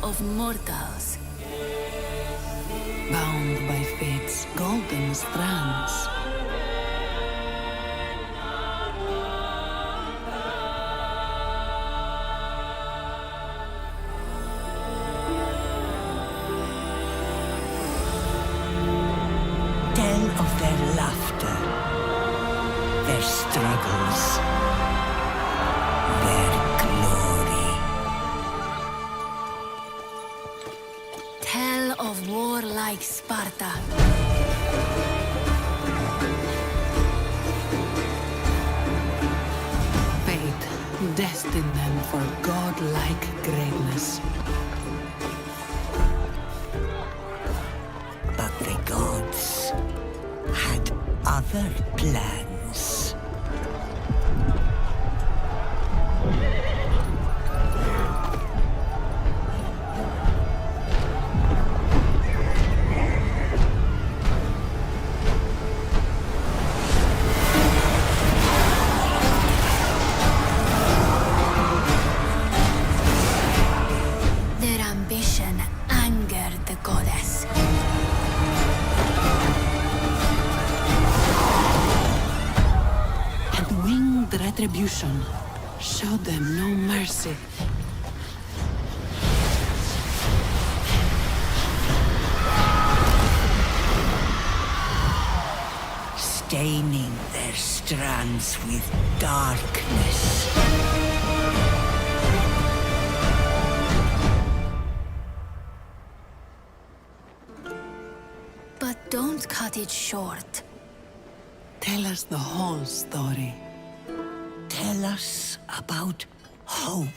of mortals. Bound by fate's golden strands. Tell of their laughter, their struggles, their glory. Tell of warlike Sparta. Fate destined them for godlike greatness. But the gods had other plans. Their ambition angered the goddess. And winged retribution showed them no mercy. Staining their strands with darkness. But don't cut it short. Tell us the whole story. Tell us about hope.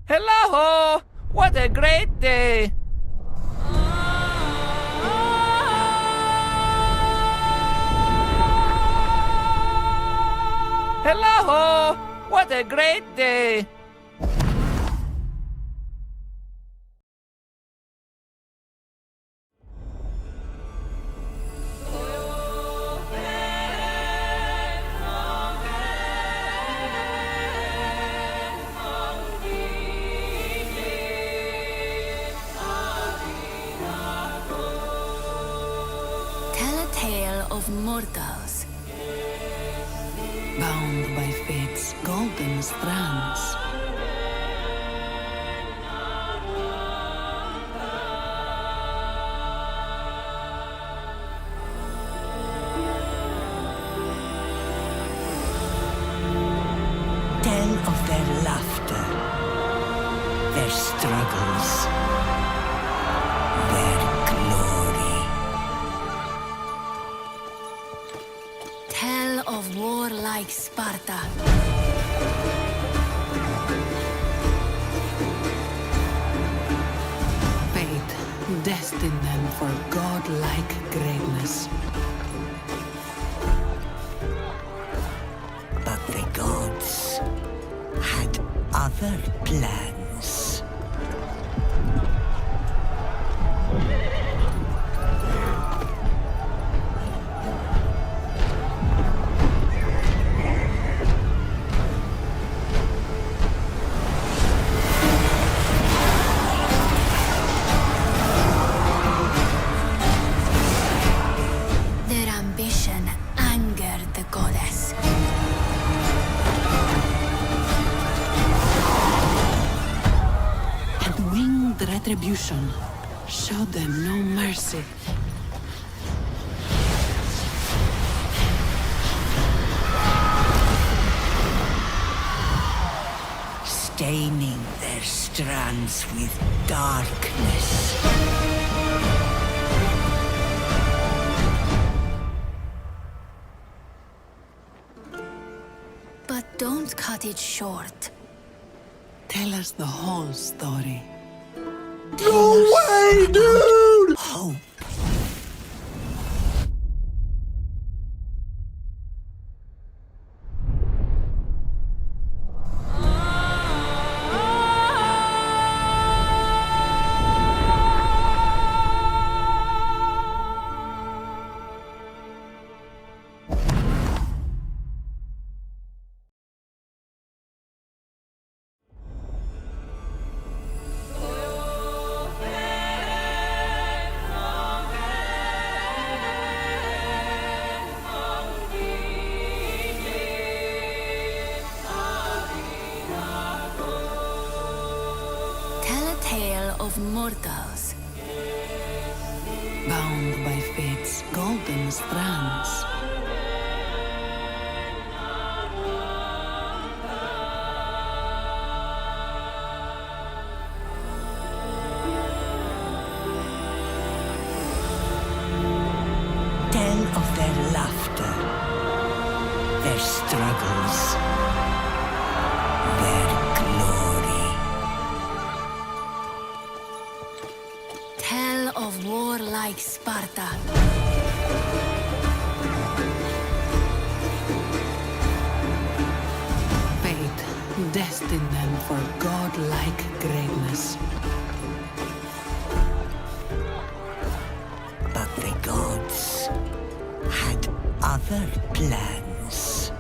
Hello! What a great day! Hello! What a great day! Tell a tale of mortals. Bound by fate's golden strands. Tell of their laughter, their struggles, their glory. Tell of warlike Sparta. Fate destined them for godlike greatness. But the gods had other plans. Their ambition angered the goddess. And winged retribution showed them no mercy. Staining their strands with darkness. But don't cut it short. Tell us the whole story. No way, dude! Hope. of mortals. Bound by fate's golden strands. Tell of their laughter, their struggles, their glory. Tell of warlike Sparta. Fate destined them for godlike greatness. But the gods had other plans.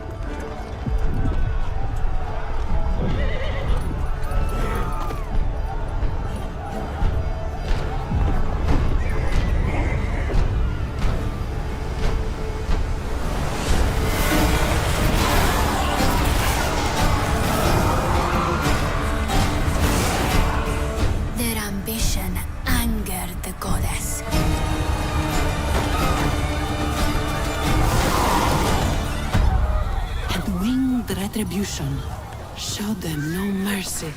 Their ambition angered the goddess. And winged retribution showed them no mercy.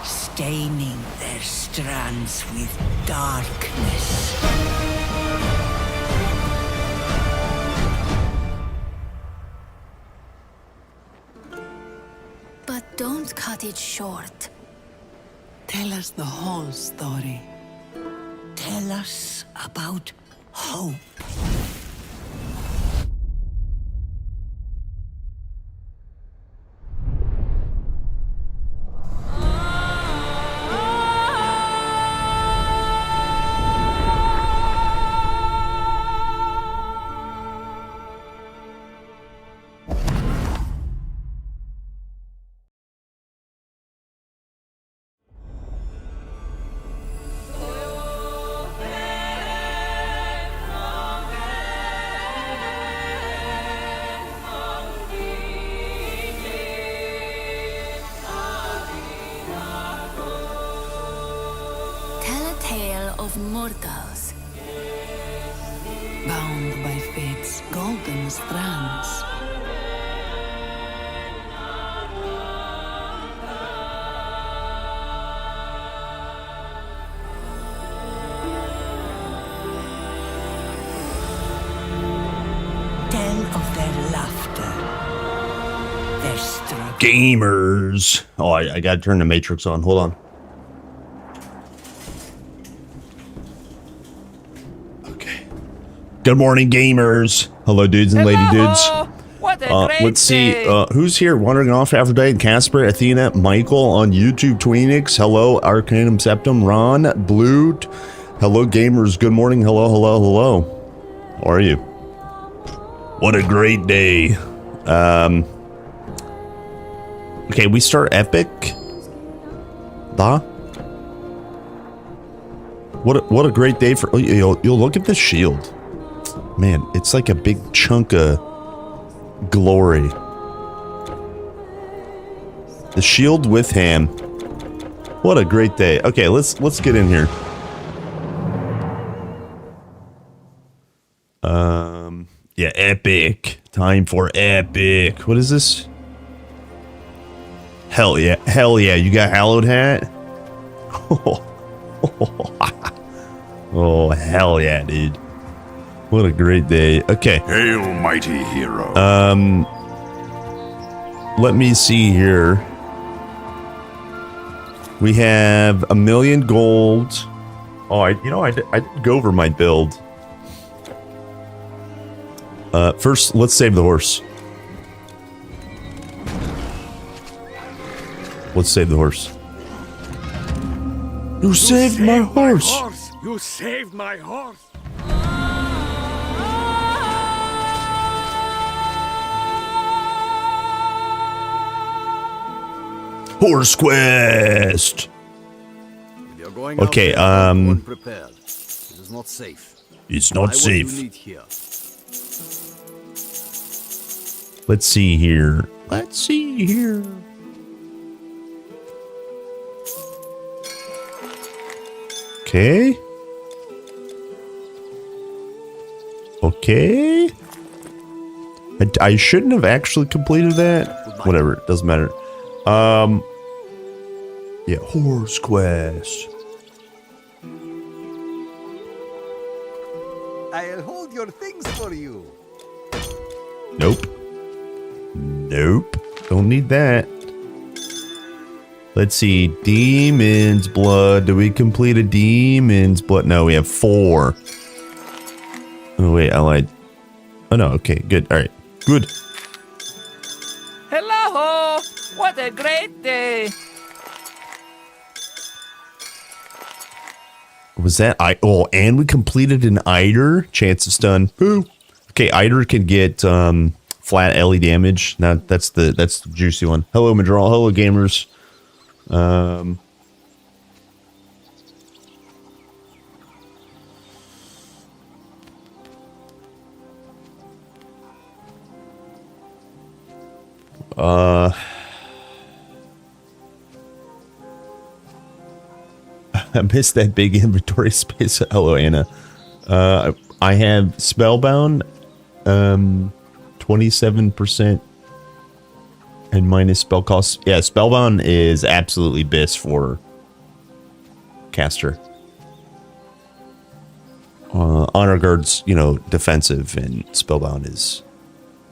Staining their strands with darkness. But don't cut it short. Tell us the whole story. Tell us about hope. Tell a tale of mortals. Bound by fate's golden strands. Tell of their laughter, their struggle. Gamers. Oh, I gotta turn the Matrix on. Hold on. Okay. Good morning, gamers. Hello, dudes and lady dudes. What a great Let's see. day. Who's here? Wandering off Aphrodite, Casper, Athena, Michael on YouTube, Tweenix. Hello, Arcanum Septum, Ron, Blue. Hello, gamers. Good morning. Hello, hello, hello. How are you? What a great day. Okay, we start epic. What a great day for you'll look at this shield. Man, it's like a big chunk of glory. The shield with ham. What a great day. Okay, let's get in here. Yeah, epic. Time for epic. What is this? Hell yeah. Hell yeah. You got hallowed hat? Oh, hell yeah, dude. What a great day. Okay. Hail, mighty hero. Let me see here. We have 1,000,000 gold. Oh, I did go over my build. First, let's save the horse. Let's save the horse. You saved my horse. You saved my horse. Horse quest. If you're going Okay, out there, go unprepared. It is not safe. It's Buy not what safe. you need here. Let's see here. Let's see here. Okay. Okay. I shouldn't have actually completed that. Whatever, it doesn't matter. Yeah, horse quest. I'll hold your things for you. Nope. Nope. Don't need that. Let's see. Demon's blood. Do we complete a demon's blood? No, we have 4. Oh, wait. I lied. Oh, no. Okay. Good. All right. Good. Hello! What a great day! Was that oh, and we completed an Eider. Chance of stun. Boo. Okay, Eider can get flat LE damage. Now that's the juicy one. Hello, Madral. Hello, gamers. I missed that big inventory space. Hello, Anna. I have Spellbound, 27% and minus spell cost. Yeah, Spellbound is absolutely BIS for caster. Honor Guard's, defensive, and Spellbound is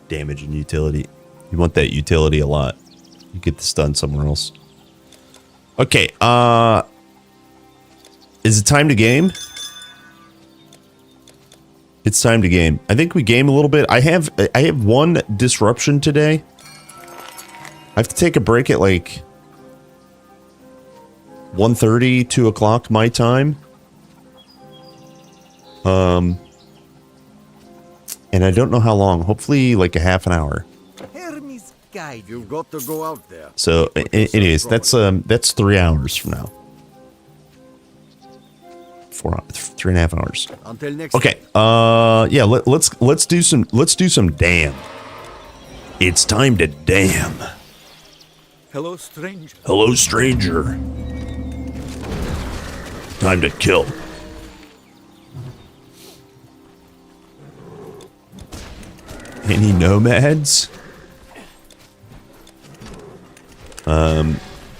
damage and utility. You want that utility a lot. You get the stun somewhere else. Okay, is it time to game? It's time to game. I think we game a little bit. I have one disruption today. I have to take a break at like 1:30, 2 o'clock my time. And I don't know how long. Hopefully like a half an hour. Hermes guide. You've got to go out there. So anyways, that's 3 hours from now. 3.5 hours. Until next. Okay. Yeah. Let's do some damn. It's time to damn. Hello, stranger. Hello, stranger. Time to kill. Any nomads?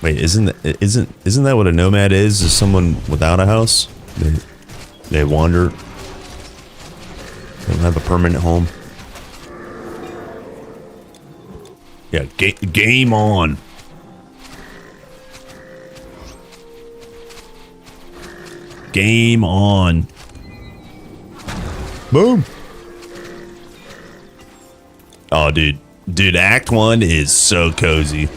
Wait, isn't that what a nomad is? Is someone without a house? They wander. They don't have a permanent home. Yeah, game on. Game on. Boom. Oh, dude, Act 1 is so cozy.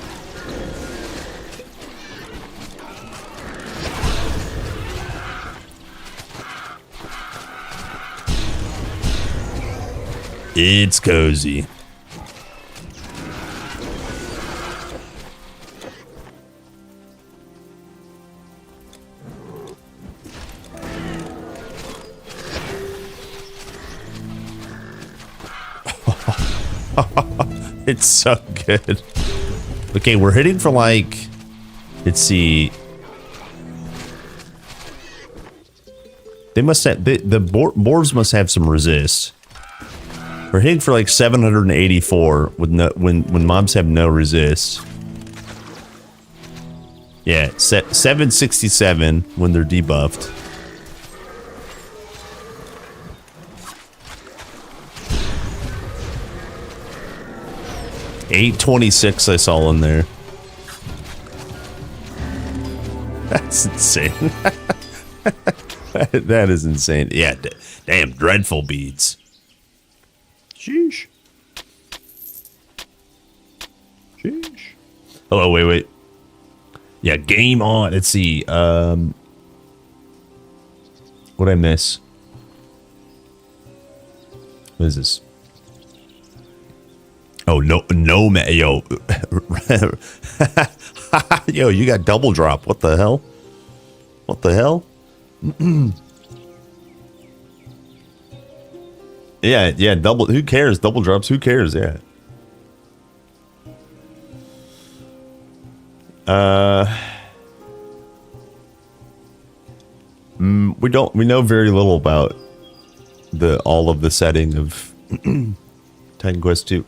It's cozy. It's so good. Okay, we're hitting for like, let's see. They must have, the boards must have some resist. We're hitting for like 784 with no, when mobs have no resist. Yeah, 767 when they're debuffed. $826 I saw in there. That's insane. That is insane. Yeah, damn, dreadful beads. Sheesh. Sheesh. Hello, wait. Yeah, game on. Let's see. What'd I miss? What is this? Oh, no, man. Yo. Yo, you got double drop. What the hell? What the hell? Yeah, double. Who cares? Double drops. Who cares? Yeah. We know very little about all of the setting of Titan Quest 2.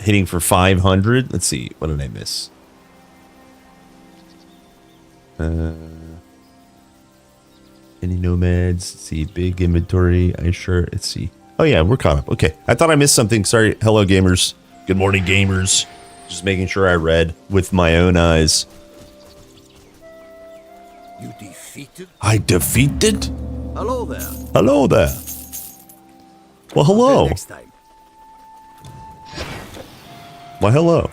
Hitting for 500. Let's see. What did I miss? Any nomads? Let's see. Big inventory. Let's see. Oh yeah, we're caught up. Okay. I thought I missed something. Sorry. Hello, gamers. Good morning, gamers. Just making sure I read with my own eyes. You defeated? I defeated? Hello there. Hello there. Well, hello. Until next time. Why, hello.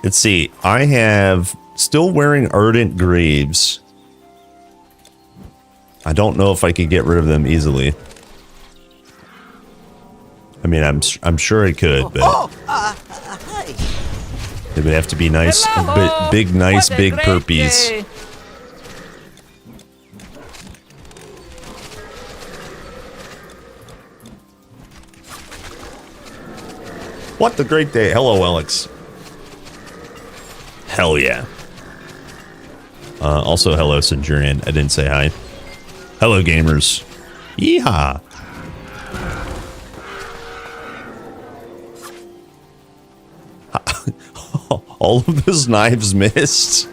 Let's see. I have still wearing Ardent Greaves. I don't know if I could get rid of them easily. I mean, I'm sure I could, but Hi. it would have to be nice, Hello. big, nice, What a big great perpies. day. What a great day. Hello, Alex. Hell yeah. Also, hello, Centurion. I didn't say hi. Hello, gamers. Yeehaw. All of those knives missed.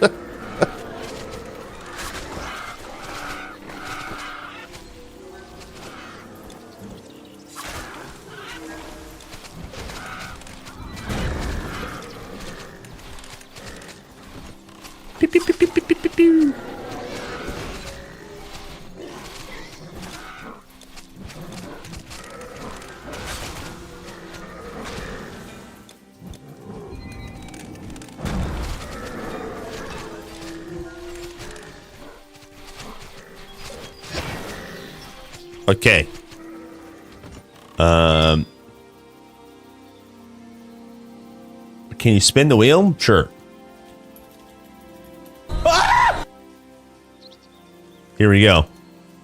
Pew, pew, pew, pew, pew, pew, pew, pew. Okay. Can you spin the wheel? Sure. Here we go.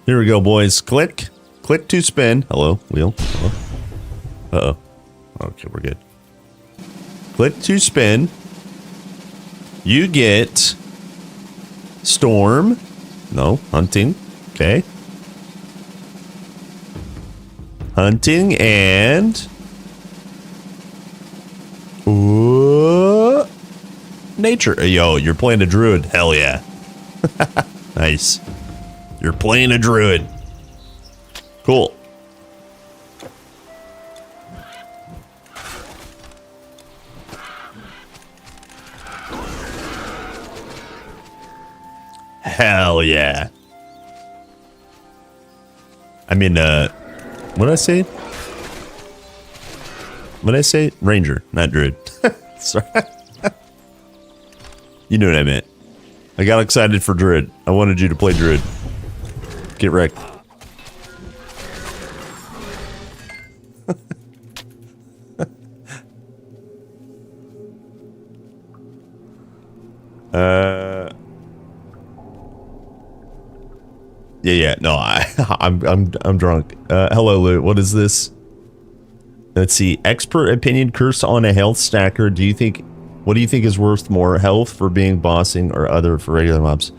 Here we go, boys. Click. Click to spin. Hello, wheel. Hello. Uh-oh. Okay, we're good. Click to spin. You get storm. No, hunting. Okay. Hunting and ooh, nature. Yo, you're playing a druid. Hell yeah. Nice. You're playing a druid. Cool. Hell yeah. I mean, what did I say? What did I say? Ranger, not druid. Sorry. You know what I meant. I got excited for druid. I wanted you to play druid. Get wrecked. Yeah. No, I'm drunk. Hello, Lou. What is this? Let's see. Expert opinion. Curse on a health stacker. What do you think is worth more? Health for being bossing or other for regular mobs?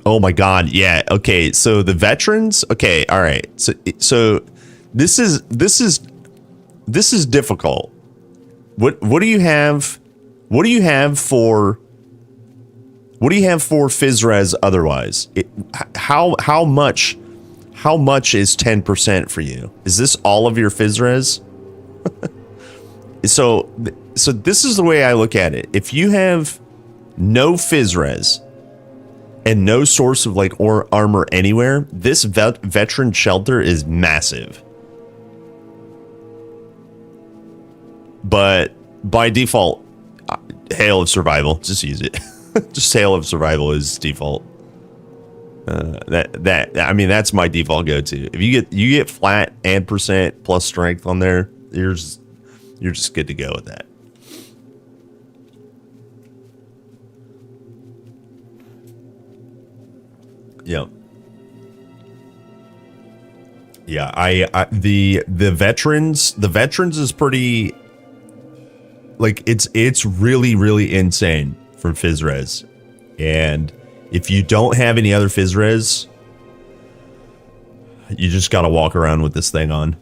Oh my god. Yeah. Okay. So the veterans. Okay. All right. So this is difficult. What do you have? What do you have for? What do you have for Fizrez otherwise? How much is 10% for you? Is this all of your Fizrez? So this is the way I look at it. If you have no Fizrez and no source of like or armor anywhere, this veteran shelter is massive. But by default, Hail of Survival, just use it. Just Hail of Survival is default. I mean, that's my default go-to. If you get flat and percent plus strength on there, you're just good to go with that. Yep. Yeah, the veterans is pretty, like, it's really insane for Fizzres. And if you don't have any other Fizzres, you just got to walk around with this thing on.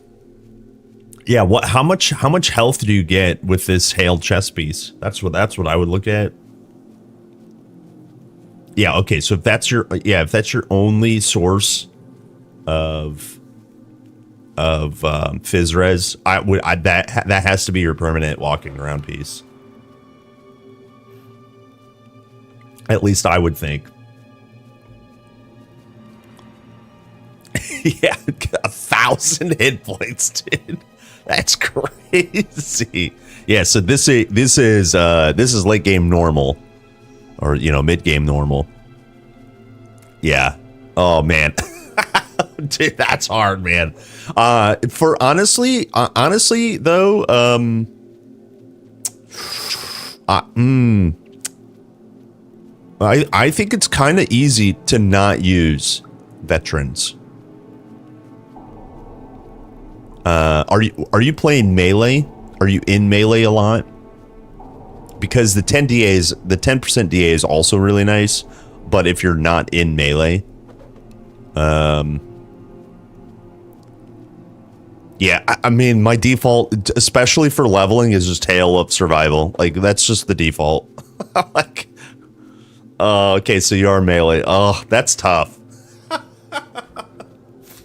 Yeah, how much health do you get with this hailed chest piece? That's what I would look at. Yeah, okay, so if that's your only source of Fizzres, that has to be your permanent walking around piece. At least I would think. Yeah, 1,000 hit points, dude. That's crazy. Yeah, so this is late game normal, or mid game normal. Yeah. Oh man. Dude, that's hard, man. For honestly though, I think it's kind of easy to not use veterans. Are you playing melee? Are you in melee a lot? Because the 10% DA is also really nice, but if you're not in melee, yeah, I mean, my default, especially for leveling, is just Hail of Survival. Like, that's just the default. Like, oh, okay, so you are melee. Oh, that's tough.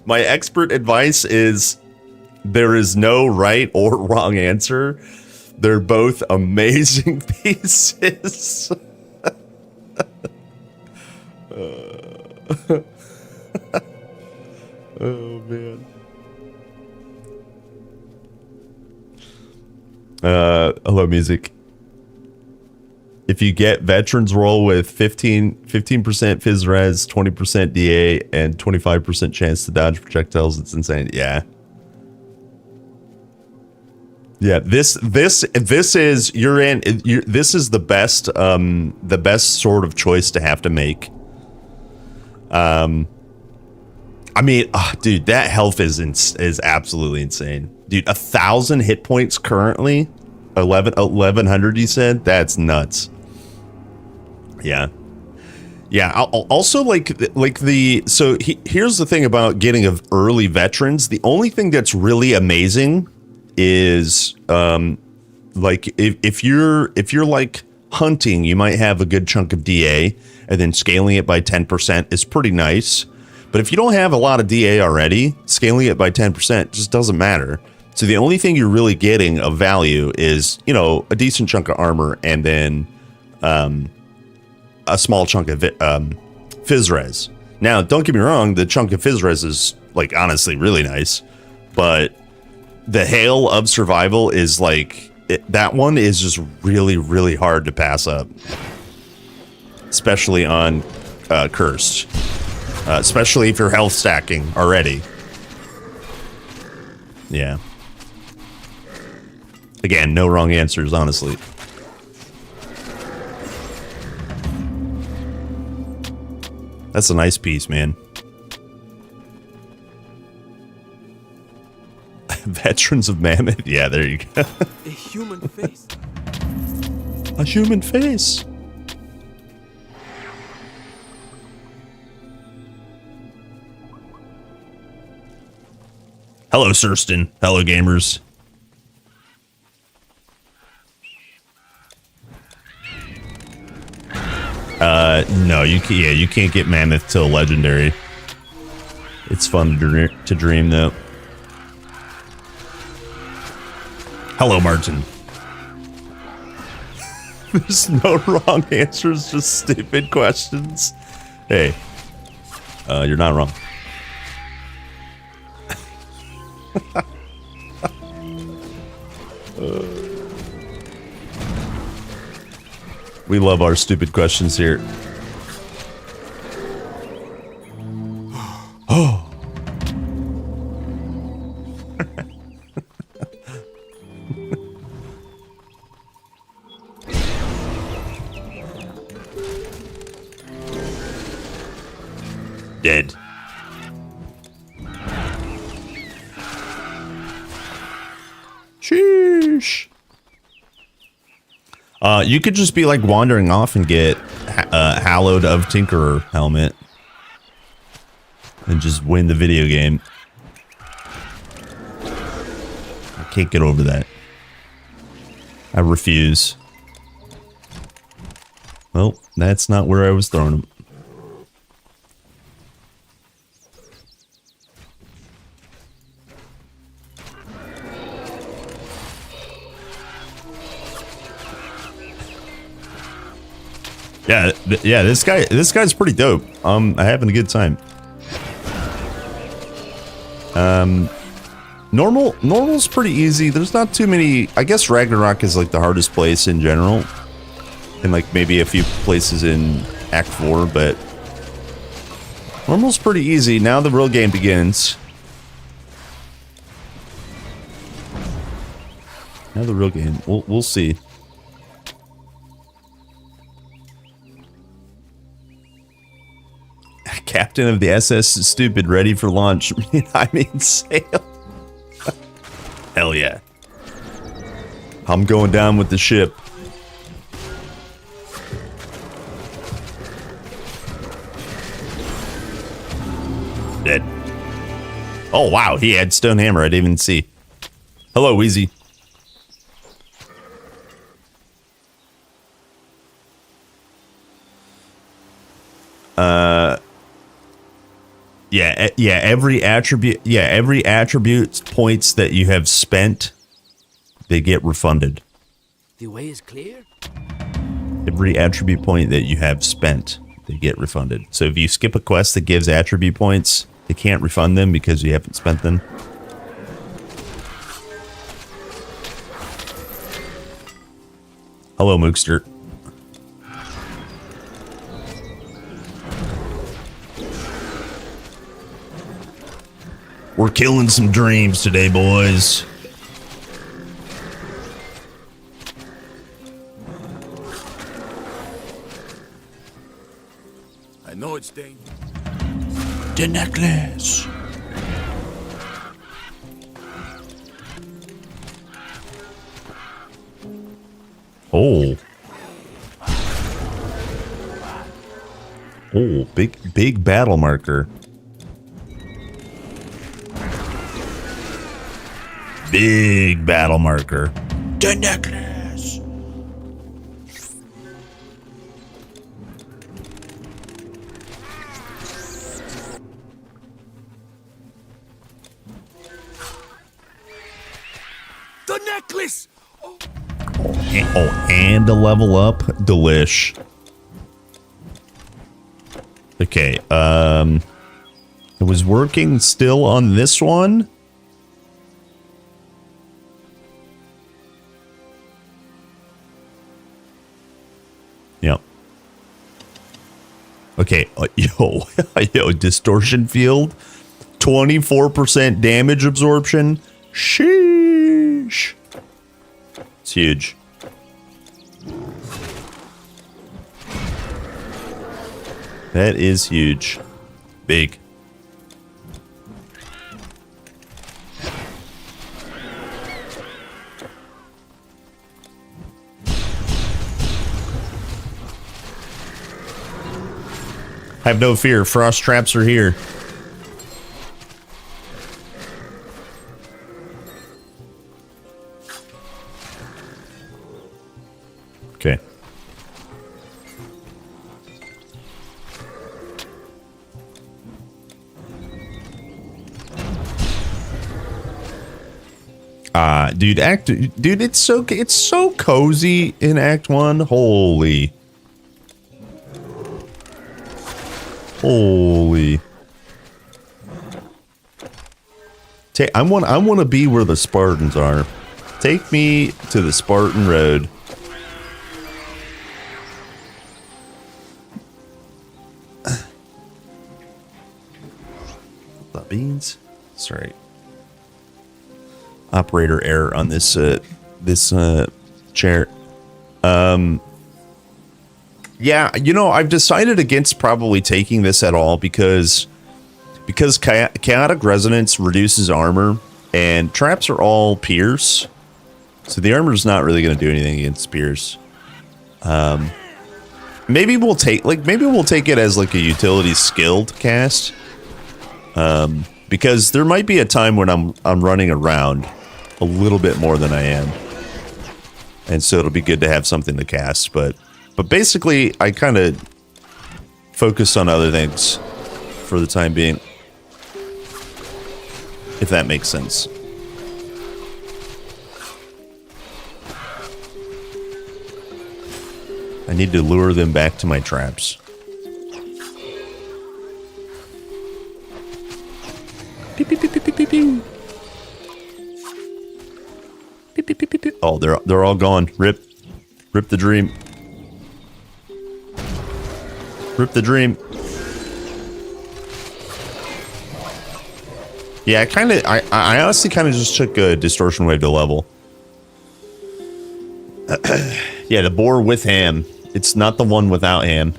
My expert advice is there is no right or wrong answer. They're both amazing pieces. Oh, man. Hello, music. If you get veterans roll with 15% Fizz Res, 20% DA, and 25% chance to dodge projectiles, it's insane. Yeah. Yeah, this is this is the best sort of choice to have to make. I mean, dude, that health is absolutely insane. Dude, 1,000 hit points currently, 1,100 you said? That's nuts. Yeah. Yeah, also like here's the thing about getting of early veterans. The only thing that's really amazing is like if you're like hunting, you might have a good chunk of DA, and then scaling it by 10% is pretty nice. But if you don't have a lot of DA already, scaling it by 10% just doesn't matter. So the only thing you're really getting of value is, a decent chunk of armor, and then a small chunk of Fizz Res. Now, don't get me wrong, the chunk of Fizz Res is, like, honestly really nice, but the Hail of Survival is like, that one is just really, really hard to pass up. Especially on Cursed. Especially if you're health stacking already. Yeah. Again, no wrong answers, honestly. That's a nice piece, man. Veterans of Mammoth? Yeah, there you go. A human face. A human face. Hello, Surston. Hello, gamers. No, you can't get Mammoth till Legendary. It's fun to dream, though. Hello, Martin. There's no wrong answers, just stupid questions. Hey, you're not wrong. We love our stupid questions here. Oh. Dead. Sheesh. You could just be like wandering off and get Hallowed of Tinkerer helmet and just win the video game. I can't get over that. I refuse. Well, that's not where I was throwing them. Yeah, this guy's pretty dope. I'm having a good time. Normal's pretty easy. There's not too many. I guess Ragnarok is like the hardest place in general, and like maybe a few places in Act 4, but normal's pretty easy. Now the real game begins. Now the real game. We'll see. Captain of the SS Stupid, ready for launch. I mean, sail. Hell yeah. I'm going down with the ship. Dead. Oh, wow. He had stone hammer. I didn't even see. Hello, Wheezy. Yeah, every attribute points that you have spent, they get refunded. The way is clear? Every attribute point that you have spent, they get refunded. So if you skip a quest that gives attribute points, they can't refund them because you haven't spent them. Hello, Mookster. We're killing some dreams today, boys. I know it's dangerous. The necklace. Oh. Oh, big battle marker. Big battle marker. The necklace. The necklace! Oh, and a level up. Delish. Okay, it was working still on this one. Yep. Okay, yo, distortion field, 24% damage absorption. Sheesh. It's huge. That is huge. Big. Have no fear, frost traps are here. Okay. Dude, it's so cozy in Act 1. Holy. I want to be where the Spartans are. Take me to the Spartan Road. The beans. Sorry. Operator error on this chair. Yeah, I've decided against probably taking this at all because because chaotic resonance reduces armor, and traps are all pierce, so the armor's not really going to do anything against pierce. Maybe we'll take it as like a utility skill to cast. Because there might be a time when I'm running around a little bit more than I am, and so it'll be good to have something to cast. But basically, I kind of focus on other things for the time being, if that makes sense. I need to lure them back to my traps. Beep, beep, beep, beep, beep, beep, beep. Beep, beep, beep, beep, beep. Oh, they're all gone. Rip the dream. Rip the dream. Yeah, I honestly kind of just took a distortion wave to level. Yeah, the boar with ham. It's not the one without ham.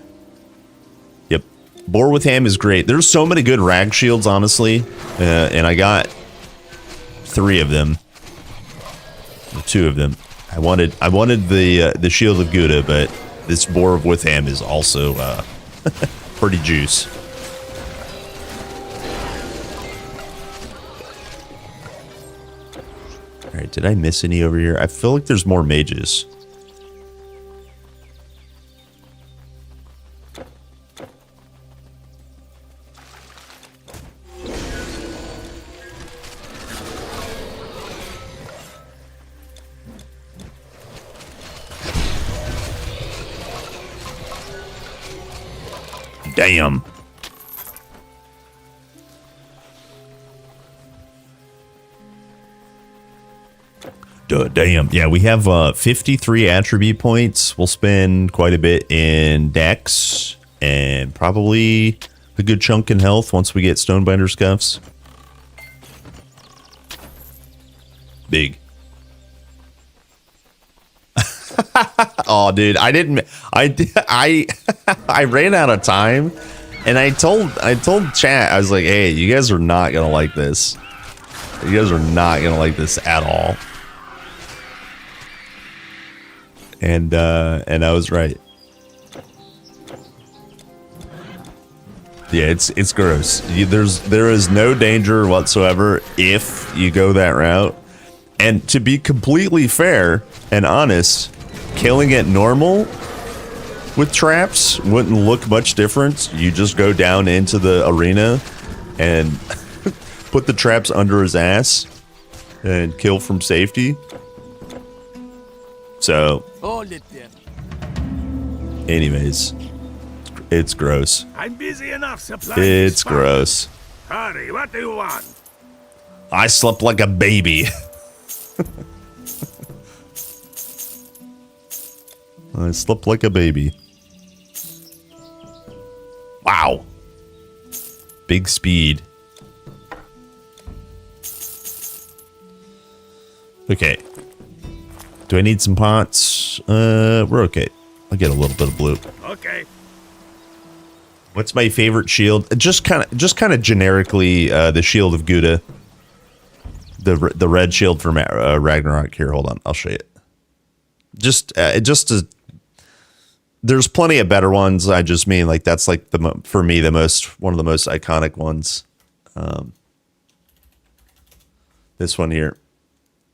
Yep. Boar with ham is great. There's so many good rag shields, honestly. And I got 3 of them. Or 2 of them. I wanted the Shield of Gouda, but this boar with ham is also pretty juice. Alright, did I miss any over here? I feel like there's more mages. Damn. Damn. Yeah, we have 53 attribute points. We'll spend quite a bit in dex and probably a good chunk in health once we get Stonebinder Scuffs. Big. Oh, dude, I ran out of time, and I told chat, I was like, hey, you guys are not gonna like this. You guys are not gonna like this at all. And I was right. Yeah, it's gross. There is no danger whatsoever if you go that route. And to be completely fair and honest, killing it normal with traps wouldn't look much different. You just go down into the arena and put the traps under his ass and kill from safety. So, Hold it there. anyways, it's gross. I'm busy enough supplying. It's gross. Hurry, what do you want? I slept like a baby. I slept like a baby. Wow. Big speed. Okay. Do I need some pots? We're okay. I'll get a little bit of blue. Okay. What's my favorite shield? Just kind of generically, the Shield of Gouda. The red shield from Ragnarok. Here, hold on. I'll show you. There's plenty of better ones. I just mean like that's like for me one of the most iconic ones. This one here.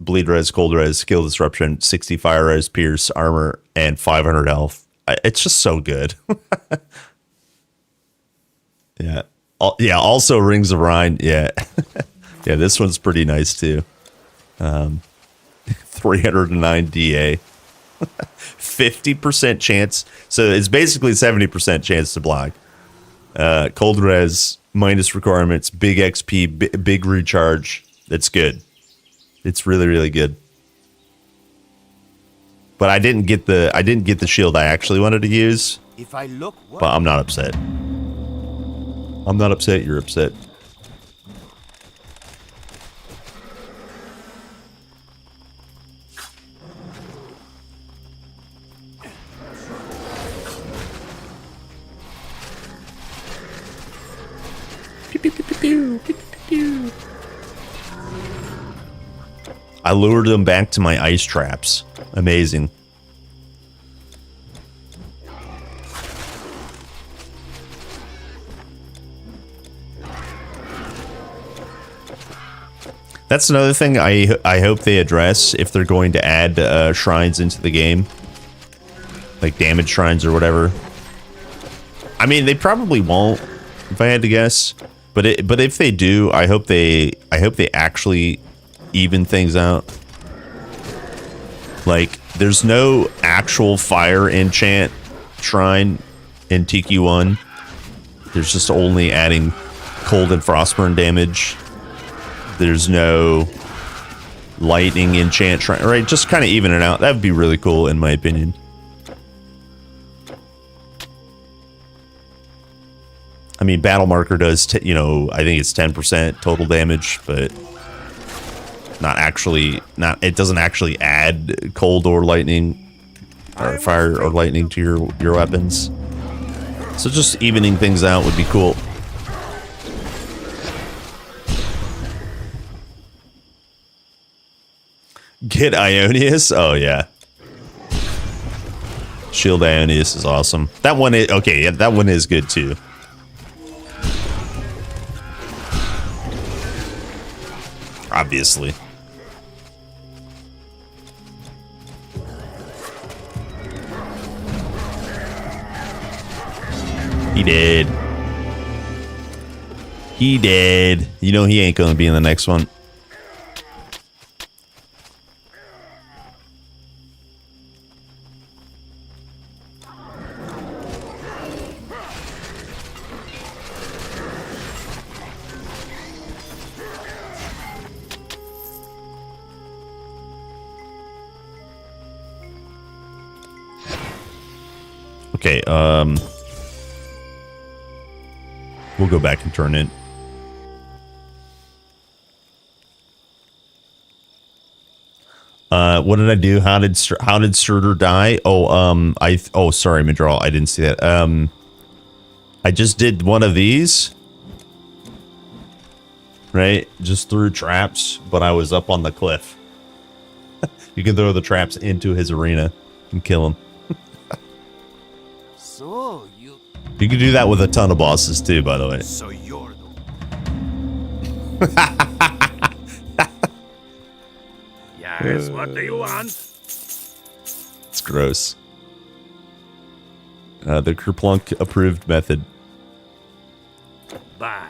Bleed res, cold res, skill disruption, 60 fire res, pierce, armor, and 500 health. It's just so good. Yeah. Yeah, also Rings of Rhine. Yeah. Yeah, this one's pretty nice too. 309 DA. 50% chance. So it's basically 70% chance to block. Cold res, minus requirements, big XP, big recharge. That's good. It's really, really good. But I didn't get the shield I actually wanted to use. If I look, But I'm not upset. I'm not upset, you're upset. Pew, I lured them back to my ice traps. Amazing. That's another thing I hope they address if they're going to add shrines into the game. Like damage shrines or whatever. I mean, they probably won't, if I had to guess. But if they do, I hope they actually even things out. Like, there's no actual fire enchant shrine in TQ1. There's just only adding cold and frostburn damage. There's no lightning enchant shrine, right? Just kind of even it out. That would be really cool, in my opinion. I mean, battle marker does, you know, I think it's 10% total damage, but it doesn't actually add cold or lightning or fire or lightning to your weapons. So just evening things out would be cool. Get Ionius? Oh, yeah. Shield Ionius is awesome. That one is, okay, yeah, that one is good too. Obviously. He did. He did. You know he ain't gonna be in the next one. Okay, we'll go back and turn it. What did I do? How did Surtur die? Oh, sorry, Madral, I didn't see that. I just did one of these. Right? Just threw traps, but I was up on the cliff. You can throw the traps into his arena and kill him. So You can do that with a ton of bosses too, by the way. So you're Yes, what do you want? It's gross. The Kerplunk approved method. Bye.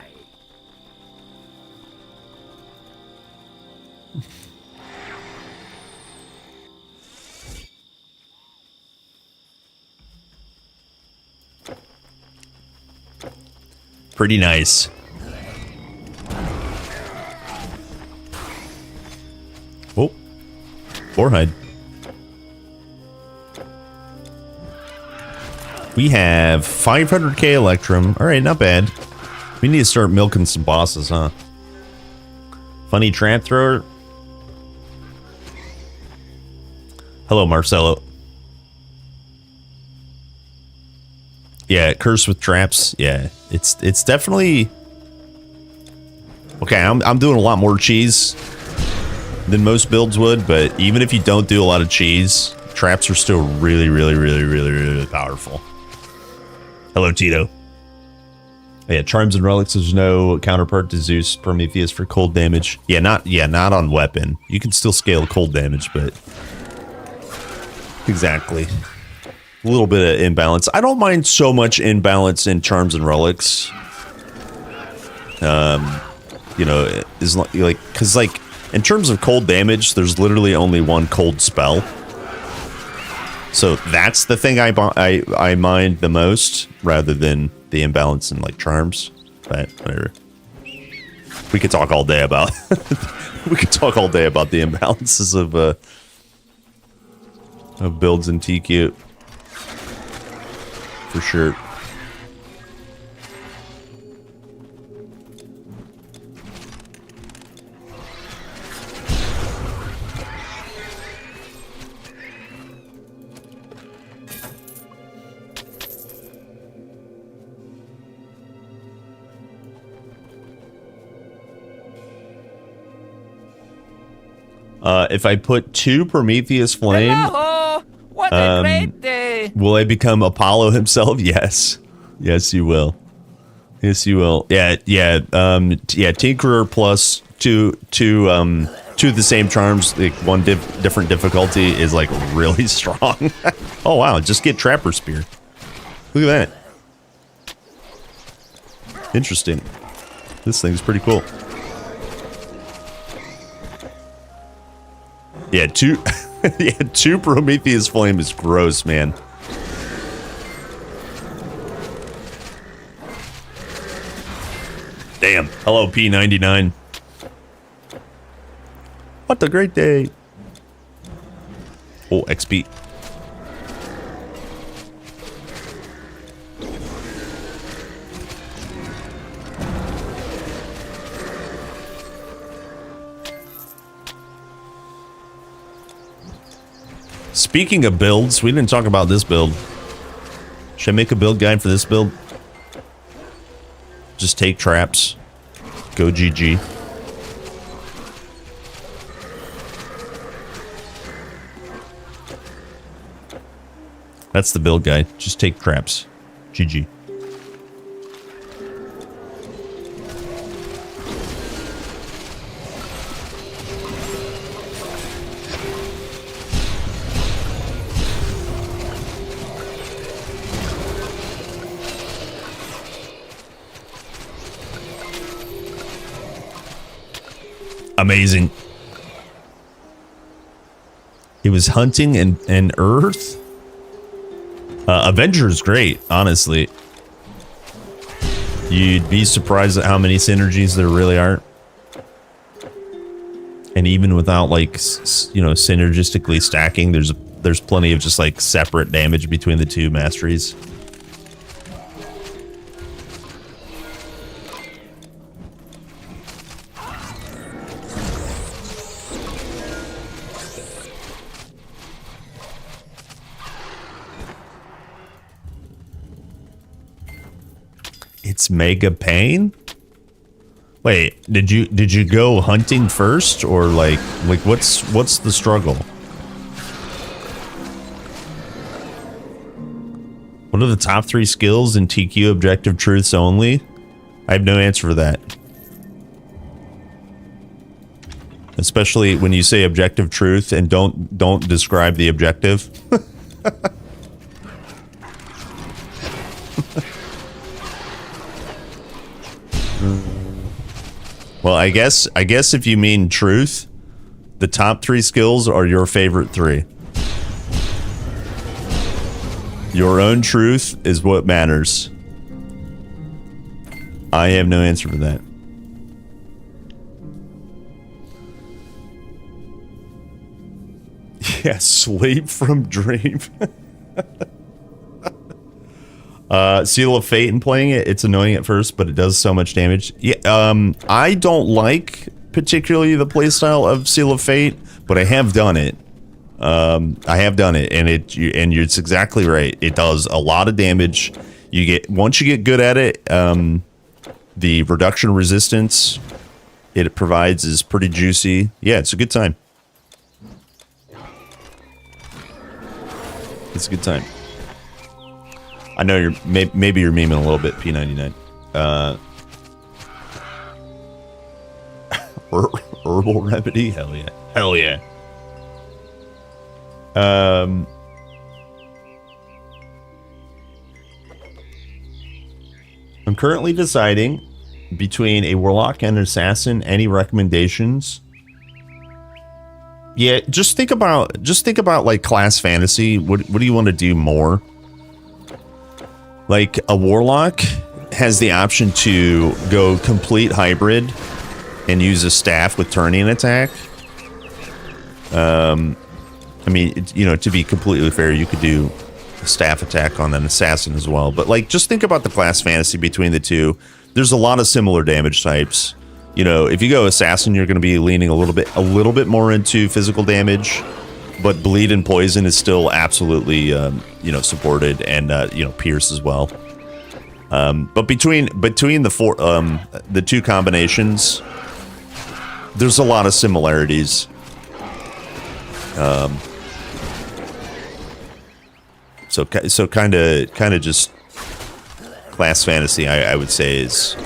Pretty nice. Oh, Borehide. We have 500k Electrum. All right, not bad. We need to start milking some bosses, huh? Funny trap thrower. Hello, Marcelo. Yeah, curse with traps. Yeah, it's definitely okay. I'm doing a lot more cheese than most builds would, but even if you don't do a lot of cheese, traps are still really powerful. Hello, Tito. Yeah, charms and relics. There's no counterpart to Zeus Prometheus for cold damage. Yeah, not on weapon. You can still scale cold damage, but exactly. A little bit of imbalance. I don't mind so much imbalance in charms and relics. You know, is like because like in terms of cold damage, there's literally only one cold spell. So that's the thing I mind the most, rather than the imbalance in like charms. But whatever. We could talk all day about the imbalances of builds in TQ. For sure. If I put 2 Prometheus Flame, Hello! What a great day! will I become Apollo himself? Yes. Yes, you will. Yes, you will. Yeah. Tinkerer plus two of the same charms, like one different difficulty is like really strong. Oh wow! Just get Trapper Spear. Look at that. Interesting. This thing's pretty cool. Yeah, 2 Prometheus Flame is gross, man. Damn. Hello, P99. What a great day. Oh, XP. Speaking of builds, we didn't talk about this build. Should I make a build guide for this build? Just take traps. Go GG. That's the build guide. Just take traps. GG. Amazing. He was hunting and Earth. Avenger is great, honestly. You'd be surprised at how many synergies there really are. And even without like, synergistically stacking, there's plenty of just like separate damage between the 2 masteries. It's Mega Pain? Wait, did you go hunting first, or like what's the struggle? What are the top 3 skills in TQ Objective Truths only? I have no answer for that. Especially when you say objective truth and don't describe the objective. Well, I guess if you mean truth, the top 3 skills are your favorite 3. Your own truth is what matters. I have no answer for that. Yeah, sleep from dream. Seal of Fate in playing it, it's annoying at first, but it does so much damage. Yeah, I don't like particularly the playstyle of Seal of Fate, but I have done it. I have done it, and it's exactly right. It does a lot of damage. Once you get good at it, the reduction resistance it provides is pretty juicy. Yeah, it's a good time. It's a good time. I know maybe you're memeing a little bit, P99. Herbal remedy? Hell yeah. Hell yeah. I'm currently deciding between a warlock and an assassin. Any recommendations? Yeah, just think about like class fantasy. What do you want to do more? Like a warlock has the option to go complete hybrid and use a staff with turning attack. I mean, to be completely fair, you could do a staff attack on an assassin as well. But like, just think about the class fantasy between the 2. There's a lot of similar damage types. If you go assassin, you're going to be leaning a little bit more into physical damage. But bleed and poison is still absolutely, supported, and pierce as well. But between the 2 combinations, there's a lot of similarities. So kind of just class fantasy. I would say is.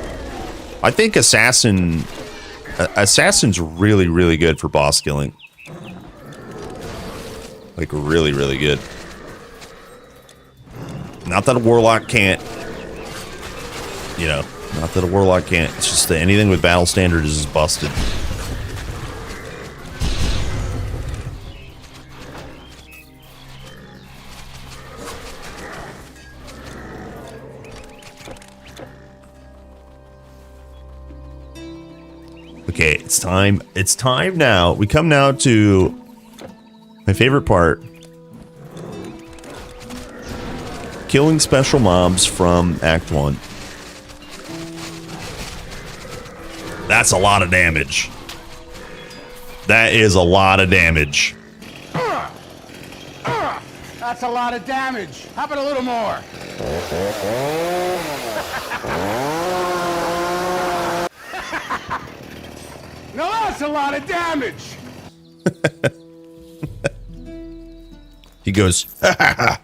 I think assassin's really good for boss killing. Like really good. Not that a warlock can't. You know, not that a warlock can't. It's just that anything with battle standard is busted. Okay, it's time. It's time now. We come now to my favorite part. Killing special mobs from Act 1. That's a lot of damage. That is a lot of damage. That's a lot of damage. How about a little more? No, that's a lot of damage. He goes, ha ha ha.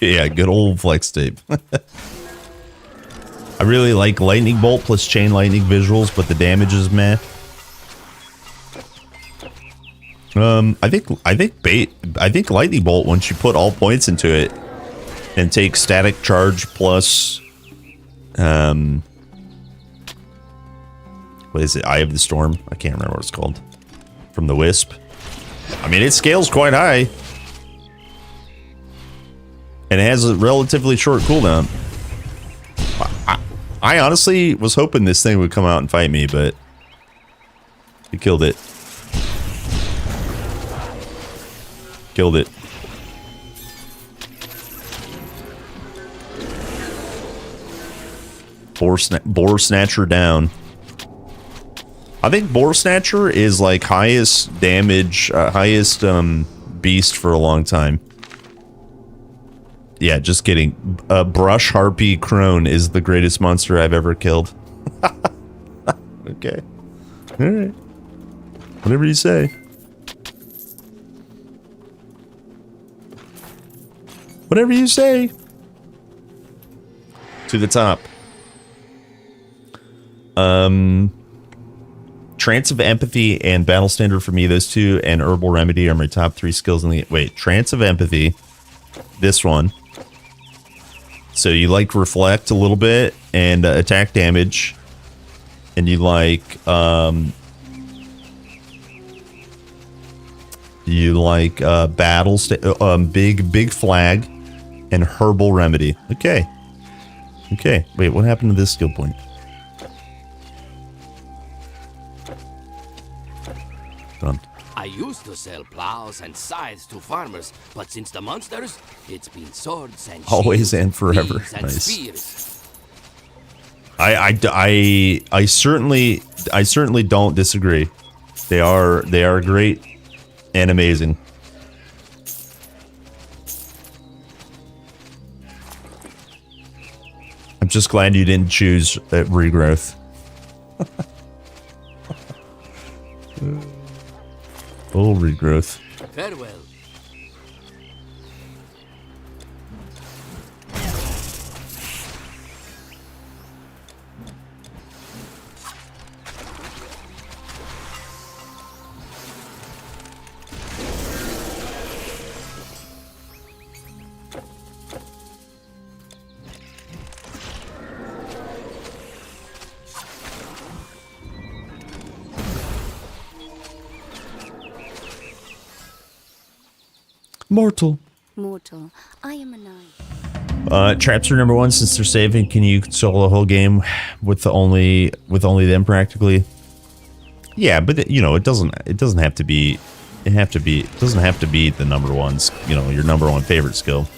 Yeah, good old flex tape. I really like lightning bolt plus chain lightning visuals, but the damage is meh. I think lightning bolt, once you put all points into it and take static charge plus what is it? Eye of the Storm? I can't remember what it's called. From the Wisp. I mean, it scales quite high. And it has a relatively short cooldown. I honestly was hoping this thing would come out and fight me, but he killed it. Killed it. Boar Snatcher down. I think Boar Snatcher is like highest damage, highest beast for a long time. Yeah, just kidding. Brush Harpy Crone is the greatest monster I've ever killed. Okay. Alright. Whatever you say. Whatever you say. To the top. Trance of Empathy and Battle Standard for me, those two, and Herbal Remedy are my top 3 skills in the... Wait, Trance of Empathy. This one. So you like reflect a little bit and attack damage, and you like battle big flag and herbal remedy. Okay. Wait, what happened to this skill point? Done. I used to sell plows and scythes to farmers, but since the monsters, it's been swords and Always shields, and forever. spears and Nice. spears. I certainly don't disagree. They are great and amazing. I'm just glad you didn't choose regrowth. Oh, regrowth. Farewell. Mortal. I am a knight. Traps are number 1 since they're saving. Can you solo the whole game with only them practically? Yeah, but you know, it doesn't have to be. It doesn't have to be the number 1's. You know, your number 1 favorite skill.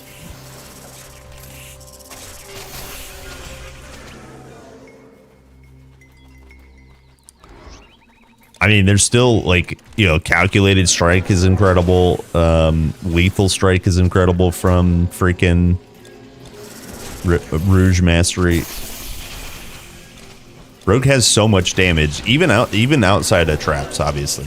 I mean, there's still like, you know, calculated strike is incredible. Lethal strike is incredible from freaking Rouge Mastery. Rogue has so much damage, even outside of traps, obviously.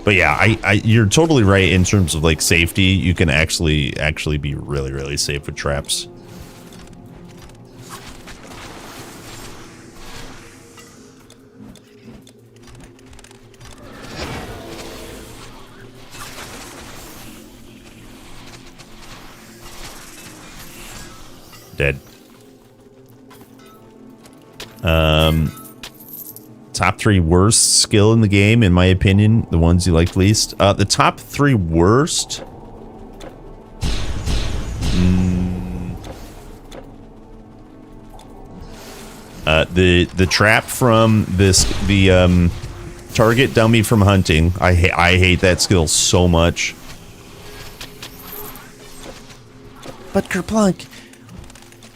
But yeah, you're totally right in terms of like safety. You can actually be really, really safe with traps. Dead. Top 3 worst skill in the game, in my opinion. The ones you like least. The top 3 worst. The trap from the target dummy from hunting. I hate that skill so much. But Kerplunk,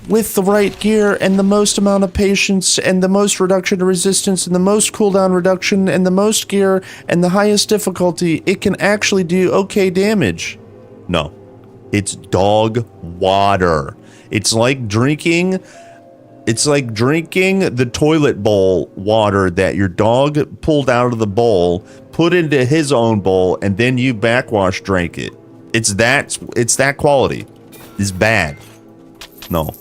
with the right gear and the most amount of patience and the most reduction to resistance and the most cooldown reduction and the most gear and the highest difficulty, it can actually do okay damage. No, it's dog water. It's like drinking the toilet bowl water that your dog pulled out of the bowl, put into his own bowl, and then you backwash drank it. It's that quality. It's bad. No.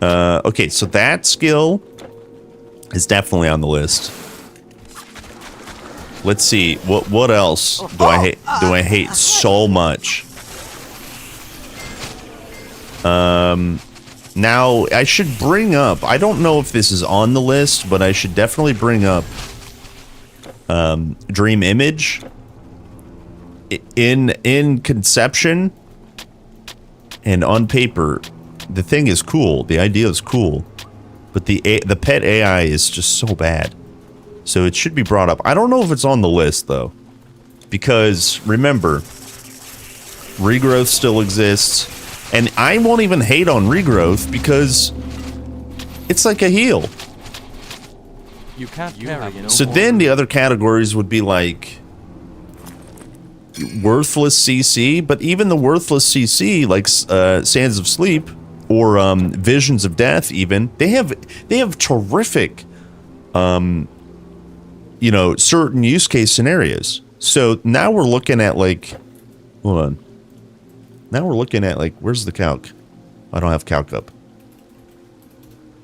Okay, so that skill is definitely on the list. Let's see what else do I hate so much. Now I should bring up, I don't know if this is on the list, but I should definitely bring up Dream Image. In conception and on paper, the thing is cool. The idea is cool, but the pet AI is just so bad. So it should be brought up. I don't know if it's on the list though, because remember, regrowth still exists, and I won't even hate on regrowth because it's like a heal. You can't carry, you know. So then the other categories would be like worthless CC, but even the worthless CC, like Sands of Sleep or Visions of Death, even they have terrific, you know, certain use case scenarios. So now we're looking at like, hold on. Now we're looking at like, where's the calc? I don't have calc up.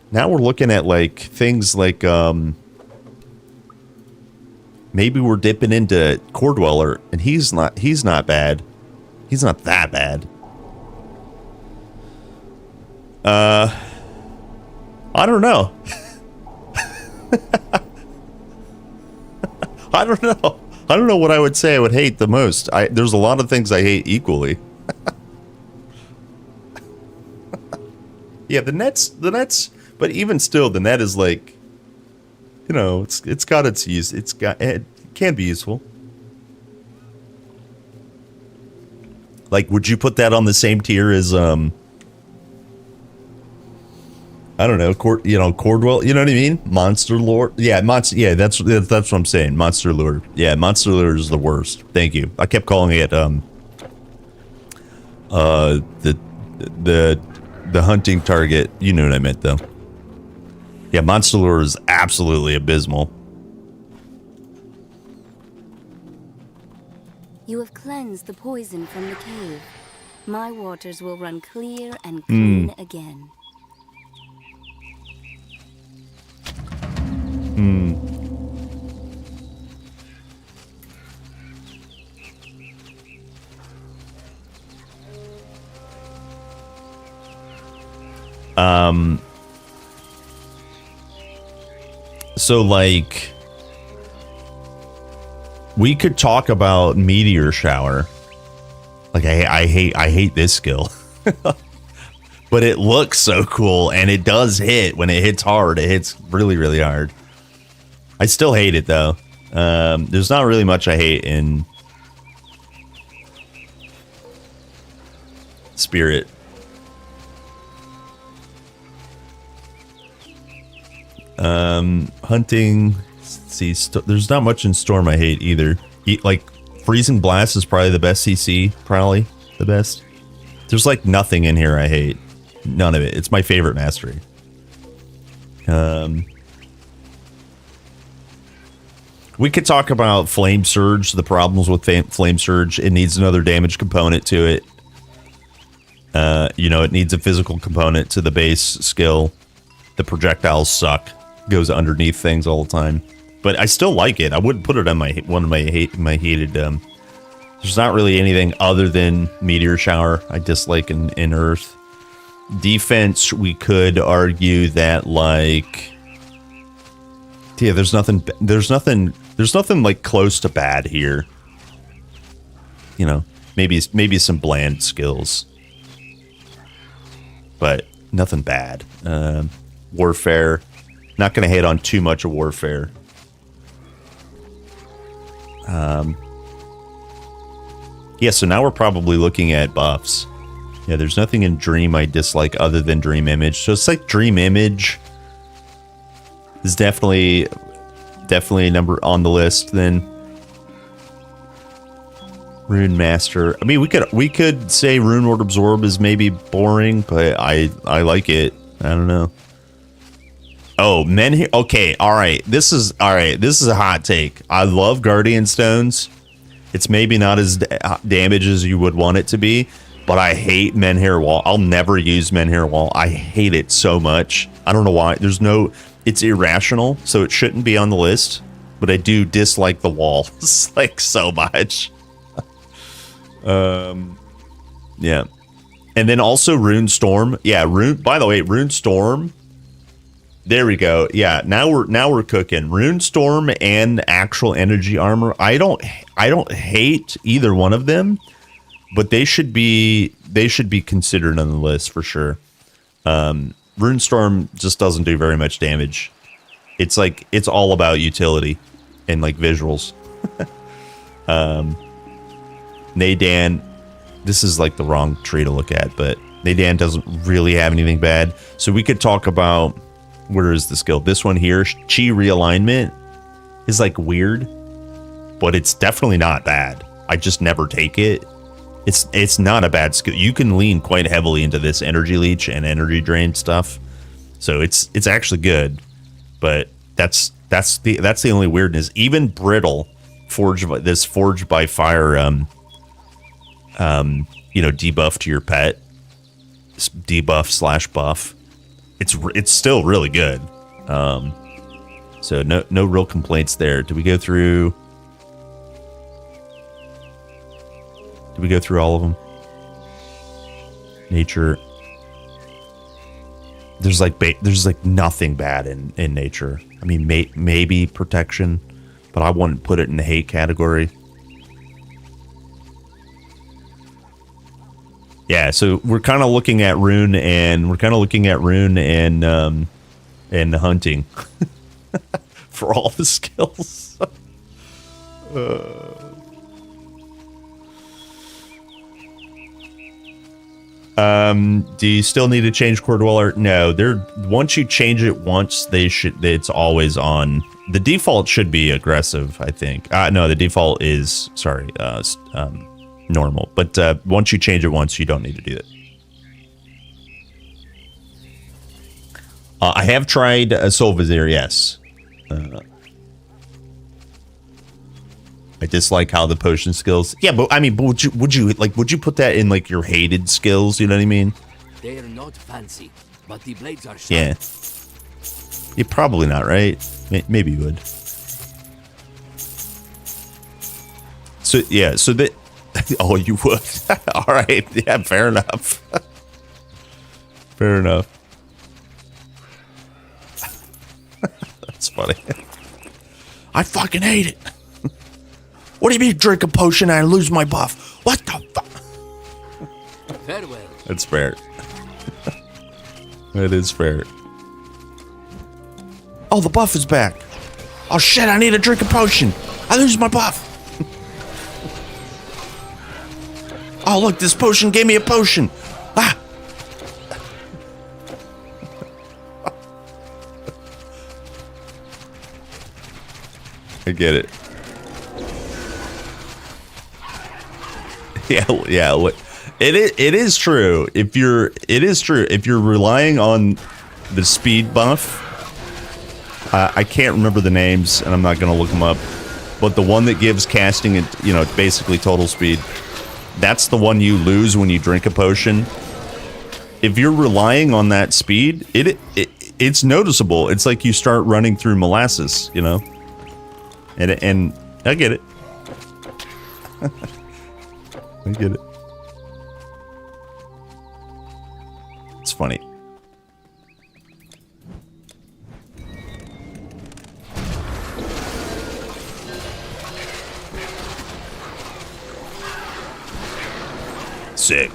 Now we're looking at like things like maybe we're dipping into Core Dweller, and he's not bad. He's not that bad. I don't know. I don't know. I don't know what I would say I would hate the most. There's a lot of things I hate equally. Yeah, the net's, but even still, the net is like, you know, it's got its use. It can be useful. Like, would you put that on the same tier as I don't know, Cordwell, you know what I mean? Monster Lore. Yeah, that's what I'm saying. Monster Lure. Yeah, Monster Lure is the worst. Thank you. I kept calling it the hunting target. You know what I meant though. Yeah, Monster Lure is absolutely abysmal. You have cleansed the poison from the cave. My waters will run clear and clean again. So like, we could talk about Meteor Shower. Like I hate this skill. But it looks so cool, and it does hit. When it hits hard, it hits really, really hard. I still hate it though. There's not really much I hate in spirit. Hunting. See, there's not much in Storm I hate either. Like, Freezing Blast is probably the best CC. Probably the best. There's like nothing in here I hate. None of it. It's my favorite mastery. We could talk about Flame Surge, the problems with Flame Surge. It needs another damage component to it. You know, it needs a physical component to the base skill. The projectiles suck. Goes underneath things all the time. But I still like it. I wouldn't put it on one of my hated. There's not really anything other than Meteor Shower I dislike in Earth. Defense, we could argue that, like, yeah, there's nothing like close to bad here. You know, maybe some bland skills, but nothing bad. Warfare, not gonna hate on too much of Warfare. Yeah, so now we're probably looking at buffs. Yeah, there's nothing in Dream I dislike other than Dream Image. So it's like Dream Image is definitely a number on the list. Then Rune Master. I mean, we could say Rune Orb Absorb is maybe boring, but I like it. I don't know. Oh, Menhir. Okay, all right. This is a hot take. I love Guardian Stones. It's maybe not as damage as you would want it to be, but I hate Menhir Wall. I'll never use Menhir Wall. I hate it so much. I don't know why. It's irrational, so it shouldn't be on the list, but I do dislike the walls like so much. Yeah. And then also Rune Storm. Yeah, by the way, Rune Storm. There we go. Yeah, now we're cooking. Rune Storm and actual energy armor. I don't hate either one of them, but they should be considered on the list for sure. Rune Storm just doesn't do very much damage. It's all about utility and like visuals. Nadan, this is like the wrong tree to look at, but Nadan doesn't really have anything bad. So we could talk about, where is the skill? This one here, Chi Realignment, is like weird, but it's definitely not bad. I just never take it. It's not a bad skill. You can lean quite heavily into this energy leech and energy drain stuff, so it's actually good. But that's the only weirdness. Even Brittle, forged by fire, debuff to your pet, debuff / buff. It's still really good. So no real complaints there. Did we go through all of them? Nature. There's like nothing bad in nature. I mean, maybe protection, but I wouldn't put it in the hate category. Yeah, so we're kind of looking at rune and hunting for all the skills. Do you still need to change Core Dweller? No, once you change it once, it's always on. The default should be aggressive, I think. No, the default is normal, but once you change it once, you don't need to do that. I have tried Soul Vizier, yes. I dislike how the potion skills. Yeah, but I mean, would you put that in like your hated skills? You know what I mean? They are not fancy, but the blades are sharp. Yeah. You're probably not, right? Maybe you would. So yeah, so that. Oh, you would. All right. Yeah, fair enough. Fair enough. That's funny. I fucking hate it. What do you mean drink a potion and I lose my buff? What the fuck? Farewell. That's fair. That is fair. Oh, the buff is back. Oh shit, I need to drink a potion. I lose my buff. Oh look, this potion gave me a potion. I get it. Yeah. It is true. It is true. If you're relying on the speed buff, I can't remember the names, and I'm not going to look them up. But the one that gives casting, basically total speed, that's the one you lose when you drink a potion. If you're relying on that speed, it's noticeable. It's like you start running through molasses, And I get it. I get it. It's funny. Sick.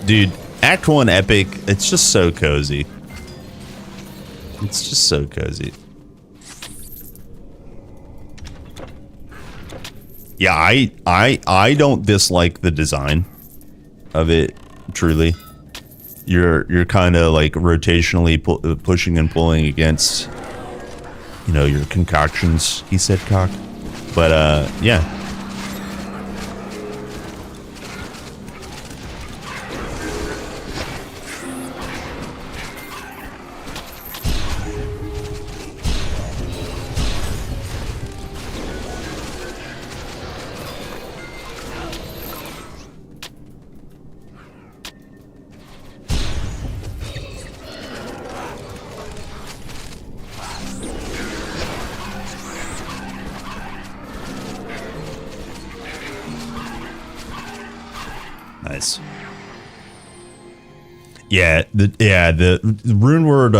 Dude, Act 1 Epic, it's just so cozy. It's just so cozy. Yeah, I don't dislike the design of it, truly. You're kind of like rotationally pushing and pulling against, your concoctions. He said cock. But, yeah. Nice. Yeah, the rune word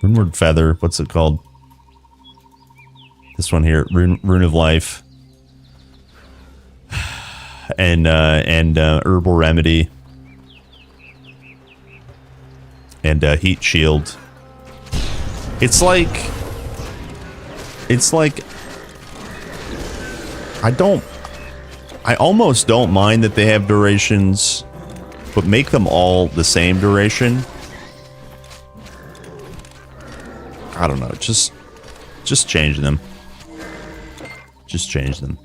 rune word feather, what's it called? This one here, rune of life. And herbal remedy. And heat shield. It's like I almost don't mind that they have durations, but make them all the same duration. I don't know, just change them. Just change them.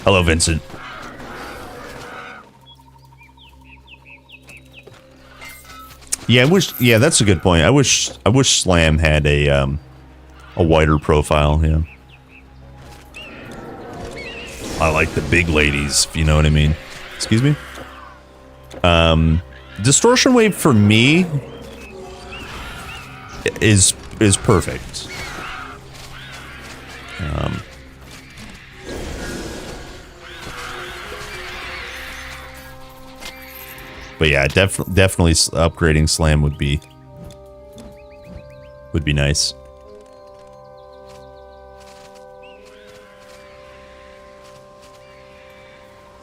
Hello, Vincent. Yeah, that's a good point. I wish Slam had a wider profile, yeah. I like the big ladies, if you know what I mean. Excuse me? Distortion wave for me is perfect. But yeah, definitely upgrading Slam would be nice.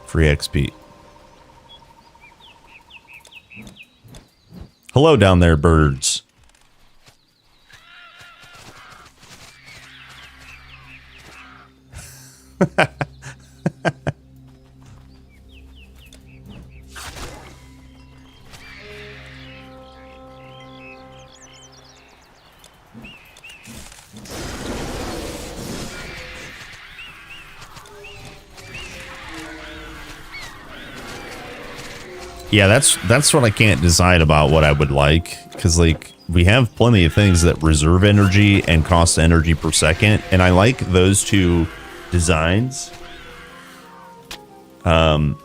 Free XP. Hello down there, birds. Yeah, that's what I can't decide about what I would like, because like we have plenty of things that reserve energy and cost energy per second, and I like those two designs. And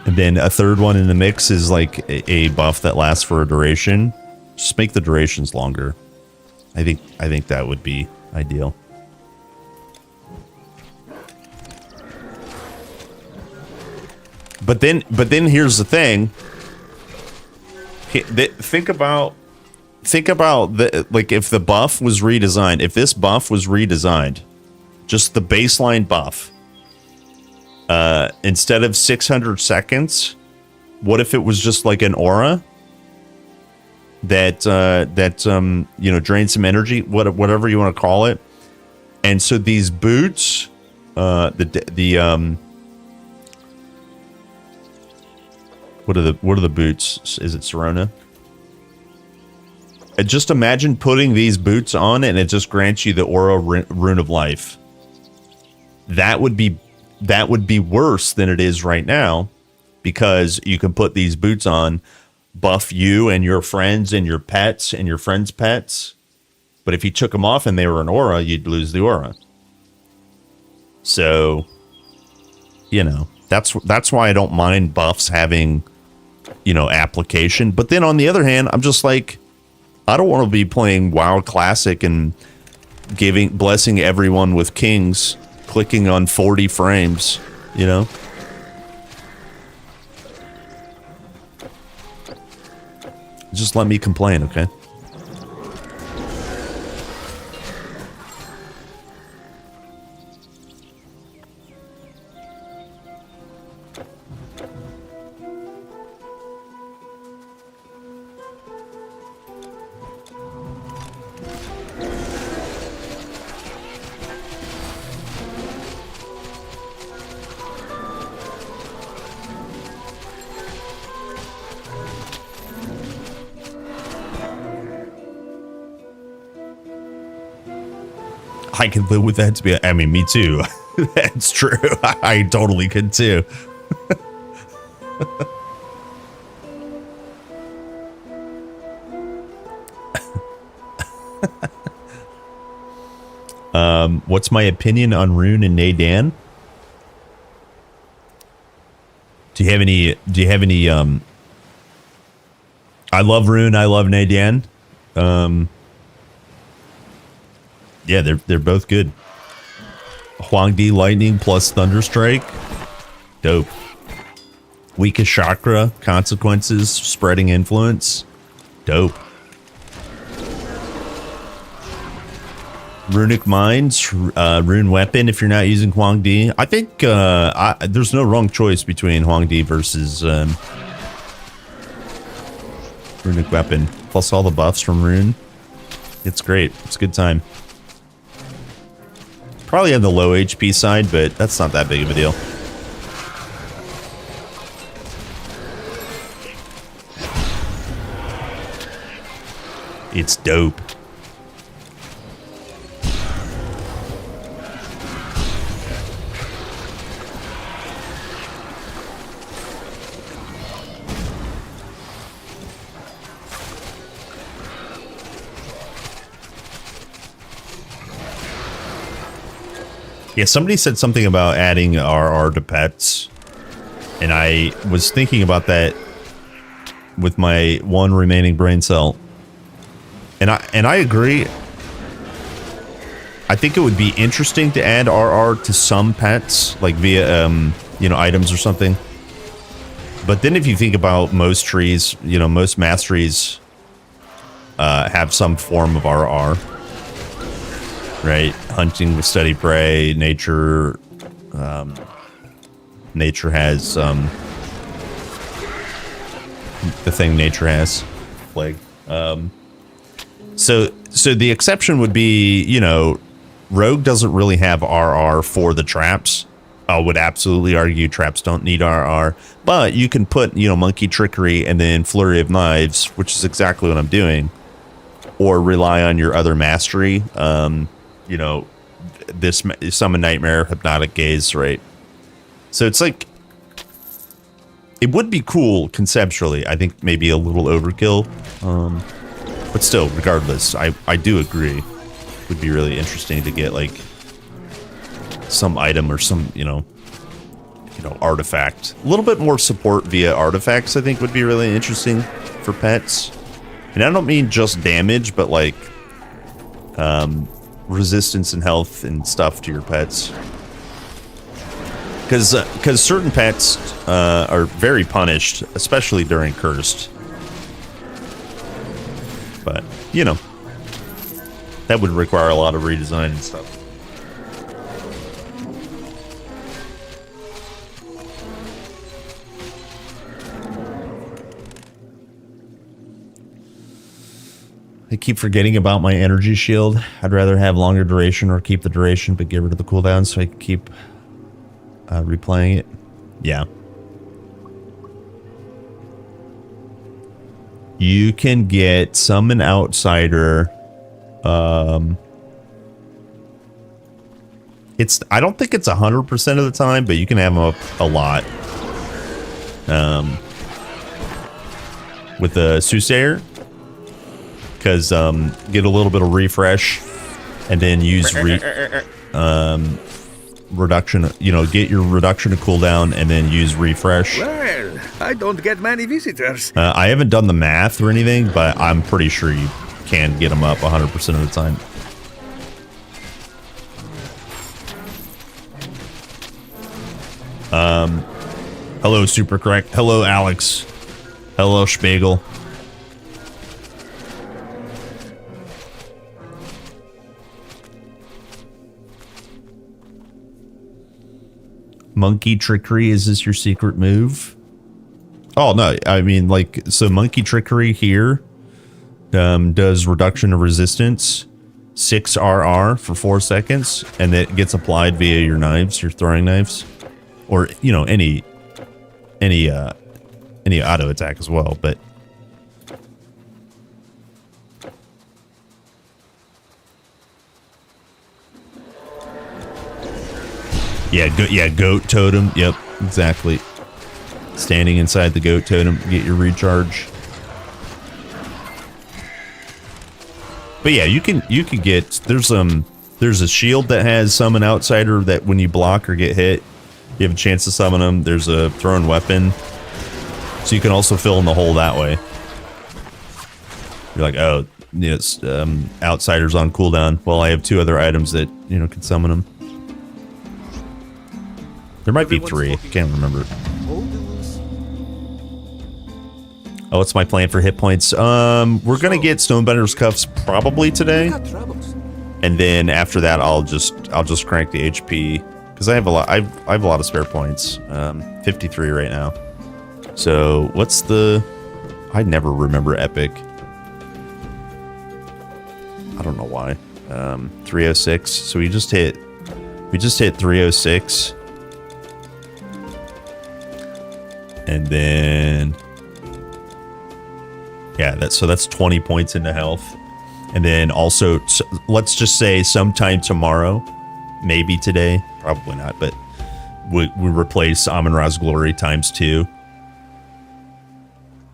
then a third one in the mix is like a buff that lasts for a duration. Just make the durations longer. I think that would be ideal. But then here's the thing. Think about the, like, if the buff was redesigned, if this buff was redesigned, just the baseline buff, instead of 600 seconds, what if it was just like an aura? that you know, drain some energy, whatever you want to call it. And so these boots, what are the boots? Is it Serona? Just imagine putting these boots on and it just grants you the aura rune of life. That would be worse than it is right now, because you can put these boots on, buff you and your friends and your pets and your friends' pets. But if you took them off and they were an aura, you'd lose the aura. So, you know, that's why I don't mind buffs having, you know, application. But then on the other hand, I'm just like, I don't want to be playing WoW Classic and blessing everyone with kings, clicking on 40 frames, you know? Just let me complain, okay? I can live with that, to be. I mean, me too. That's true. I totally could too. What's my opinion on Rune and Nadan? Do you have any I love Rune, I love Nadan. Yeah, they're both good. Huangdi Lightning plus Thunderstrike. Dope. Weakest Chakra, Consequences, Spreading Influence. Dope. Runic Minds, Rune Weapon if you're not using Huangdi. I think there's no wrong choice between Huangdi versus Runic Weapon. Plus all the buffs from Rune. It's great. It's a good time. Probably on the low HP side, but that's not that big of a deal. It's dope. Yeah, somebody said something about adding RR to pets, and I was thinking about that with my one remaining brain cell, and I agree. I think it would be interesting to add RR to some pets, like via you know, items or something. But then if you think about most trees, you know, most masteries have some form of RR. Right, hunting with steady prey. Nature, nature has the thing nature has, plague. So the exception would be, you know, Rogue doesn't really have RR for the traps. I would absolutely argue traps don't need RR, but you can put, you know, Monkey Trickery and then Flurry of Knives, which is exactly what I'm doing, or rely on your other mastery. You know, this Summon Nightmare, Hypnotic Gaze, right? So it's like, it would be cool conceptually. I think maybe a little overkill, but still, regardless, I do agree. It would be really interesting to get like some item or some, you know, artifact. A little bit more support via artifacts, I think, would be really interesting for pets. And I don't mean just damage, but like resistance and health and stuff to your pets, because certain pets are very punished, especially during cursed. But you know, that would require a lot of redesign and stuff. I keep forgetting about my energy shield. I'd rather have longer duration or keep the duration, but get rid of the cooldown so I can keep replaying it. Yeah. You can get Summon Outsider. I don't think it's 100% of the time, but you can have them up a lot. With the Soothsayer. Because get a little bit of refresh and then use reduction, you know, get your reduction to cooldown and then use refresh. Well, I don't get many visitors. I haven't done the math or anything, but I'm pretty sure you can get them up 100% of the time. Hello, Super Correct. Hello, Alex. Hello, Spiegel. Monkey Trickery, is this your secret move? Oh, no. I mean, like, so Monkey Trickery here does reduction of resistance, 6 RR for 4 seconds, and it gets applied via your knives, your throwing knives, or, you know, any auto attack as well, but yeah, goat totem. Yep, exactly. Standing inside the goat totem, get your recharge. But yeah, you can get there's a shield that has Summon Outsider that when you block or get hit, you have a chance to summon them. There's a thrown weapon, so you can also fill in the hole that way. You're like, oh, it's Outsider's on cooldown. Well, I have 2 other items that, you know, can summon them. There might be 3. Can't remember. Oh, what's my plan for hit points? We're gonna get Stonebender's Cuffs probably today, and then after that, I'll just crank the HP because I have a lot. I have a lot of spare points. 53 right now. So what's the? I never remember epic. I don't know why. 306. So we just hit 306. And then, yeah, that's 20 points into health. And then also, let's just say sometime tomorrow, maybe today, probably not, but we replace Amun-Ra's Glory times 2.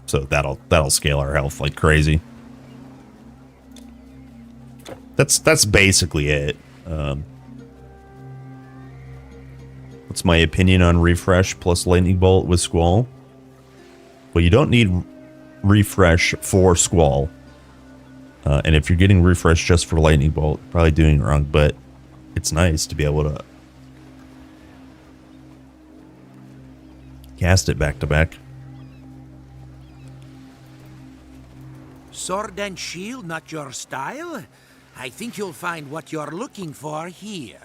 So that'll scale our health like crazy. That's basically it. What's my opinion on refresh plus lightning bolt with Squall? Well, you don't need refresh for Squall. And if you're getting refresh just for lightning bolt, probably doing it wrong, but it's nice to be able to cast it back to back. Sword and shield, not your style? I think you'll find what you're looking for here.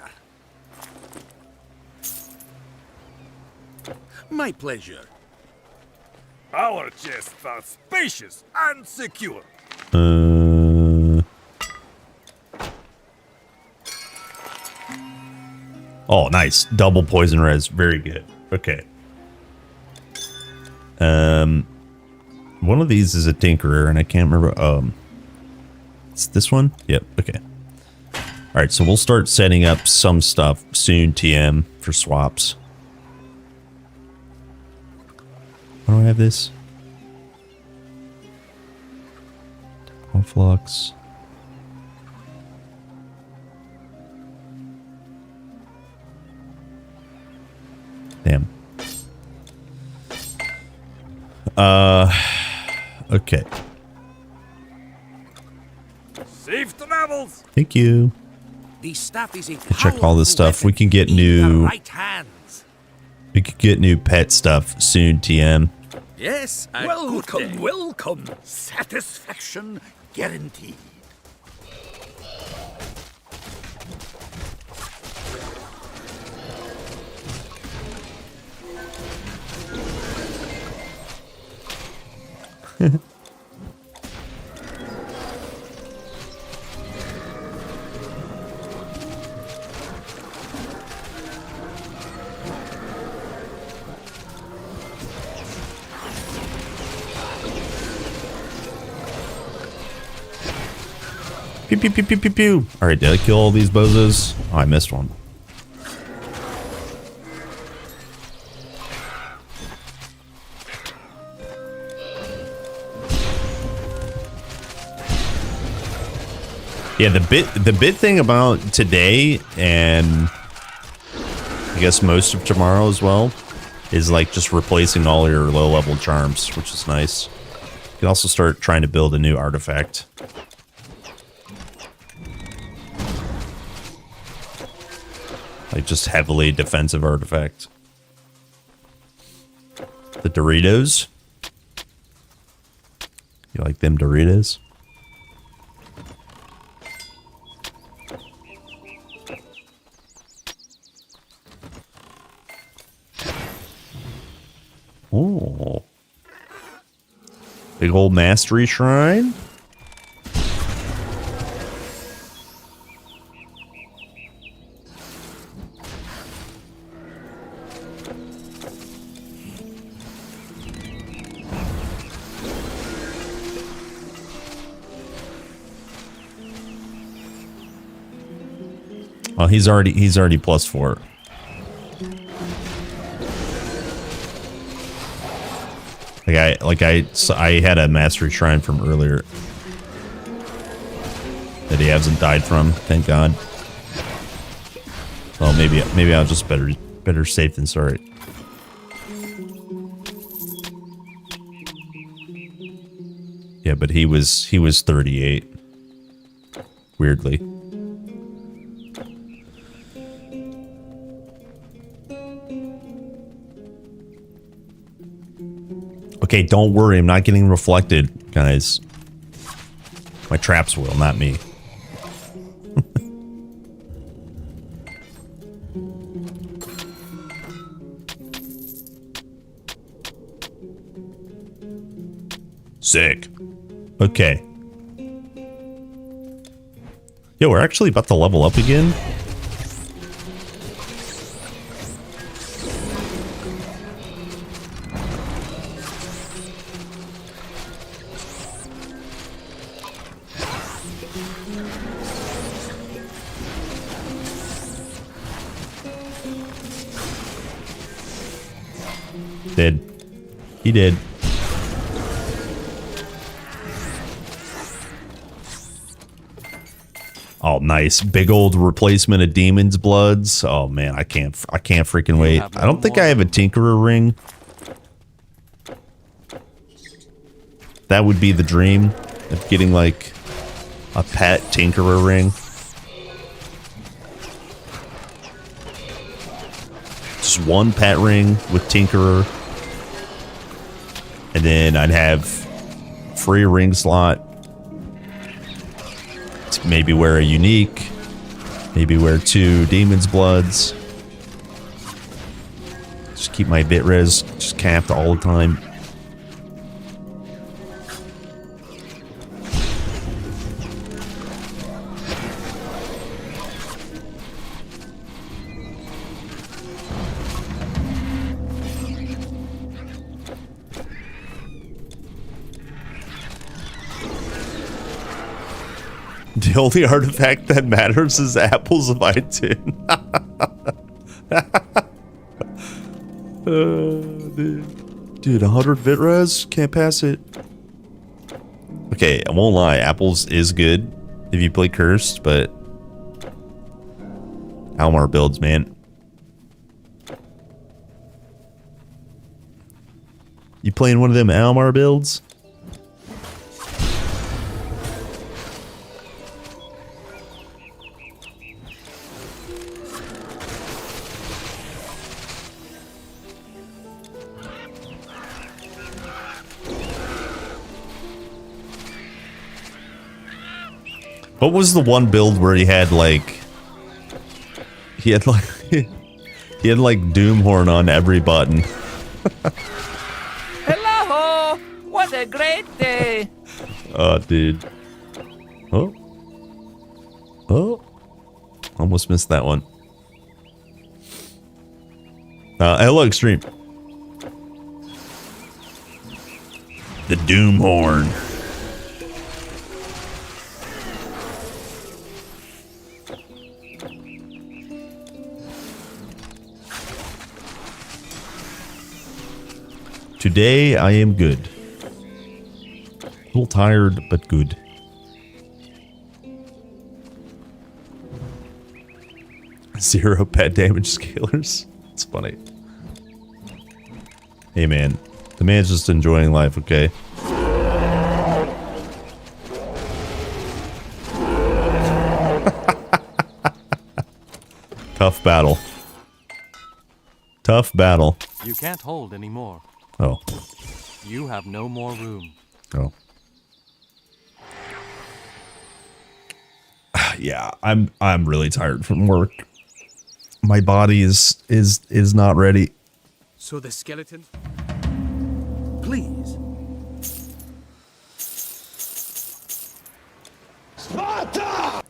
My pleasure. Our chests are spacious and secure. Oh, nice. Double poison res. Very good. Okay. One of these is a Tinkerer, and I can't remember. It's this one? Yep. Okay. All right, so we'll start setting up some stuff soon, TM, for swaps. Why do I have this? Flux. Damn. Okay. Safe travels. Thank you. The stuff is a Check all this stuff. We can get new. We could get new pet stuff soon, TM. Yes, welcome, welcome. Satisfaction guaranteed. Pew, pew, pew, pew, pew, pew. All right, did I kill all these bozos? Oh, I missed one. Yeah, the bit thing about today and I guess most of tomorrow as well is like just replacing all your low level charms, which is nice. You can also start trying to build a new artifact. Like just heavily defensive artifact. The Doritos. You like them Doritos? Oh. Big old mastery shrine. Oh, he's already +4. I had a mastery shrine from earlier that he hasn't died from. Thank God. Well, maybe I'll just better safe than sorry. Yeah, but he was 38. Weirdly. Okay, don't worry. I'm not getting reflected, guys. My traps will, not me. Sick. Okay. Yo, we're actually about to level up again. Did. He did. Oh, nice. Big old replacement of Demon's Bloods. Oh, man, I can't freaking wait. I don't think I have a Tinkerer ring. That would be the dream of getting, like, a pet Tinkerer ring. Just one pet ring with Tinkerer. And then I'd have free ring slot. To maybe wear a unique. Maybe wear 2 Demon's Bloods. Just keep my bit res just capped all the time. The only artifact that matters is apples of iTunes. Dude, 100 Vitres? Can't pass it. Okay, I won't lie. Apples is good if you play Cursed, but Almar builds, man. You playing one of them Almar builds? What was the one build where he had like he had like Doomhorn on every button? Hello! What a great day! Oh, dude. Oh. Oh. Almost missed that one. Hello, Extreme. The Doomhorn. Today I am good. A little tired, but good. Zero pet damage scalers. It's funny. Hey man, the man's just enjoying life, okay? Tough battle. Tough battle. You can't hold anymore. Oh. You have no more room. Oh. Yeah, I'm really tired from work. My body is not ready. So the skeleton? Please. Sparta!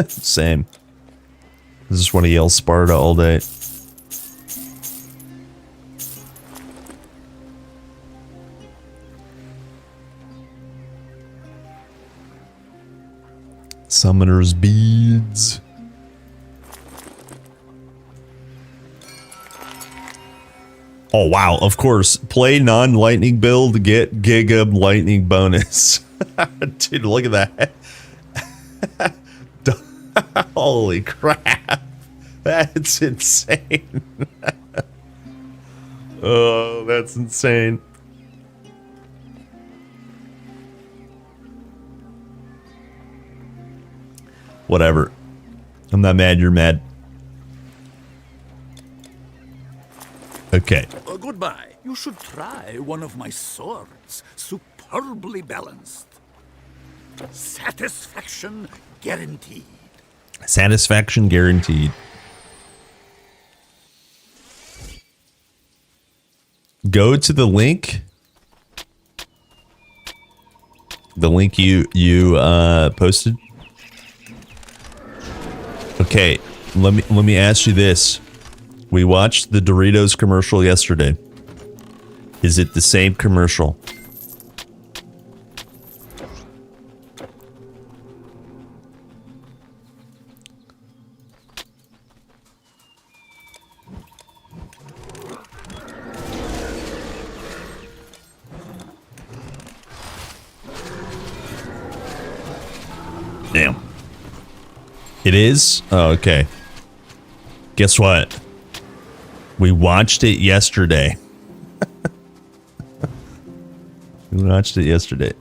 Same. I just want to yell Sparta all day. Summoner's beads. Oh wow, of course. Play non-lightning build, get Giga lightning bonus. Dude, look at that. Holy crap. That's insane. Oh, that's insane. Whatever. I'm not mad, you're mad. Okay. Goodbye. You should try one of my swords. Superbly balanced. Satisfaction guaranteed. Satisfaction guaranteed. Go to the link. The link you posted. Okay, let me ask you this. We watched the Doritos commercial yesterday. Is it the same commercial? Damn. It is? Oh, okay. Guess what? We watched it yesterday. We watched it yesterday.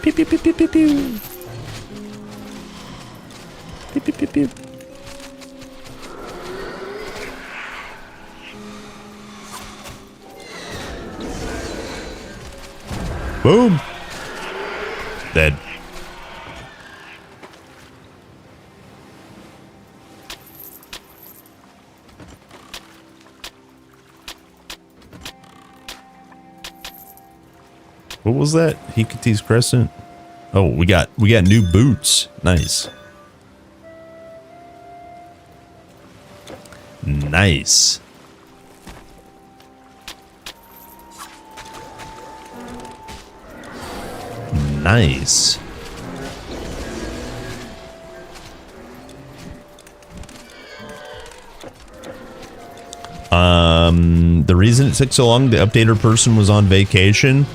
Pew pew pew pew pew pew. Pew pew pew pew. Boom. Dead. What was that? Hecate's Crescent? Oh, we got new boots. Nice. Nice. Nice. The reason it took so long, the updater person was on vacation.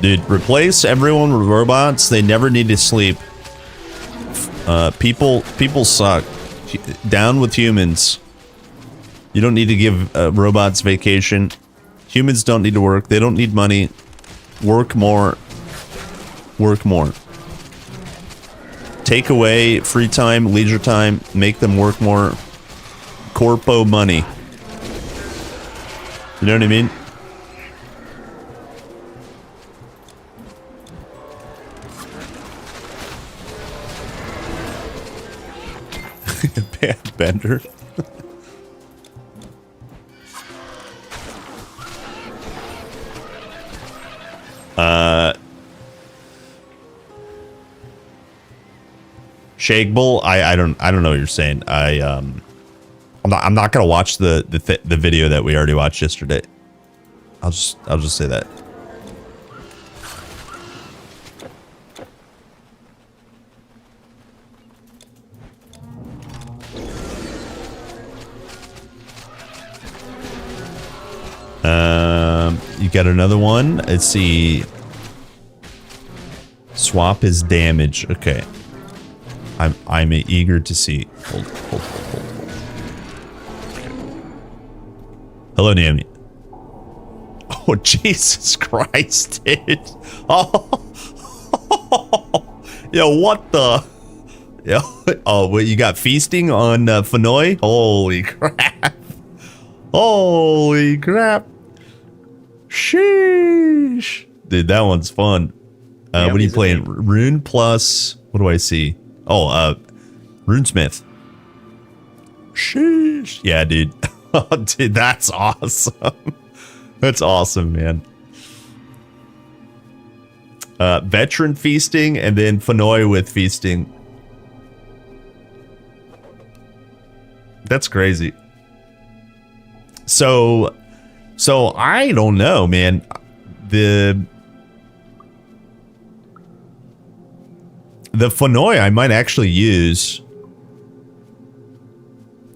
Dude, replace everyone with robots. They never need to sleep. People suck. Down with humans. You don't need to give robots vacation. Humans don't need to work. They don't need money. Work more. Work more. Take away free time, leisure time, make them work more. Corpo money. You know what I mean? Bad bender. Shake Bull, I don't know what you're saying. I'm not gonna watch the video that we already watched yesterday. I'll just say that. You got another one. Let's see. Swap is damage. Okay. I'm eager to see. Hold. Hello, Naomi. Oh, Jesus Christ, dude. Oh. Yo, what the? Yo. Oh, wait, you got feasting on Fenoy? Holy crap. Holy crap. Sheesh. Dude, that one's fun. What are you playing? Rune plus, what do I see? Oh, Runesmith. Sheesh. Yeah, dude. Oh, dude, that's awesome. That's awesome, man. Veteran feasting and then Fenoy with feasting. That's crazy. So I don't know, man. The Fenoy I might actually use.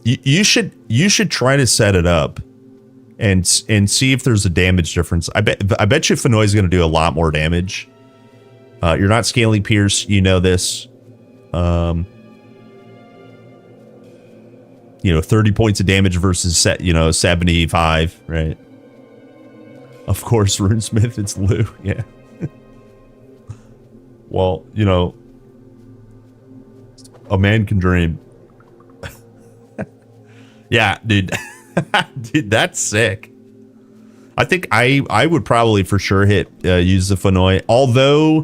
You should try to set it up and see if there's a damage difference. I bet you Fenoy is going to do a lot more damage. You're not scaling Pierce, you know this. 30 points of damage versus 75, right? Of course, Runesmith, it's Lou, yeah. Well, a man can dream. Yeah, dude. Dude, that's sick. I think I would probably for sure use the Fenoy. Although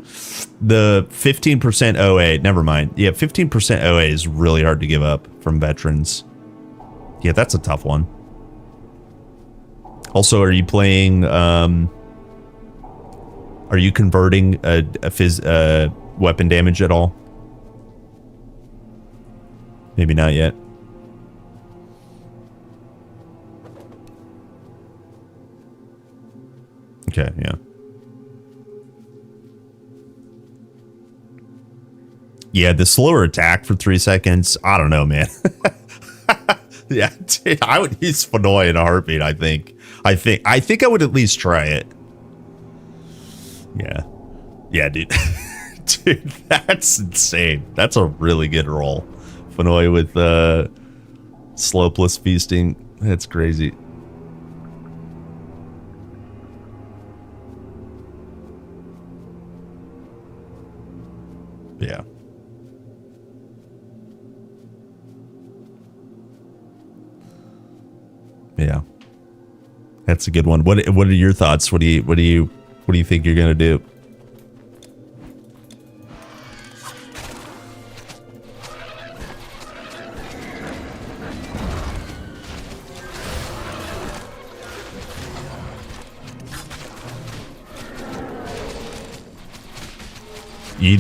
the 15% OA, never mind. Yeah, 15% OA is really hard to give up from veterans. Yeah, that's a tough one. Also, are you playing? Are you converting a weapon damage at all? Maybe not yet. Okay, yeah. Yeah, the slower attack for 3 seconds. I don't know, man. Yeah, dude, I would use Fenoy in a heartbeat, I think. I think I would at least try it. Yeah. Yeah, dude. Dude, that's insane. That's a really good roll. Fenoy with slopeless feasting. That's crazy. Yeah. Yeah. That's a good one. What are your thoughts? What do you think you're gonna do?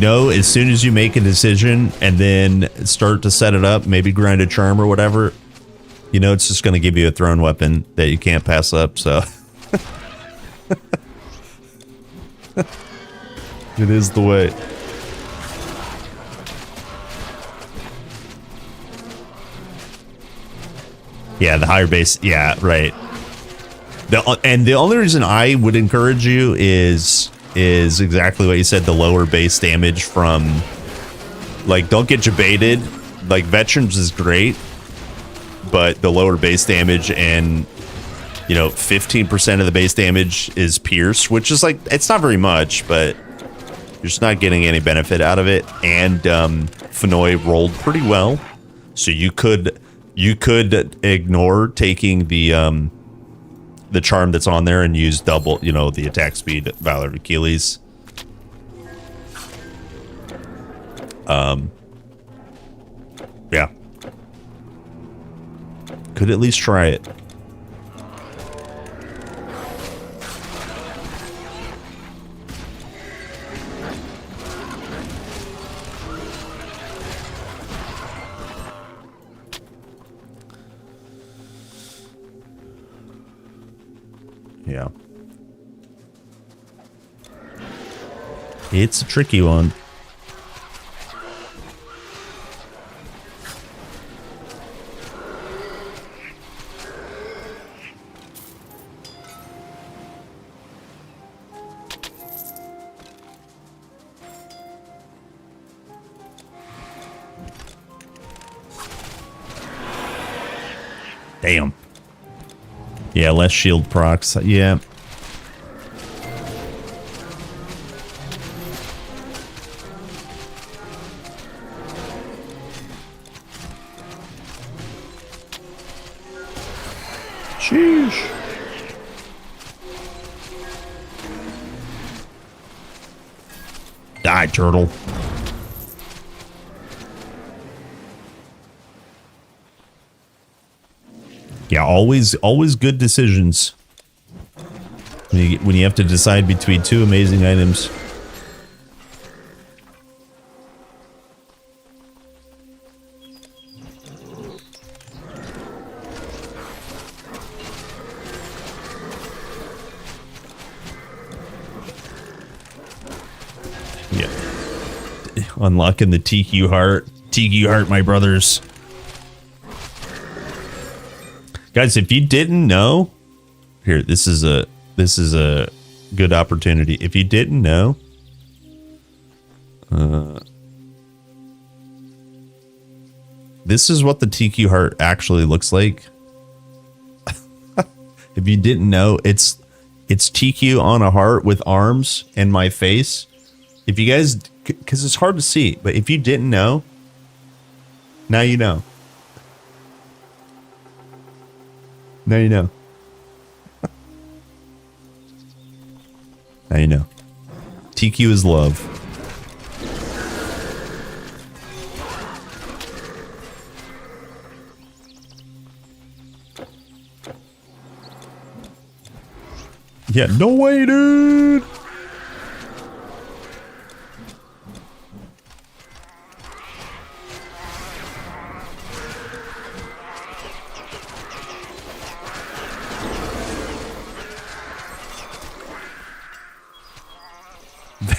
As soon as you make a decision and then start to set it up, maybe grind a charm or whatever, it's just going to give you a thrown weapon that you can't pass up, so. It is the way. Yeah, the higher base. Yeah, right. And the only reason I would encourage you is exactly what you said, the lower base damage from, don't get jebaited. Veterans is great, but the lower base damage and, 15% of the base damage is Pierce, which is it's not very much, but you're just not getting any benefit out of it. And Fenoy rolled pretty well, so you could ignore taking the charm that's on there and use double, the attack speed, Valor of Achilles. Yeah. Could at least try it. Yeah. It's a tricky one. Damn. Yeah, less shield procs. Yeah. Sheesh. Die, turtle. Yeah, always good decisions when you have to decide between two amazing items. Yeah. Unlocking the TQ heart. TQ heart, my brothers. Guys, if you didn't know, here, this is a good opportunity. If you didn't know, this is what the TQ heart actually looks like. If you didn't know, it's TQ on a heart with arms and my face. If you guys, because it's hard to see, but if you didn't know, now you know. Now you know. Now you know. TQ is love. Yeah, no way, dude.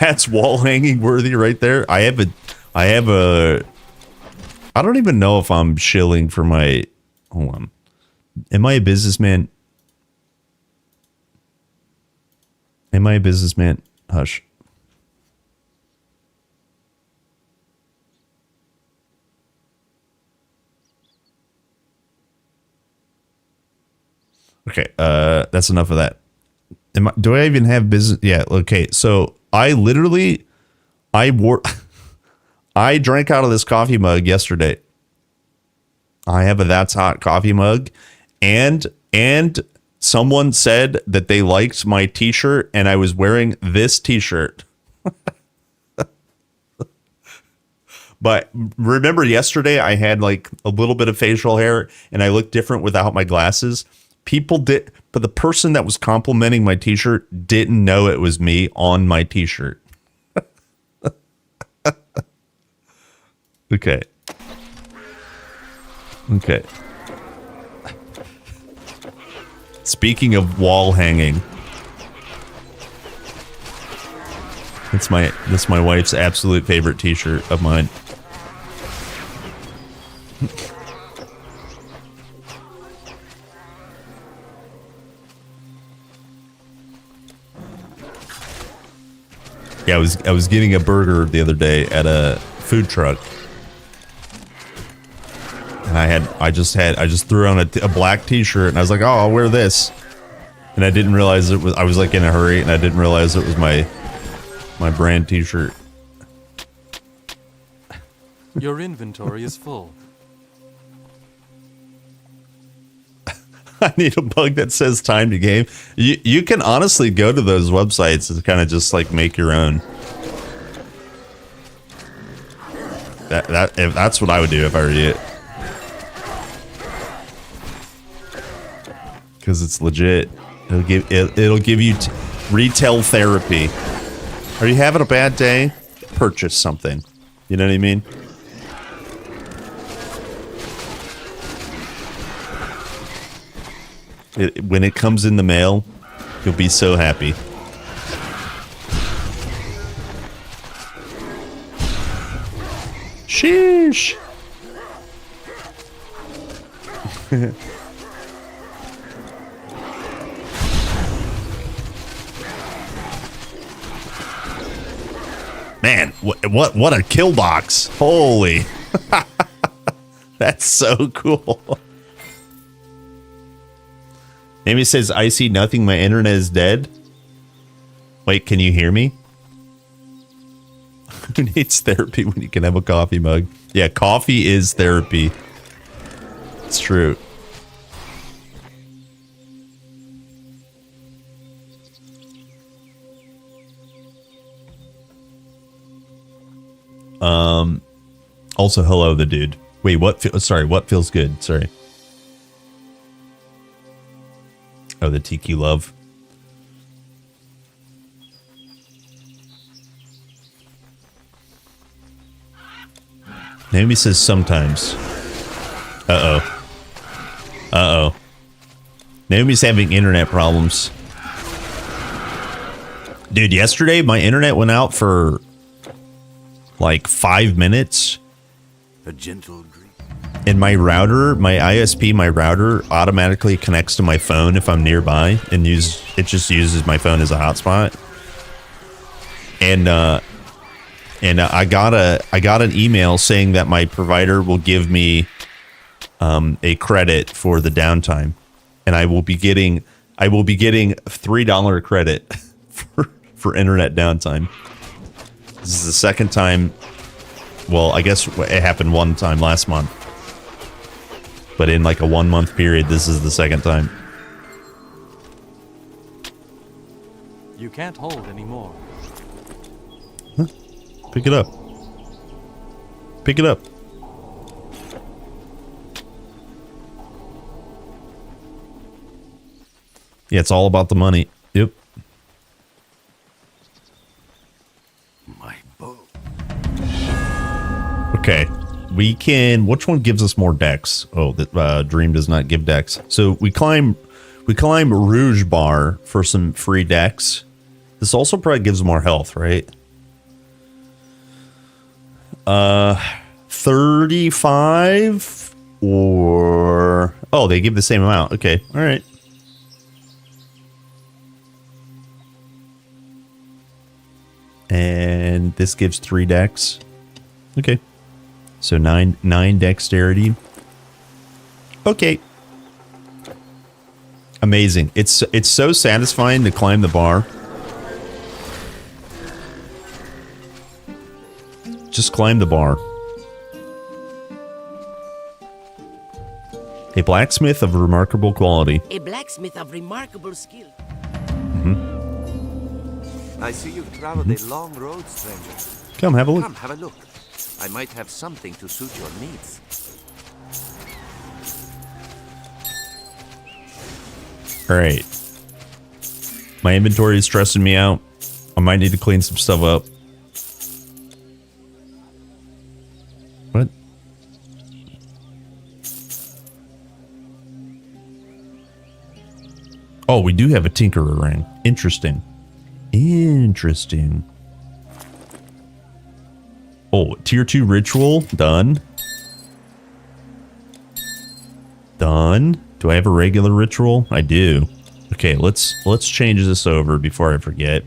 That's wall hanging worthy right there. I don't even know if I'm shilling for my, hold on. Am I a businessman? Am I a businessman? Hush. Okay, that's enough of that. Do I even have business? Yeah, okay. So I drank out of this coffee mug yesterday. I have a That's Hot coffee mug, and someone said that they liked my t-shirt, and I was wearing this t-shirt. But remember yesterday I had like a little bit of facial hair and I looked different without my glasses. People did, but the person that was complimenting my t-shirt didn't know it was me on my t-shirt. Okay. Okay. Speaking of wall hanging, that's my wife's absolute favorite t-shirt of mine. Yeah, I was getting a burger the other day at a food truck, and I just threw on a black t-shirt, and I was like, oh, I'll wear this, and I didn't realize I was like in a hurry, and I didn't realize it was my brand t-shirt. Your inventory is full. I need a bug that says time to game. You can honestly go to those websites and kind of just like make your own. That's what I would do if I were you. Because it's legit. It'll give you retail therapy. Are you having a bad day? Purchase something. You know what I mean? When it comes in the mail, you'll be so happy. Sheesh. Man, what a kill box. Holy. That's so cool. Amy says, I see nothing. My internet is dead. Wait, can you hear me? Who needs therapy when you can have a coffee mug? Yeah, coffee is therapy. It's true. Also, hello, the dude. Wait, sorry, what feels good? Sorry. Oh, the Tiki Love. Naomi says sometimes. Uh-oh. Uh-oh. Naomi's having internet problems. Dude, yesterday my internet went out for like 5 minutes. A gentle dream. And my router, my ISP, my router automatically connects to my phone if I'm nearby and it just uses my phone as a hotspot. And I got an email saying that my provider will give me a credit for the downtime, and I will be getting $3 credit for internet downtime. This is the second time. Well, I guess it happened one time last month, but in like a 1 month period, this is the second time. You can't hold anymore. Huh? Pick it up. Pick it up. Yeah, it's all about the money. Yep. My bow. Okay. We can... Which one gives us more decks? Oh, the Dream does not give decks. So we climb Rouge Bar for some free decks. This also probably gives more health, right? 35 or... Oh, they give the same amount. Okay. All right. And this gives 3 decks. Okay. So 9 dexterity. Okay. Amazing. It's so satisfying to climb the bar. Just climb the bar. A blacksmith of remarkable quality. A blacksmith of remarkable skill. I see you've traveled a long road, stranger. Come, have a look. Come, have a look. I might have something to suit your needs. All right. My inventory is stressing me out. I might need to clean some stuff up. What? Oh, we do have a Tinkerer ring. Interesting. Interesting. Oh, tier 2 ritual. Done. Done. Do I have a regular ritual? I do. Okay, let's change this over before I forget.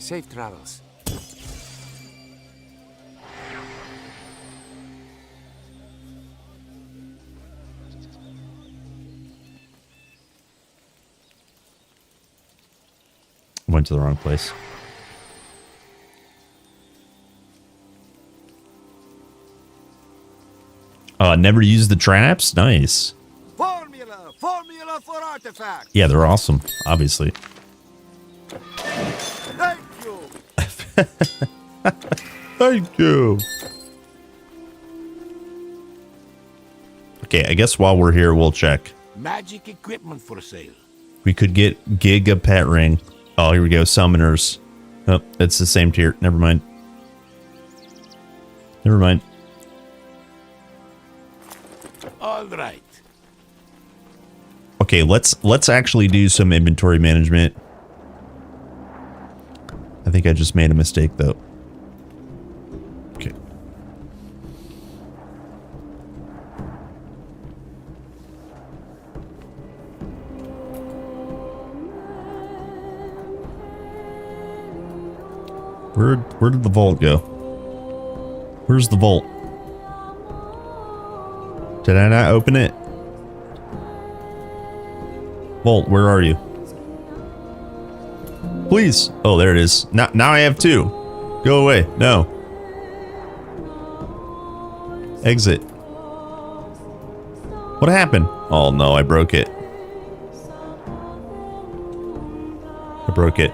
Safe travels. Went to the wrong place. Never used the traps? Nice. Formula for artifact. Yeah, they're awesome, obviously. Thank you. Thank you. Okay, I guess while we're here, we'll check. Magic equipment for sale. We could get Giga Pet Ring. Oh, here we go. Summoners. Oh, it's the same tier. Never mind. Never mind. All right. Okay, let's actually do some inventory management. I think I just made a mistake though. Okay. Where did the vault go? Where's the vault? Did I not open it? Volt, where are you? Please. Oh, there it is. Now I have 2. Go away. No. Exit. What happened? Oh no, I broke it. I broke it.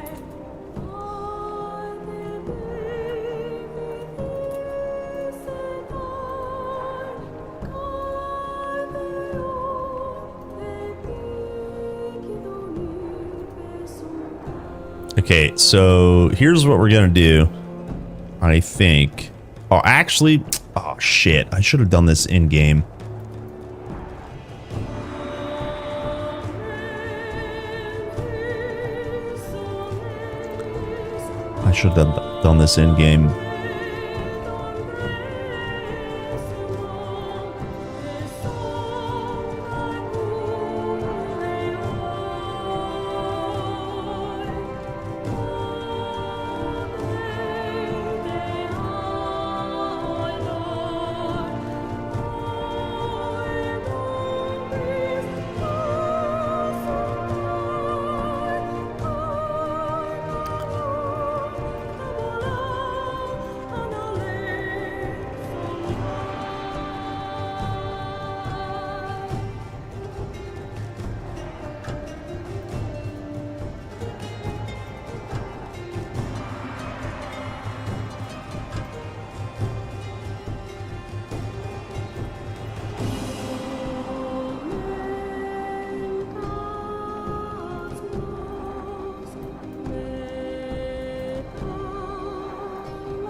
Okay, so here's what we're gonna do. I think. Oh, actually, oh shit! I should have done this in game. I should have done this in game.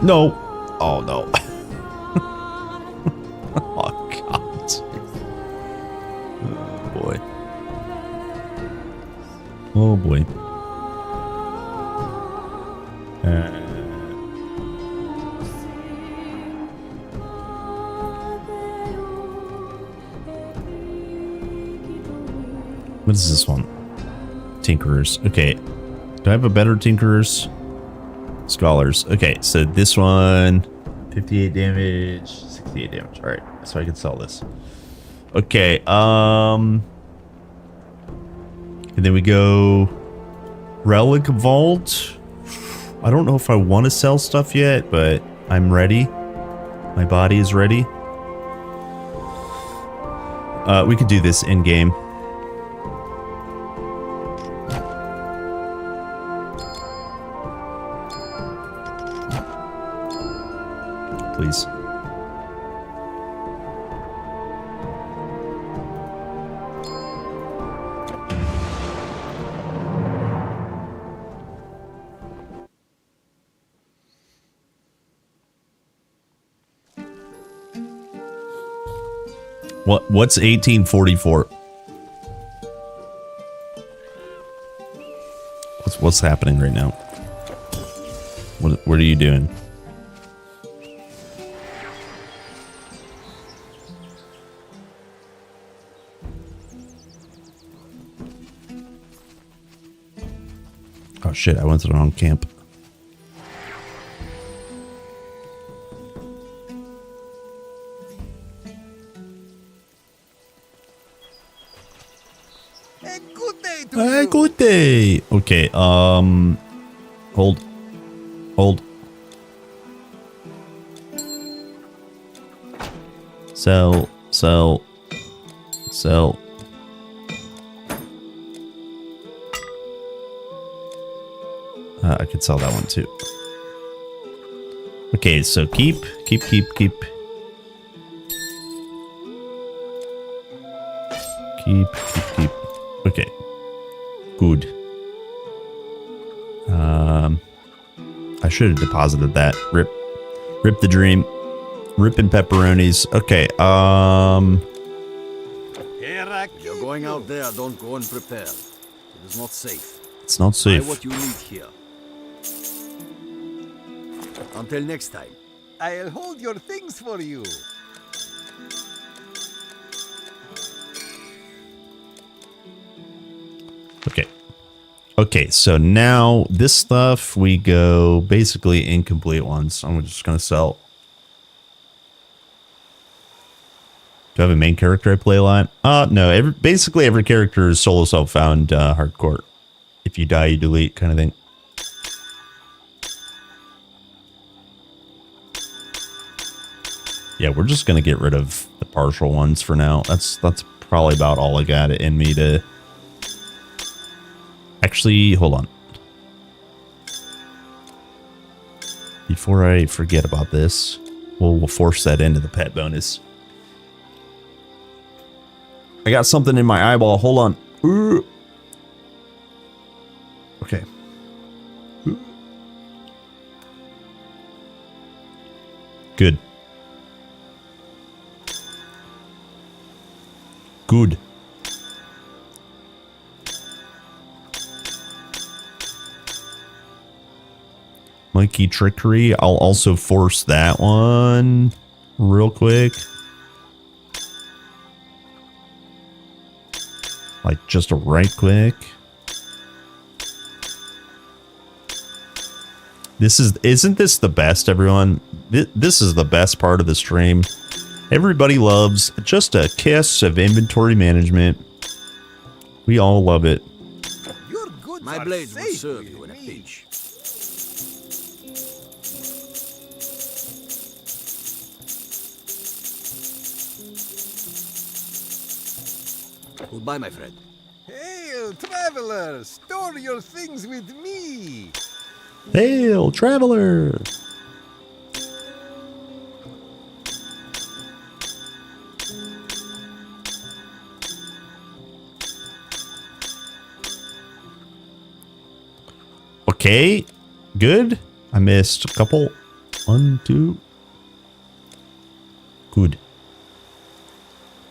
No. Oh, no. Oh, God. Oh, boy. Oh, boy. What is this one? Tinkerers. Okay. Do I have a better Tinkerers? Scholars. Okay, so this one, 58 damage, 68 damage. All right, so I can sell this. Okay, and then we go Relic Vault. I don't know if I want to sell stuff yet, but I'm ready. My body is ready. We could do this in game. Please. What's 1844? What's happening right now? What are you doing? Oh shit, I went to the wrong camp. Hey, good day. Okay, hold. Sell. I could sell that one too. Okay, so keep. Okay. Good. I should have deposited that. Rip the dream. Ripping pepperonis. Okay, You're going out there, don't go unprepared. It is not safe. It's not safe. Buy what you need here. Until next time. I'll hold your things for you. Okay, so now this stuff we go basically incomplete ones. I'm just gonna sell. Do I have a main character I play a lot? No. Basically, every character is solo self-found hardcore. If you die, you delete kind of thing. Yeah, we're just going to get rid of the partial ones for now. That's probably about all I got in me to... Actually, hold on. Before I forget about this, we'll force that into the pet bonus. I got something in my eyeball. Hold on. Ooh. Okay. Ooh. Good. Good. Monkey Trickery. I'll also force that one real quick. Like just a right click. Isn't this the best, everyone? This is the best part of the stream. Everybody loves just a kiss of inventory management. We all love it. Your goods My are blades will safe serve with you in a me. pinch. Goodbye, my friend. Hail, traveler! Store your things with me. Hail, traveler! Okay, good. I missed a couple. 1, 2. Good.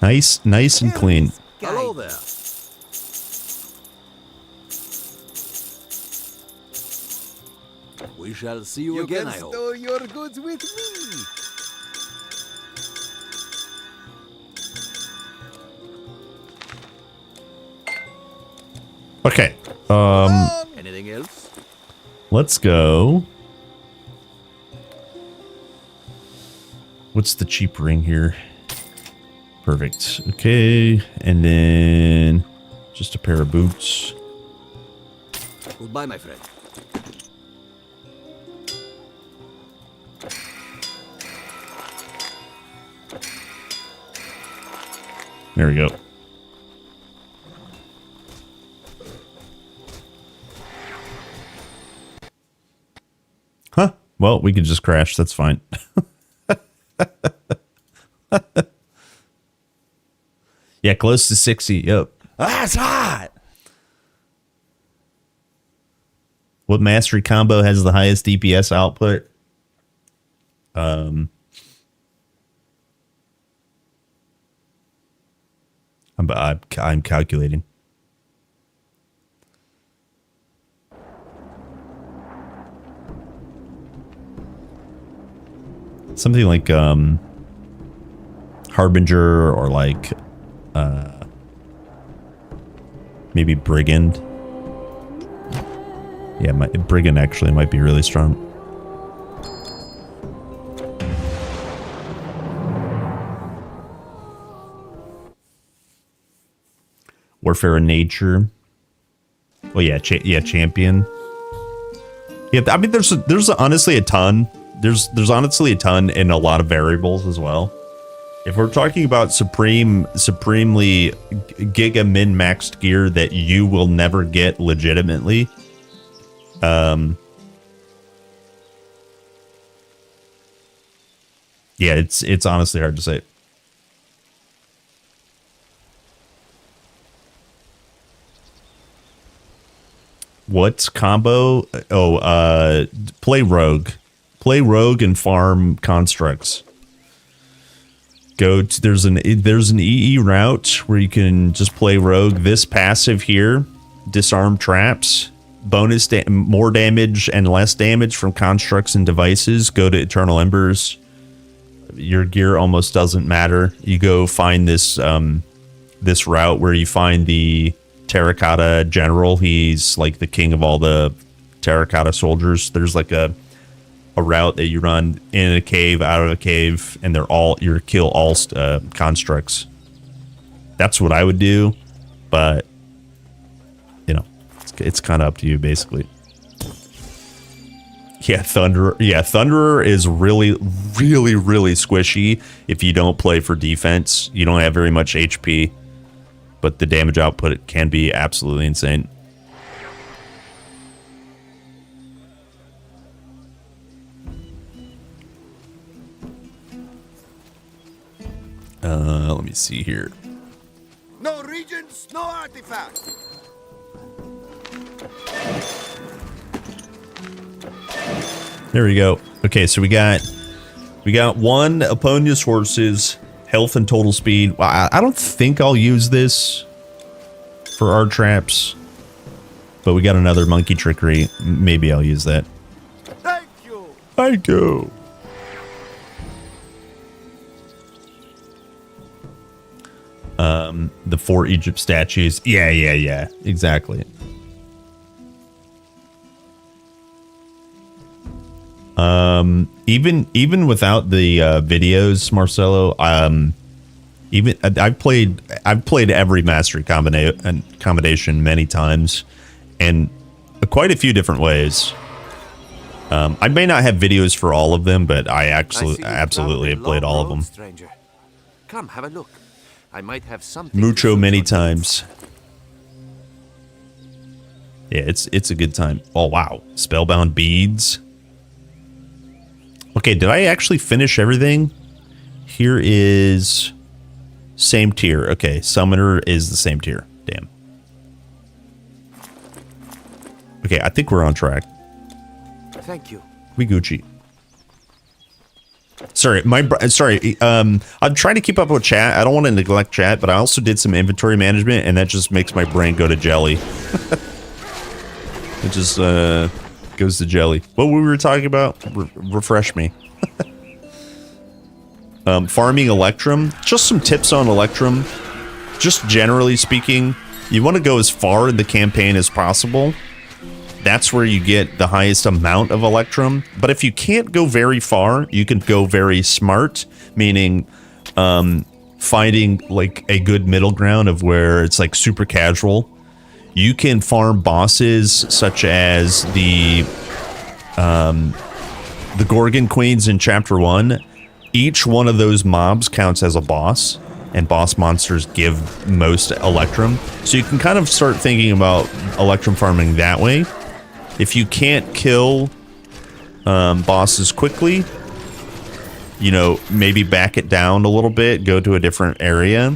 Nice and clean. Hello there. We shall see you, You again, can I hope. store your goods with me. Okay. Anything else? Let's go. What's the cheap ring here? Perfect. Okay. And then just a pair of boots. Goodbye, my friend. There we go. Huh. Well, we could just crash. That's fine. Yeah, close to 60. Yep. That's hot. What mastery combo has the highest DPS output? I'm calculating. Something like Harbinger or like maybe Brigand. Yeah, Brigand actually might be really strong. Warfare of Nature. Oh yeah, Champion. Yeah, I mean, there's honestly a ton. There's honestly a ton and a lot of variables as well. If we're talking about supremely giga min-maxed gear that you will never get legitimately, yeah, it's honestly hard to say. What combo? Oh, play Rogue. Play Rogue and farm constructs. There's an EE route where you can just play Rogue. This passive here, disarm traps, bonus more damage and less damage from constructs and devices. Go to Eternal Embers. Your gear almost doesn't matter. You go find this this route where you find the Terracotta General. He's like the king of all the Terracotta soldiers. There's like a a route that you run in a cave, out of a cave, and they're all you kill all constructs. That's what I would do, but you know, it's kind of up to you basically. Yeah, Thunderer. Yeah, Thunderer is really, really, really squishy if you don't play for defense. You don't have very much HP, but the damage output can be absolutely insane. Let me see here. No regions, no artifact. There we go. Okay, so we got one opponent's horse's health and total speed. Well, I don't think I'll use this for our traps, but we got another monkey trickery. Maybe I'll use that. Thank you. Thank you. The 4 Egypt statues. Yeah, exactly. Even without the videos, Marcelo, even I've played every mastery combination many times, and quite a few different ways. I may not have videos for all of them, but I absolutely have played all of them. Stranger. Come, have a look. I might have something. Mucho many times. Yeah, it's a good time. Oh wow, spellbound beads. Okay, did I actually finish everything? Here is same tier. Okay, summoner is the same tier. Damn. Okay, I think we're on track. Thank you. We Gucci. Sorry, I'm trying to keep up with chat. I don't want to neglect chat, but I also did some inventory management, and that just makes my brain go to jelly. It just goes to jelly. What we were talking about? Refresh me. Farming Electrum. Just some tips on Electrum. Just generally speaking, you want to go as far in the campaign as possible. That's where you get the highest amount of Electrum. But if you can't go very far, you can go very smart, meaning finding like a good middle ground of where it's like super casual. You can farm bosses such as the Gorgon Queens in Chapter 1. Each one of those mobs counts as a boss, and boss monsters give most Electrum. So you can kind of start thinking about Electrum farming that way. If you can't kill bosses quickly, you know, maybe back it down a little bit, go to a different area,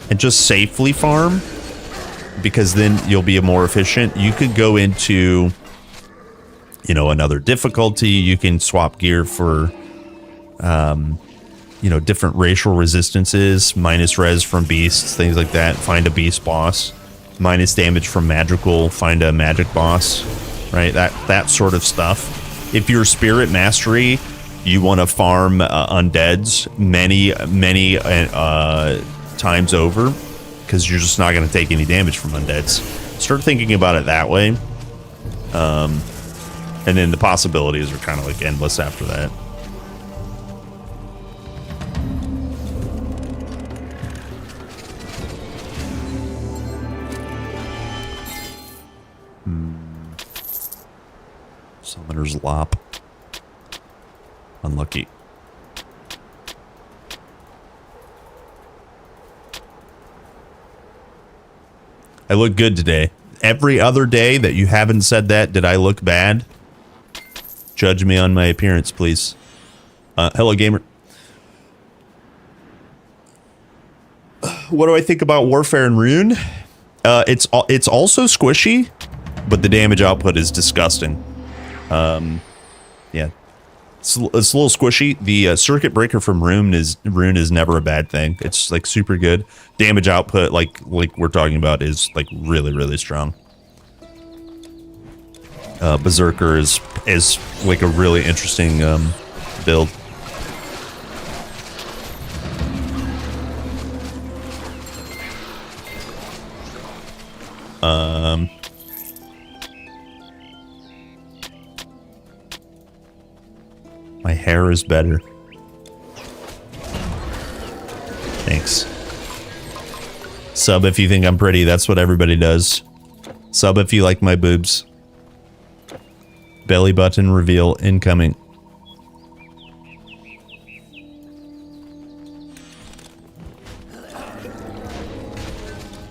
and just safely farm, because then you'll be more efficient. You could go into, you know, another difficulty. You can swap gear for, you know, different racial resistances, minus res from beasts, things like that. Find a beast boss, minus damage from magical, find a magic boss. Right, that sort of stuff. If you're spirit mastery, you want to farm undeads many times over, because you're just not going to take any damage from undeads. Start thinking about it that way, and then the possibilities are kind of like endless after that. Summoner's Lop. Unlucky. I look good today. Every other day that you haven't said that, did I look bad? Judge me on my appearance, please. Hello, gamer. What do I think about Warfare and Rune? It's also squishy, but the damage output is disgusting. Yeah, it's a little squishy. The circuit breaker from Rune is never a bad thing. It's like super good. Damage output, like we're talking about, is like really strong. Berserker is like a really interesting build. Hair is better. Thanks. Sub if you think I'm pretty. That's what everybody does. Sub if you like my boobs. Belly button reveal incoming.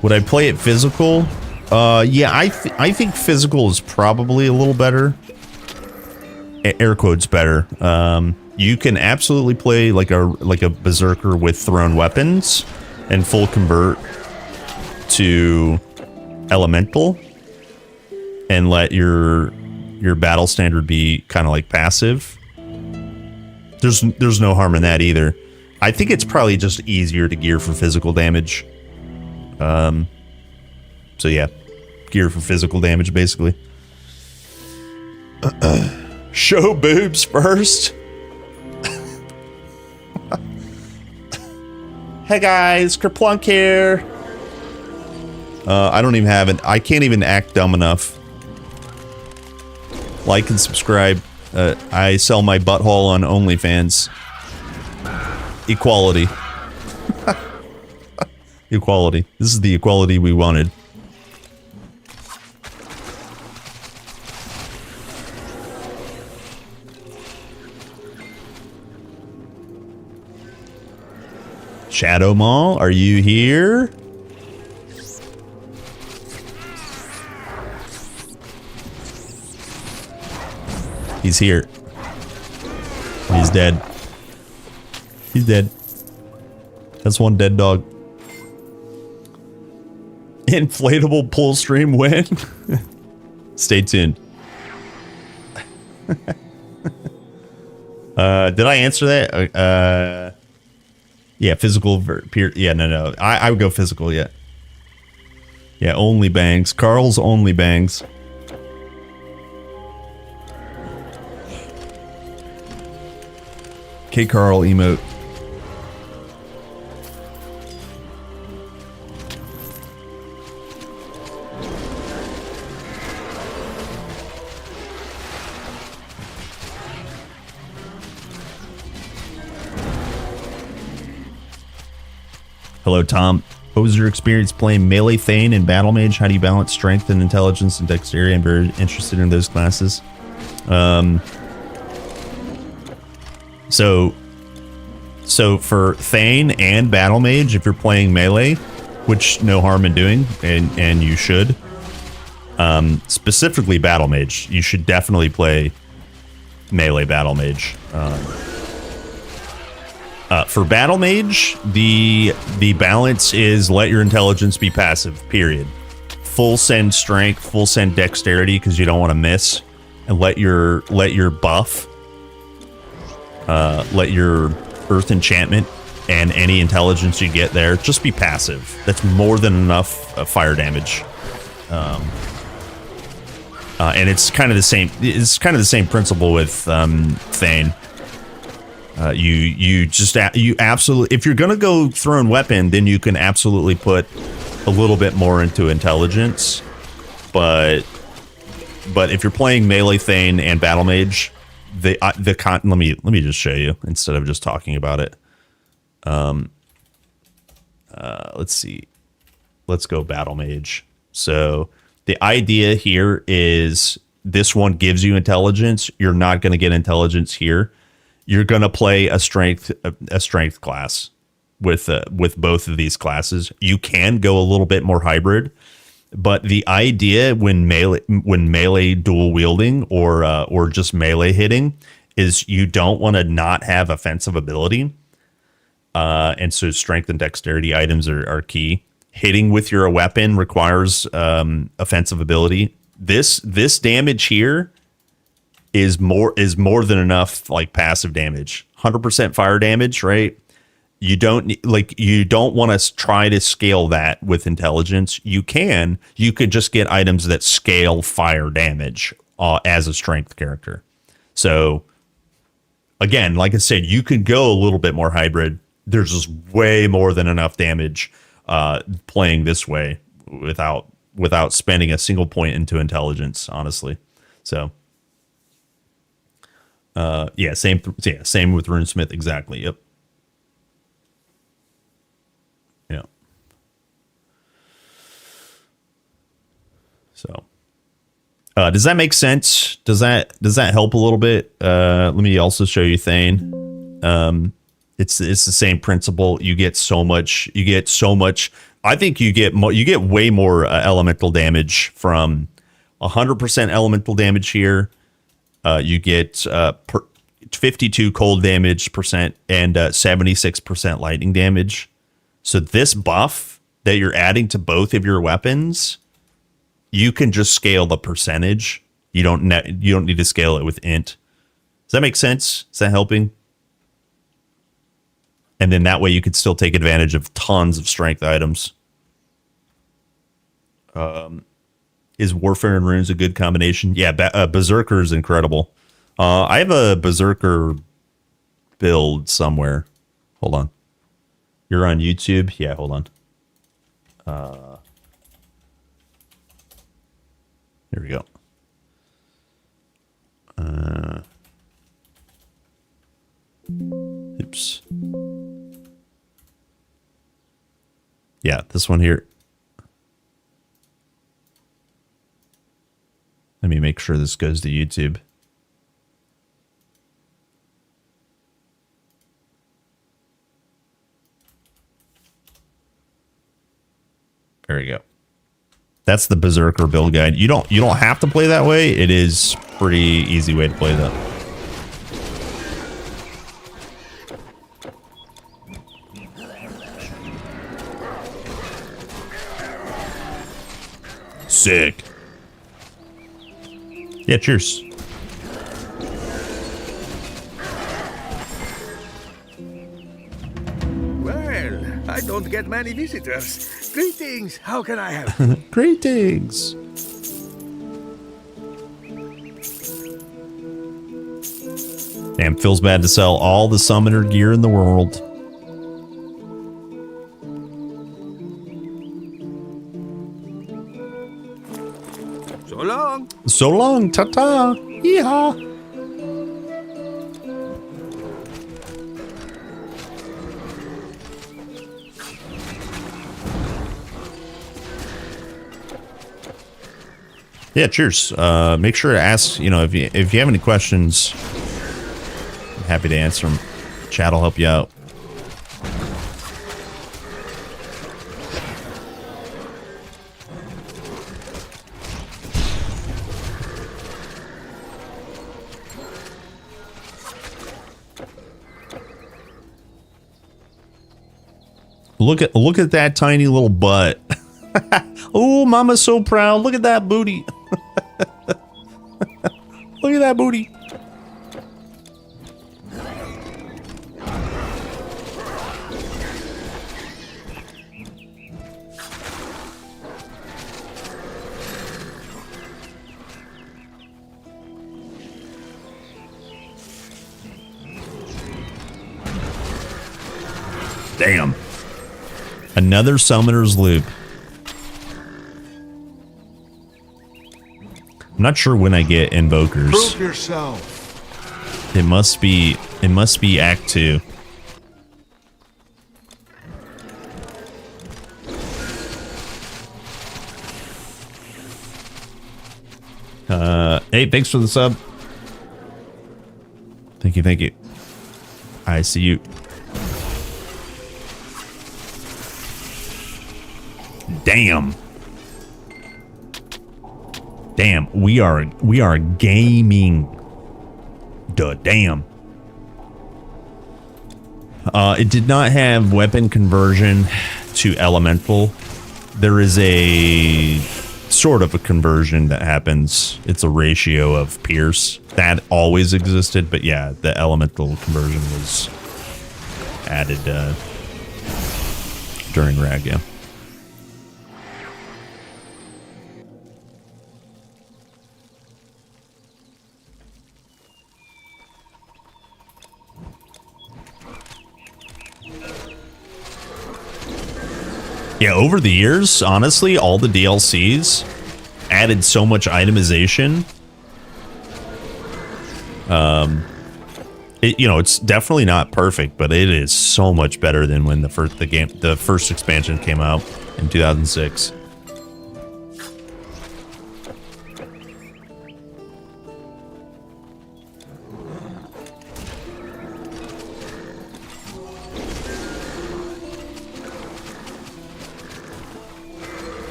Would I play it physical? Yeah, I think physical is probably a little better. Air quotes better. You can absolutely play like a berserker with thrown weapons and full convert to elemental and let your battle standard be kind of like passive. There's no harm in that either. I think it's probably just easier to gear for physical damage. So yeah, gear for physical damage basically. Show boobs first. Hey guys, Kerplunk here. I don't even have it. I can't even act dumb enough. Like and subscribe. I sell my butthole on OnlyFans. Equality. Equality. This is the equality we wanted. Shadow Mall, are you here? He's here. He's dead. He's dead. That's one dead dog. Inflatable pull stream win. Stay tuned. Did I answer that? Yeah, physical. Yeah, no. I would go physical. Yeah. Yeah, only bangs. Carl's only bangs. K Carl emote. Hello, Tom. What was your experience playing Melee Thane and Battle Mage? How do you balance strength and intelligence and dexterity? I'm very interested in those classes. So for Thane and Battle Mage, if you're playing Melee, which no harm in doing, and you should, specifically Battle Mage, you should definitely play Melee Battle Mage. For Battle Mage, the balance is let your intelligence be passive, period. Full send strength, full send dexterity, because you don't want to miss, and let your buff, let your earth enchantment and any intelligence you get there just be passive. That's more than enough fire damage. And it's kind of the same. It's kind of the same principle with Thane. You absolutely, if you're gonna go thrown weapon, then you can absolutely put a little bit more into intelligence. But if you're playing Melee Thane and Battle Mage, let me just show you instead of just talking about it. Let's see. Let's go Battle Mage. So the idea here is this one gives you intelligence. You're not going to get intelligence here. You're going to play a strength class with both of these classes. You can go a little bit more hybrid, but the idea when melee dual wielding or just melee hitting is you don't want to not have offensive ability. And so strength and dexterity items are key. Hitting with your weapon requires offensive ability. This damage here is more than enough like passive damage. 100% fire damage, right? You don't want to try to scale that with intelligence. You could just get items that scale fire damage as a strength character. So again, like I said, you could go a little bit more hybrid. There's just way more than enough damage playing this way without spending a single point into intelligence, honestly. So Yeah, same with Runesmith, exactly. Yep. Yeah. So, does that make sense? Does that help a little bit? Let me also show you Thane. It's the same principle. You get so much. I think you get way more elemental damage from 100% elemental damage here. You get 52 cold damage percent and 76% lightning damage. So this buff that you're adding to both of your weapons, you can just scale the percentage. You don't need to scale it with int. Does that make sense? Is that helping? And then that way you could still take advantage of tons of strength items. Is Warfare and Runes a good combination? Yeah, Berserker is incredible. I have a Berserker build somewhere. Hold on. You're on YouTube? Yeah, hold on. Here we go. Oops. Yeah, this one here. Let me make sure this goes to YouTube. There we go. That's the Berserker build guide. You don't have to play that way. It is pretty easy way to play that. Sick. Yeah, cheers. Well, I don't get many visitors. Greetings. How can I help? Greetings. Damn, feels bad to sell all the summoner gear in the world. So long. So long, ta-ta. Yeehaw. Yeah, cheers. Make sure to ask, if you have any questions, I'm happy to answer them. Chat will help you out. Look at that tiny little butt. Oh, mama's so proud. Look at that booty. Look at that booty. Damn. Another summoner's loop. I'm not sure when I get invokers. Prove yourself. It must be Act 2. Hey, thanks for the sub. Thank you. I see you. Damn. We are gaming. Duh, damn. It did not have weapon conversion to elemental. There is a sort of a conversion that happens. It's a ratio of pierce. That always existed, but yeah, the elemental conversion was added during RAG, yeah. Yeah, over the years, honestly, all the DLCs added so much itemization. It's definitely not perfect, but it is so much better than when the first expansion came out in 2006.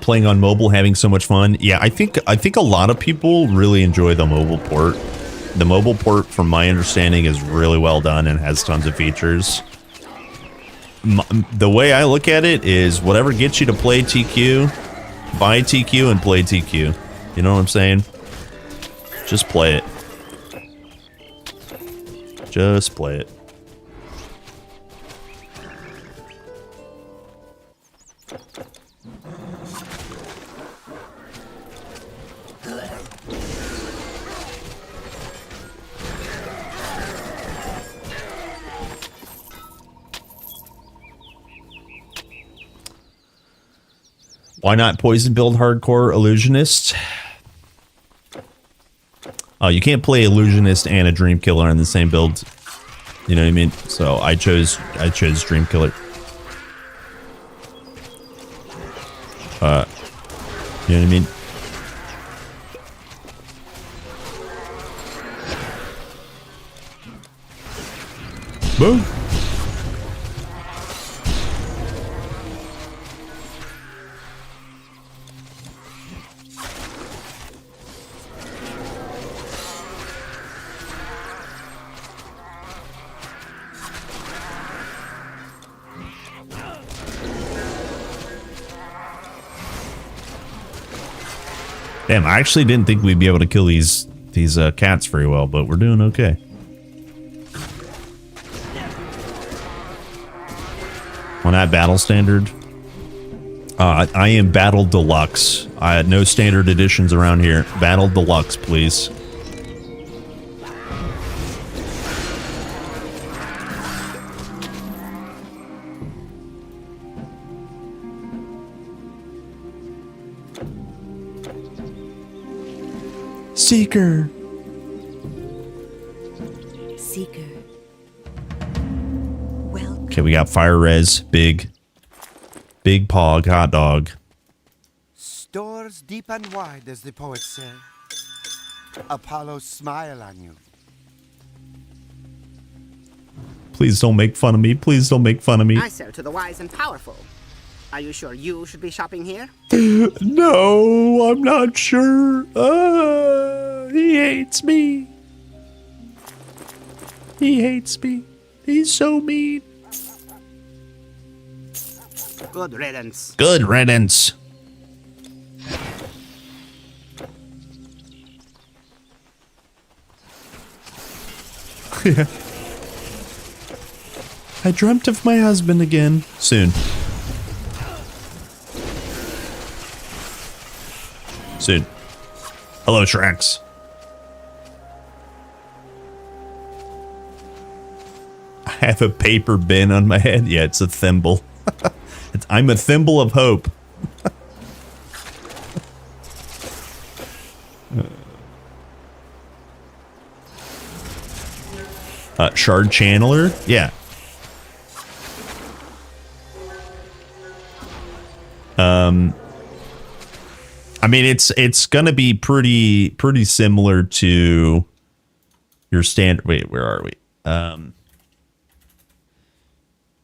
Playing on mobile, having so much fun. Yeah, I think a lot of people really enjoy the mobile port. The mobile port, from my understanding, is really well done and has tons of features. The way I look at it is whatever gets you to play TQ, buy TQ and play TQ. You know what I'm saying? Just play it. Just play it. Why not poison build hardcore illusionist? Oh, you can't play illusionist and a DreamKiller in the same build. You know what I mean? So I chose DreamKiller. You know what I mean? Boom. Damn, I actually didn't think we'd be able to kill these cats very well, but we're doing okay. On that battle standard, I am Battle Deluxe. I had no standard editions around here. Battle Deluxe, please. Seeker. Well. Okay, we got fire res, big pog hot dog. Stores deep and wide, as the poets say. Apollo smile on you. Please don't make fun of me. Please don't make fun of me. I sell to the wise and powerful. Are you sure you should be shopping here? No, I'm not sure. He hates me. He hates me. He's so mean. Good riddance. Good riddance. I dreamt of my husband again. Soon. Soon. Hello, Shreks. I have a paper bin on my head. Yeah, it's a thimble. I'm a thimble of hope. Shard Channeler? Yeah. I mean, it's gonna be pretty similar to your standard. Wait, where are we?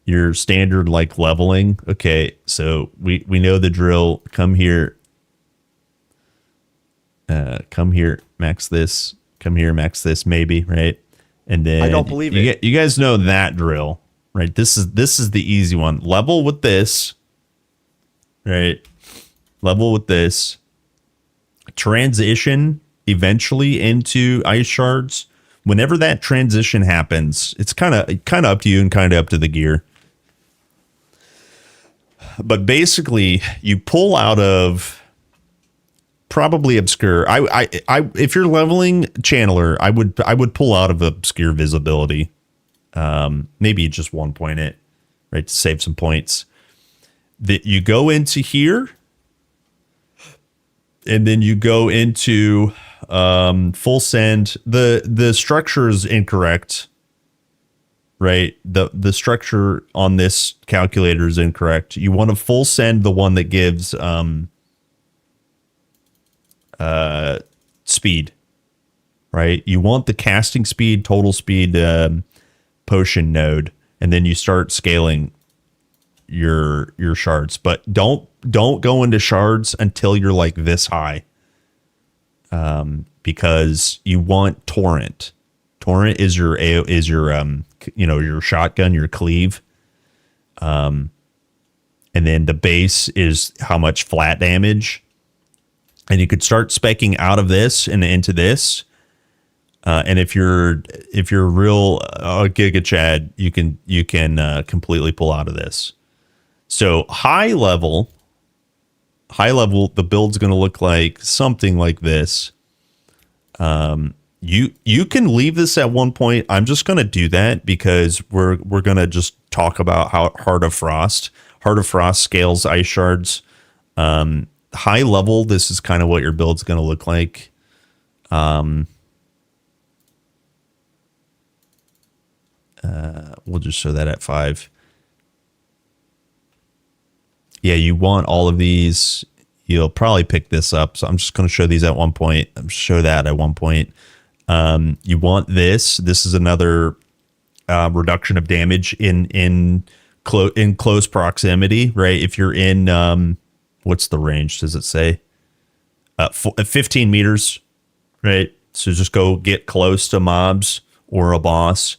Your standard like leveling. Okay, so we know the drill. Come here. Come here. Max this. Come here. Max this. Maybe, right? And then I don't believe it. You guys know that drill, right? This is the easy one. Level with this, right? Level with this. Transition eventually into ice shards. Whenever that transition happens, it's kind of up to you and kind of up to the gear. But basically, you pull out of probably obscure. I if you're leveling channeler, I would pull out of obscure visibility. Maybe just 1 point it, right, to save some points. That you go into here. And then you go into Full send. The structure is incorrect. Right? The structure on this calculator is incorrect. You want to full send the one that gives speed. Right? You want the casting speed, total speed potion node, and then you start scaling your shards. But don't go into shards until you're like this high. Because you want torrent. Torrent is your your shotgun, your cleave. And then the base is how much flat damage. And you could start speccing out of this and into this. And if you're real Giga Chad, you can completely pull out of this. So high level, the build's going to look like something like this. You can leave this at one point. I'm just going to do that because we're going to just talk about how Heart of Frost scales ice shards. High level, this is kind of what your build's going to look like. We'll just show that at 5. Yeah, you want all of these. You'll probably pick this up. So I'm just going to show these at one point. Show that at one point. You want this. This is another reduction of damage in close proximity, right? If you're in, what's the range? Does it say? 15 meters, right? So just go get close to mobs or a boss.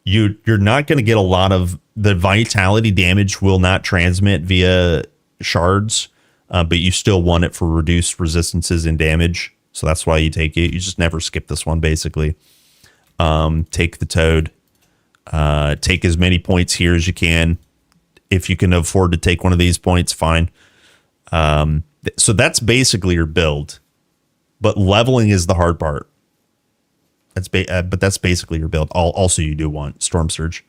You're not going to get a lot of the vitality damage. Will not transmit via shards, but you still want it for reduced resistances and damage. So that's why you take it. You just never skip this one, basically. Take the toad. Take as many points here as you can. If you can afford to take one of these points, fine. So that's basically your build. But leveling is the hard part. But that's basically your build. Also, you do want Storm Surge.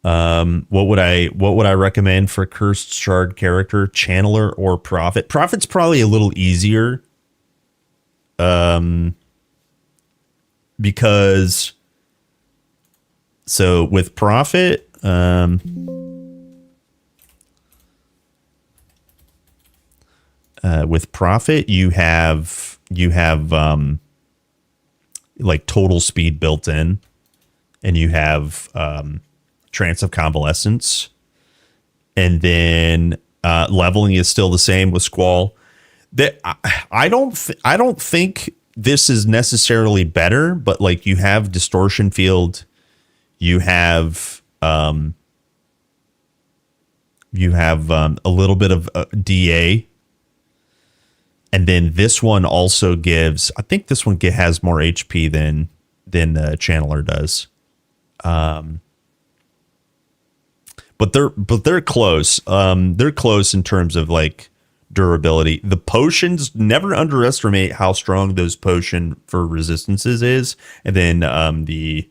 What would I recommend for Cursed Shard character? Channeler or Prophet? Prophet's probably a little easier. Because so with Prophet, you have like total speed built in, and you have Trance of Convalescence, and then leveling is still the same with Squall. That I don't think this is necessarily better, but like you have Distortion Field, you have a little bit of DA. And then this one also gives, I think this one has more HP than Channeler does. But they're close. They're close in terms of like durability. The potions, never underestimate how strong those potion for resistances is. And then the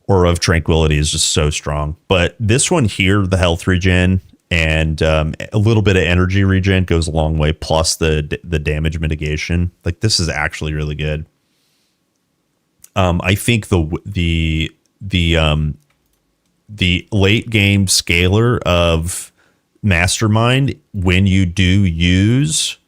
Aura of Tranquility is just so strong. But this one here, the health regen and a little bit of energy regen goes a long way, plus the damage mitigation. Like this is actually really good. I think the late game scaler of Mastermind, when you do use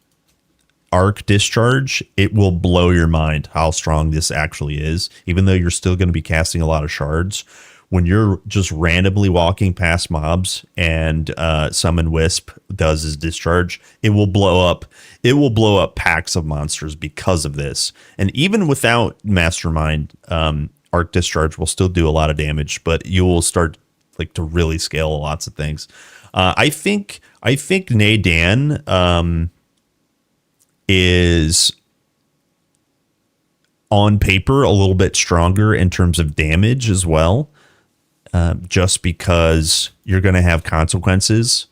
Arc Discharge, it will blow your mind how strong this actually is, even though you're still going to be casting a lot of shards. When you're just randomly walking past mobs and Summon Wisp does his discharge, it will blow up. It will blow up packs of monsters because of this. And even without Mastermind, Arc Discharge will still do a lot of damage, but you will start like to really scale lots of things. I think Nadan is on paper a little bit stronger in terms of damage as well. Just because you're going to have consequences.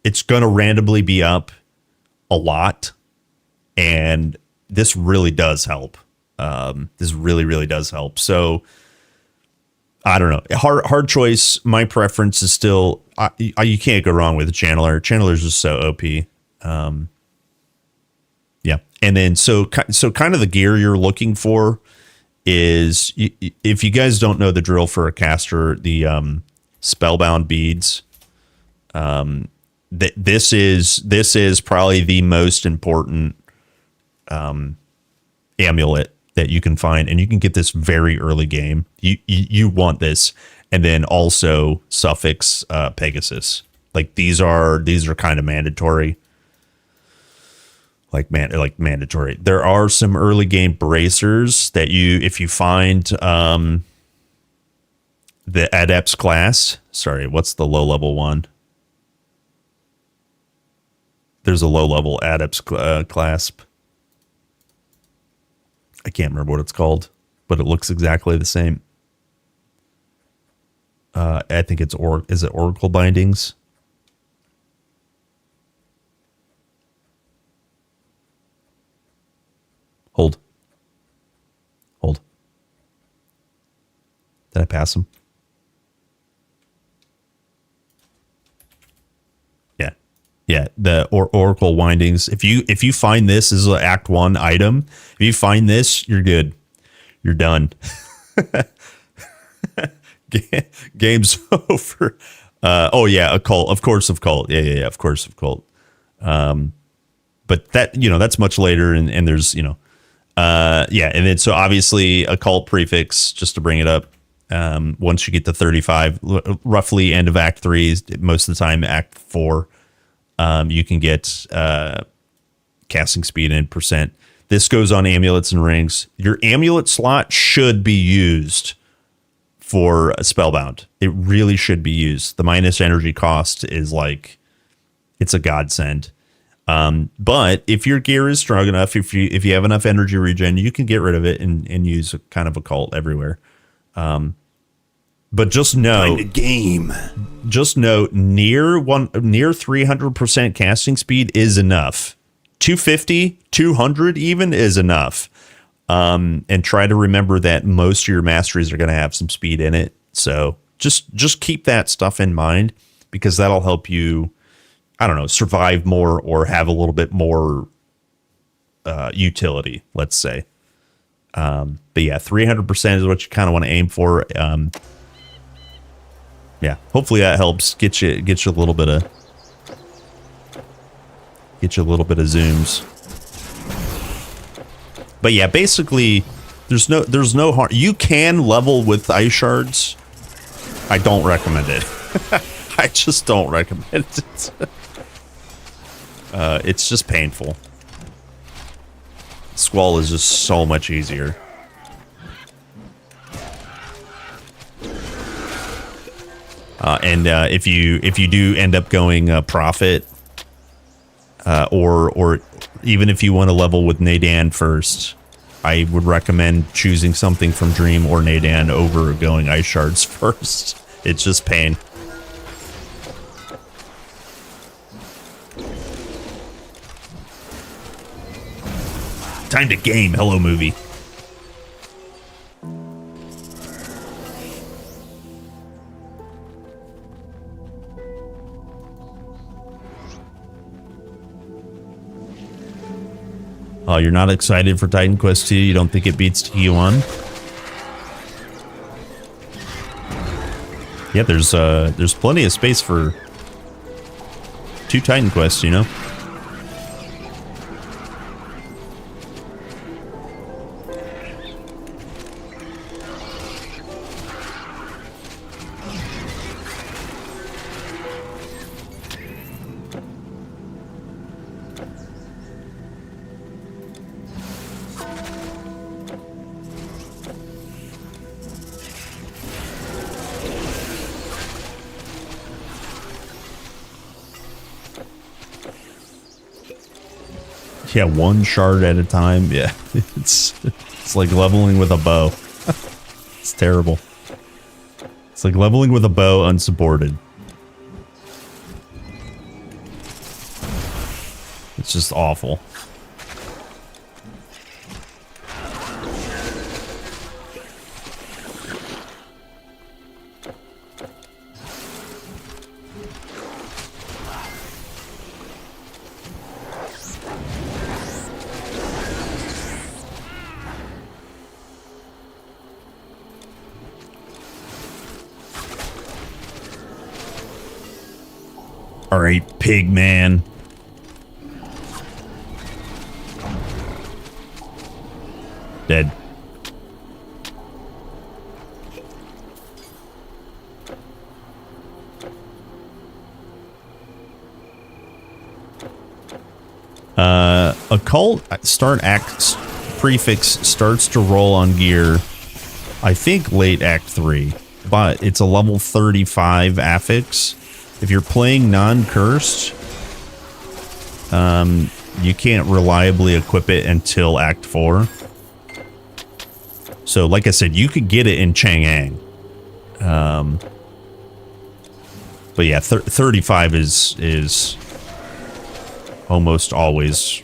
It's going to randomly be up a lot. And this really does help. This really, really does help. So, I don't know. Hard choice. My preference is still... you can't go wrong with a Channeler. Channeler's just so OP. Yeah. And then so kind of the gear you're looking for is, if you guys don't know the drill for a caster, the spellbound beads, this is probably the most important amulet that you can find, and you can get this very early game. You want this. And then also suffix Pegasus. Like these are kind of mandatory. Like mandatory. There are some early game bracers that if you find the Adepts class. Sorry, what's the low level one? There's a low level Adepts clasp. I can't remember what it's called, but it looks exactly the same. I think it's is it Oracle Bindings? Hold. Did I pass him? Yeah. The Oracle Windings. If you find this as an Act 1 item, if you find this, you're good. You're done. Game's over. Occult. Of course, Occult. Yeah. Of course, Occult. But that, that's much later, and there's, and then so obviously Occult prefix, just to bring it up. Once you get to 35, roughly end of Act 3, most of the time Act 4, you can get casting speed and percent. This goes on amulets and rings. Your amulet slot should be used for a spellbound. It really should be used. The minus energy cost is it's a godsend. But if your gear is strong enough, if you have enough energy regen, you can get rid of it and use a kind of Occult everywhere. But just know, just know near 300% casting speed is enough. 250, 200 even is enough. And try to remember that most of your masteries are going to have some speed in it. So just keep that stuff in mind, because that'll help you, I don't know, survive more or have a little bit more utility, let's say. But yeah, 300% is what you kind of want to aim for. Yeah, hopefully that helps get you a little bit of zooms. But yeah, basically there's no harm. You can level with ice shards. I don't recommend it. I just don't recommend it. It's just painful. Squall is just so much easier. And if you do end up going Prophet, or even if you want to level with Nadan first, I would recommend choosing something from Dream or Nadan over going Ice Shards first. It's just pain. Time to game. Hello, movie. Oh, you're not excited for Titan Quest 2? You don't think it beats TQ1? Yeah, there's plenty of space for 2 Titan Quests, you know? Yeah, 1 shard at a time. Yeah, it's like leveling with a bow. It's terrible. It's like leveling with a bow unsupported. It's just awful. All right, pig man. Dead. Occult start act prefix starts to roll on gear, I think late act 3, but it's a level 35 affix. If you're playing non-cursed, you can't reliably equip it until act 4. So like I said, you could get it in Chang'an. But yeah, 35 is almost always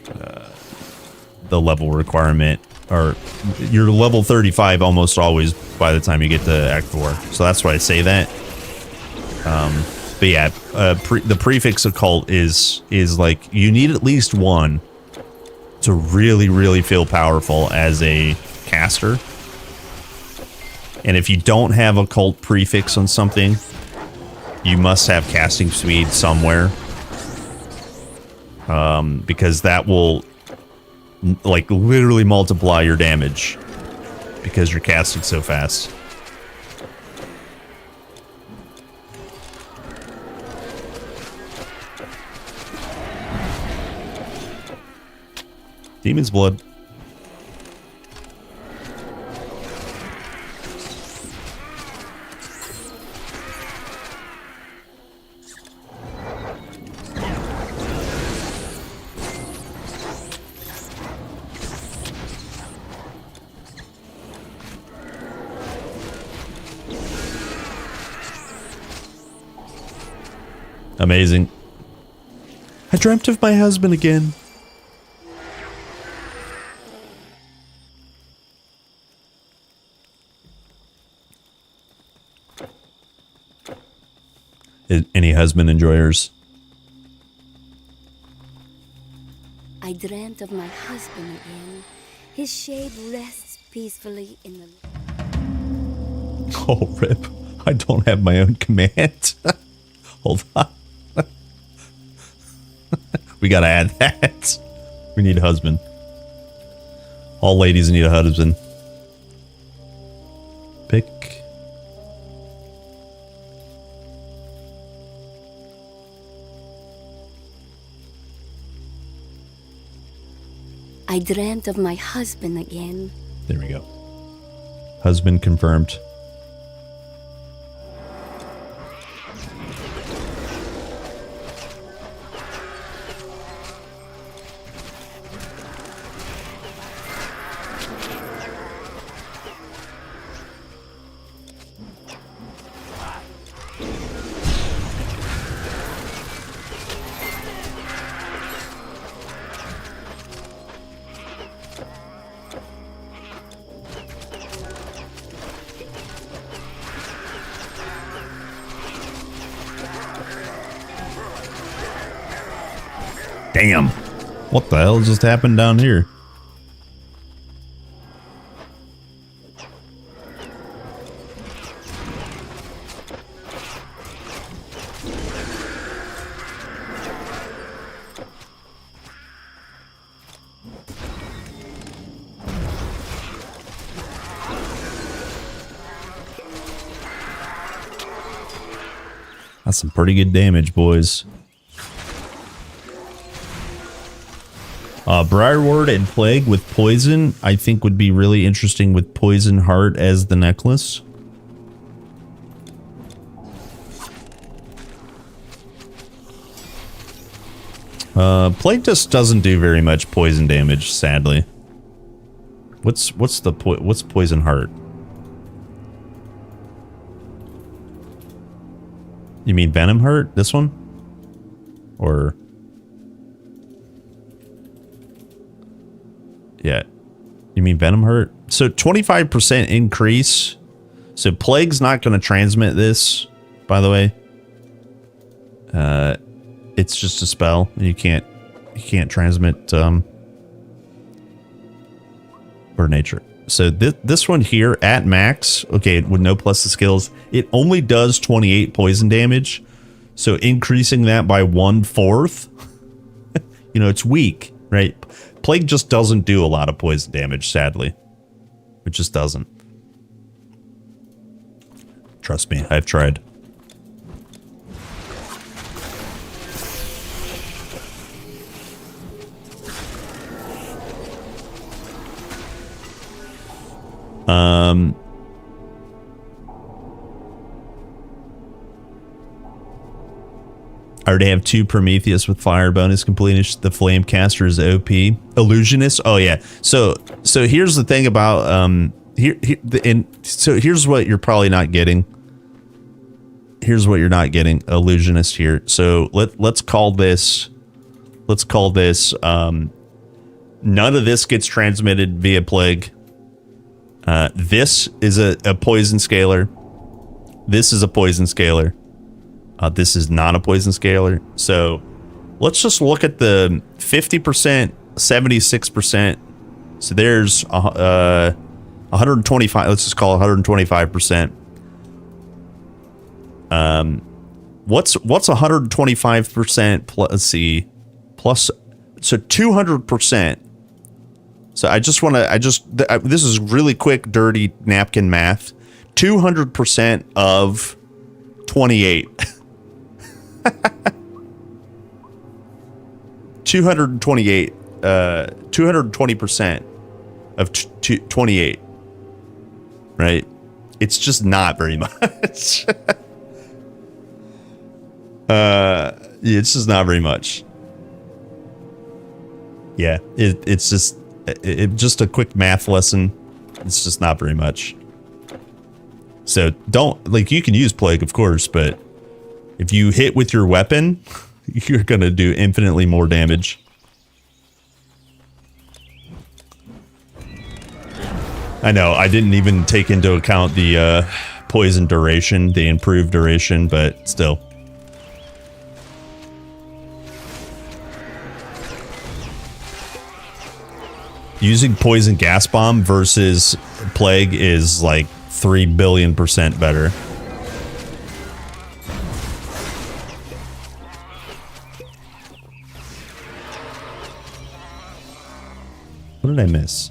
the level requirement, or you're level 35 almost always by the time you get to Act 4. So that's why I say that. But yeah, the prefix occult is like you need at least one to really, really feel powerful as a caster. And if you don't have occult prefix on something, you must have casting speed somewhere. Because that will like literally multiply your damage because you're casting so fast. Demon's blood. Amazing. I dreamt of my husband again. Any husband enjoyers? I dreamt of my husband again. His shade rests peacefully in the... Oh, rip. I don't have my own command. Hold on. We gotta add that. We need a husband. All ladies need a husband. Pick. I dreamt of my husband again. There we go. Husband confirmed. Damn. What the hell just happened down here? That's some pretty good damage, boys. Briarwort and Plague with Poison, I think would be really interesting with Poison Heart as the necklace. Plague just doesn't do very much poison damage, sadly. What's Poison Heart? You mean Venom Heart? This one? Or... yeah. You mean Venom Heart? So 25% increase. So Plague's not going to transmit this, by the way. It's just a spell. You can't transmit Burn Nature. So this one here at max, okay, with no plus the skills, it only does 28 poison damage. So increasing that by 1/4, you know, it's weak, right? Plague just doesn't do a lot of poison damage, sadly. It just doesn't. Trust me, I've tried. I already have 2 Prometheus with fire bonus completed. The Flamecaster is OP. Illusionist? Oh yeah. So here's the thing about here's what you're probably not getting. Here's what you're not getting. Illusionist here. So let's call this none of this gets transmitted via plague. This is a poison scalar. This is a poison scalar. This is not a poison scalar. So let's just look at the 50%, 76%. So there's 125. Let's just call it 125%. What's 125% plus? Let's see, plus so 200%. So this is really quick, dirty napkin math. 200% of 28. 228. 220% of 28. Right? It's just not very much. It's just not very much. Yeah, it's just just a quick math lesson. It's just not very much. So don't, like, you can use plague, of course, but if you hit with your weapon, you're gonna do infinitely more damage. I know, I didn't even take into account the poison duration, the improved duration, but still. Using poison gas bomb versus plague is like 3 billion% better. What did I miss?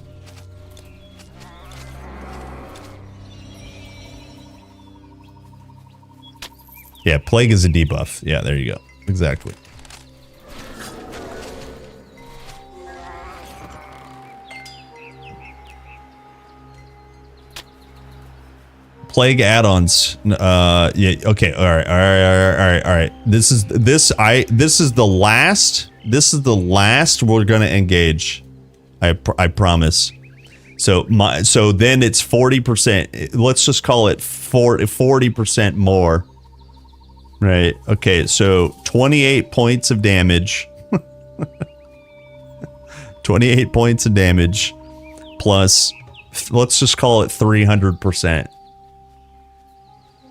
Yeah, plague is a debuff. Yeah, there you go. Exactly. Plague add-ons. Yeah, okay. All right. This is the last we're gonna engage. I promise. So then it's 40%. Let's just call it 40% more. Right. Okay, so 28 points of damage. 28 points of damage plus, let's just call it 300%.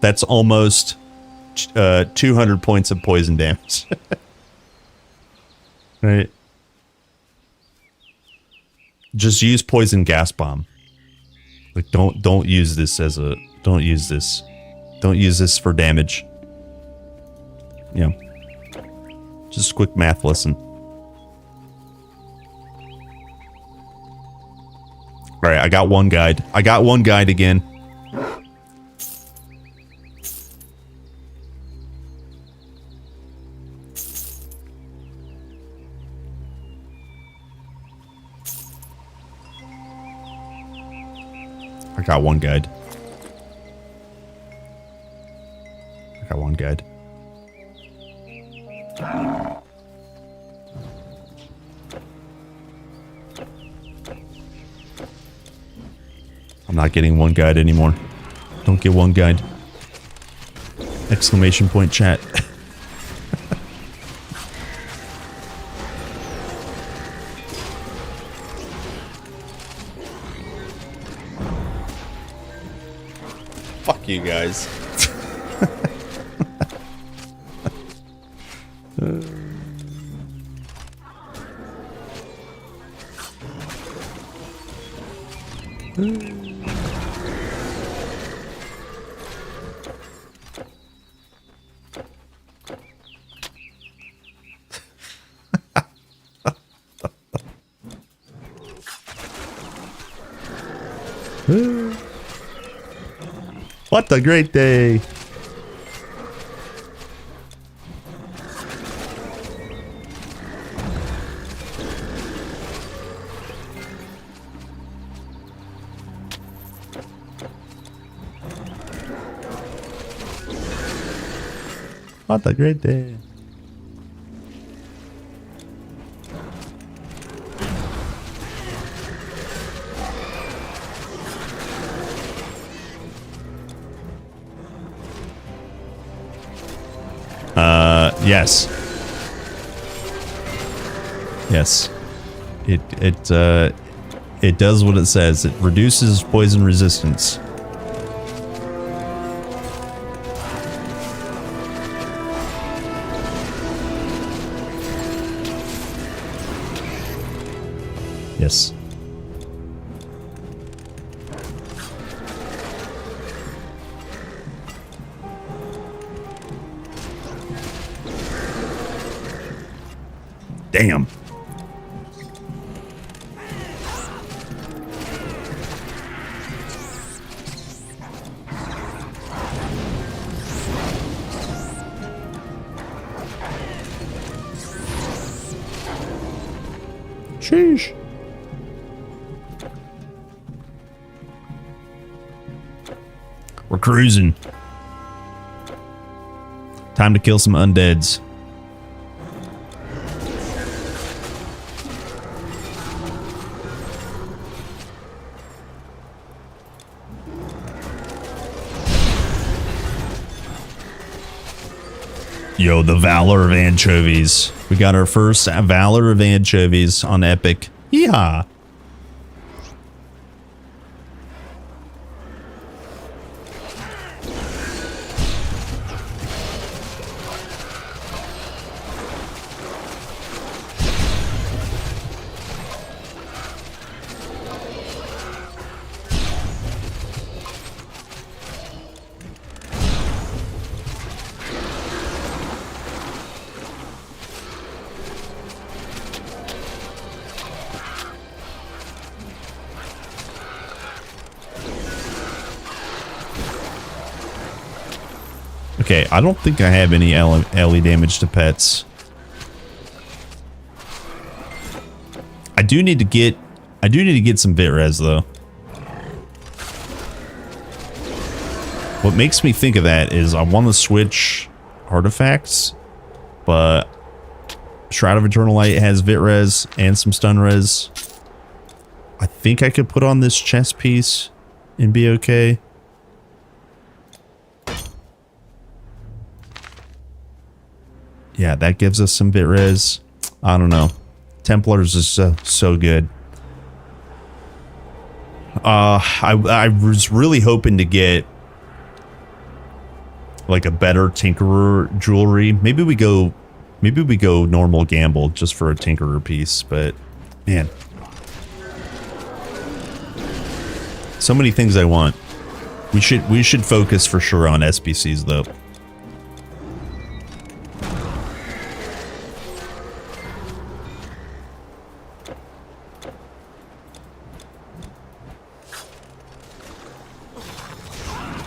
That's almost 200 points of poison damage. Right. Just use poison gas bomb. Like, don't use this as a, don't use this for damage. Yeah. Just a quick math lesson. Alright, I got one guide. Again. I got one guide. I'm not getting one guide anymore. Don't get one guide. Exclamation point chat. Fuck you guys. What a great day. What a great day. Yes. Yes. It does what it says. It reduces poison resistance. Yes. Damn. Sheesh. We're cruising. Time to kill some undeads. Yo, the Valor of Anchovies. We got our first Valor of Anchovies on Epic. Yeehaw. Okay, I don't think I have any LE damage to pets. I do need to get some bit res though. What makes me think of that is I want to switch artifacts, but Shroud of Eternal Light has vit res and some stun res. I think I could put on this chest piece and be okay. Yeah, that gives us some bit res. I don't know. Templars is so good. I was really hoping to get like a better Tinkerer jewelry. Maybe we go normal gamble just for a Tinkerer piece, but man. So many things I want. We should focus for sure on SBCs though.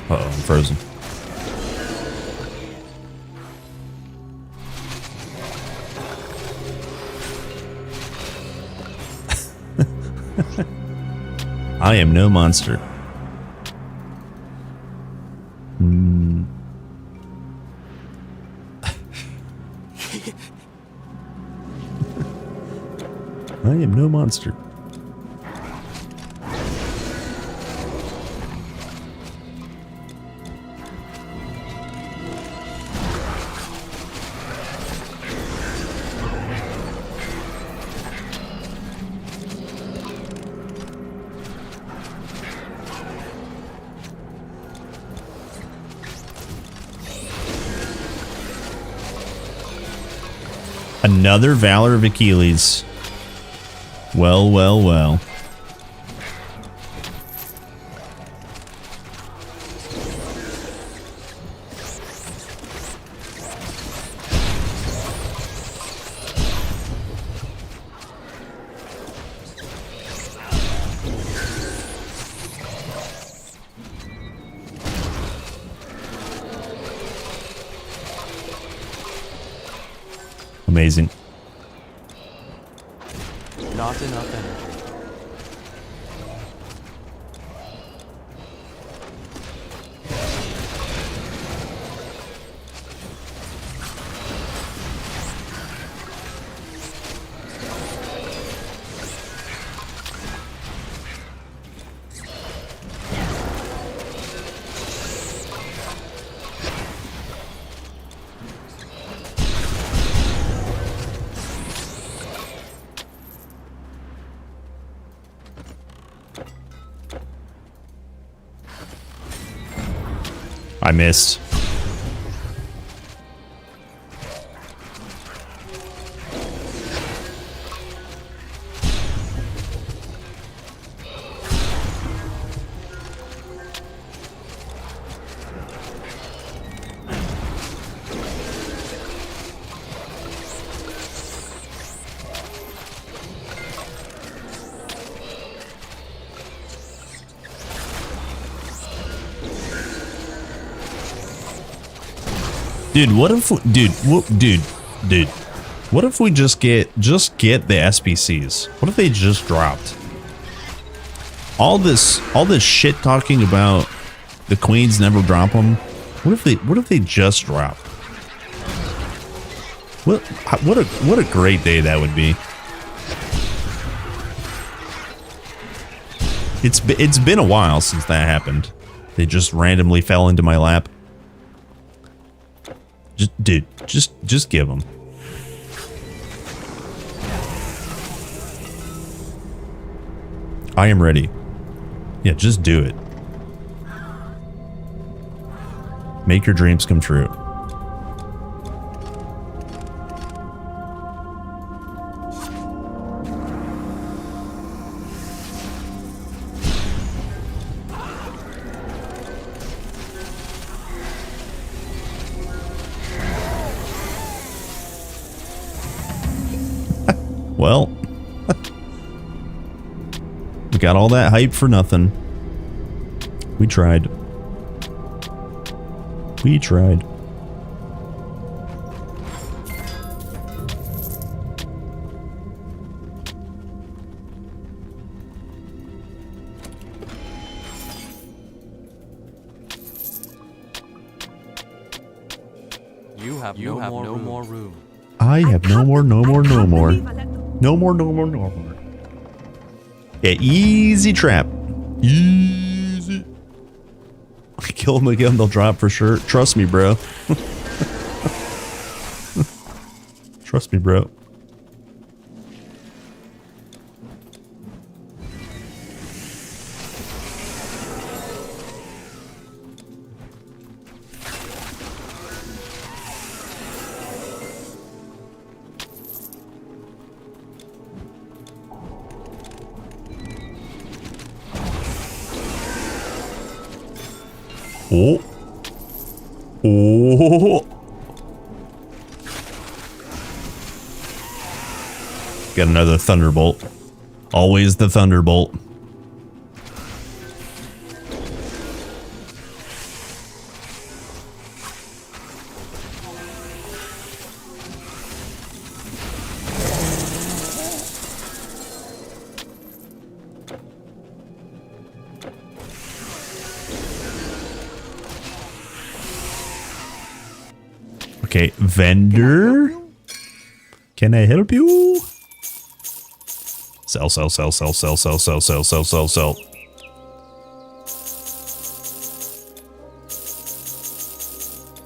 Uh-oh, I'm frozen. I am no monster. I am no monster. Another Valor of Achilles. Well, well, well. Amazing. Not enough energy. I missed. Dude, what if dude, what if we just get the SBCs? What if they just dropped? All this shit talking about the queens never drop them. What if they just drop? What a great day that would be. It's been a while since that happened. They just randomly fell into my lap. Just give them. I am ready. Yeah, just do it. Make your dreams come true. Well, we got all that hype for nothing. We tried. We tried. You have no more room. I have no more. No more. Yeah, easy trap. Easy. Kill them again, they'll drop for sure. Trust me, bro. Trust me, bro. Oh. Oh. Got another thunderbolt. Always the thunderbolt. Okay, vendor. Can I help you? Sell.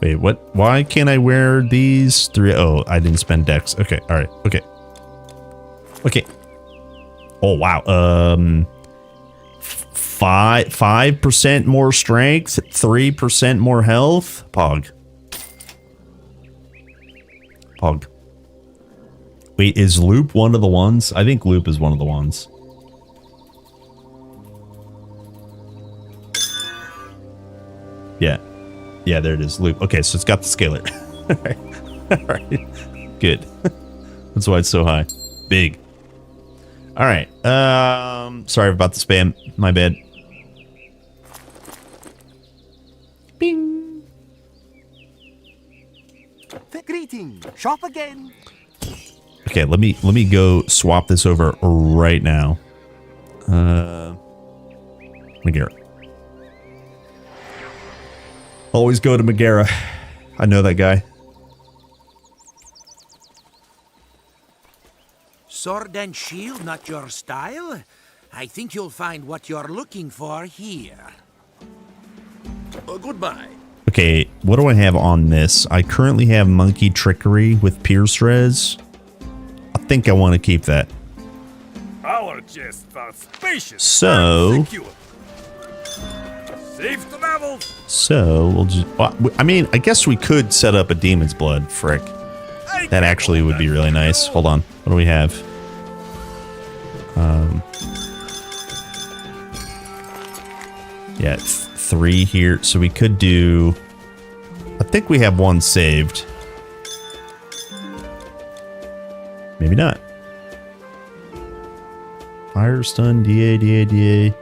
Wait, what? Why can't I wear these three? Oh, I didn't spend dex. Okay, all right. Okay. Okay. Oh, wow. 5% more strength, 3% more health. Pog. Wait, is loop one of the ones? I think loop is one of the ones. Yeah. Yeah, there it is. Loop. Okay, so it's got the scaler. All right. Good. That's why it's so high. Big. All right. Sorry about the spam. My bad. Bing. Greeting. Shop again. Okay, let me go swap this over right now. Megara. Always go to Megara. I know that guy. Sword and shield, not your style? I think you'll find what you're looking for here. Goodbye. Okay, what do I have on this? I currently have Monkey Trickery with Pierce Res. I think I want to keep that. Our chests are spacious. So, Safe travels. so we'll just. Well, I mean, I guess we could set up a Demon's Blood. Frick, that actually would be really nice. Hold on, what do we have? Yeah, 3 here. So we could do. I think we have 1 saved. Maybe not. Fire stun, DA, DA, DA.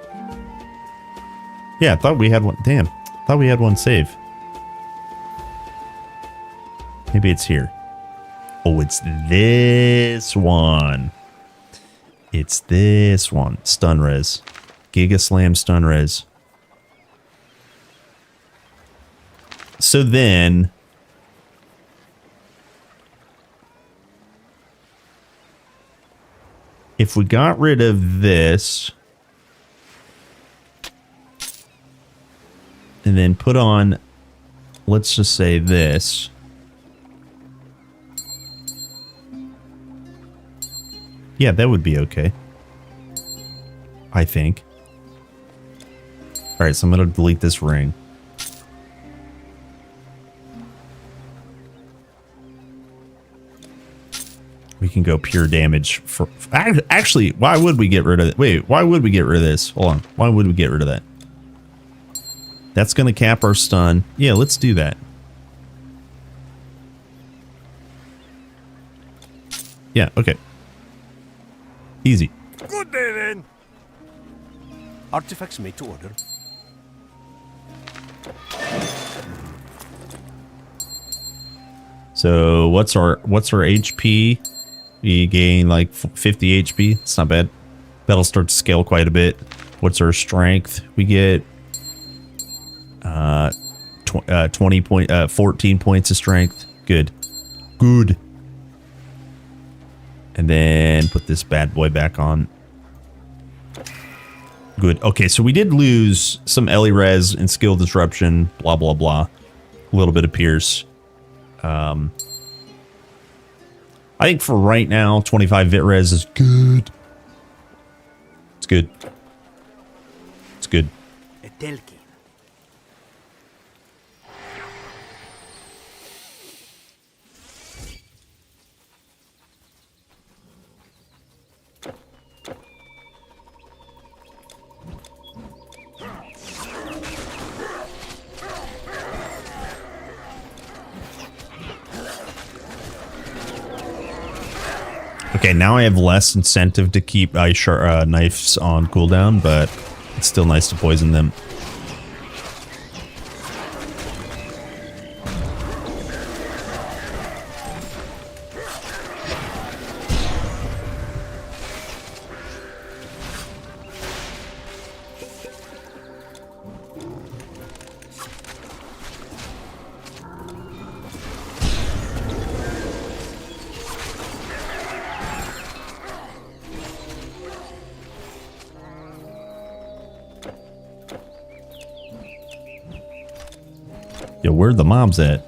Yeah, I thought we had 1. Damn. Thought we had 1 save. Maybe it's here. Oh, it's this one. It's this one. Stun res. Giga Slam stun res. So then, if we got rid of this and then put on, let's just say this. Yeah, that would be okay. I think. All right, so I'm going to delete this ring. We can go pure damage for... Actually, why would we get rid of it? Wait, why would we get rid of this? Hold on. Why would we get rid of that? That's going to cap our stun. Yeah, let's do that. Yeah, okay. Easy. Good day then. Artifacts made to order. So what's our HP? We gain like 50 HP. It's not bad. That'll start to scale quite a bit. What's our strength? We get 14 points of strength. Good. Good. And then put this bad boy back on. Good. Okay, so we did lose some Ellie res and skill disruption, blah blah blah. A little bit of Pierce. I think for right now, 25 vit res is good. It's good. It's good. Okay, now I have less incentive to keep knives on cooldown, but it's still nice to poison them. Yo, where are the mobs at?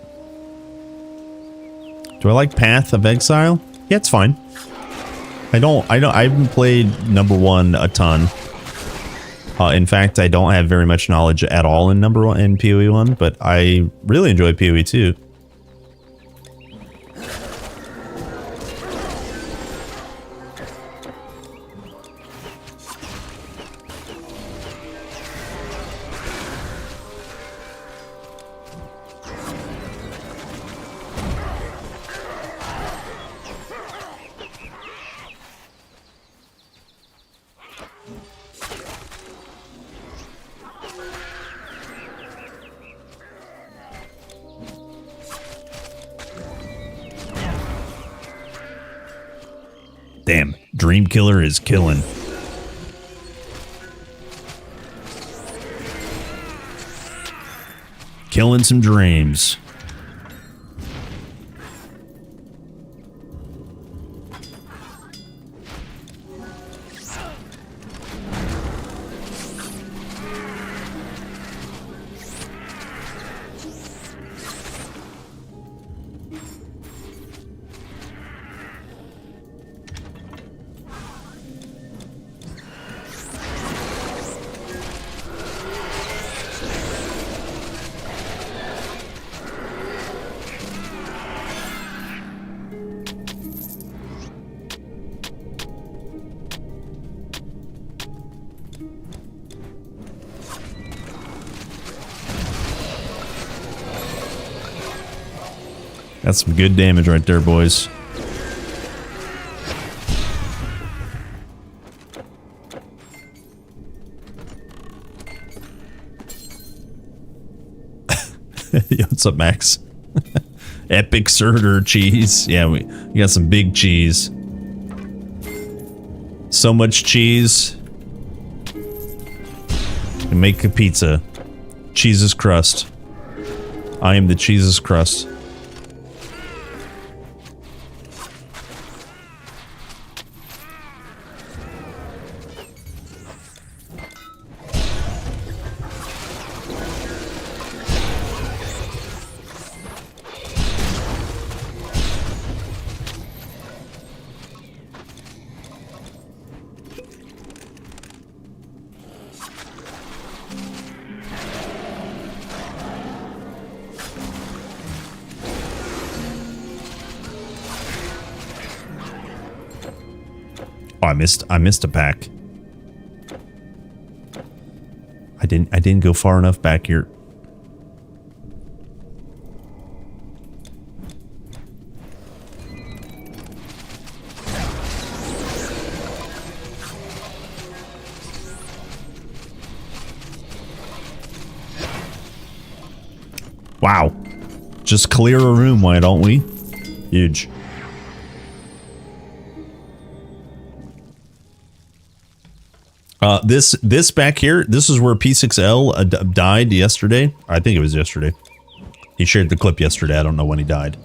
Do I like Path of Exile? Yeah, it's fine. I haven't played #1 a ton. In fact, I don't have very much knowledge at all in #1 in PoE 1, but I really enjoy PoE 2. Damn, DreamKiller is killing. Killing some dreams. That's some good damage right there, boys. Yo, what's up, Max? Epic Surger cheese. Yeah, we got some big cheese. So much cheese. And make a pizza. Cheese's crust. I am the cheese's crust. Oh, I missed a pack. I didn't go far enough back here. Wow. Just clear a room, why don't we? Huge. This back here, this is where P6L died yesterday. I think it was yesterday. He shared the clip yesterday. I don't know when he died.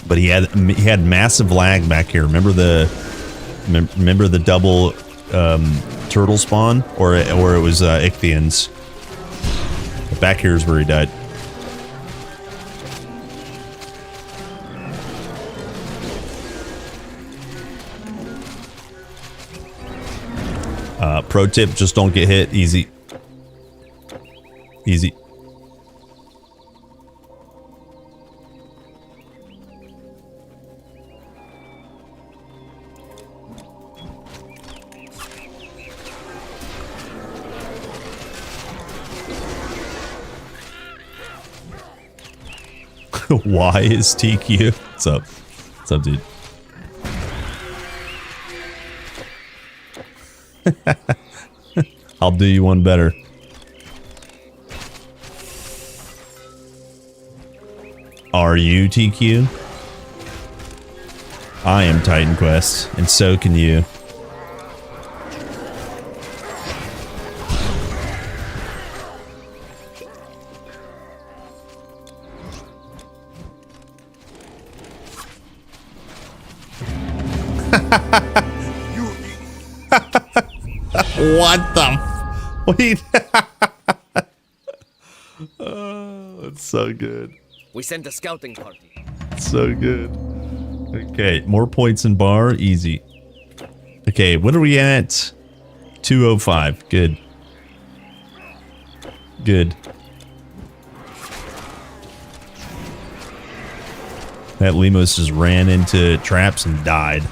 But he had massive lag back here. Remember the double turtle spawn, or it was Ichthyans. But back here is where he died. Pro tip, just don't get hit. Easy. Easy. Why is TQ? What's up? What's up, dude? I'll do you one better. Are you TQ? I am Titan Quest, and so can you. What the wait. Oh, it's so good. We sent a scouting party. So good. Okay, more points in bar, easy. Okay, what are we at? 205. Good. Good. That Limos just ran into traps and died.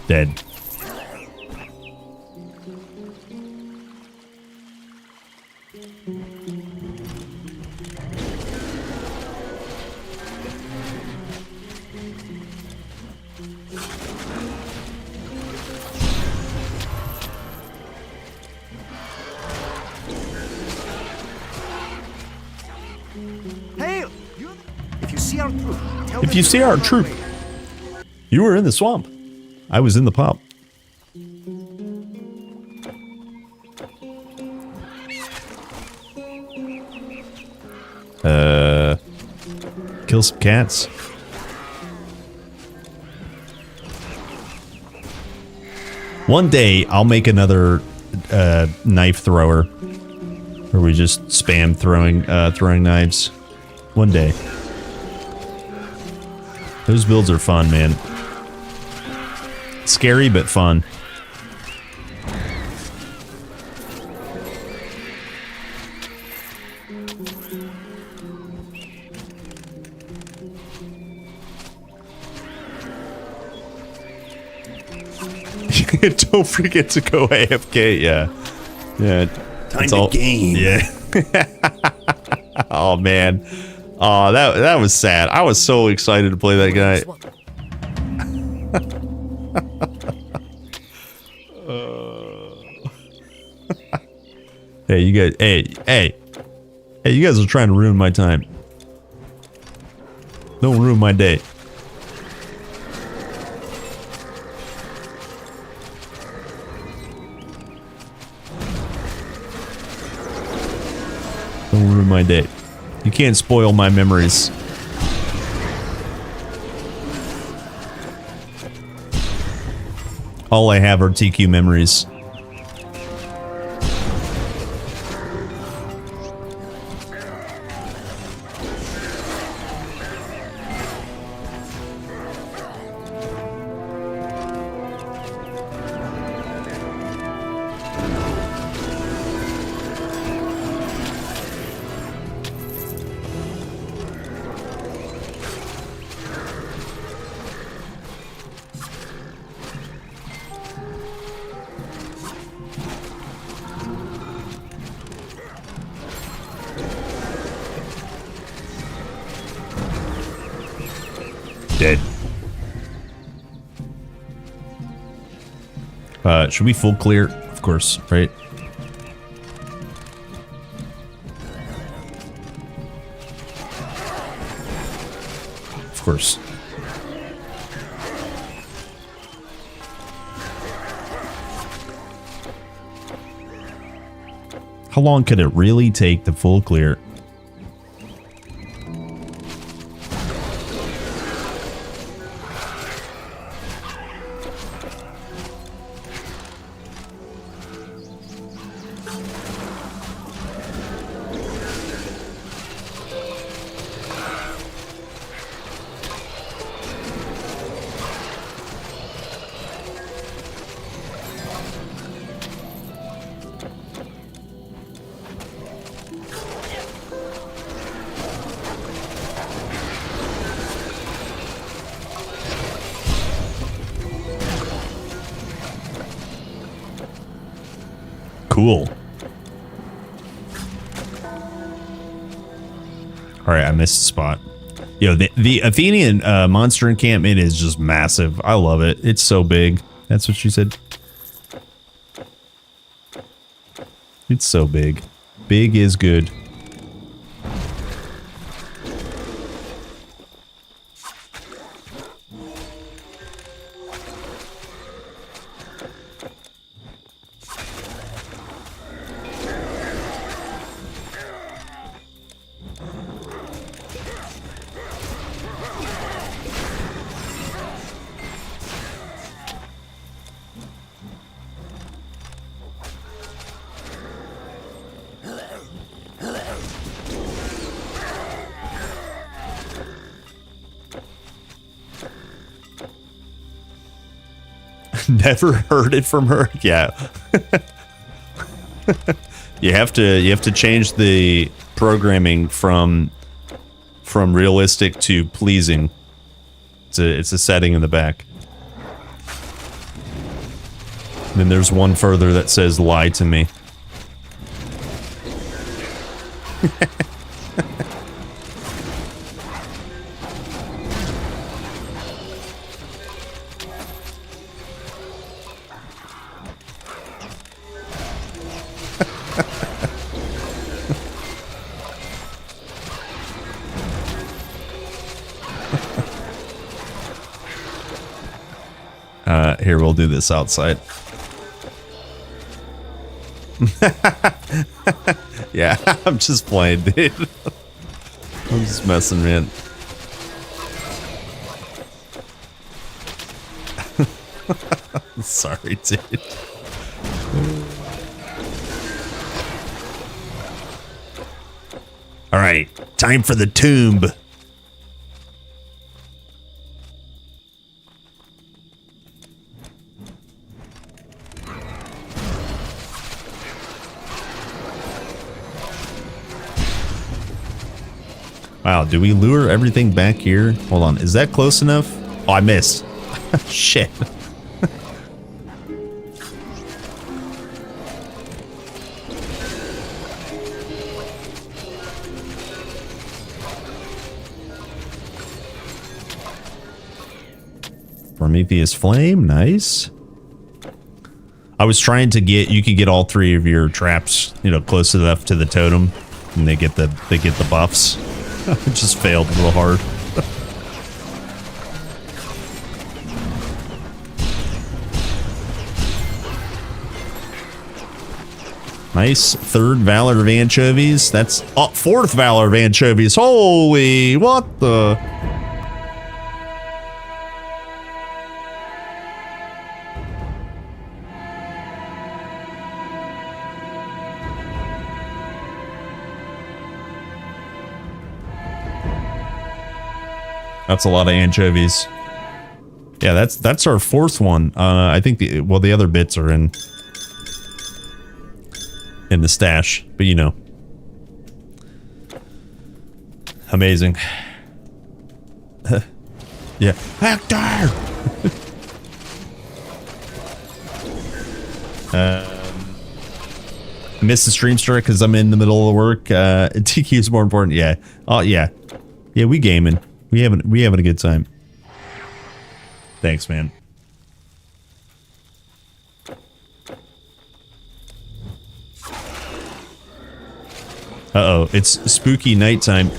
Dead. Hail! If you see our troop, tell If them you to see go our our troop, way. you were in the swamp. I was in the pop. Kill some cats. One day I'll make another knife thrower where we just spam throwing knives. One day. Those builds are fun, man. Scary but fun. Don't forget to go AFK. Yeah, yeah. Time to game. Yeah. Oh man. Oh, that was sad. I was so excited to play that guy. Hey, you guys. Hey, you guys are trying to ruin my time. Don't ruin my day. Don't ruin my day. You can't spoil my memories. All I have are TQ memories. Dead. Should we full clear? Of course, right? Of course. How long could it really take to full clear? Cool. Alright, I missed a spot. Yo, the Athenian monster encampment is just massive. I love it. It's so big. That's what she said. It's so big. Big is good. Never heard it from her. Yeah. you have to change the programming from realistic to pleasing. It's a setting in the back. And then there's one further that says lie to me. Here, we'll do this outside. Yeah, I'm just playing, dude. I'm just messing, man. Sorry, dude. All right, time for the tomb. Wow, do we lure everything back here? Hold on, is that close enough? Oh, I missed. Shit. Prometheus Flame, nice. I was trying to get, you could get all three of your traps, you know, close enough to the totem, and they get the buffs. It just failed a little hard. Nice. Third Valor of Anchovies. That's fourth Valor of Anchovies. Holy, what the? That's a lot of anchovies. Yeah, that's our fourth one. I think the other bits are in the stash, but you know. Amazing. Yeah. Hector! Missed the stream start because I'm in the middle of work. TQ is more important. Yeah. Oh, yeah. Yeah, we gaming. We having a good time. Thanks, man. Uh-oh, it's spooky nighttime.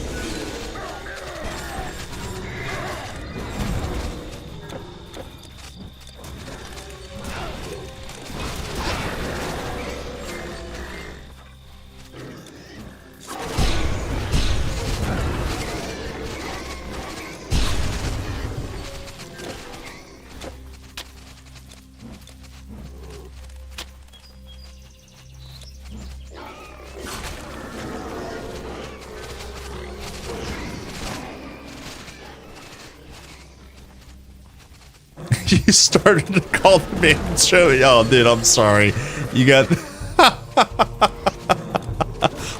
You started to call the main show. Oh, dude, I'm sorry. You got...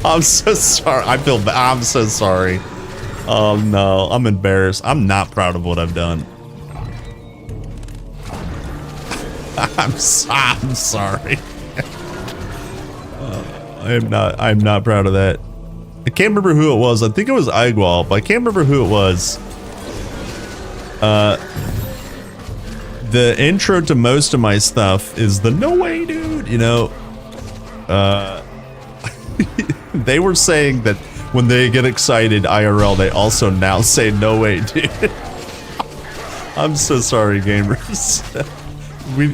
I'm so sorry. I feel bad. I'm so sorry. Oh, no. I'm embarrassed. I'm not proud of what I've done. I'm sorry. I'm not proud of that. I can't remember who it was. I think it was Igwal, but I can't remember who it was. The intro to most of my stuff is the "No way, dude," you know. They were saying that when they get excited IRL, they also now say "No way, dude." I'm so sorry, gamers.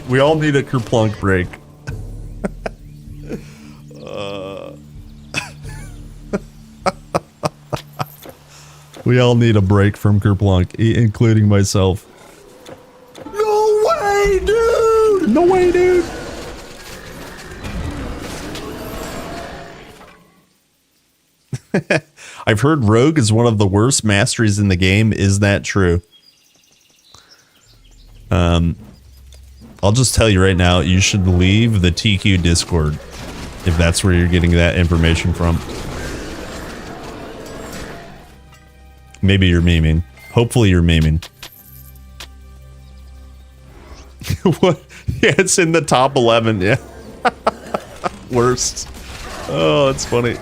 We all need a kerplunk break. We all need a break from kerplunk, including myself. No way, dude! No way, dude! I've heard Rogue is one of the worst masteries in the game. Is that true? I'll just tell you right now, you should leave the TQ Discord if that's where you're getting that information from. Maybe you're memeing. Hopefully you're memeing. What? Yeah, it's in the top 11, yeah. Worst. Oh, that's funny.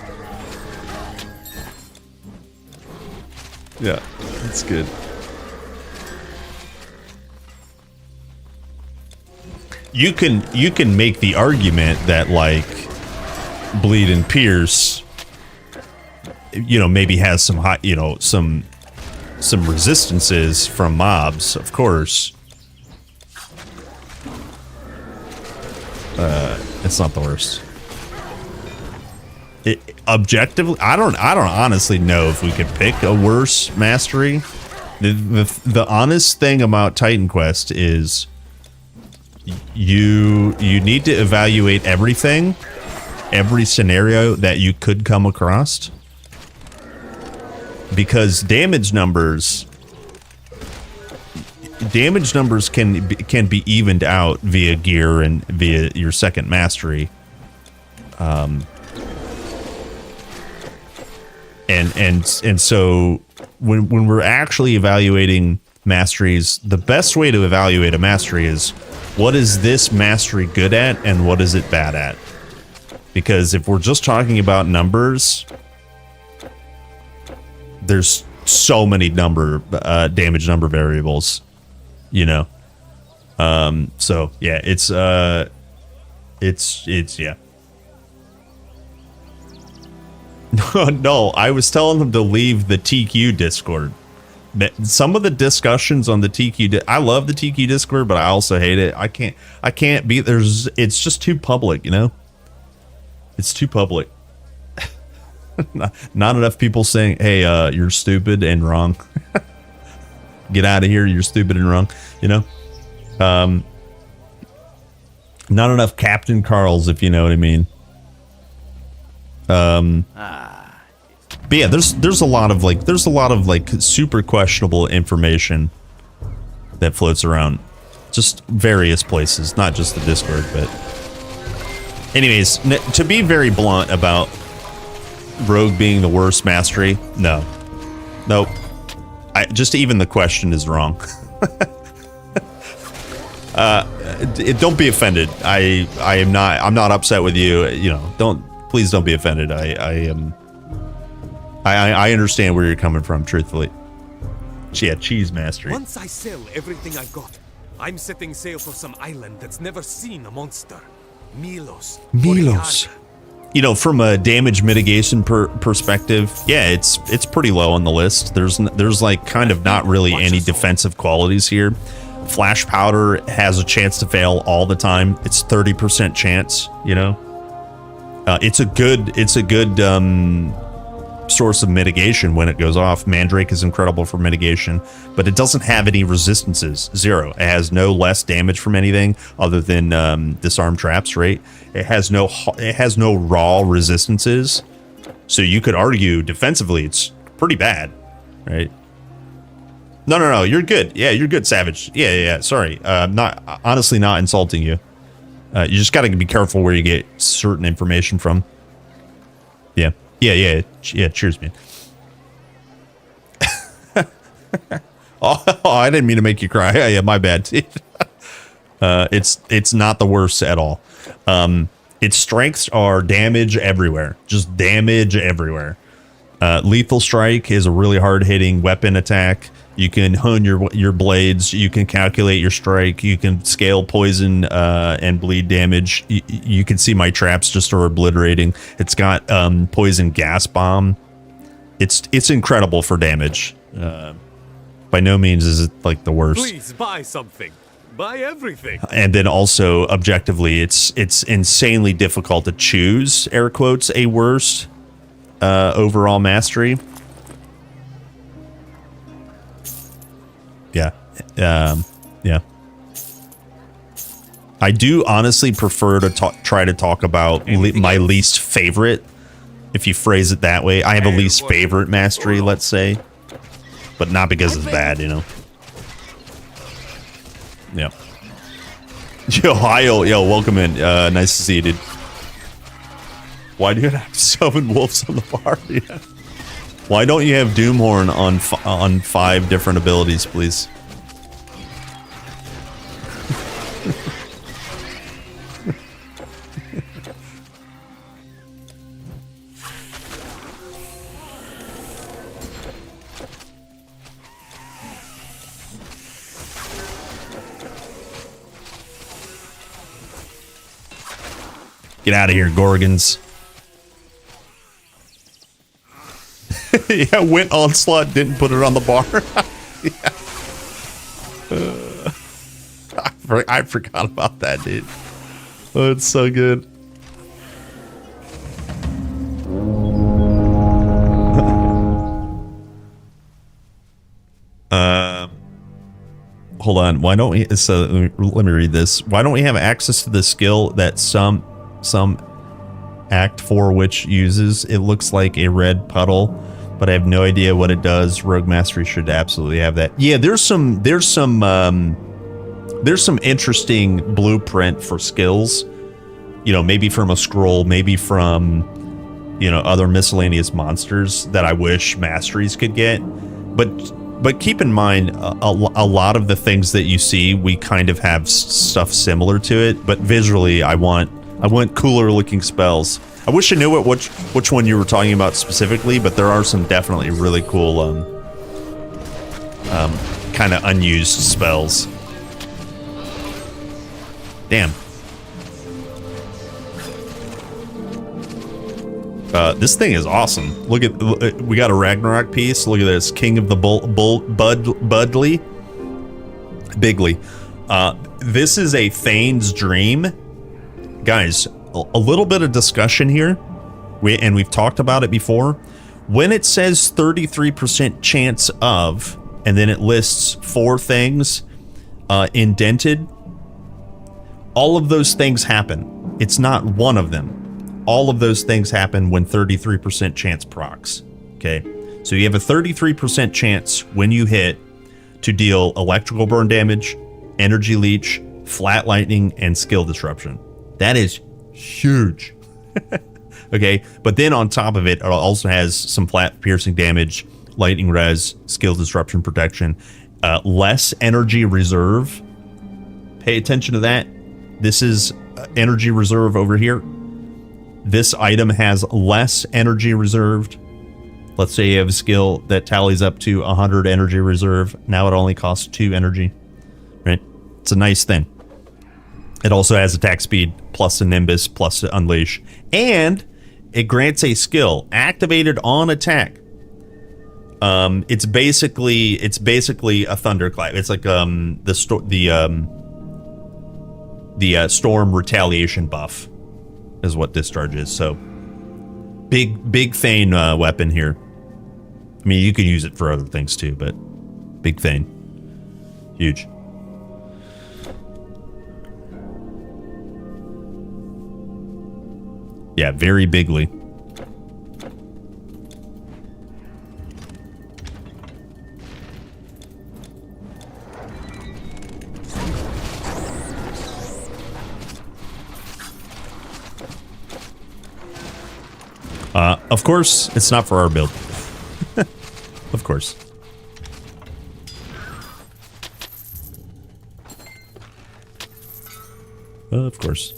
Yeah, that's good. You can make the argument that, like, Bleed and Pierce, you know, maybe has some high, you know, some resistances from mobs, of course. It's not the worst. Objectively, I don't honestly know if we could pick a worse mastery. The honest thing about Titan Quest is you need to evaluate everything, every scenario that you could come across, because damage numbers can be evened out via gear and via your second mastery. And so when we're actually evaluating masteries, the best way to evaluate a mastery is, what is this mastery good at and what is it bad at? Because if we're just talking about numbers, there's so many damage number variables, you know. So yeah, it's yeah. No, I was telling them to leave the TQ Discord. Some of the discussions on the TQ, I love the TQ Discord, but I also hate it. I can't be it's just too public, you know. It's too public. Not enough people saying, "Hey, you're stupid and wrong. Get out of here. You're stupid and wrong." You know. Not enough Captain Carls, if you know what I mean. But yeah, there's a lot of like super questionable information that floats around, just various places, not just the Discord. But anyways, to be very blunt about Rogue being the worst mastery, nope. Just even the question is wrong. Don't be offended. I'm not upset with you. You know, please don't be offended. I understand where you're coming from, truthfully. Yeah, cheese mastery. Once I sell everything I got, I'm setting sail for some island that's never seen a monster. Milos. You know, from a damage mitigation perspective, yeah, it's pretty low on the list. There's like kind of not really any defensive qualities here. Flash powder has a chance to fail all the time. It's 30% chance, you know. It's a good source of mitigation when it goes off. Mandrake is incredible for mitigation, but it doesn't have any resistances. Zero. It has no less damage from anything other than disarm traps, right? It has no raw resistances. So you could argue defensively it's pretty bad, right? No, you're good. Yeah, you're good, Savage. Yeah. Sorry. Honestly not insulting you. You just got to be careful where you get certain information from. Yeah. Cheers, man. Oh, I didn't mean to make you cry. Yeah, my bad. It's not the worst at all. Its strengths are damage everywhere. Just damage everywhere. Lethal Strike is a really hard-hitting weapon attack. You can hone your blades. You can calculate your strike. You can scale poison and bleed damage. You can see my traps just are obliterating. It's got poison gas bomb. It's incredible for damage. By no means is it like the worst. Please buy something. Buy everything. And then also objectively, it's insanely difficult to choose, air quotes, a worst overall mastery. Yeah. Yeah. I do honestly prefer to try to talk about my least favorite, if you phrase it that way. I have a least favorite mastery, let's say, but not because it's bad, you know. Yeah. Yo, welcome in. Nice to see you, dude. Why do you have 7 wolves on the bar? Yeah. Why don't you have Doomhorn on 5 different abilities, please? Get out of here, Gorgons. Yeah, went Onslaught, didn't put it on the bar. I forgot about that, dude. Oh, it's so good. Hold on. Why don't we? So let me read this. Why don't we have access to the skill that some Act 4 witch uses? It looks like a red puddle, but I have no idea what it does. Rogue Mastery should absolutely have that. Yeah, there's some interesting blueprint for skills. You know, maybe from a scroll, maybe from, you know, other miscellaneous monsters that I wish masteries could get. But keep in mind, a lot of the things that you see, we kind of have stuff similar to it. But visually, I want cooler looking spells. I wish I knew which one you were talking about specifically, but there are some definitely really cool, kind of unused spells. Damn. This thing is awesome. Look at, we got a Ragnarok piece. Look at this, King of the Bigly. This is a Thane's Dream. Guys, a little bit of discussion here. We've talked about it before. When it says 33% chance of, and then it lists 4 things indented, all of those things happen. It's not one of them. All of those things happen when 33% chance procs. Okay, so you have a 33% chance when you hit to deal electrical burn damage, energy leech, flat lightning, and skill disruption. That is huge. Okay, but then on top of it, it also has some flat piercing damage, lightning res, skill disruption protection, less energy reserve. Pay attention to that. This is energy reserve over here. This item has less energy reserved. Let's say you have a skill that tallies up to 100 energy reserve. Now it only costs 2 energy, right? It's a nice thing. It also has attack speed, plus a Nimbus, plus a Unleash. And it grants a skill activated on attack. It's basically a thunderclap. It's like the storm retaliation buff is what discharge is. So big Thane weapon here. I mean, you could use it for other things too, but big Thane, huge. Yeah, very bigly. Of course, it's not for our build. Of course. Of course.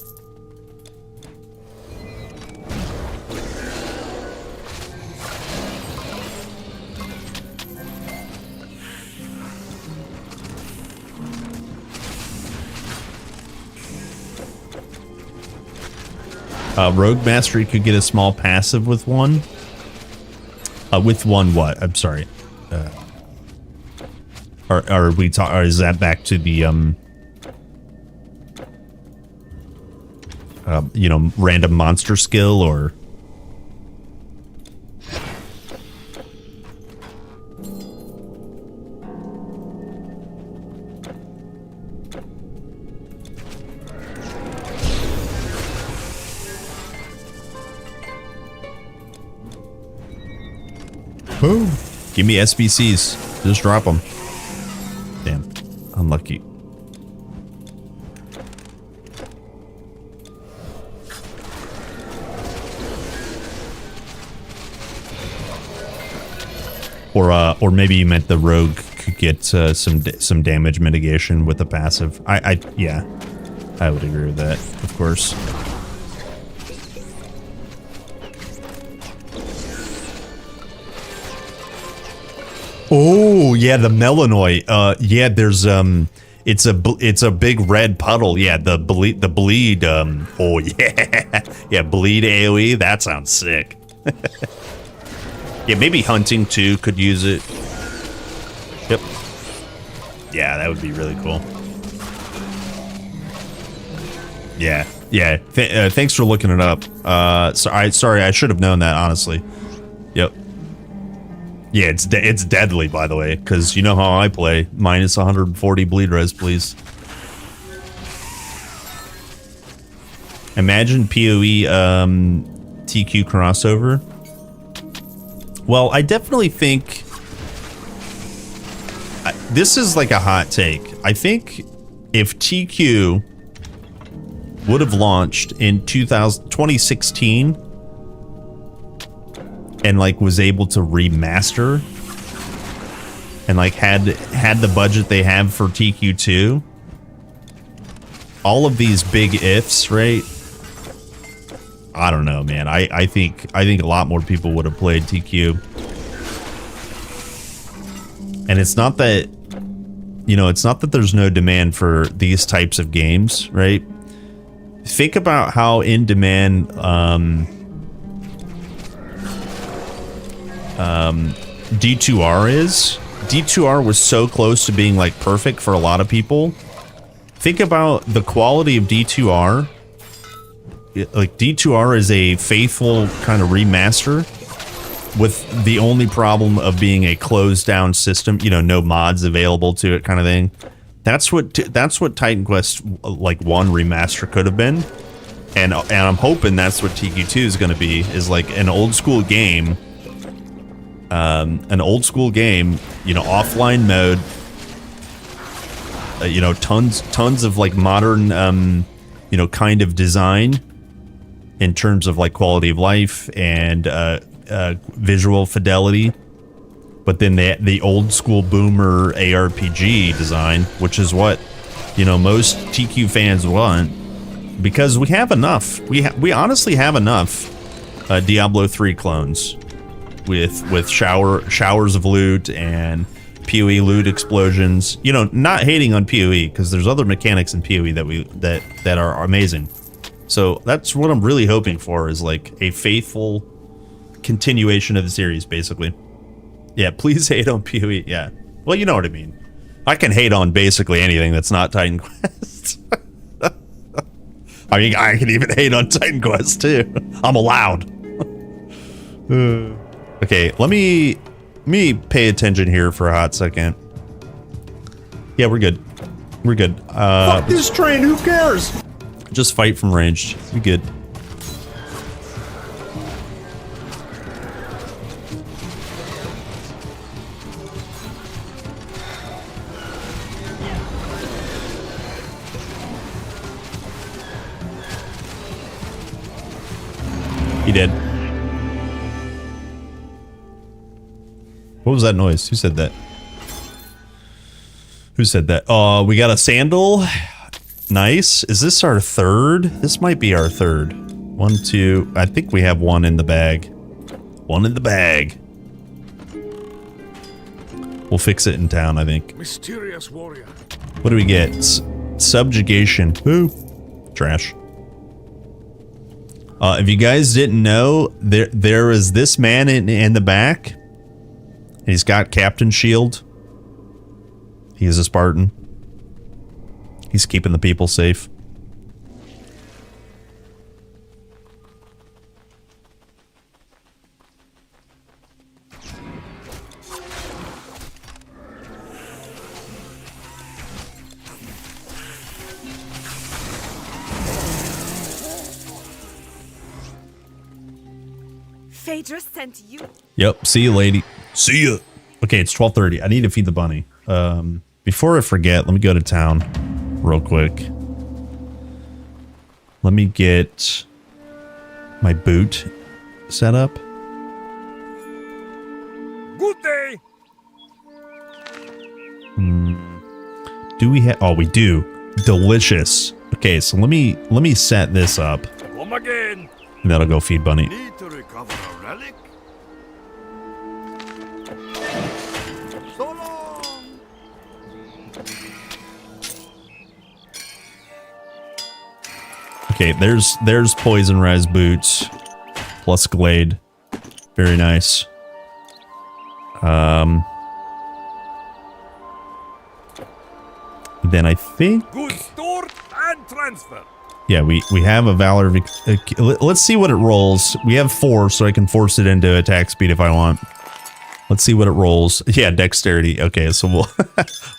Rogue Mastery could get a small passive with one. With one what? I'm sorry. Are we talking? Or is that back to the you know, random monster skill or? Boom. Give me SBCs. Just drop them. Damn. Unlucky. Or maybe you meant the rogue could get some damage mitigation with the passive. Yeah. I would agree with that, of course. Oh yeah, the Melanoid. Yeah, there's it's a big red puddle. Yeah, the bleed. Oh yeah, yeah, bleed AOE. That sounds sick. Yeah, maybe hunting too could use it. Yep. Yeah, that would be really cool. Yeah, Yeah, thanks for looking it up. Sorry, I should have known that, honestly. Yep. Yeah, it's deadly, by the way, because you know how I play. Minus 140 bleed res, please. Imagine PoE TQ crossover. Well, I definitely think... this is like a hot take. I think if TQ would have launched in 2016 and like was able to remaster and like had the budget they have for TQ2, all of these big ifs, right? I don't know, man. I think a lot more people would have played TQ. And it's not that, you know, it's not that there's no demand for these types of games, right? Think about how in demand D2R is. D2R was so close to being like perfect for a lot of people. Think about the quality of D2R. Like D2R is a faithful kind of remaster with the only problem of being a closed down system, you know, no mods available to it kind of thing. That's what Titan Quest like 1 remaster could have been. And I'm hoping that's what TQ2 is going to be, is like an old school game. An old school game, you know, offline mode. You know, tons of like modern you know, kind of design in terms of like quality of life and visual fidelity, but then the old school boomer ARPG design, which is what, you know, most TQ fans want, because we have enough. We honestly have enough Diablo 3 clones with showers of loot and PoE loot explosions. You know, not hating on PoE, because there's other mechanics in PoE that are amazing. So that's what I'm really hoping for, is like a faithful continuation of the series, basically. Yeah, please hate on PoE. Yeah, well, you know what I mean. I can hate on basically anything that's not Titan Quest. I mean, I can even hate on Titan Quest too. I'm allowed. Okay, let me pay attention here for a hot second. Yeah, we're good. We're good. Fuck this train, who cares? Just fight from range. Be good. He did. What was that noise? Who said that? Who said that? Oh, we got a sandal. Nice. Is this our third? This might be our third. 1, 2. I think we have one in the bag. One in the bag. We'll fix it in town, I think. Mysterious warrior. What do we get? Subjugation. Who? Trash. If you guys didn't know, there is this man in the back. He's got Captain Shield. He is a Spartan. He's keeping the people safe. Phaedra sent you. Yep. See you, lady. See ya. Okay, it's 12:30. I need to feed the bunny. Before I forget, let me go to town real quick. Let me get my boot set up. Good day. Do we have? Oh, we do. Delicious. Okay, so let me set this up. Come again. And that'll go feed bunny. Need to recover a relic? So long. Okay, there's poison res boots plus glade. Very nice. Then I think. Good store and transfer. Yeah, we have a Valor. Let's see what it rolls. We have 4, so I can force it into attack speed if I want. Let's see what it rolls. Yeah, dexterity. Okay, so we'll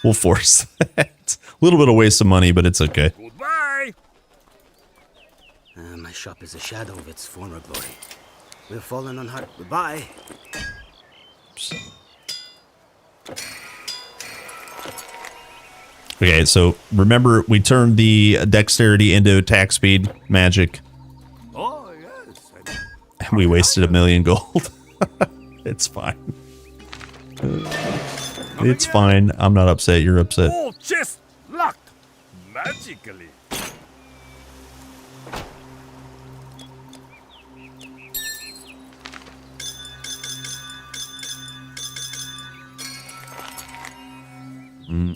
we'll force that. A little bit of waste of money, but it's okay. Goodbye. My shop is a shadow of its former glory. We've fallen on hard. Goodbye. Okay, so remember we turned the dexterity into attack speed magic. Oh, yes. And we wasted 1,000,000 gold. It's fine. It's fine. I'm not upset. You're upset. Oh, chest locked magically.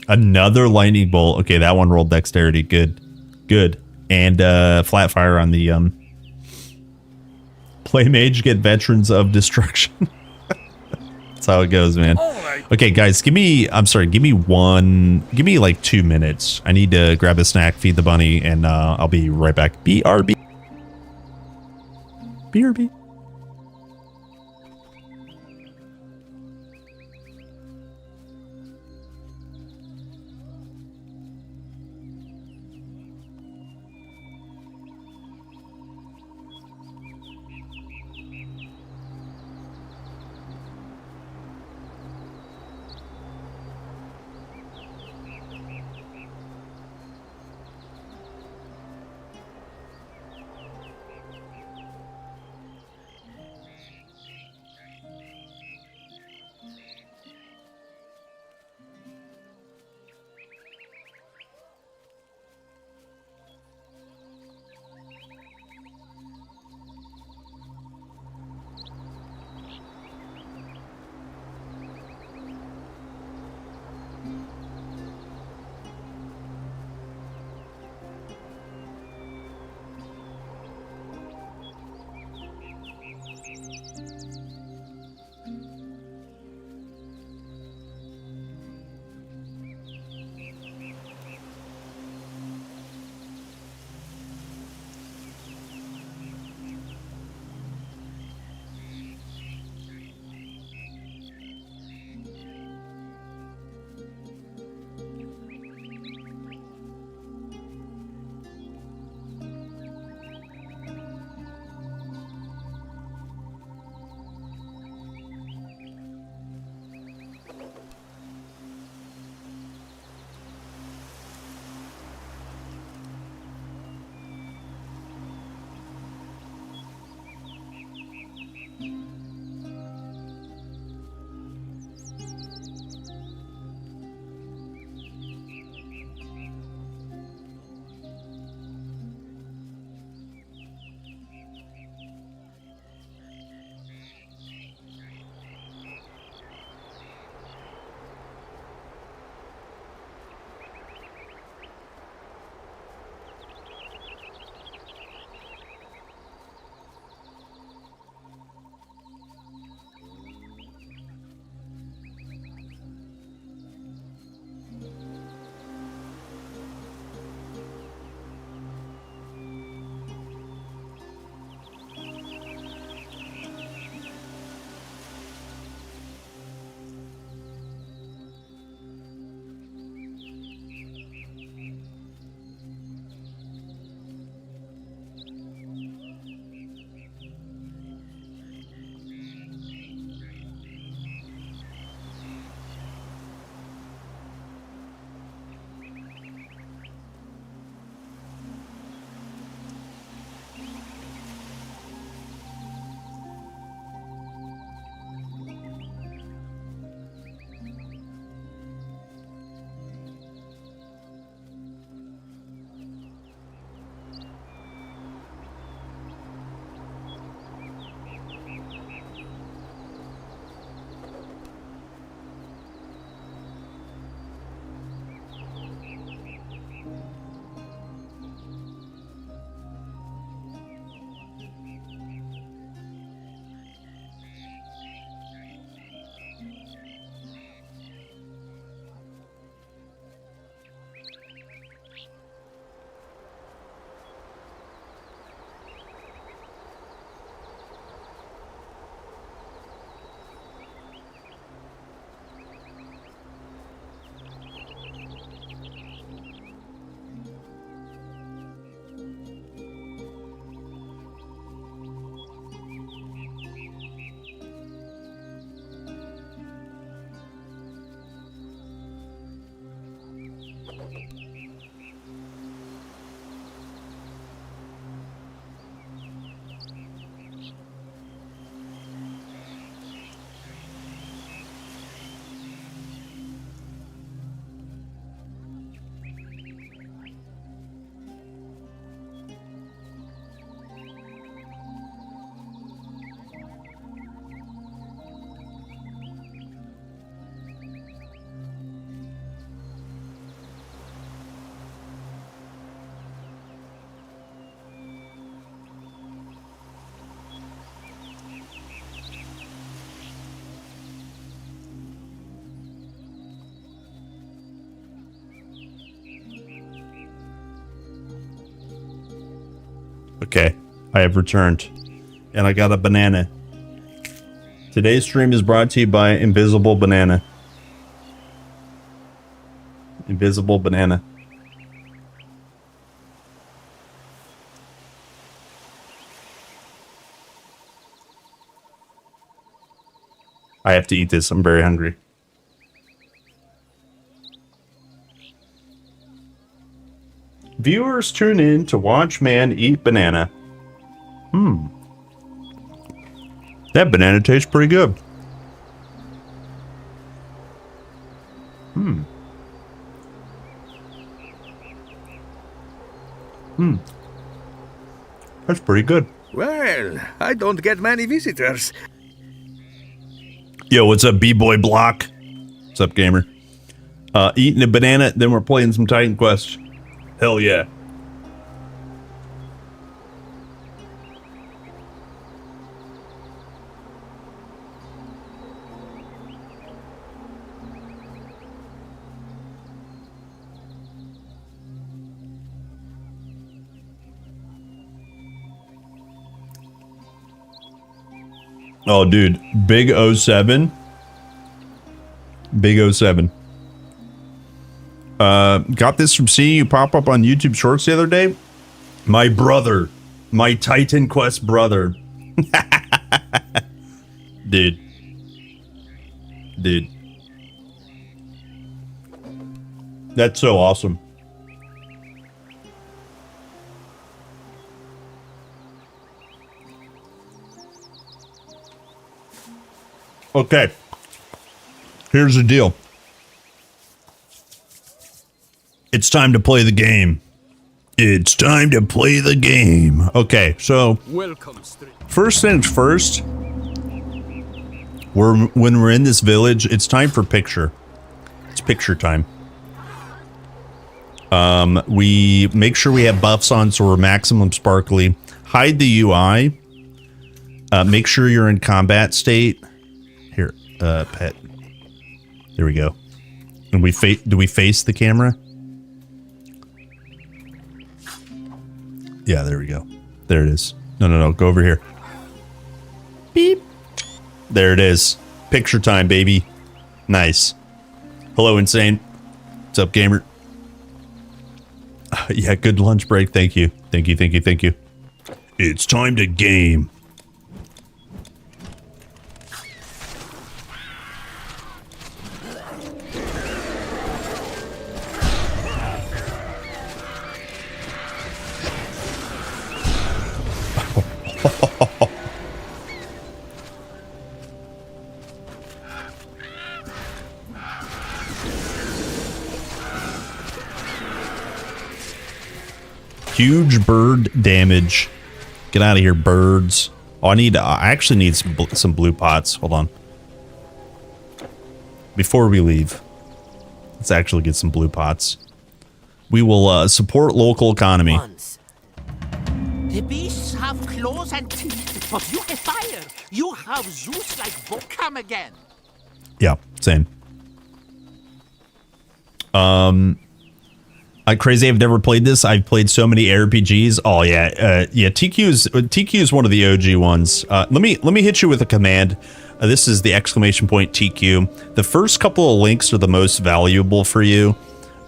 Another lightning bolt. Okay, that one rolled dexterity. Good. Good. And flat fire on the play mage, get veterans of destruction. That's how it goes, man. Okay, guys, give me like 2 minutes. I need to grab a snack, feed the bunny, and I'll be right back. BRB. BRB. Okay, I have returned. And I got a banana. Today's stream is brought to you by Invisible Banana. Invisible Banana. I have to eat this. I'm very hungry. Viewers tune in to watch man eat banana. That banana tastes pretty good. That's pretty good. Well, I don't get many visitors. Yo, what's up, B-Boy Block? What's up, gamer? Eating a banana, then we're playing some Titan Quest. Hell yeah. Oh, dude. Big 07. Big 07. Got this from seeing you pop up on YouTube Shorts the other day. My brother. My Titan Quest brother. Dude. Dude. That's so awesome. Okay. Here's the deal. It's time to play the game. It's time to play the game. Okay, so Welcome, first things first. When we're in this village, it's time for picture. It's picture time. We make sure we have buffs on so we're maximum sparkly. Hide the UI. Make sure you're in combat state. Here, pet. There we go. And do we face the camera? Yeah, there we go. There it is. No. Go over here. Beep. There it is. Picture time, baby. Nice. Hello, Insane. What's up, gamer? Yeah, good lunch break. Thank you. Thank you. It's time to game. Huge bird damage. Get out of here, birds. Oh, I actually need some blue pots. Hold on. Before we leave, let's actually get some blue pots. We will support local economy. The beasts have claws and teeth, but you have fire. You have Zeus like Volcam again. Yeah, same. Crazy, I've never played this. I've played so many RPGs. Oh yeah, TQ is one of the OG ones. Let me hit you with a command. This is the exclamation point TQ. The first couple of links are the most valuable for you.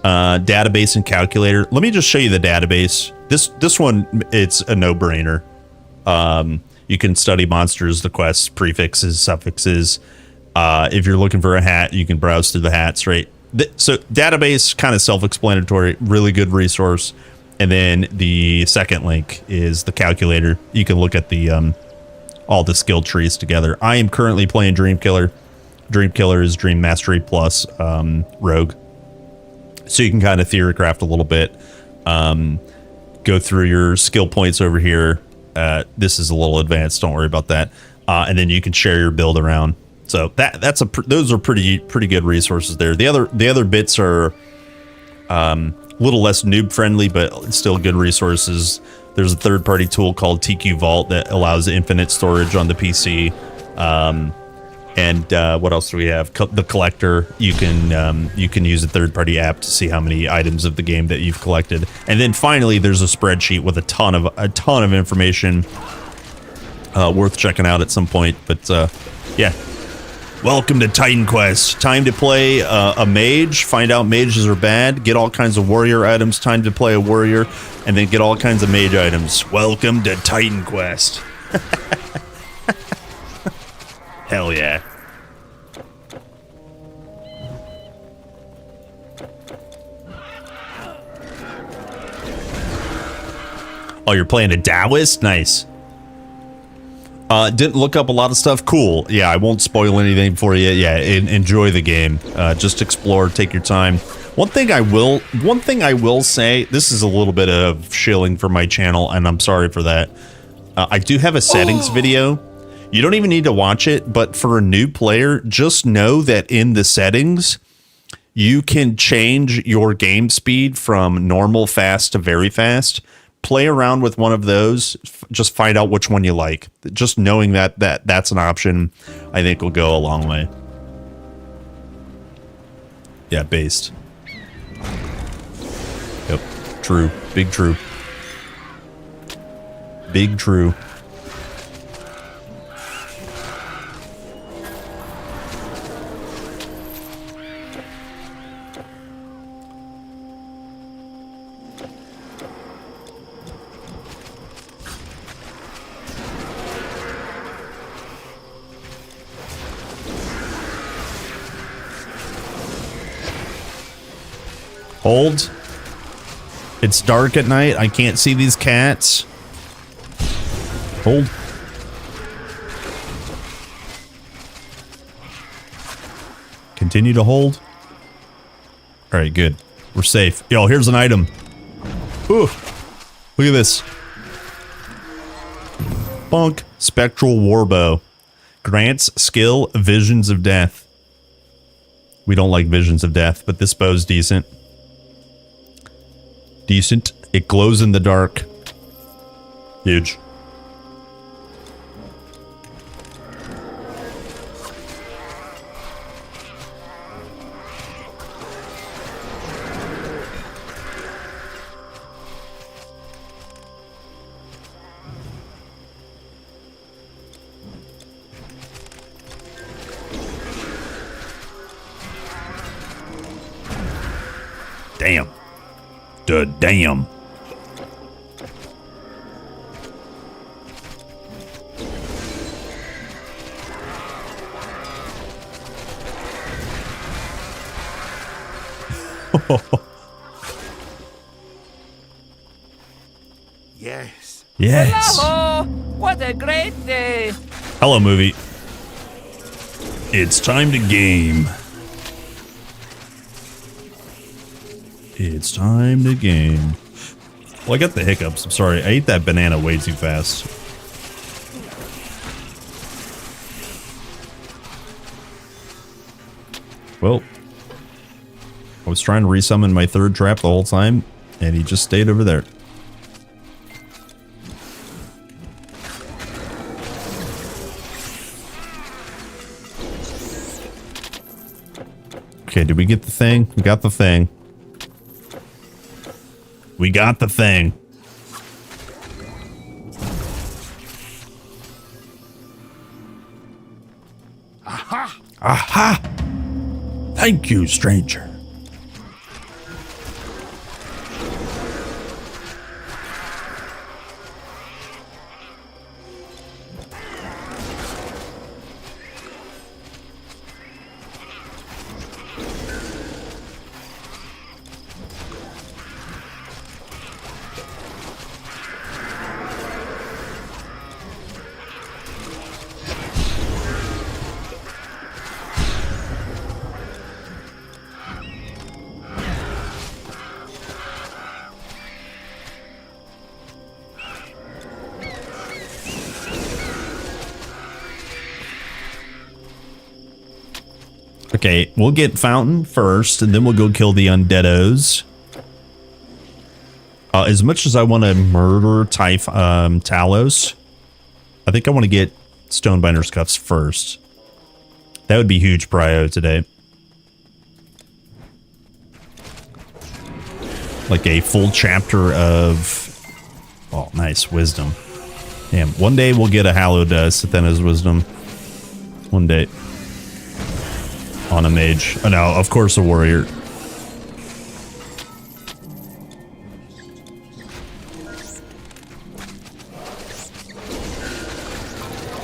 Database and calculator. Let me just show you the database. This one, it's a no-brainer. You can study monsters, the quests, prefixes, suffixes. If you're looking for a hat, you can browse through the hats, right? So database, kind of self-explanatory, really good resource. And then the second link is the calculator. You can look at the all the skill trees together. I am currently playing DreamKiller. DreamKiller is Dream Mastery Plus Rogue. So you can kind of theorycraft a little bit. Go through your skill points over here. This is a little advanced. Don't worry about that. And then you can share your build around. So those are pretty good resources there. The other bits are a little less noob friendly, but still good resources. There's a third-party tool called TQ Vault that allows infinite storage on the PC. And what else do we have? The collector. You can use a third-party app to see how many items of the game that you've collected. And then finally, there's a spreadsheet with a ton of information worth checking out at some point. But yeah, welcome to Titan Quest. Time to play a mage. Find out mages are bad. Get all kinds of warrior items. Time to play a warrior, and then get all kinds of mage items. Welcome to Titan Quest. Hell yeah. Oh, you're playing a Taoist? Nice. Didn't look up a lot of stuff. Cool. Yeah, I won't spoil anything for you. Yeah, enjoy the game. Just explore, take your time. One thing I will say, this is a little bit of shilling for my channel, and I'm sorry for that. I do have a settings video. You don't even need to watch it, but for a new player, just know that in the settings, you can change your game speed from normal fast to very fast. Play around with one of those, just find out which one you like. Just knowing that's an option, I think will go a long way. Yeah, based. Yep, true. Big true. Big true. Hold. It's dark at night. I can't see these cats. Hold. Continue to hold. All right, good. We're safe. Yo, here's an item. Ooh. Look at this. Bonk. Spectral Warbow. Grants skill Visions of Death. We don't like Visions of Death, but this bow's decent. Decent. It glows in the dark. Huge. Damn. Damn. Yes. Yes. Hello. What a great day. Hello, movie. It's time to game. It's time to game. Well, I got the hiccups. I'm sorry. I ate that banana way too fast. Well, I was trying to resummon my third trap the whole time, and he just stayed over there. Okay, did we get the thing? We got the thing. We got the thing. Aha! Aha! Thank you, stranger. Okay, we'll get Fountain first, and then we'll go kill the Undeados. As much as I want to murder Talos, I think I want to get Stonebinder's Cuffs first. That would be huge prio today. Like a full chapter of... Oh, nice. Wisdom. Damn. One day we'll get a hallowed Sathena's Wisdom. One day. On a mage. Oh, no, of course a warrior.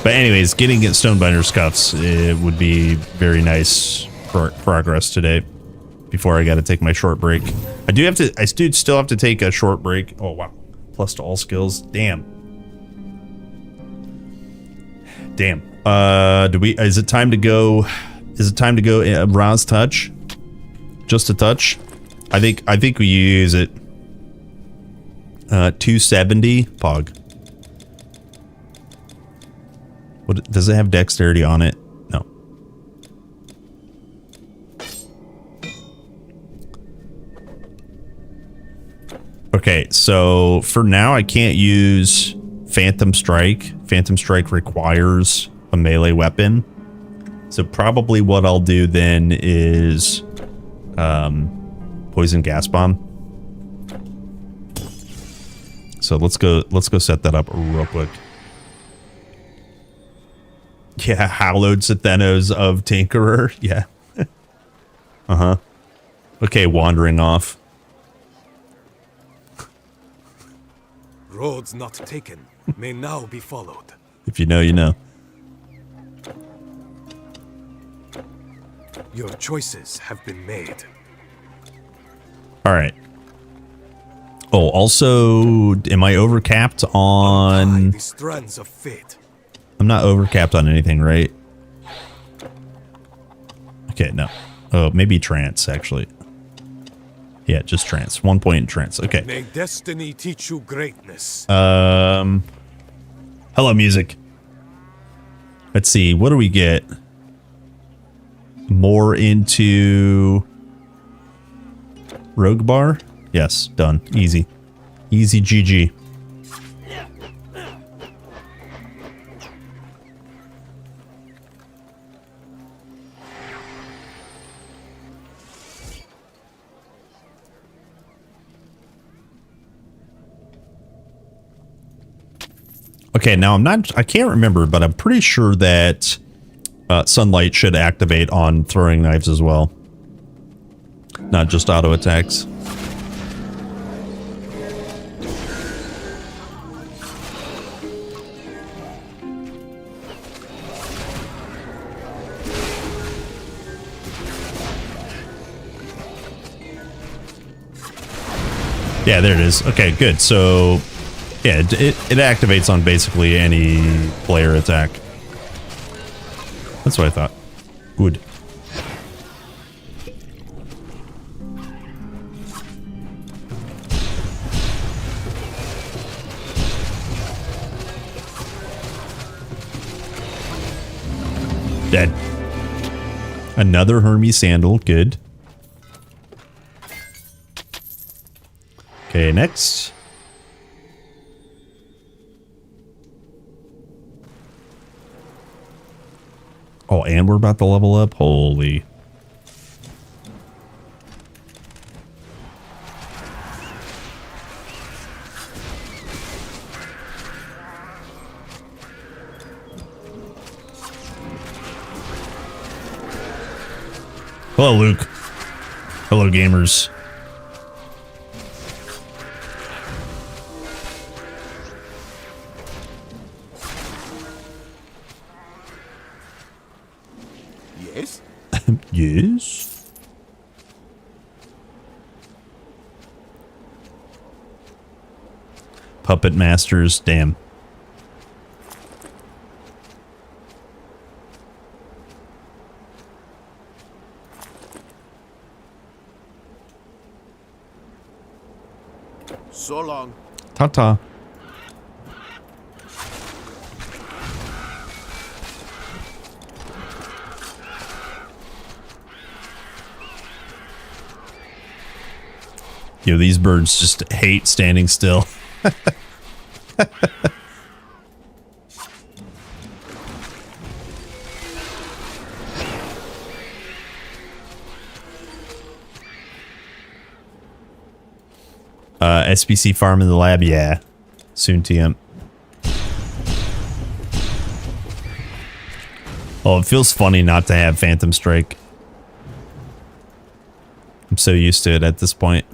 But anyways, getting it Stonebinder's cuffs, it would be very nice progress today. Before I got to take my short break. I do still have to take a short break. Oh wow. Plus to all skills. Damn. Damn. Is it time to go Ra's touch? Just a touch? I think we use it. 270 Pog. What does it have dexterity on it? No. Okay, so for now I can't use Phantom Strike. Phantom Strike requires a melee weapon. So probably what I'll do then is Poison Gas Bomb. So let's go set that up real quick. Yeah, hallowed Sathenos of Tinkerer. Yeah. Uh-huh. Okay, wandering off. Roads not taken may now be followed. If you know, you know. Your choices have been made. All right. Oh, also, am I overcapped on... The strands of fate. I'm not overcapped on anything, right? Okay, no. Oh, maybe trance, actually. Yeah, just trance. 1 point in trance. Okay. May destiny teach you greatness. Hello, music. Let's see. What do we get? More into Rogue Bar? Yes, done. Easy. Easy GG. Okay, now I can't remember, but I'm pretty sure that Sunlight should activate on throwing knives as well. Not just auto attacks. Yeah, there it is. Okay, good. So, yeah, it activates on basically any player attack. That's what I thought. Good. Dead. Another Hermes sandal. Good. Okay, next. Oh, and we're about to level up? Holy. Hello, Luke. Hello, gamers. Yes? Yes? Puppet Masters, damn. So long. Ta-ta. Yo, these birds just hate standing still. SPC farm in the lab, yeah. Soon TM. Oh, it feels funny not to have Phantom Strike. I'm so used to it at this point.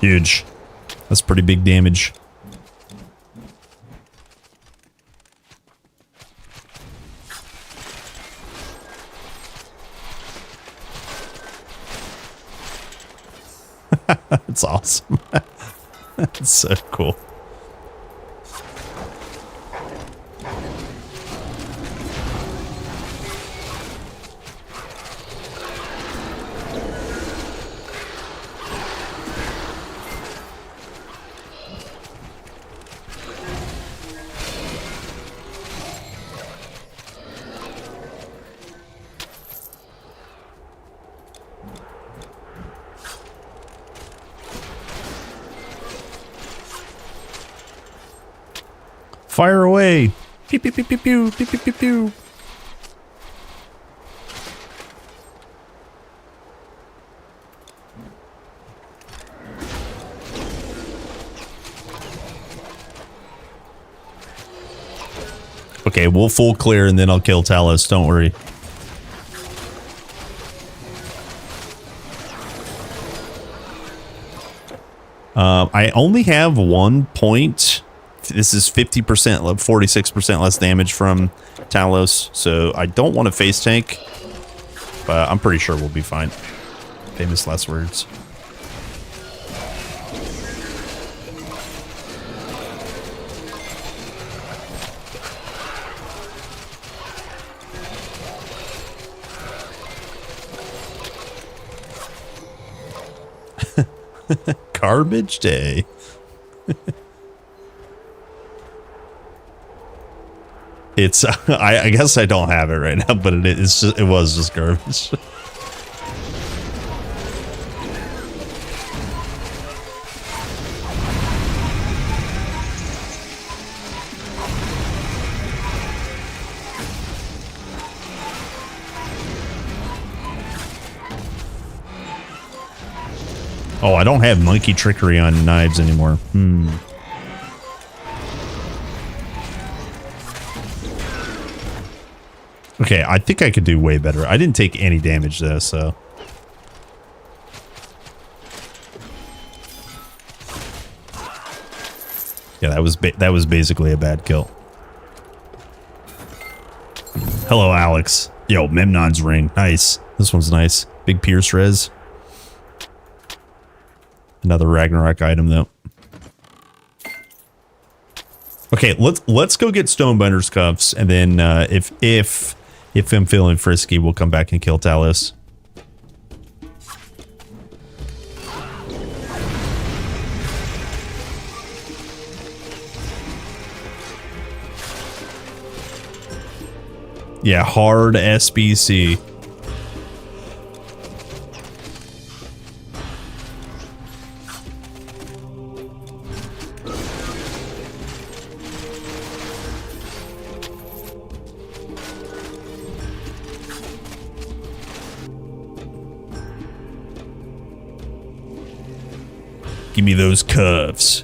Huge. That's pretty big damage. It's awesome. It's so cool. Fire away! Pew pew pew pew pew pew pew pew pew. Okay, we'll full clear and then I'll kill Talos, don't worry. I only have 1 point. This is 50%, 46% less damage from Talos, so I don't want to face tank, but I'm pretty sure we'll be fine. Famous last words. Garbage day. It's I guess I don't have it right now, but it was just garbage. Oh, I don't have monkey trickery on knives anymore. Okay, I think I could do way better. I didn't take any damage though, so. Yeah, that was basically a bad kill. Hello, Alex. Yo, Memnon's ring. Nice. This one's nice. Big Pierce res. Another Ragnarok item though. Okay, let's go get Stonebinder's cuffs, and then if I'm feeling frisky, we'll come back and kill Talos. Yeah, hard SBC. Give me those cuffs.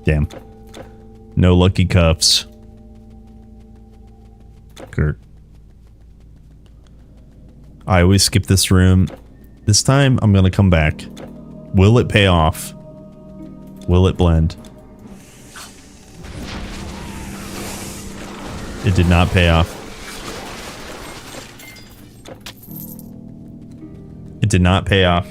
Damn. No lucky cuffs. Kurt. I always skip this room. This time, I'm gonna come back. Will it pay off? Will it blend? It did not pay off. It did not pay off.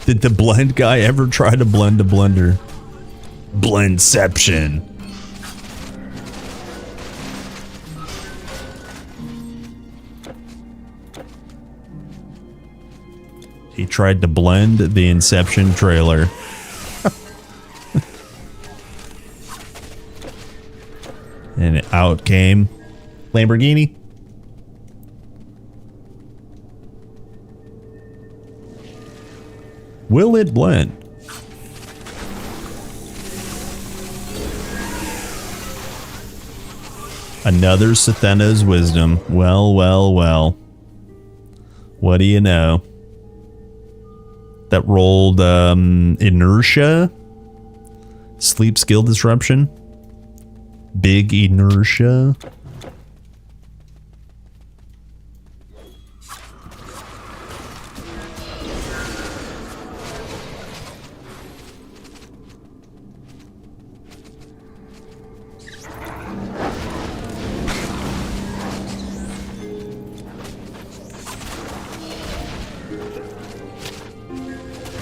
Did the blend guy ever try to blend a blender? Blendception. He tried to blend the Inception trailer. And out came Lamborghini. Will it blend? Another Sathena's wisdom. Well, well, well. What do you know? That rolled inertia. Sleep skill disruption. Big inertia.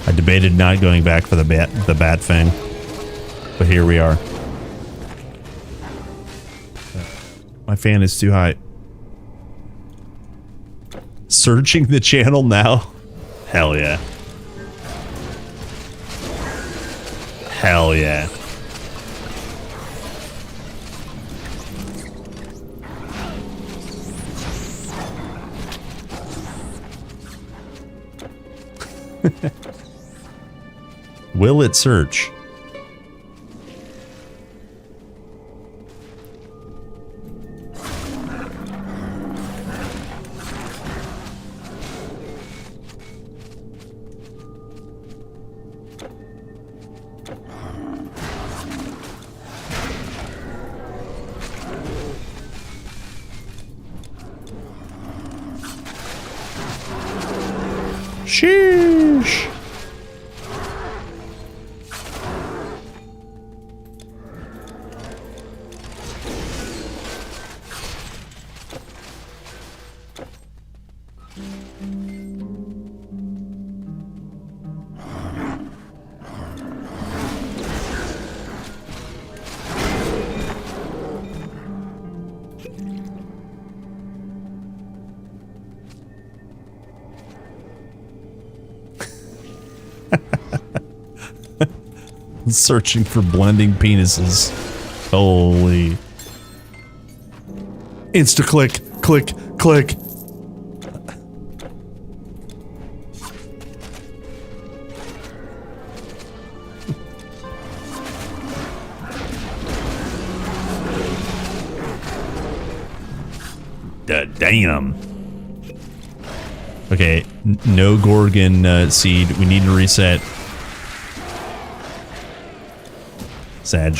I debated not going back for the bat thing, but here we are. My fan is too high. Searching the channel now? Hell yeah. Hell yeah. Will it search? Sheesh. Searching for blending penises. Holy. Insta click, click, click. Damn. Okay, no Gorgon seed. We need to reset. Sag.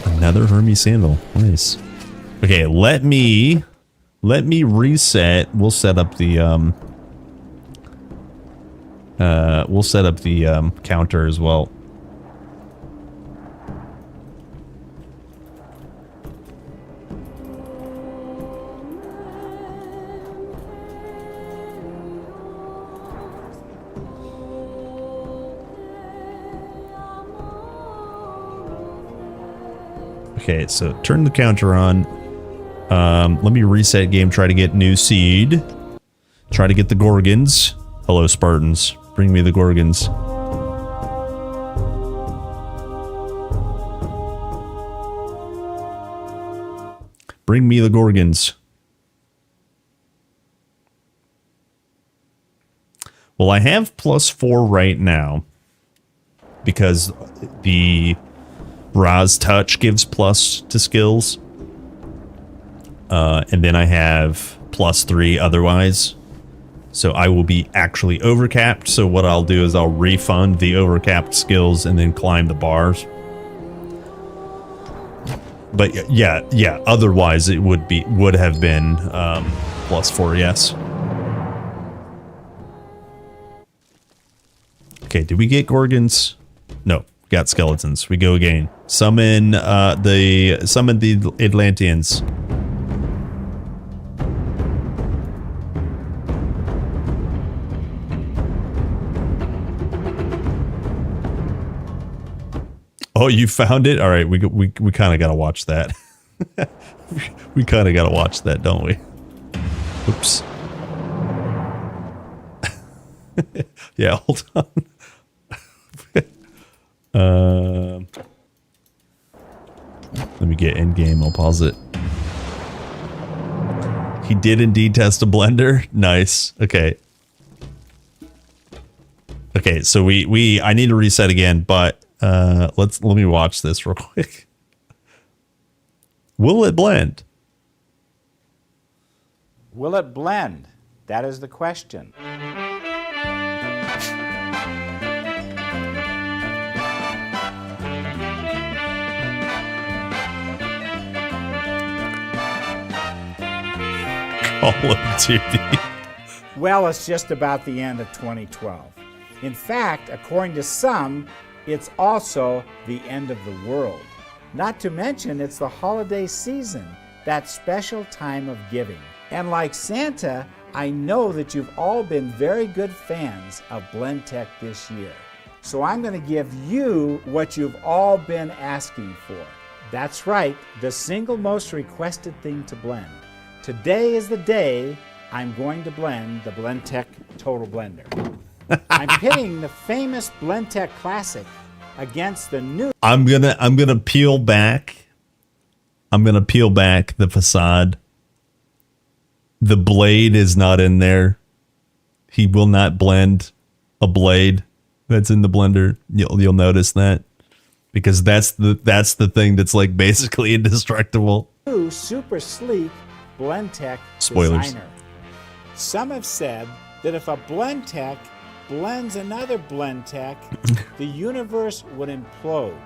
Another Hermes sandal. Nice. Okay, let me reset. We'll set up the counter as well. Okay, so turn the counter on. Let me reset game, try to get new seed. Try to get the Gorgons. Hello, Spartans. Bring me the Gorgons. Bring me the Gorgons. Well, I have +4 right now because the Raz Touch gives plus to skills. And then I have +3 otherwise. So I will be actually overcapped. So what I'll do is I'll refund the overcapped skills and then climb the bars. But yeah, otherwise it would have been +4, yes. Okay, did we get Gorgons? No, got skeletons. We go again. Summon the Atlanteans. Oh, you found it? All right, we kind of got to watch that. We kind of got to watch that, don't we? Oops. Yeah, hold on. Let me get in game. I'll pause it. He did indeed test a blender. Nice. Okay. Okay, so I need to reset again, but let me watch this real quick. Will it blend? Will it blend? That is the question. Call of Duty. Well, it's just about the end of 2012. In fact, according to some, it's also the end of the world. Not to mention, it's the holiday season, that special time of giving. And like Santa, I know that you've all been very good fans of Blend Tech this year. So I'm going to give you what you've all been asking for. That's right, the single most requested thing to blend. Today is the day I'm going to blend the Blend Tech Total Blender. I'm pitting the famous Blend Tech Classic against the new... I'm gonna peel back. I'm gonna peel back the facade. The blade is not in there. He will not blend a blade that's in the blender. You'll notice that. Because that's the thing that's like basically indestructible. New super sleek Blend Tech Spoilers. designer. Some have said that if a Blend Tech blends another Blend Tech, the universe would implode.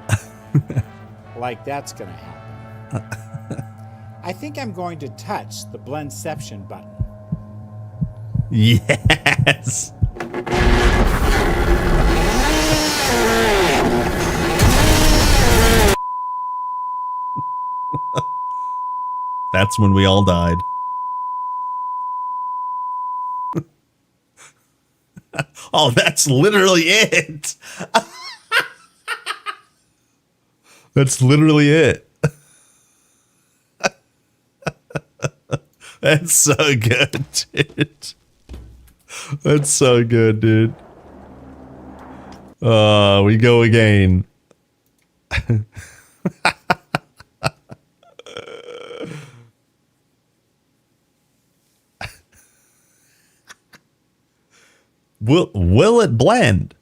Like that's gonna happen. I think I'm going to touch the Blendception button. Yes. That's when we all died. Oh, that's literally it. That's literally it. That's so good, dude. That's so good, dude. We go again. Will it blend?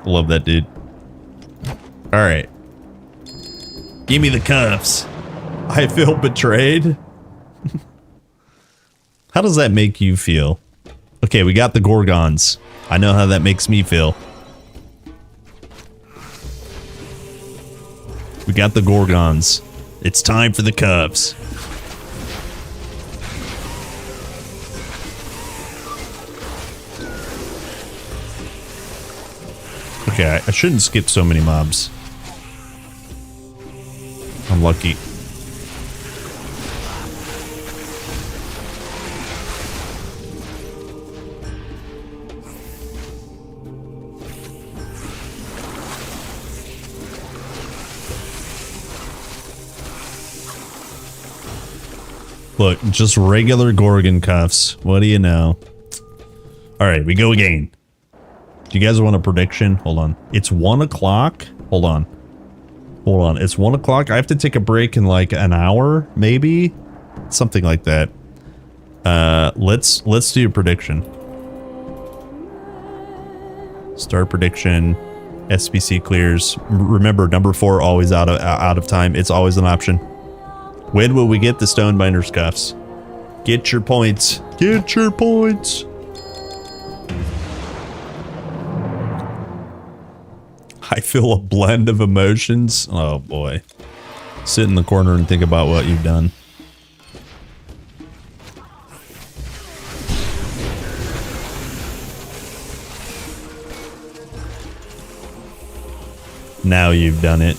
Love that, dude. All right. Give me the cuffs. I feel betrayed. How does that make you feel? Okay, we got the Gorgons. I know how that makes me feel. We got the Gorgons. It's time for the cuffs. Okay, I shouldn't skip so many mobs. I'm lucky. Look, just regular Gorgon cuffs. What do you know? All right, we go again. Do you guys want a prediction? Hold on. It's 1 o'clock. Hold on. Hold on, it's 1 o'clock. I have to take a break in like an hour, maybe? Something like that. Let's do a prediction. Start prediction. SBC clears. Remember, number 4 always out of time. It's always an option. When will we get the Stonebinder's cuffs? Get your points. Get your points. I feel a blend of emotions. Oh boy. Sit in the corner and think about what you've done. Now you've done it.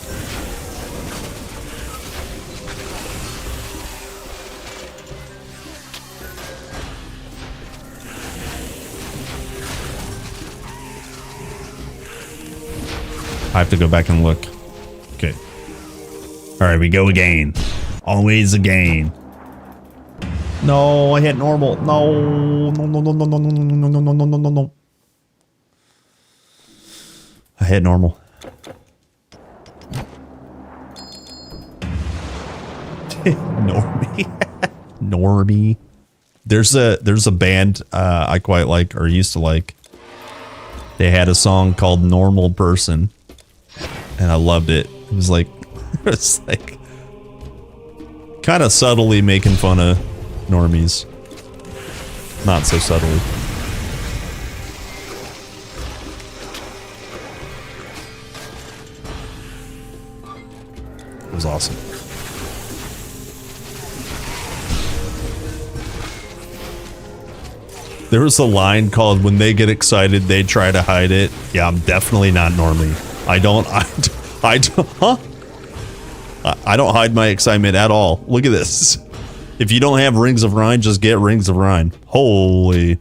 I have to go back and look. Okay. All right, we go again. Always again. No, I hit normal. No, no, no, no, no, no, no, no, no, no, no, no, no, no. I hit normal. Normie. Normie. There's a band I quite like, or used to like. They had a song called Normal Person. And I loved it. It was like kind of subtly making fun of normies. Not so subtly. It was awesome. There was a line called, when they get excited, they try to hide it. Yeah, I'm definitely not normie. I don't hide my excitement at all. Look at this. If you don't have Rings of Rhine, just get Rings of Rhine. Holy.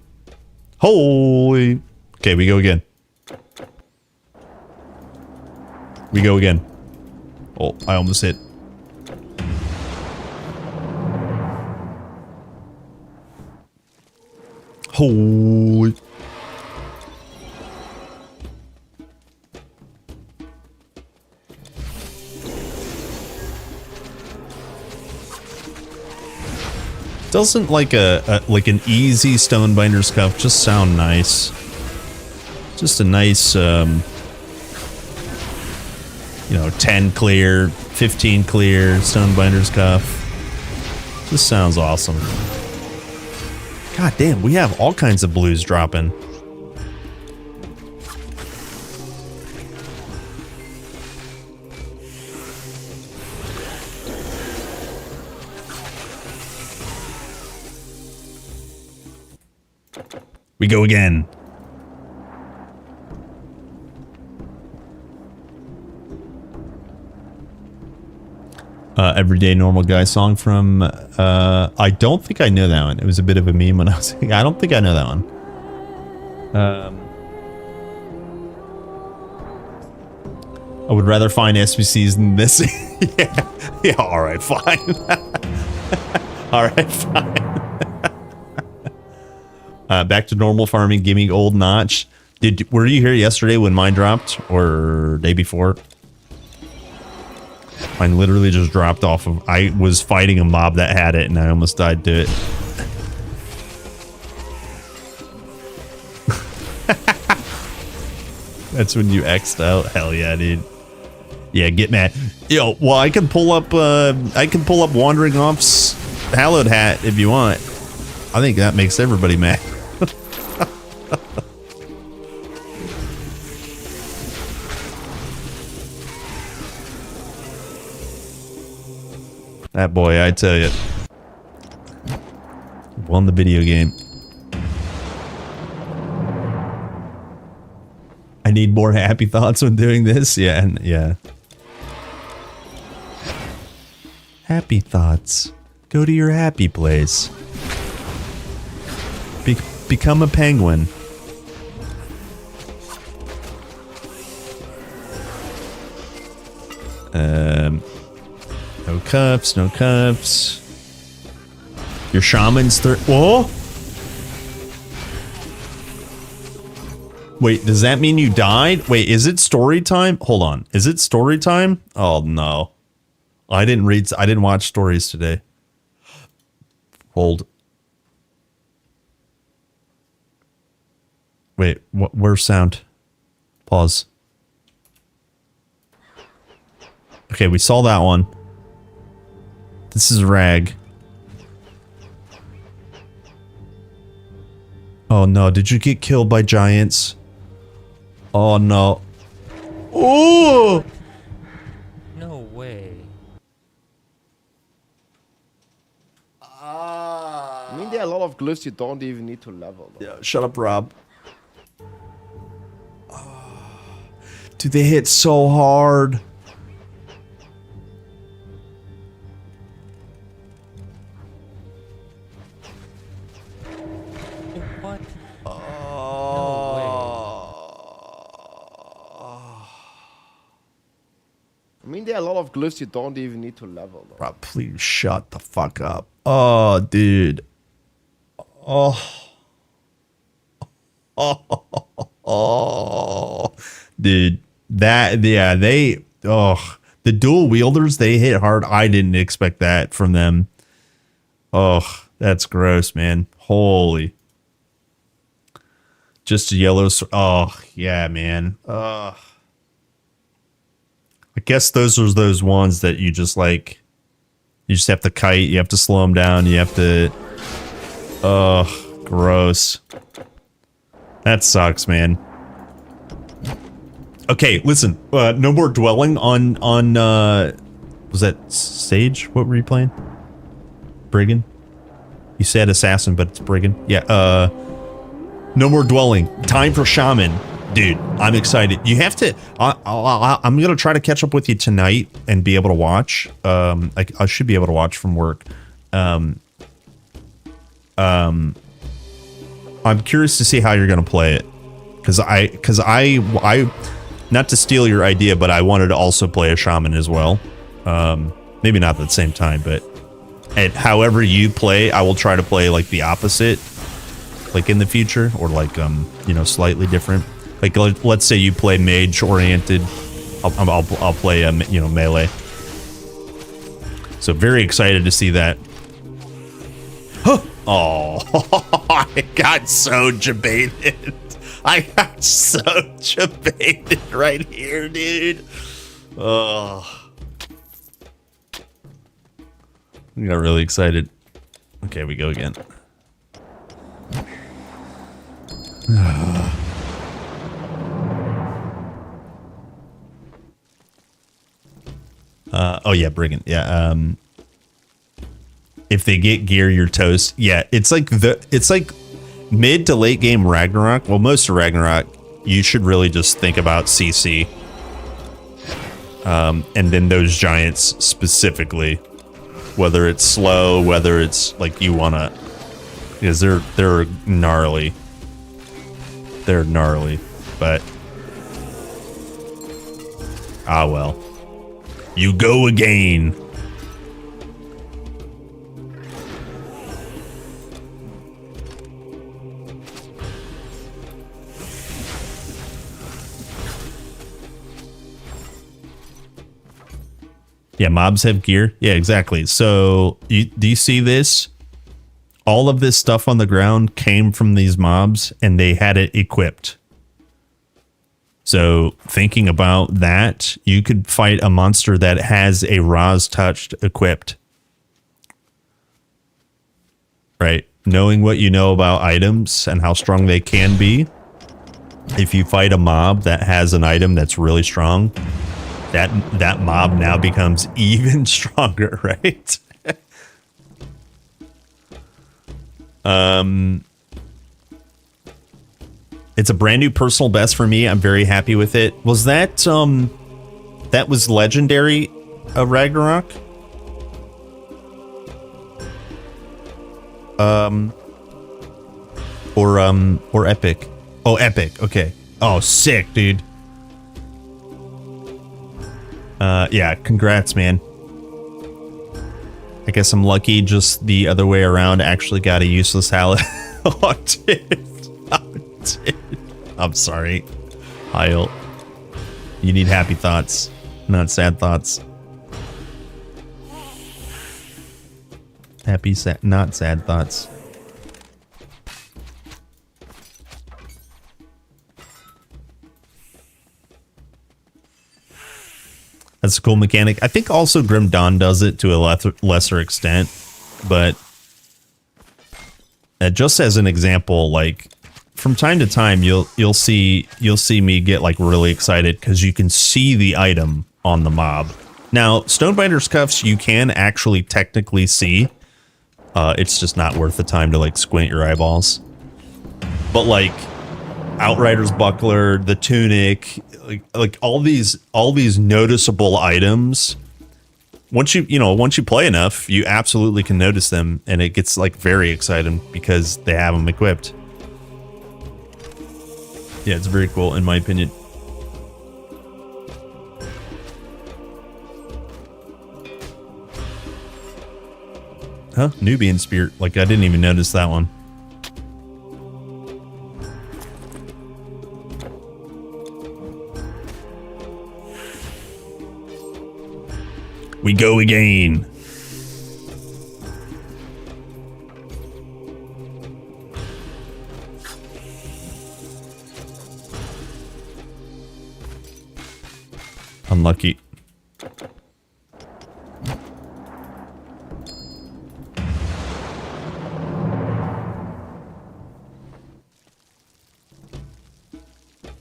Okay, we go again. We go again. Oh, I almost hit. Holy. Doesn't like like an easy Stonebinder's cuff just sound nice? Just a nice, you know, 10 clear, 15 clear Stonebinder's cuff. Just sounds awesome. God damn, we have all kinds of blues dropping. We go again. Everyday Normal Guy song from, I don't think I know that one. It was a bit of a meme when I was I don't think I know that one. I would rather find SBCs than this. yeah, alright, fine. Alright, fine. Back to normal farming, gimme old notch. Were you here yesterday when mine dropped? Or day before? Mine literally just dropped off of... I was fighting a mob that had it and I almost died to it. That's when you X'd out? Hell yeah, dude. Yeah, get mad. Yo, well, I can pull up Wandering Off's Hallowed Hat if you want. I think that makes everybody mad. That boy, I tell you, won the video game. I need more happy thoughts when doing this. Yeah, and yeah. Happy thoughts. Go to your happy place. Become a penguin. No cuffs, no cuffs. Your shaman's Whoa! Wait, does that mean you died? Wait, is it story time? Hold on. Is it story time? Oh no. I didn't watch stories today. Hold. Wait, where's sound? Pause. Okay, we saw that one. This is Rag. Oh no, did you get killed by giants? Oh no. Oh! No way. I mean, there are a lot of glyphs you don't even need to level. Though. Yeah, shut up, Rob. Dude, they hit so hard. What? I mean, there are a lot of glyphs you don't even need to level. Though. Rob, please shut the fuck up. Oh, dude. Oh. Oh. Dude. That, yeah, they, oh. The dual wielders, they hit hard. I didn't expect that from them. Oh, that's gross, man. Holy. Just a yellow, oh, yeah, man. I guess those are those ones that you just like, you just have to kite, you have to slow them down, you have to, gross. That sucks, man. Okay, listen, no more dwelling on, was that Sage? What were you playing? Brigand? You said Assassin, but it's Brigand. Yeah, no more dwelling. Time for Shaman. Dude, I'm excited. You have to, I'm going to try to catch up with you tonight and be able to watch. I should be able to watch from work. I'm curious to see how you're going to play it. Because I, not to steal your idea, but I wanted to also play a shaman as well. Maybe not at the same time, but however you play, I will try to play like the opposite, like in the future, or like, you know, slightly different. Like, let's say you play mage oriented, I'll play, you know, melee. So very excited to see that. Oh, I got so debated. I got so debated right here, dude. Oh, I got really excited. Okay, we go again. Oh yeah, Brigand. Yeah. If they get gear, you're toast. Yeah, it's like mid to late game Ragnarok. Well, most of Ragnarok, you should really just think about CC. And then those giants specifically, whether it's slow, whether it's like you wanna, because they're gnarly. They're gnarly, but ah well. You go again. Yeah, mobs have gear. Yeah, exactly. So, do you see this? All of this stuff on the ground came from these mobs, and they had it equipped. So, thinking about that, you could fight a monster that has a Raz touched equipped. Right? Knowing what you know about items and how strong they can be, if you fight a mob that has an item that's really strong, that mob now becomes even stronger, right? It's a brand new personal best for me. I'm very happy with it. Was that that was legendary Ragnarok? Or epic? Oh, epic. Okay. Oh, sick, dude. Yeah, congrats, man. I guess I'm lucky, just the other way around. Actually got a useless Hallet. Oh, dude. Oh, dude. I'm sorry. Heil. You need happy thoughts, not sad thoughts. Happy, sad, not sad thoughts. That's a cool mechanic. I think also Grim Dawn does it to a lesser extent, but just as an example, like from time to time, you'll see me get like really excited because you can see the item on the mob. Now, Stonebinder's Cuffs you can actually technically see. It's just not worth the time to like squint your eyeballs. But like Outrider's Buckler, the tunic, like all these noticeable items, once you play enough, you absolutely can notice them, and it gets like very exciting because they have them equipped. Yeah, it's very cool in my opinion. Huh? Nubian Spirit. Like I didn't even notice that one. We go again. Unlucky.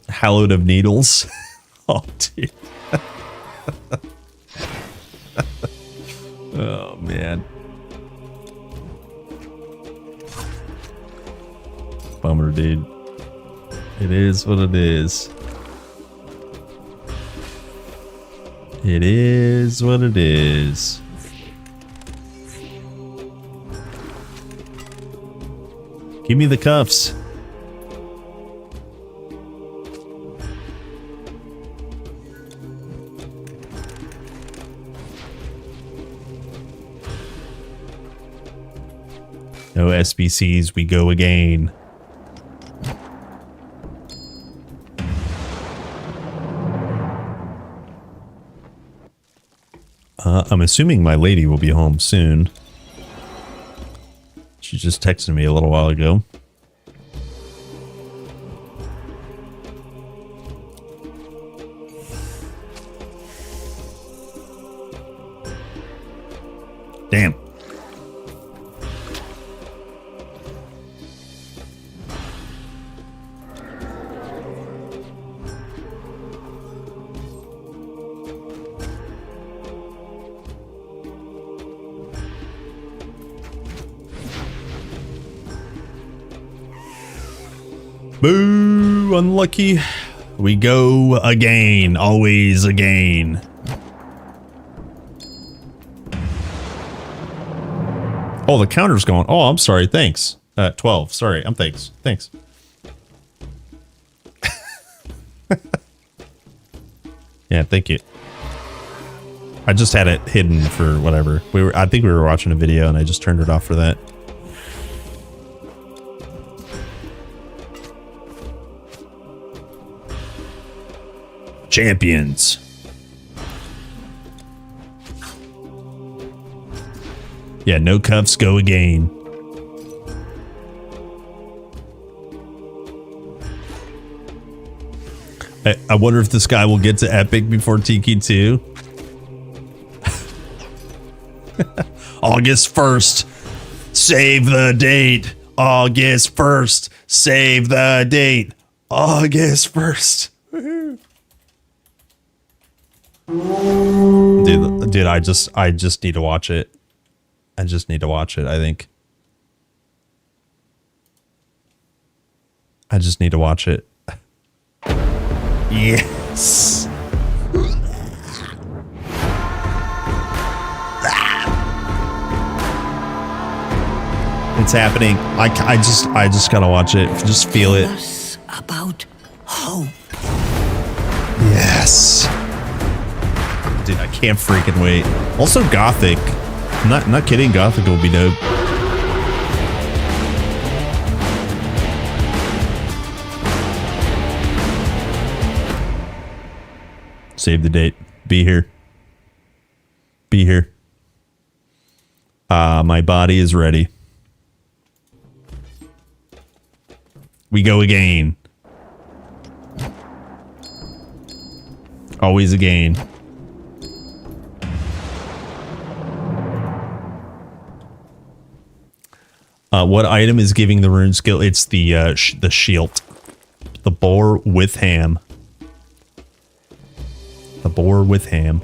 Hallowed of Needles. Oh, dude. Oh, man. Bummer, dude. It is what it is. It is what it is. Give me the cuffs. No SBCs, we go again. I'm assuming my lady will be home soon. She just texted me a little while ago. Damn. Boo, unlucky. We go again, always again. Oh, the counter's going. Oh, I'm sorry. Thanks. 12. Sorry. Thanks. Yeah, thank you. I just had it hidden for whatever. I think we were watching a video and I just turned it off for that. Champions. Yeah, no cuffs, go again. I wonder if this guy will get to Epic before Tiki 2. August 1st. Save the date. August 1st. Save the date. August 1st. Dude, I just need to watch it. I just need to watch it, I think. I just need to watch it. Yes. It's happening. I just gotta watch it. Just feel it. About hope. Yes. Dude, I can't freaking wait. Also Gothic. Not kidding, Gothic will be dope. Save the date. Be here. Be here. My body is ready. We go again. Always again. What item is giving the rune skill? It's the shield. The boar with ham. The boar with ham.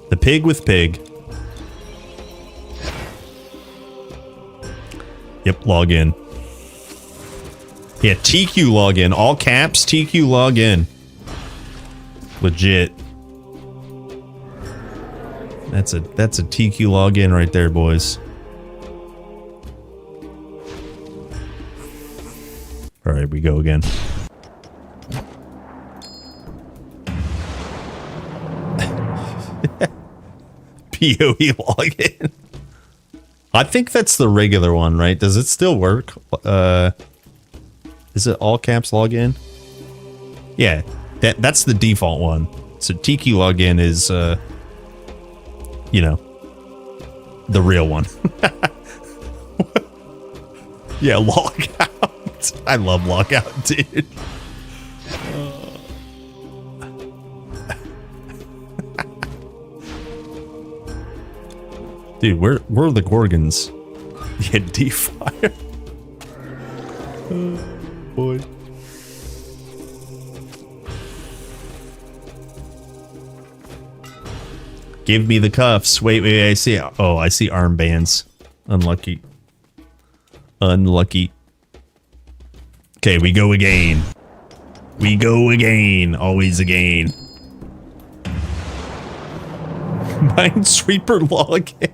The pig with pig. Yep, log in. Yeah, TQ login. All caps, TQ login. Legit. That's a TQ login right there, boys. All right, we go again. PoE login. I think that's the regular one, right? Does it still work? Is it all caps login? Yeah, that's the default one. So TQ login is, you know, the real one. Yeah, log out. I love log out, dude. Dude, where are the Gorgons? Yeah, D-Fire. Oh, boy. Give me the cuffs. Wait, I see. Oh, I see armbands. Unlucky. Unlucky. Okay, we go again. We go again. Always again. Minesweeper login.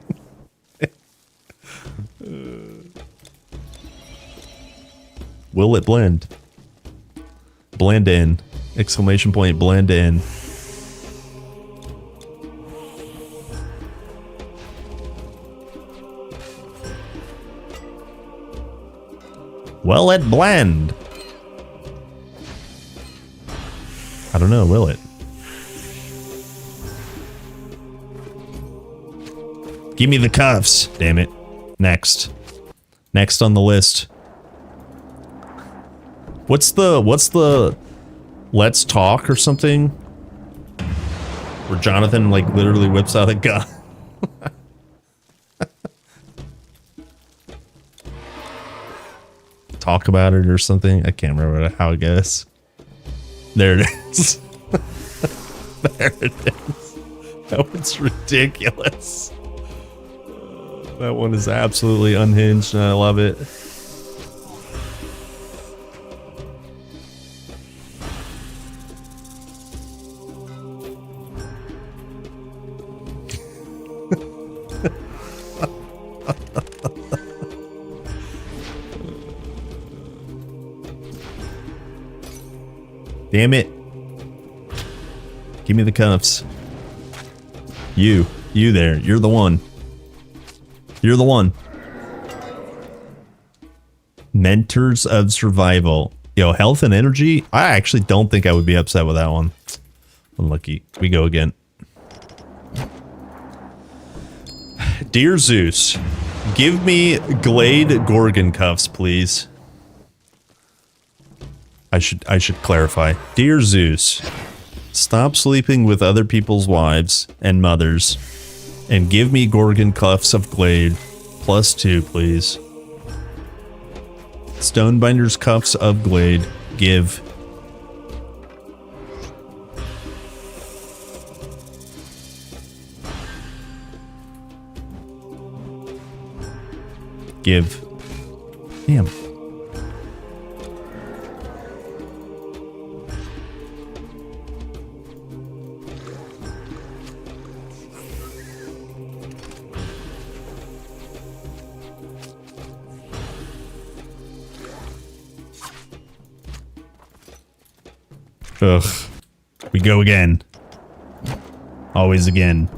Will it blend? Blend in. Exclamation point, blend in. Will it blend? I don't know, will it? Give me the cuffs. Damn it. Next. Next on the list. What's the let's talk or something? Where Jonathan like literally whips out a gun. Talk about it or something. I can't remember how it goes. There it is. There it is. That one's ridiculous. That one is absolutely unhinged and I love it. Damn it. Give me the cuffs. You there. You're the one. You're the one. Mentors of Survival. Yo, health and energy? I actually don't think I would be upset with that one. Unlucky. We go again. Dear Zeus, give me Glade Gorgon cuffs, please. I should clarify. Dear Zeus, stop sleeping with other people's wives and mothers and give me Gorgon cuffs of Glade +2, please. Stonebinder's cuffs of Glade. Give. Give. Damn. Ugh. We go again. Always again.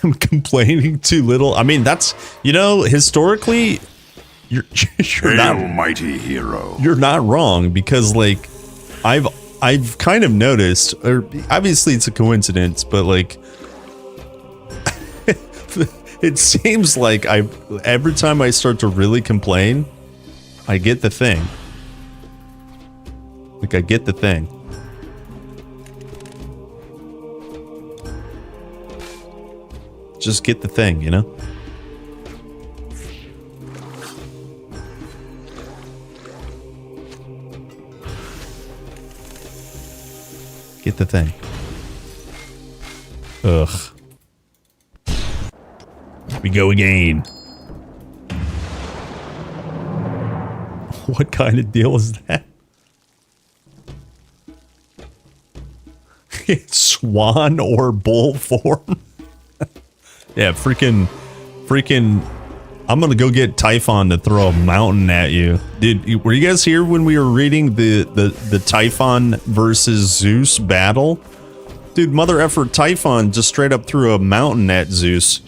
I'm complaining too little. I mean, that's, you know, historically, You're Hail, not mighty hero. You're not wrong, because like I've kind of noticed, or obviously it's a coincidence, but like it seems like every time I start to really complain, I get the thing. Like I get the thing. Just get the thing, you know? Get the thing. Ugh. We go again. What kind of deal is that? Swan or bull form? Yeah, freaking. I'm gonna go get Typhon to throw a mountain at you. Were you guys here when we were reading the Typhon versus Zeus battle? Dude, mother effort Typhon just straight up threw a mountain at Zeus.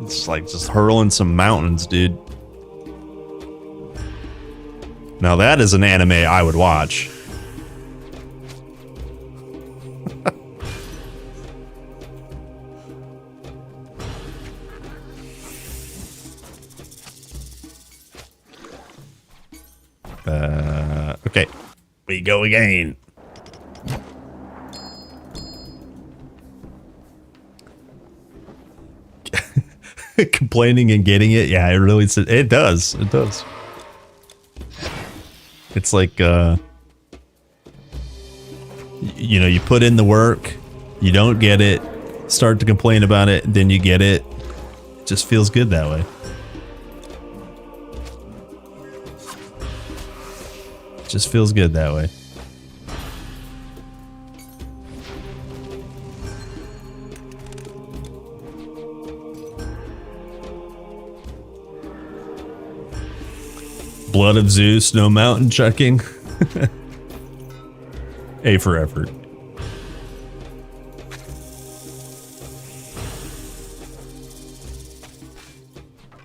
It's like just hurling some mountains, dude. Now that is an anime I would watch. Okay. We go again. Complaining and getting it. Yeah, it does. It does. It's like, you know, you put in the work, you don't get it, start to complain about it, then you get it. It just feels good that way. Just feels good that way. Blood of Zeus, no mountain chucking. A for effort.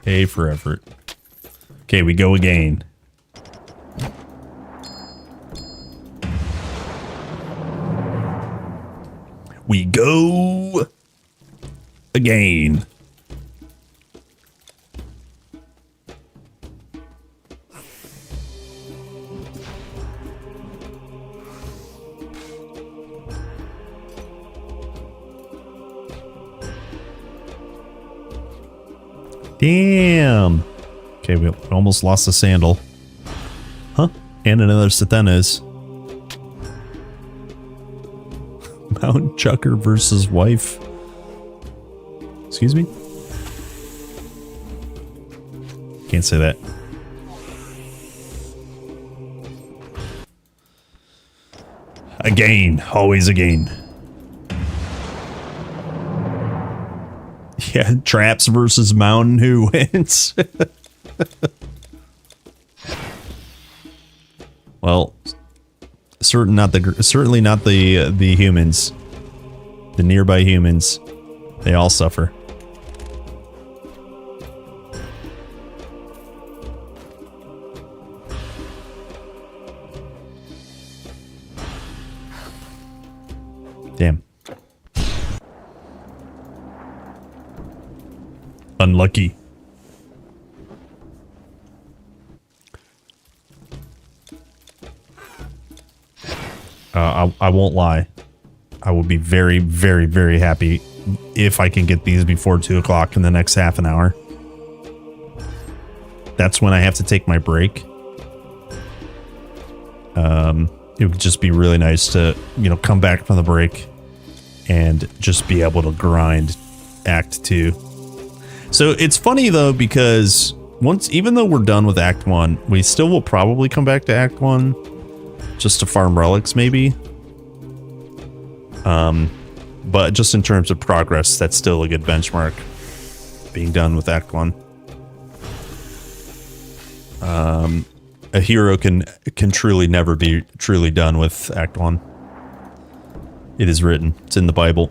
A for effort. Okay, we go again. We go again. Damn. Okay, we almost lost the sandal. Huh? And another Sathanas. Mountain Chucker versus wife. Excuse me? Can't say that. Again. Always again. Yeah, Traps versus Mountain. Who wins? Well, certainly not the humans. The nearby humans. They all suffer. Damn. Unlucky. I won't lie. I will be very, very, very happy if I can get these before 2 o'clock in the next half an hour. That's when I have to take my break. It would just be really nice to, you know, come back from the break and just be able to grind Act 2. So it's funny though, because even though we're done with Act 1, we still will probably come back to Act 1 just to farm relics maybe. But just in terms of progress, that's still a good benchmark, being done with Act 1. A hero can truly never be truly done with Act 1. It is written. It's in the Bible.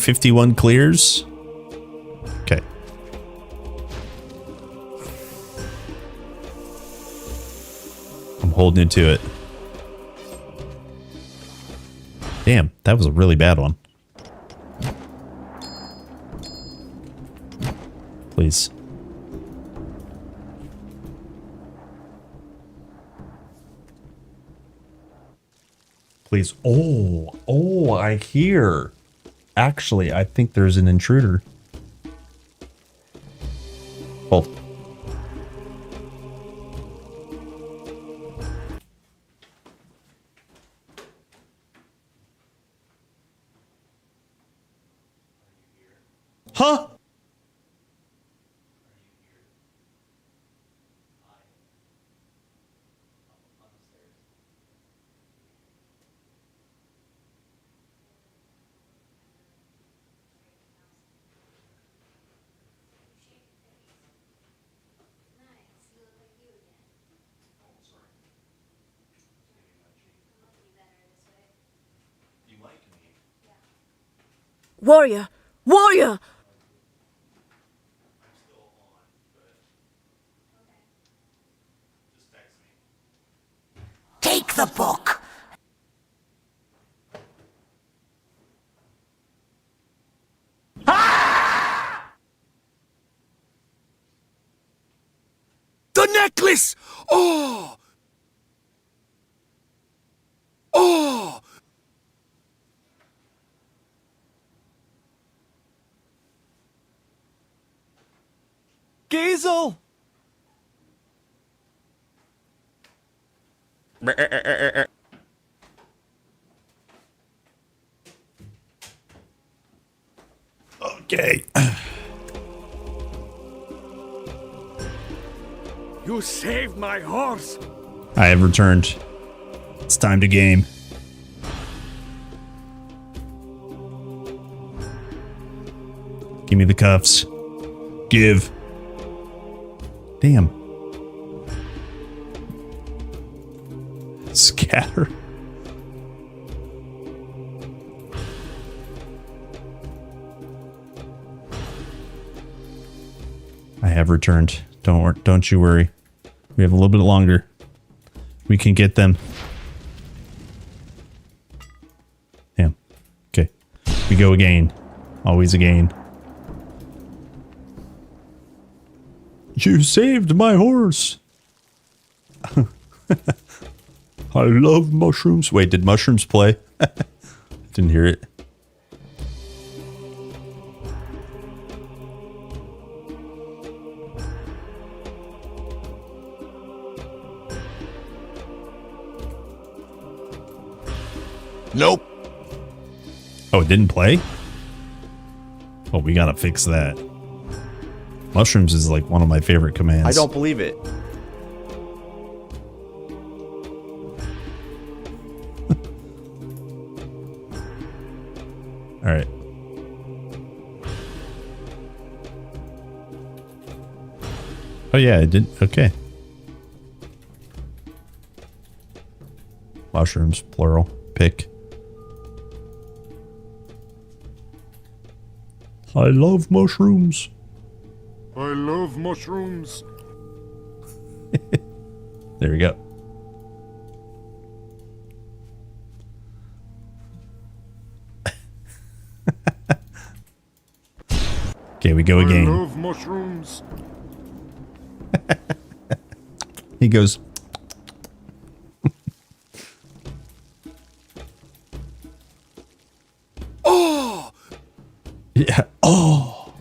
51 clears. Okay. I'm holding into it. Damn, that was a really bad one. Please. Please. Oh, I hear. Actually, I think there's an intruder. Hold. Huh? Warrior! Warrior! Take the book. The necklace! Oh! Oh! Gazel! Okay. You saved my horse! I have returned. It's time to game. Give me the cuffs. Give. Damn. Scatter. I have returned. Don't you worry. We have a little bit longer. We can get them. Damn. Okay. We go again. Always again. You saved my horse. I love mushrooms. Wait, did mushrooms play? Didn't hear it. Nope. Oh, it didn't play? Oh, we gotta fix that. Mushrooms is like one of my favorite commands. I don't believe it. All right. Oh yeah, it did. Okay. Mushrooms, plural. Pick. I love mushrooms. I love mushrooms. There we go. Okay, we go again. I love mushrooms. He goes. Oh! Yeah. Oh.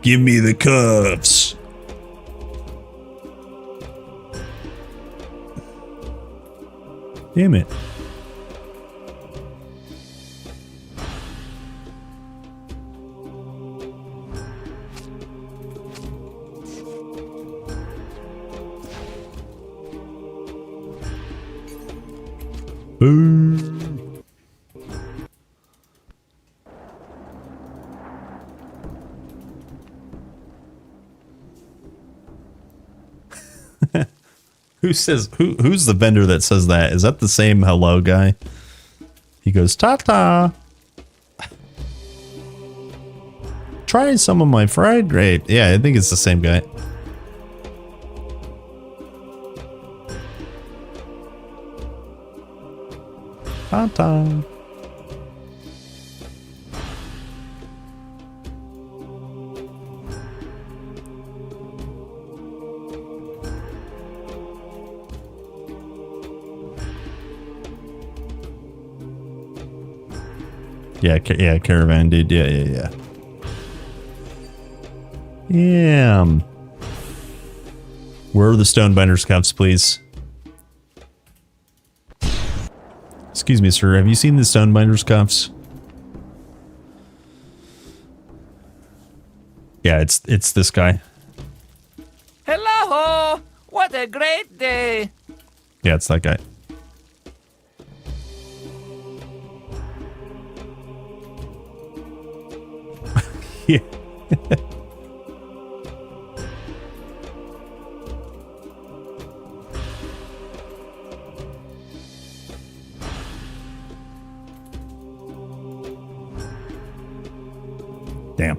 Give me the cuffs. Damn it. Boo. Who says who's the vendor that says that? Is that the same hello guy? He goes, ta-ta. Try some of my fried grape. Yeah, I think it's the same guy. Ta-ta. Yeah, caravan dude. Yeah. Yeah. Where are the Stonebinders cuffs, please? Excuse me, sir. Have you seen the Stonebinders cuffs? Yeah, it's this guy. Hello! What a great day! Yeah, it's that guy. Yeah. Damn.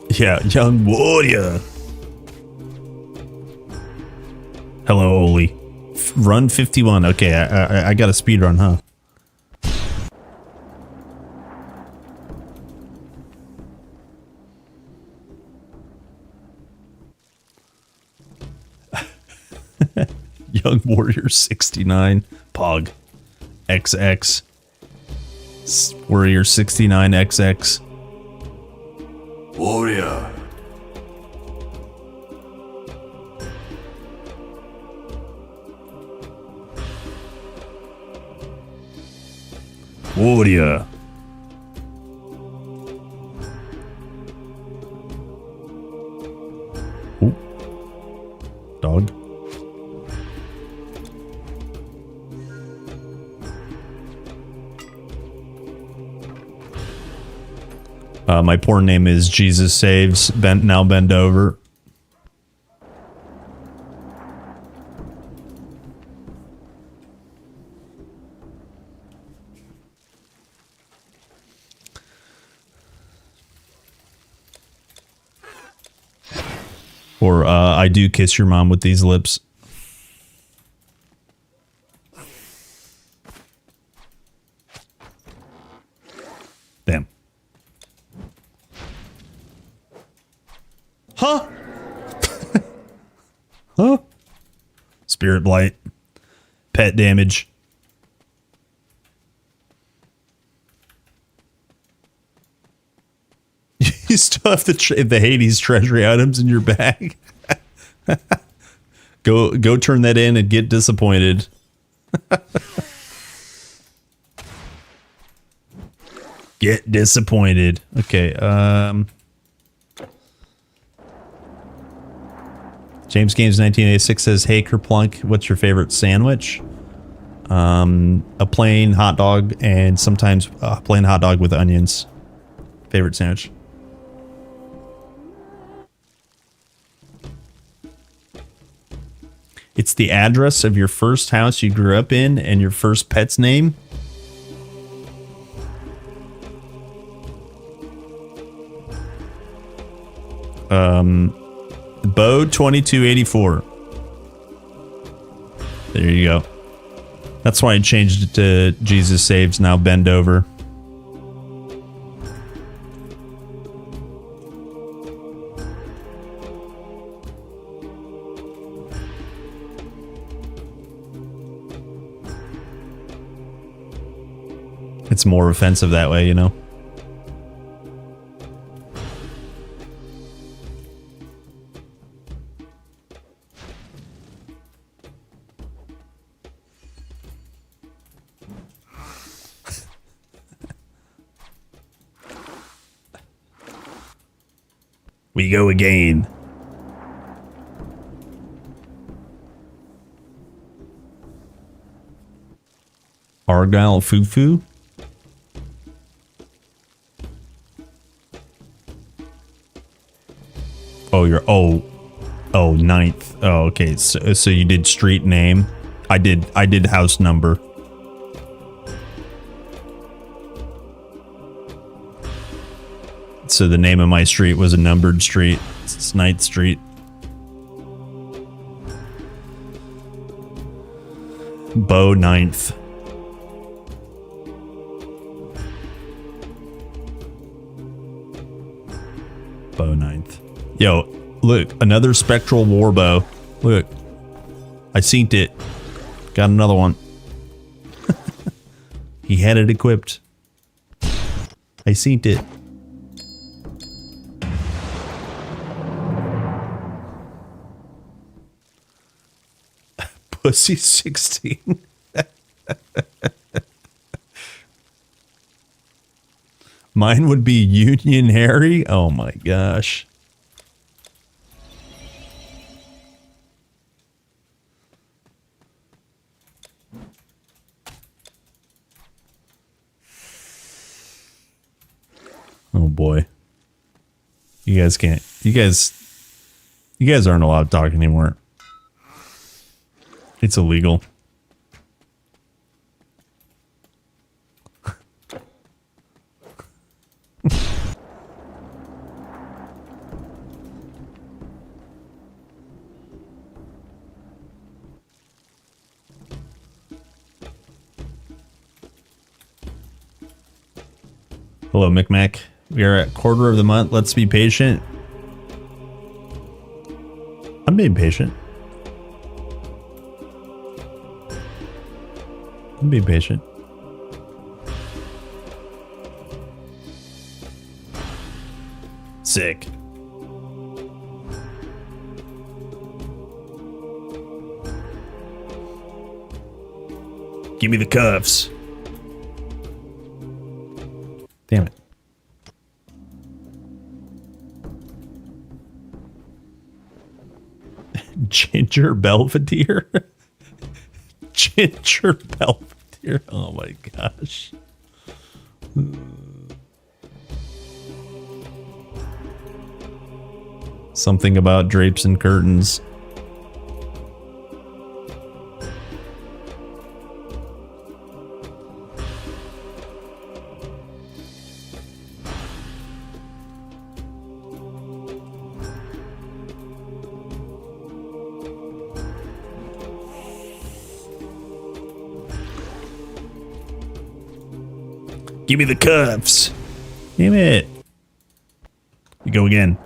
Yeah, young warrior. Hello, Oli. Run 51. Okay, I got a speed run, huh? Young Warrior 69 Pog XX Warrior 69 XX Warrior. Warrior. Ooh. Dog. My porn name is Jesus Saves. Now bend over. Or I do kiss your mom with these lips. Damn. Huh? Huh? Spirit blight. Pet damage. You still have the Hades treasury items in your bag. Go turn that in and get disappointed. Get disappointed. Okay, James Games 1986 says, "Hey Kerplunk, what's your favorite sandwich?" A plain hot dog and sometimes a plain hot dog with onions. Favorite sandwich. It's the address of your first house you grew up in and your first pet's name. Bo 2284. There you go. That's why I changed it to Jesus Saves, now bend over. It's more offensive that way, you know? We go again. Argyle Fufu. Oh, you're ninth. Oh, okay. So you did street name. I did house number. So the name of my street was a numbered street. It's 9th Street. Bow 9th. Bow 9th. Yo, look, another spectral warbow. Look. I seen it. Got another one. He had it equipped. I seen it. Pussy 16. Mine would be Union Harry. Oh my gosh. Oh boy. You guys can't. You guys aren't allowed to talk anymore. It's illegal. Hello, Micmac. We are at quarter of the month. Let's be patient. I'm being patient. I'm being patient. Sick. Give me the cuffs. Damn it. Ginger Belvedere? Ginger Belvedere. Oh my gosh. Something about drapes and curtains. Give me the cuffs. Damn it. You go again.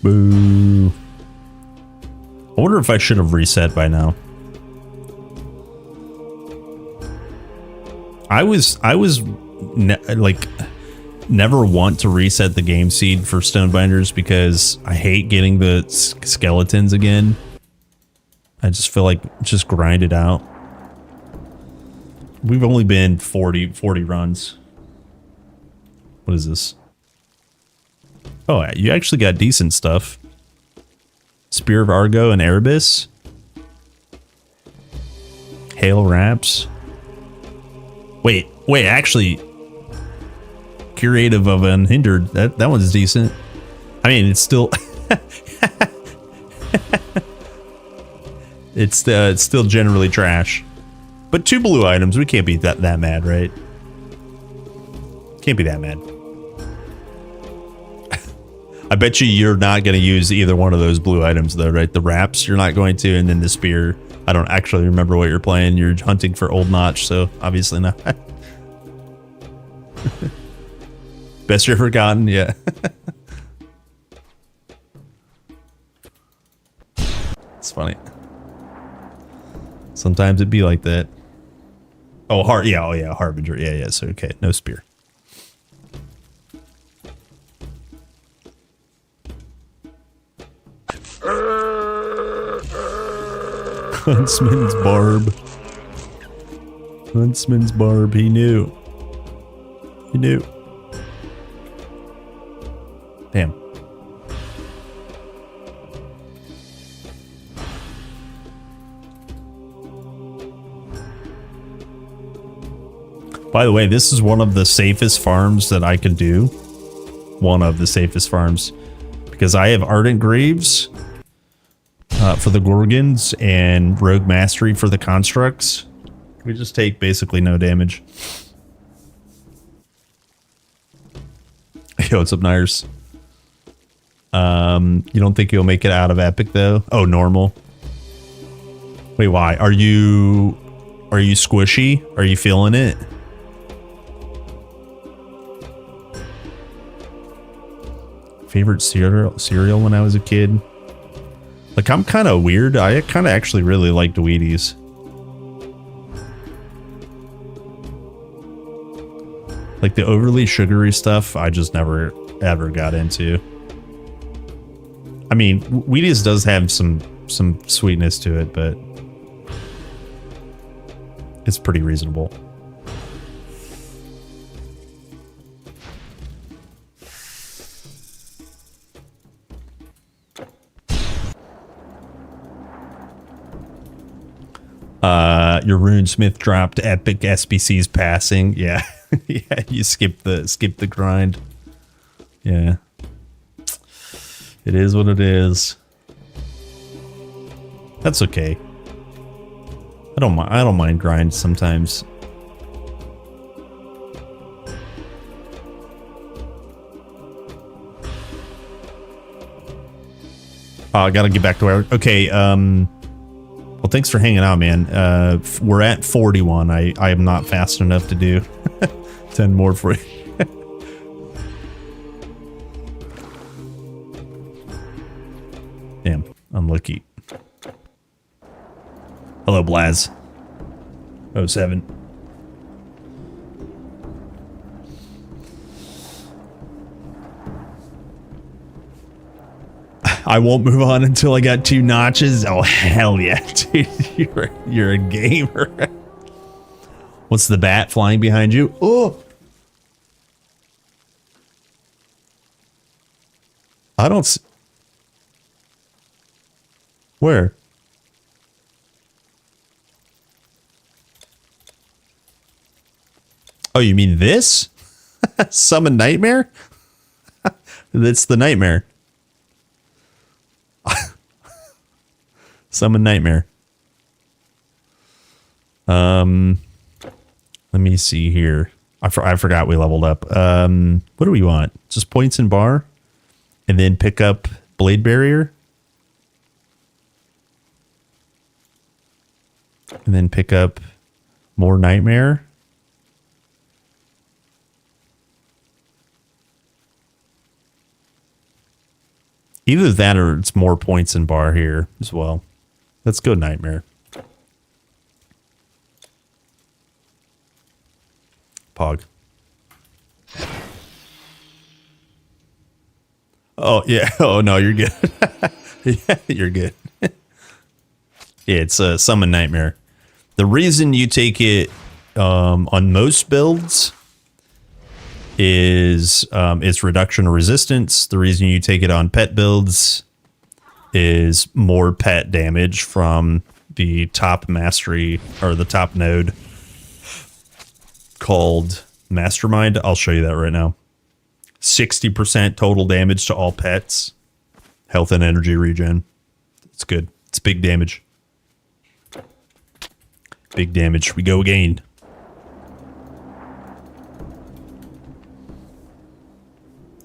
Boo. I wonder if I should have reset by now. I was never want to reset the game seed for Stonebinders because I hate getting the skeletons again. I just feel like just grind it out. We've only been 40 runs. What is this? Oh, you actually got decent stuff. Spear of Argo and Erebus. Hail Wraps. Wait, actually. Curative of Unhindered. That one's decent. I mean, it's still... it's still generally trash. But 2 blue items, we can't be that mad, right? Can't be that mad. I bet you're not going to use either one of those blue items though, right? The wraps you're not going to, and then the spear. I don't actually remember what you're playing. You're hunting for Old Notch, so obviously not. Best you ever gotten, yeah. It's funny. Sometimes it'd be like that. Oh, Harbinger. Yeah, so okay, no spear. Huntsman's Barb. Huntsman's barb. He knew. He knew. Damn. By the way, this is one of the safest farms that I could do. One of the safest farms. Because I have Ardent Graves for the Gorgons and Rogue Mastery for the Constructs. We just take basically no damage. Yo, what's up, Nyers? You don't think you'll make it out of Epic, though? Oh, normal. Wait, why? Are you squishy? Are you feeling it? Favorite cereal when I was a kid? Like, I'm kind of weird. I kind of actually really liked Wheaties. Like, the overly sugary stuff, I just never, ever got into. I mean, Wheaties does have some sweetness to it, but it's pretty reasonable. Your Runesmith dropped epic SBCs passing. Yeah. Yeah, you skip the grind. Yeah. It is what it is. That's okay. I don't mind grind sometimes. Oh, I gotta get back to where. Okay, well, thanks for hanging out, man. We're at 41. I am not fast enough to do 10 more for you. Damn, unlucky. Hello, Blaz. 07. I won't move on until I got 2 notches. Oh, hell yeah, dude. You're a gamer. What's the bat flying behind you? Oh! I don't see... Where? Oh, you mean this? Summon Nightmare? That's the Nightmare. Summon Nightmare. Let me see here. I forgot we leveled up. What do we want? Just points and bar? And then pick up Blade Barrier? And then pick up more Nightmare? Either that or it's more points and bar here as well. Let's go Nightmare. Pog. Oh, yeah. Oh, no, you're good. Yeah, you're good. Yeah, it's a Summon Nightmare. The reason you take it on most builds is its reduction of resistance. The reason you take it on pet builds is more pet damage from the top mastery or the top node called Mastermind. I'll show you that right now. 60% total damage to all pets. Health and energy regen. It's good. It's big damage. Big damage. We go again.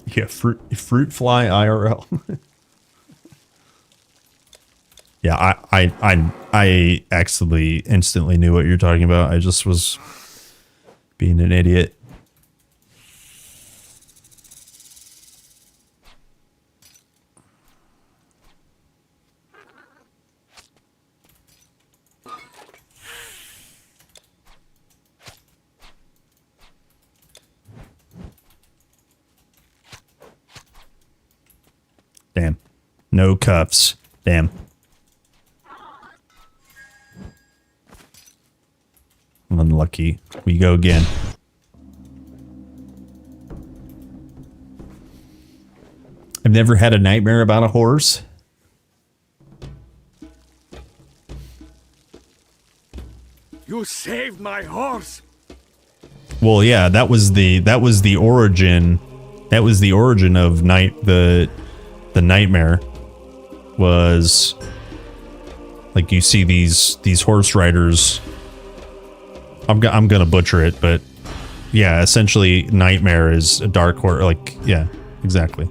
Yeah, fruit fly IRL. Yeah, I actually instantly knew what you're talking about. I just was being an idiot. Damn. No cuffs. Damn. Unlucky. We go again. I've never had a nightmare about a horse. You saved my horse. Well, yeah, that was the origin. That was the origin of the nightmare. Was like you see these horse riders. I'm gonna butcher it, but yeah, essentially, nightmare is a dark horse. Like, yeah, exactly.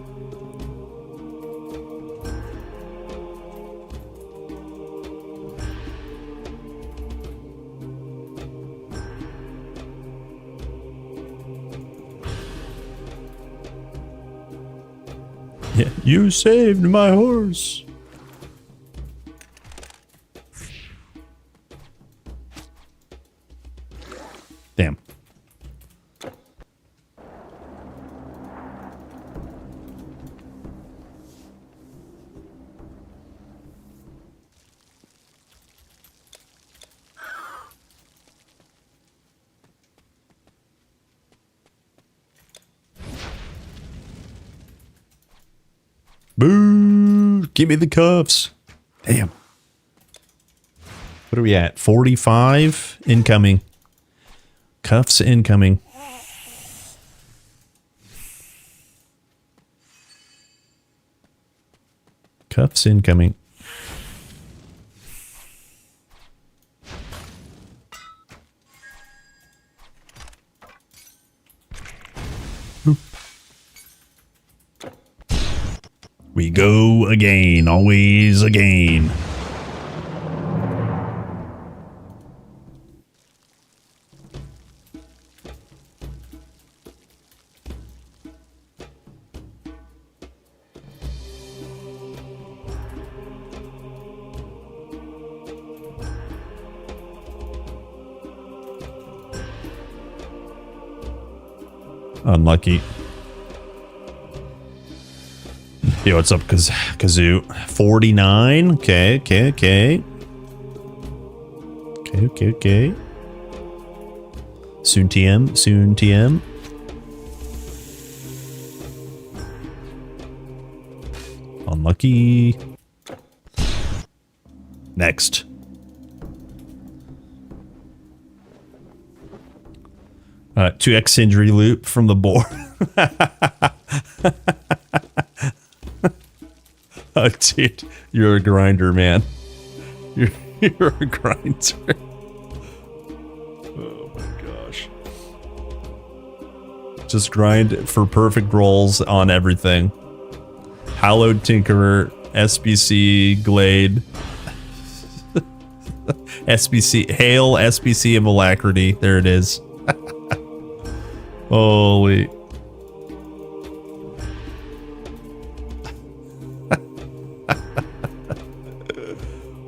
Yeah, you saved my horse. Damn. Boo! Give me the cuffs. Damn. What are we at? 45 incoming. Cuffs incoming. Cuffs incoming. We go again, always again. Unlucky. Yo, what's up, Kazoo? 49. Okay. Okay. Soon TM. Unlucky. Next. Uh, 2x injury loop from the board. Oh, dude, you're a grinder, man. You're a grinder. Oh my gosh. Just grind for perfect rolls on everything. Hallowed Tinkerer, SBC, Glade, SBC, Hail, SBC of Alacrity. There it is. Holy.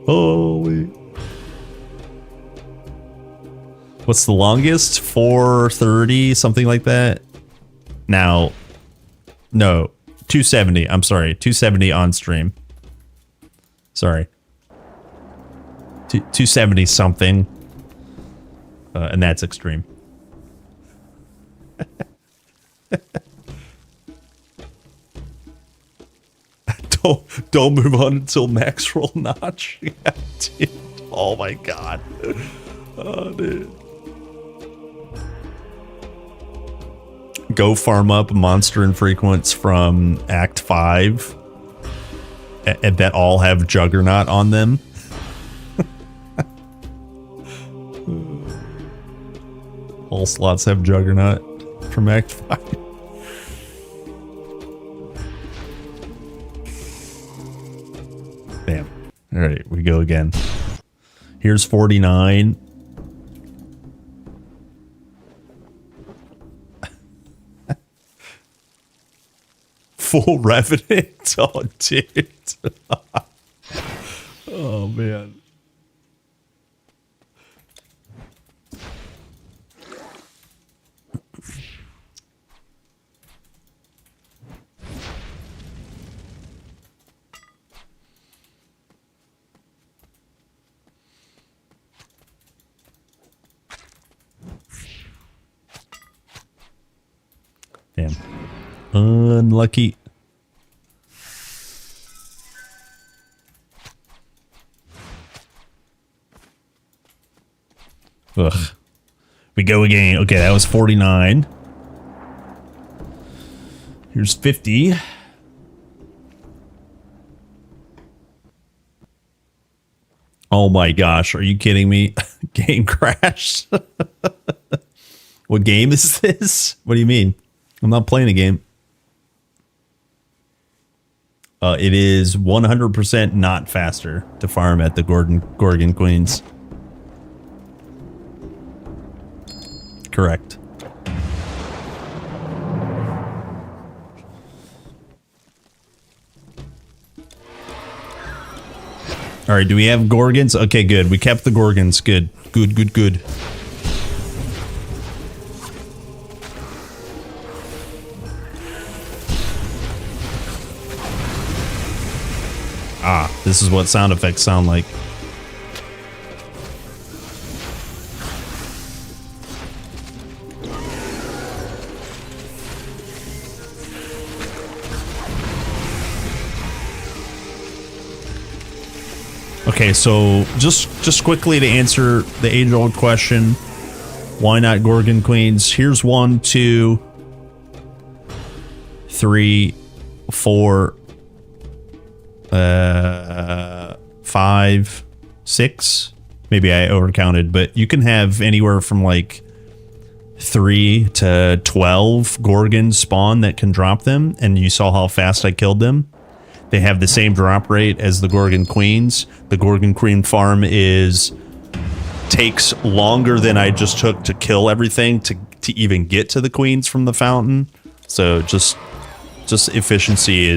Holy. What's the longest? 430, something like that? Now, no, 270. I'm sorry, 270 on stream. Sorry. 270 something. And that's extreme. Don't move on until max roll notch. Yeah, dude. Oh my god. Oh, dude. Go farm up monster infrequents from Act 5 and that all have Juggernaut on them. All slots have Juggernaut from Act 5. Damn. All right, we go again. Here's 49. Full Revenant? Oh, dude. Oh, man. Damn. Unlucky. Ugh. We go again. Okay, that was 49. Here's 50. Oh my gosh, are you kidding me? Game crashed. What game is this? What do you mean? I'm not playing a game. It is 100% not faster to farm at the Gorgon Queens. Correct. All right, do we have Gorgons? Okay, good. We kept the Gorgons. Good. Good, good, good. Ah, this is what sound effects sound like. Okay, so just quickly to answer the age-old question, why not Gorgon Queens? Here's 1, 2, 3, 4, 5, 6. Maybe I overcounted, but you can have anywhere from like 3 to 12 Gorgons spawn that can drop them, and you saw how fast I killed them. They have the same drop rate as the Gorgon Queens. The Gorgon Queen farm takes longer than I just took to kill everything to even get to the queens from the fountain. So just efficiency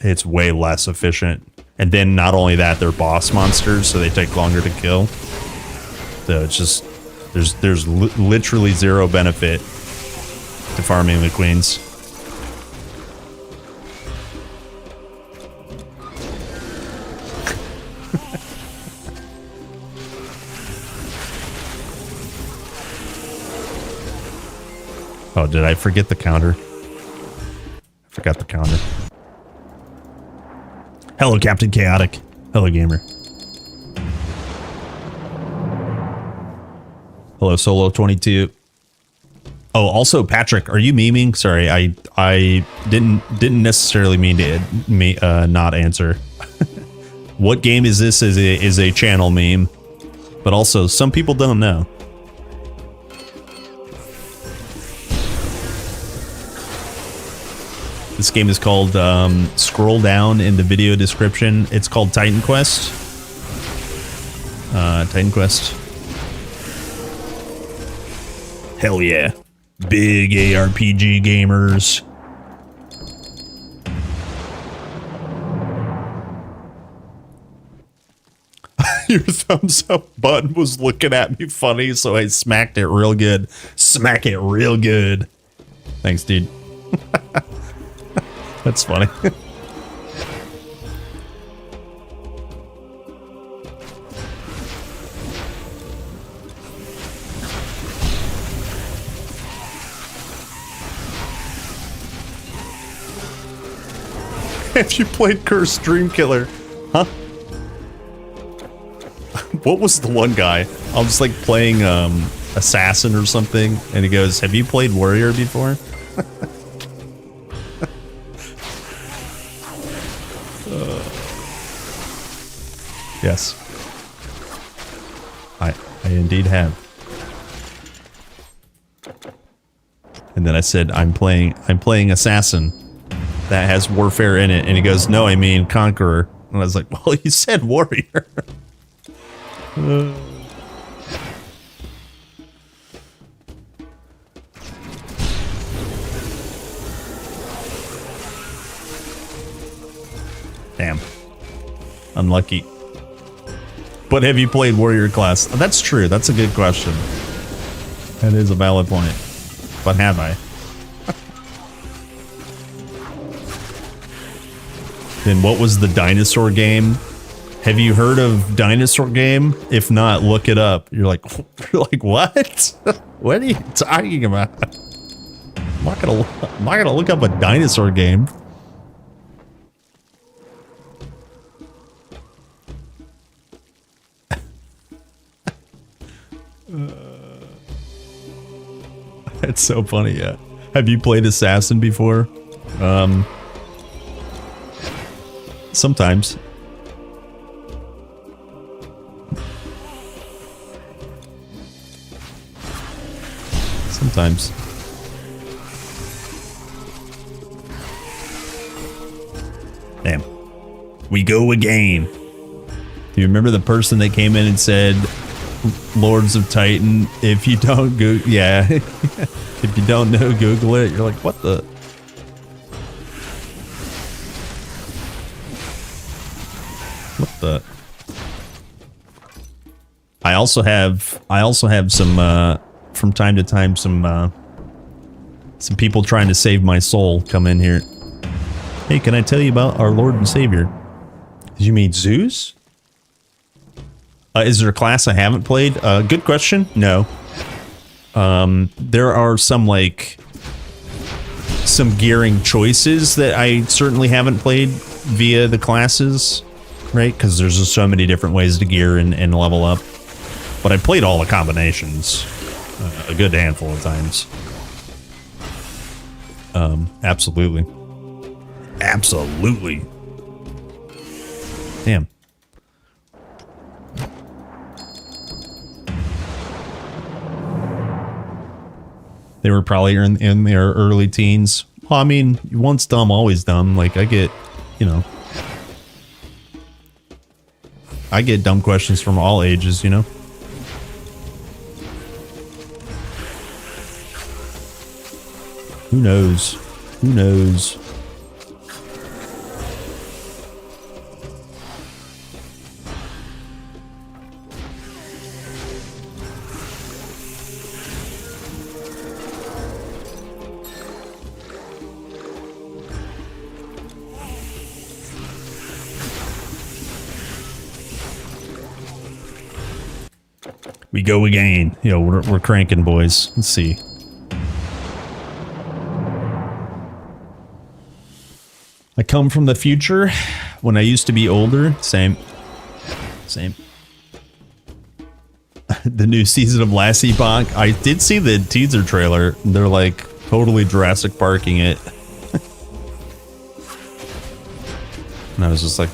it's way less efficient. And then not only that, they're boss monsters, so they take longer to kill. So it's just there's literally zero benefit to farming the queens. Oh, did I forget the counter? I forgot the counter. Hello, Captain Chaotic. Hello, gamer. Hello, Solo 22. Oh, also, Patrick, are you memeing? Sorry, I didn't necessarily mean to not answer. What game is this? Is a channel meme, but also some people don't know. This game is called, scroll down in the video description. It's called Titan Quest. Titan Quest. Hell yeah. Big ARPG gamers. Your thumbs up button was looking at me funny, so I smacked it real good. Smack it real good. Thanks, dude. That's funny. Have you played Cursed DreamKiller? Huh? What was the one guy? I was like playing Assassin or something, and he goes, "Have you played Warrior before?" Yes, I indeed have. And then I said, I'm playing Assassin that has warfare in it, and he goes, "No, I mean Conqueror." And I was like, "Well, you said Warrior." Damn. Unlucky. But have you played Warrior class? That's true. That's a good question. That is a valid point. But have I? Then what was the dinosaur game? Have you heard of Dinosaur Game? If not, look it up. You're like what? What are you talking about? I'm not gonna look up a dinosaur game. It's so funny, yeah. Have you played Assassin before? Sometimes. Sometimes. Damn. We go again. Do you remember the person that came in and said, Lords of Titan, if you don't go, yeah. If you don't know, Google it. You're like, what the? What the? I also have some, from time to time, some people trying to save my soul come in here. Hey, can I tell you about our Lord and Savior? Did you mean Zeus? Is there a class I haven't played? Good question. No. There are some gearing choices that I certainly haven't played via the classes, right? Because there's just so many different ways to gear and level up. But I played all the combinations a good handful of times. Absolutely. Absolutely. Damn. They were probably in their early teens. Well, I mean, once dumb, always dumb. Like, I get, you know. I get dumb questions from all ages, you know. Who knows? Who knows? We go again. Yo, we're cranking, boys. Let's see. I come from the future when I used to be older. Same. Same. The new season of Last Epoch. I did see the teaser trailer. They're like totally Jurassic Parking it. And I was just like,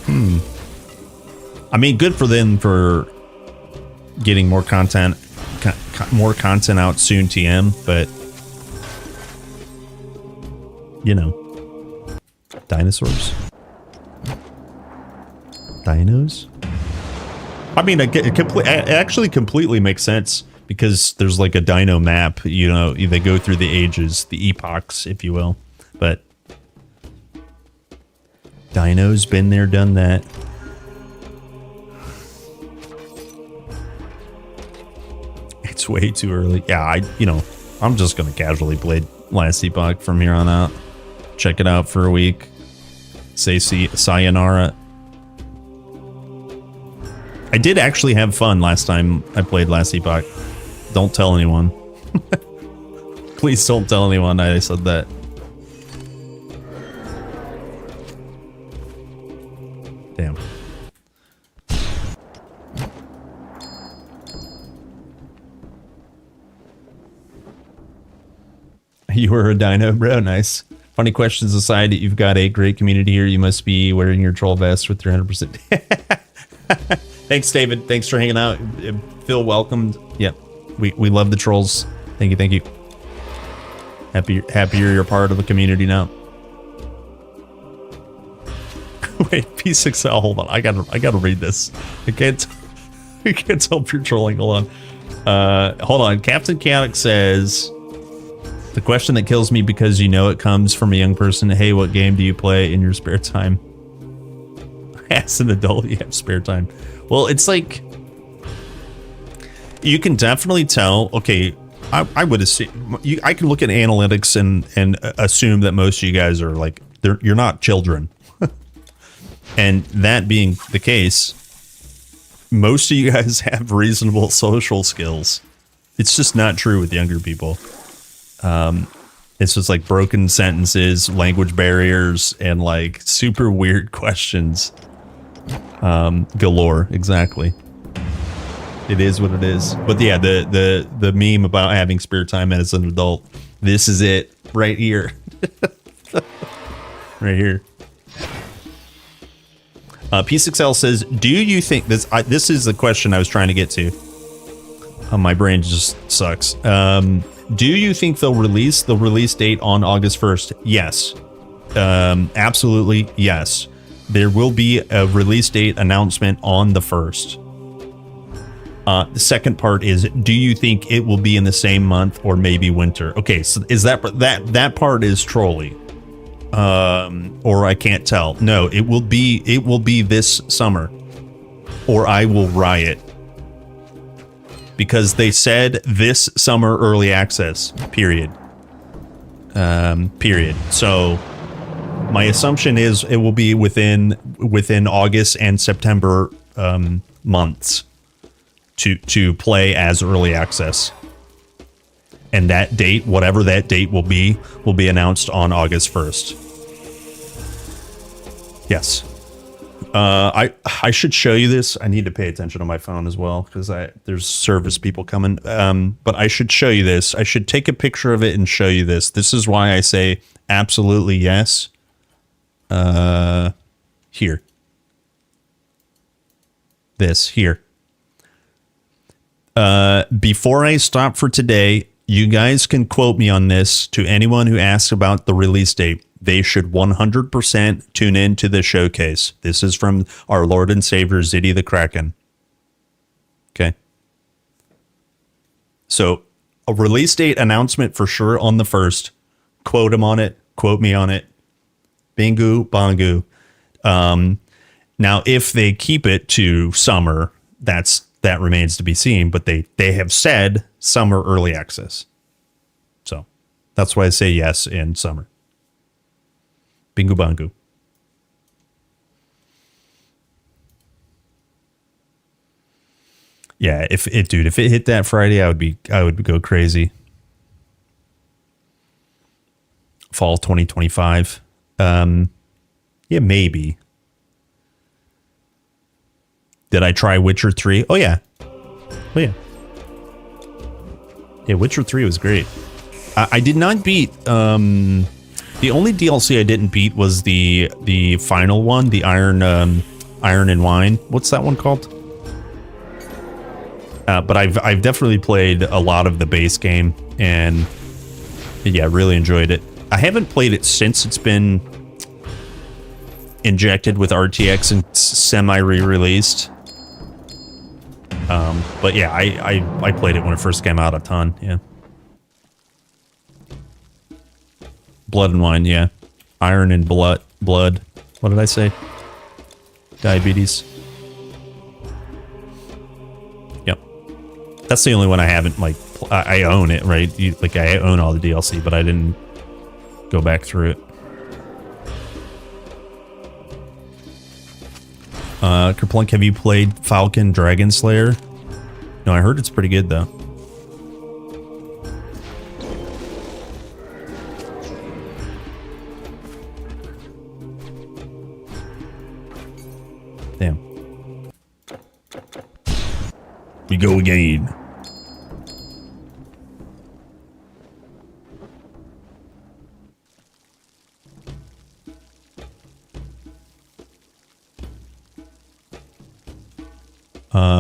I mean, good for them for getting more content out soon, TM, but you know, dinosaurs, dinos. I mean, it actually completely makes sense because there's like a dino map. You know, they go through the ages, the epochs, if you will. But dinos, been there, done that. It's way too early. Yeah, I'm just gonna casually play Last Epoch from here on out. Check it out for a week. Say sayonara. I did actually have fun last time I played Last Epoch. Don't tell anyone. Please don't tell anyone I said that. Damn. You were a dino, bro. Nice. Funny questions aside, you've got a great community here. You must be wearing your troll vest with 300%. Thanks, David. Thanks for hanging out. Feel welcomed. Yep. We love the trolls. Thank you. Thank you. Happier you're part of the community now. Wait, P6L. Hold on. I gotta read this. I can't tell if you're trolling. Hold on. Captain Chaotic says, the question that kills me because you know it comes from a young person. Hey, what game do you play in your spare time? As an adult, you have spare time. Well, it's like, you can definitely tell. Okay, I would assume, I can look at analytics and assume that most of you guys are like, you're not children. And that being the case, most of you guys have reasonable social skills. It's just not true with younger people. It's just like broken sentences, language barriers, and like super weird questions. Galore, exactly. It is what it is. But yeah, the meme about having spare time as an adult. This is it right here. Right here. P6L says, do you think this is the question I was trying to get to. My brain just sucks. Do you think they'll release the release date on August 1st? Yes. Absolutely yes. There will be a release date announcement on the 1st. The second part is, do you think it will be in the same month or maybe winter? Okay, so is that part is trolly. Or I can't tell. No, it will be this summer, or I will riot. Because they said this summer early access, period. Period. So my assumption is it will be within August and September months to play as early access. And that date, whatever that date will be announced on August 1st. Yes. I should show you this. I need to pay attention to my phone as well because there's service people coming. But I should show you this. I should take a picture of it and show you this. This is why I say absolutely yes. Here. This here. Before I stop for today, you guys can quote me on this to anyone who asks about the release date. They should 100% tune in to the showcase. This is from our Lord and Savior, Ziddy the Kraken. Okay. So, a release date announcement for sure on the 1st. Quote him on it. Quote me on it. Bingu, bongu. Now, if they keep it to summer, that remains to be seen. But they have said summer early access. So, that's why I say yes in summer. Bingo bongo. Yeah, if it hit that Friday, I would go crazy. Fall 2025. Yeah, maybe. Did I try Witcher 3? Oh yeah. Yeah, Witcher 3 was great. I did not beat the only DLC I didn't beat was the final one, the Iron and Wine. What's that one called? But I've definitely played a lot of the base game, and yeah, really enjoyed it. I haven't played it since it's been injected with RTX and semi re-released. But yeah, I played it when it first came out a ton. Yeah. Blood and Wine, yeah. Iron and blood. What did I say? Diabetes. Yep. That's the only one I haven't, like, I own it, right? I own all the DLC, but I didn't go back through it. Kerplunk, have you played Falcon Dragon Slayer? No, I heard it's pretty good, though. Damn. We go again.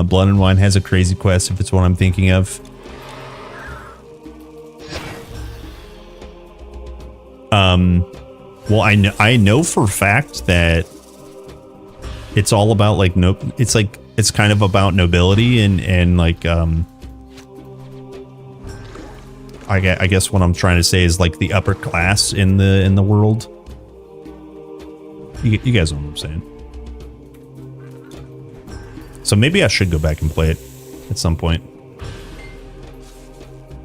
Blood and Wine has a crazy quest, if it's what I'm thinking of. Well, I know for a fact that it's all about, like, it's kind of about nobility and like, I guess what I'm trying to say is, like, the upper class in the world. You guys know what I'm saying. So maybe I should go back and play it at some point.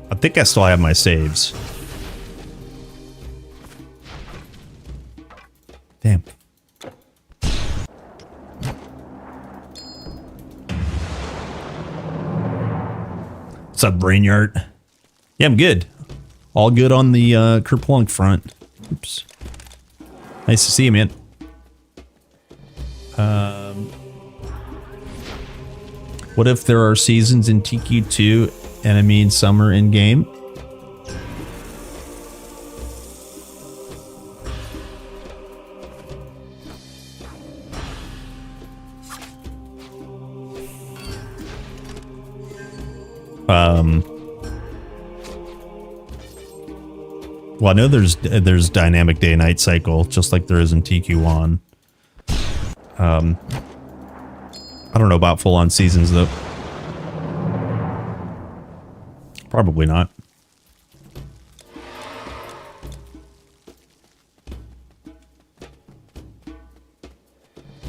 I think I still have my saves. Damn. What's up, Brainyard? Yeah, I'm good. All good on the Kerplunk front. Oops. Nice to see you, man. What if there are seasons in TQ2 and I mean summer in game? Well, I know there's dynamic day-night cycle, just like there is in TQ1. I don't know about full-on seasons, though. Probably not.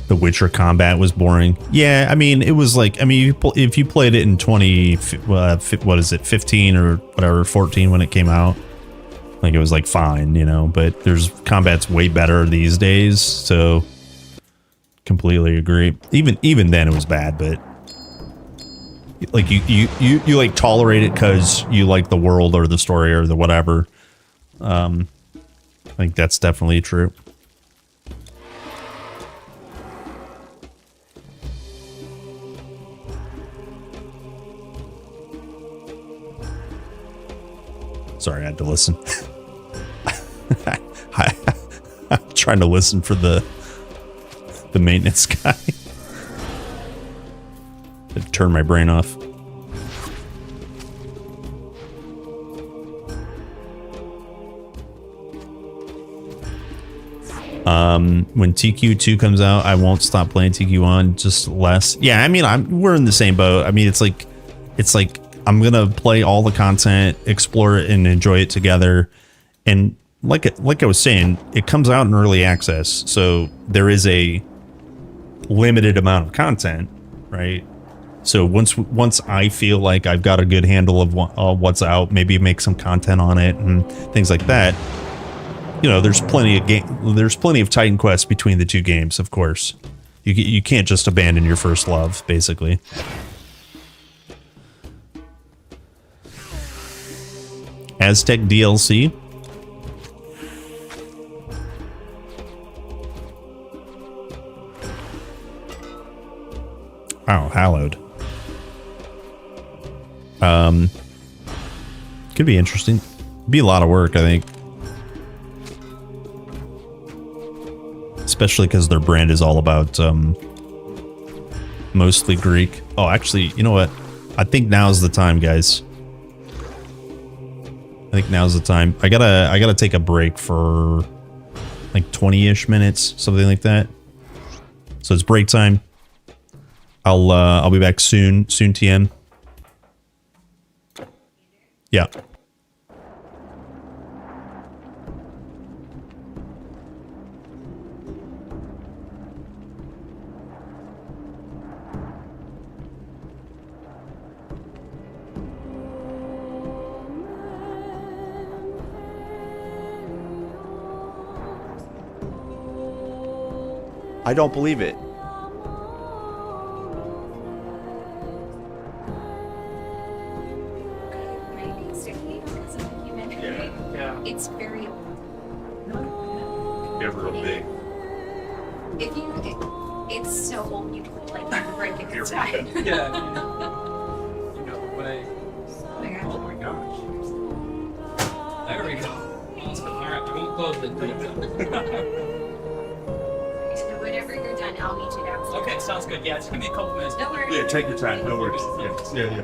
The Witcher combat was boring. Yeah, I mean, it was like, I mean, if you played it in 15 or whatever, 14 when it came out, like it was like fine, you know, but there's combat's way better these days, so completely agree. Even then it was bad, but like you like tolerate it because you like the world or the story or the whatever. I think that's definitely true. Sorry, I had to listen. I'm trying to listen for the maintenance guy. Had to turn my brain off. When TQ2 comes out, I won't stop playing TQ1, just less. Yeah, I mean, we're in the same boat. I mean, it's like I'm gonna play all the content, explore it, and enjoy it together. And like I was saying, it comes out in early access, so there is a limited amount of content, right? So once I feel like I've got a good handle of what's out, maybe make some content on it and things like that. You know, there's plenty of Titan quests between the two games, of course. You can't just abandon your first love, basically. Aztec DLC. Oh, hallowed. Could be interesting. Be a lot of work, I think. Especially because their brand is all about mostly Greek. Oh, actually, you know what? I think now's the time, guys. I think now's the time. I gotta take a break for like 20-ish minutes, something like that. So it's break time. I'll be back soon, TM. Yeah. I don't believe it. It's very Real big. if you it's so old you can like break it inside. Yeah. You know the way. Oh my gosh. There we go. Alright, I won't close the door. So whenever you're done, I'll meet you downstairs. Okay, sounds good. Yeah, just give me a couple minutes. No worries. Yeah, take your time. No worries. Yeah.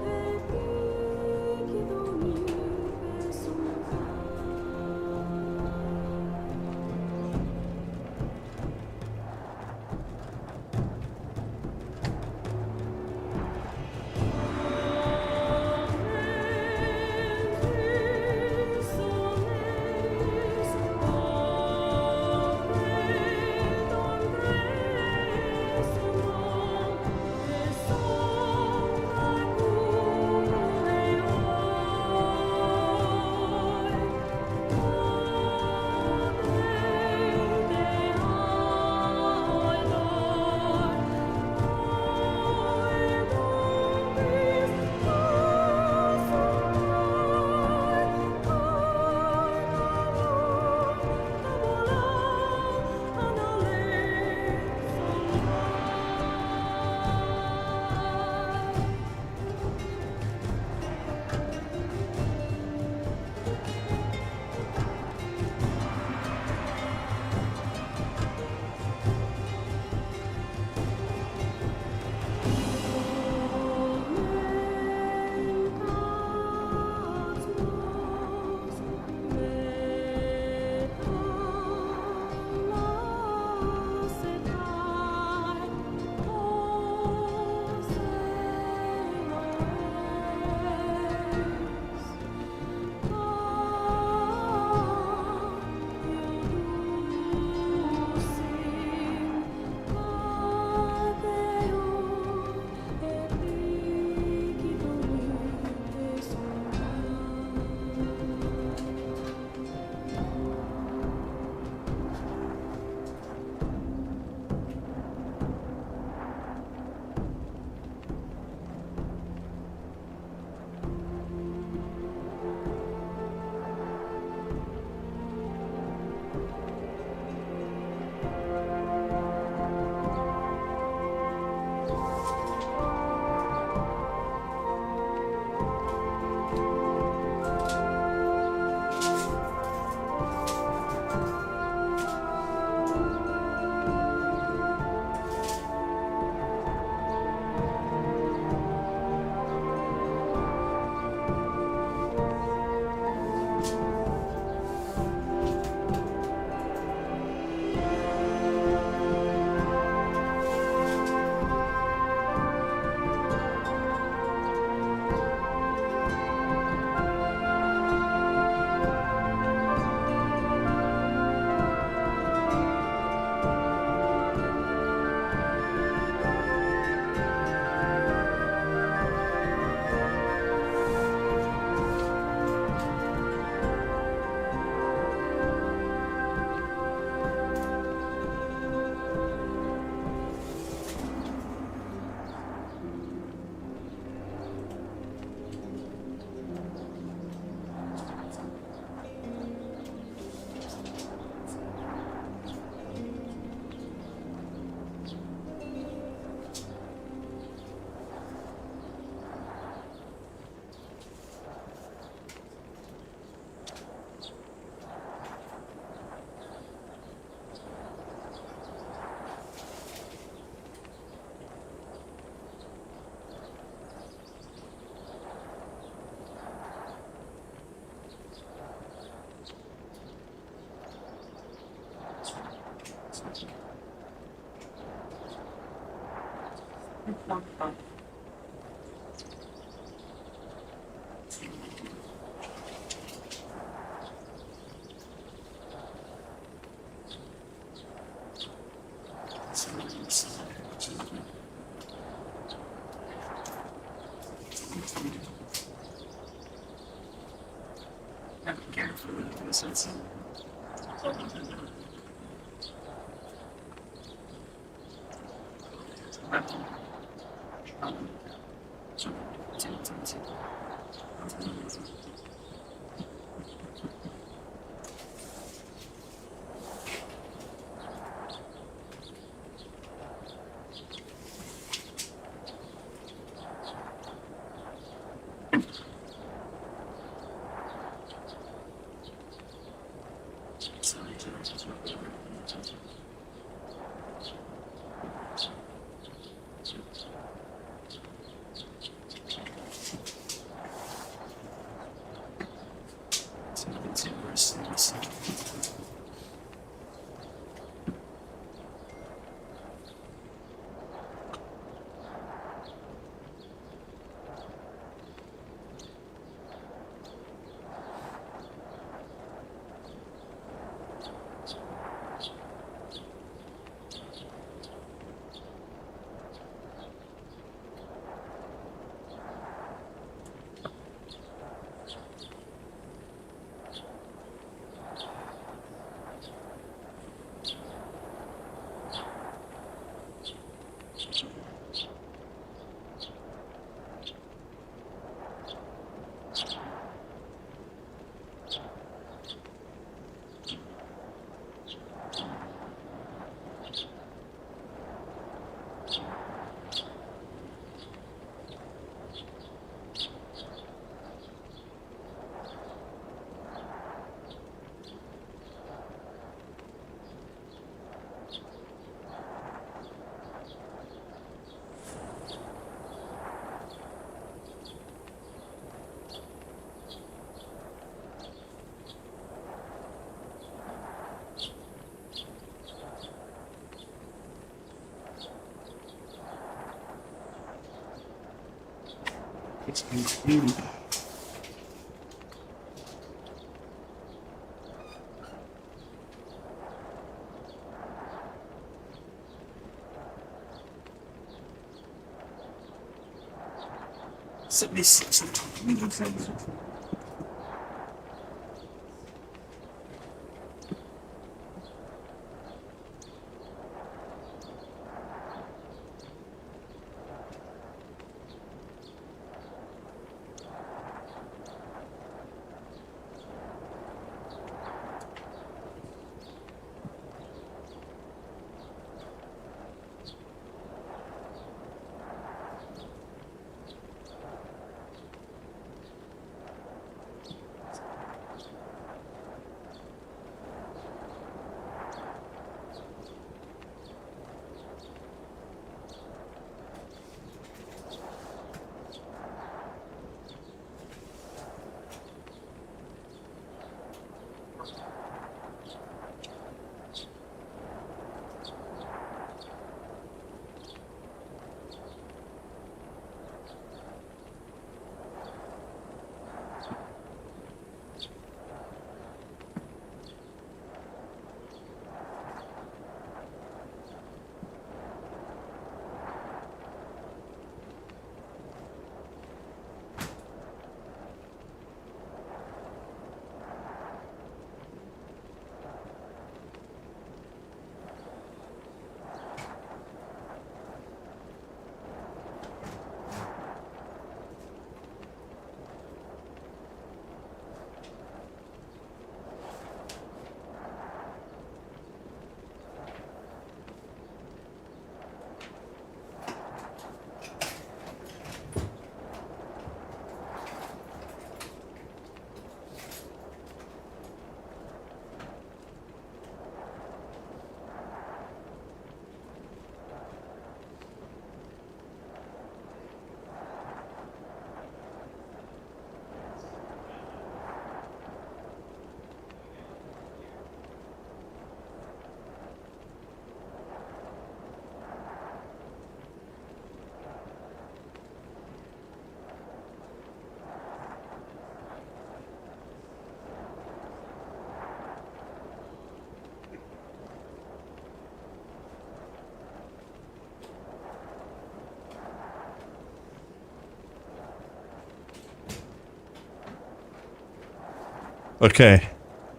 Okay.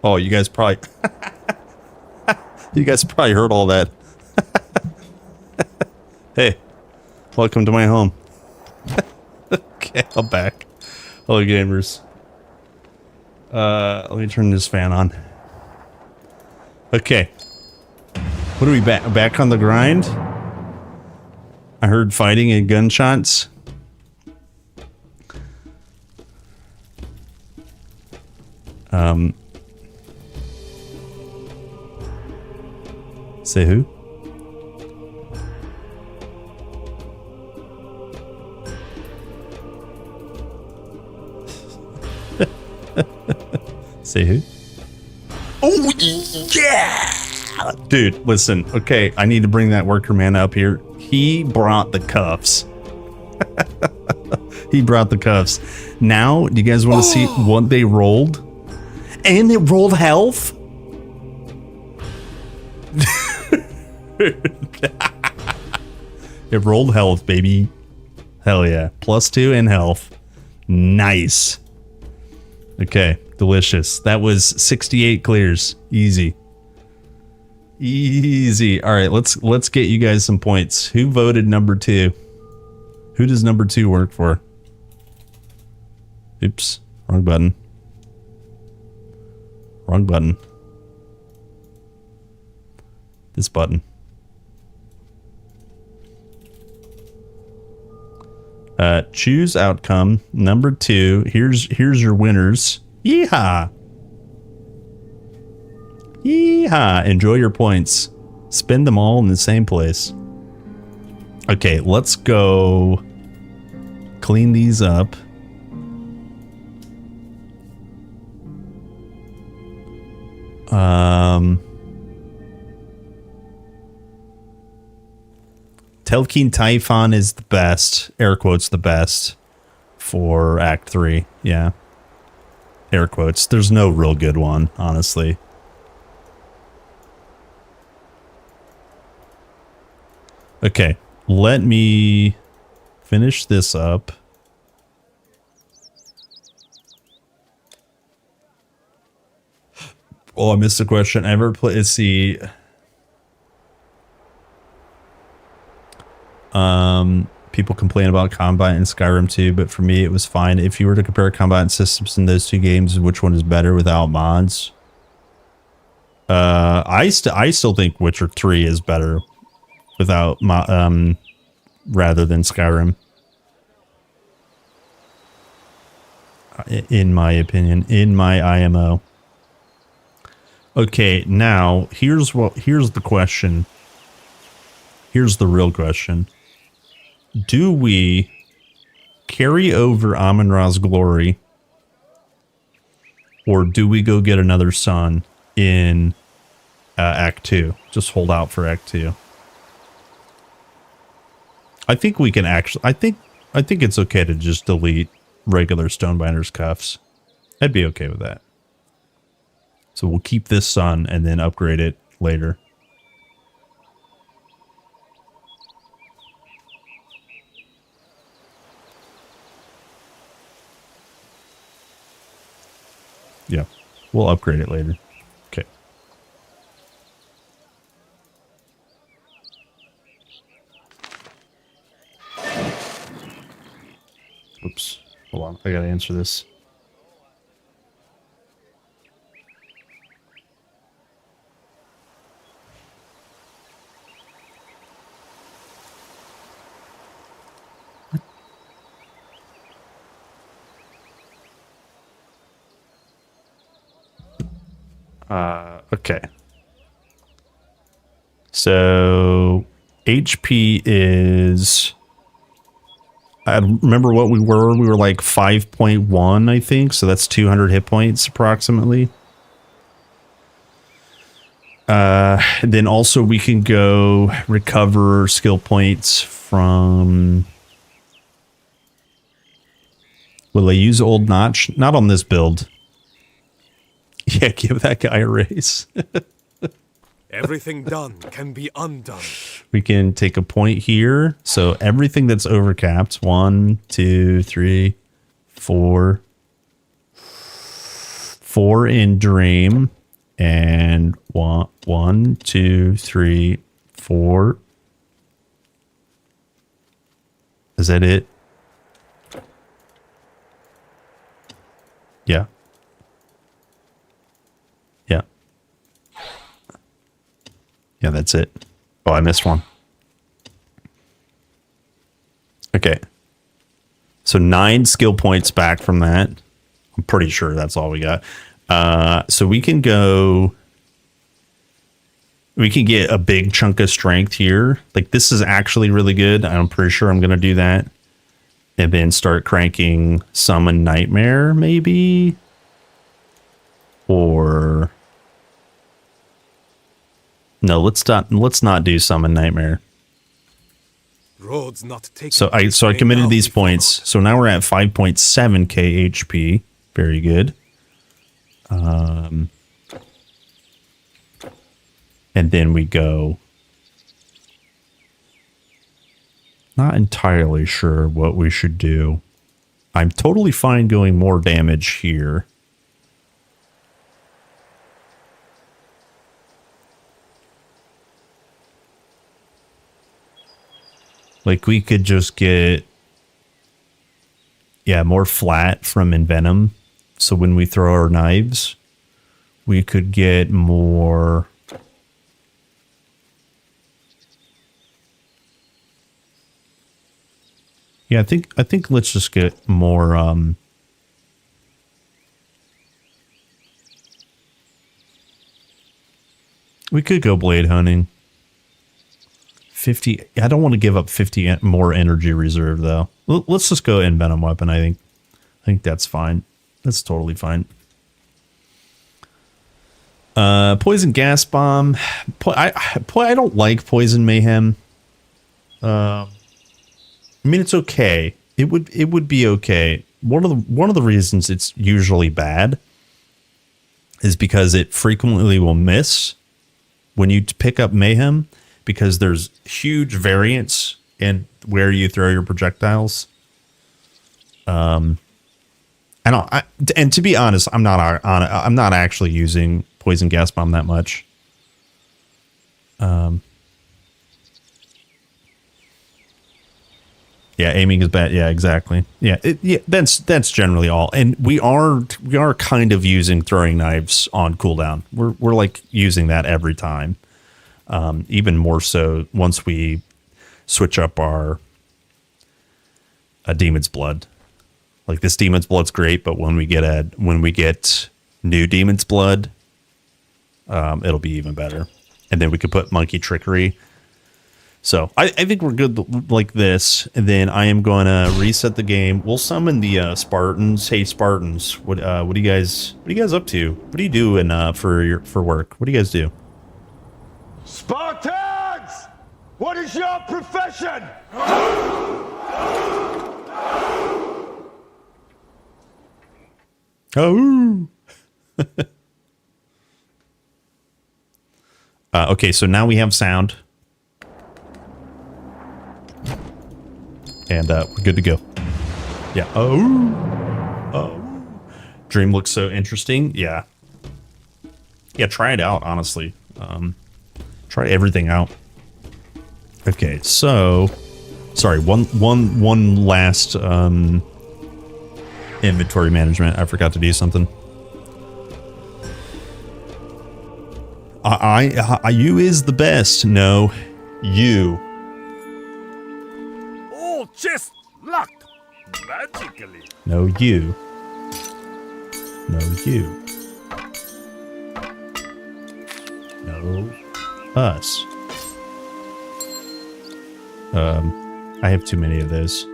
Oh, you guys probably heard all that. Hey, welcome to my home. Okay, I'm back. Hello, gamers. Let me turn this fan on. Okay. What are we back on the grind? I heard fighting and gunshots. Say who? Say who? Oh, yeah! Dude, listen. Okay, I need to bring that worker man up here. He brought the cuffs. He brought the cuffs. Now, do you guys want to see what they rolled? And it rolled health? It rolled health, baby. Hell yeah. +2 in health. Nice. Okay, delicious. That was 68 clears. Easy. Easy. All right, let's get you guys some points. Who voted number 2? Who does number 2 work for? Oops, wrong button. Wrong button. This button. Choose outcome. Number 2. Here's your winners. Yeehaw! Yeehaw! Enjoy your points. Spend them all in the same place. Okay, let's go clean these up. Telkeen Typhon is the best. Air quotes the best for Act 3. Yeah. Air quotes. There's no real good one, honestly. Okay. Let me finish this up. Oh, I missed a question. Ever play? Let's see. People complain about combat in Skyrim 2, but for me it was fine. If you were to compare combat systems in those two games, which one is better without mods? I still think Witcher 3 is better without rather than Skyrim. In my opinion, in my IMO. Okay, now here's the question. Here's the real question. Do we carry over Amun-Ra's glory, or do we go get another son in Act 2? Just hold out for Act 2. I think we can actually... I think it's okay to just delete regular Stonebinder's cuffs. I'd be okay with that. So we'll keep this son and then upgrade it later. Yeah, we'll upgrade it later. Okay. Oops. Hold on. I gotta answer this. Okay. So HP is... I remember what we were. We were like 5.1, I think. So that's 200 hit points approximately. Then also we can go recover skill points from... Will I use Old Notch? Not on this build. Yeah, give that guy a raise. Everything done can be undone. We can take a point here. So everything that's overcapped. 1, 2, 3, 4, 4 in Dream. And 1, 2, 3, 4. Is that it? Yeah. Yeah. Yeah, that's it. Oh, I missed one. Okay. So 9 skill points back from that. I'm pretty sure that's all we got. So we can go... We can get a big chunk of strength here. Like, this is actually really good. I'm pretty sure I'm going to do that. And then start cranking Summon Nightmare, maybe? Or... No, let's not do Summon Nightmare. Roads not taken. So I committed these points. So now we're at 5.7k HP. Very good. And then we go. Not entirely sure what we should do. I'm totally fine going more damage here. Like, we could just get, yeah, more flat from Envenom. So when we throw our knives, we could get more... Yeah, I think let's just get more, we could go blade hunting. 50. I don't want to give up 50 more energy reserve though. Let's just go Envenom weapon. I think that's fine. That's totally fine. Poison gas bomb. I don't like poison mayhem. I mean, it's okay. It would be okay. One of the reasons it's usually bad is because it frequently will miss when you pick up mayhem, because there's huge variance in where you throw your projectiles. And to be honest, I'm not actually using poison gas bomb that much. Yeah, aiming is bad. Yeah, exactly. Yeah, that's generally all. And we are kind of using throwing knives on cooldown. We're like using that every time. Even more so once we switch up our Demon's Blood. Like, this Demon's Blood's great, but when we get new Demon's Blood, it'll be even better. And then we could put Monkey Trickery. So I think we're good like this. And then I am going to reset the game. We'll summon the Spartans. Hey Spartans, what are you guys up to? What do you do for work? What do you guys do? Spartans! What is your profession? Oh. Okay, so now we have sound. And we're good to go. Yeah. Oh. Dream looks so interesting. Yeah. Yeah, try it out, honestly. Try everything out. Okay, so sorry, one last inventory management. I forgot to do something. You is the best. No, you. All chest locked magically. No, you. No, you. No, us. I have too many of those.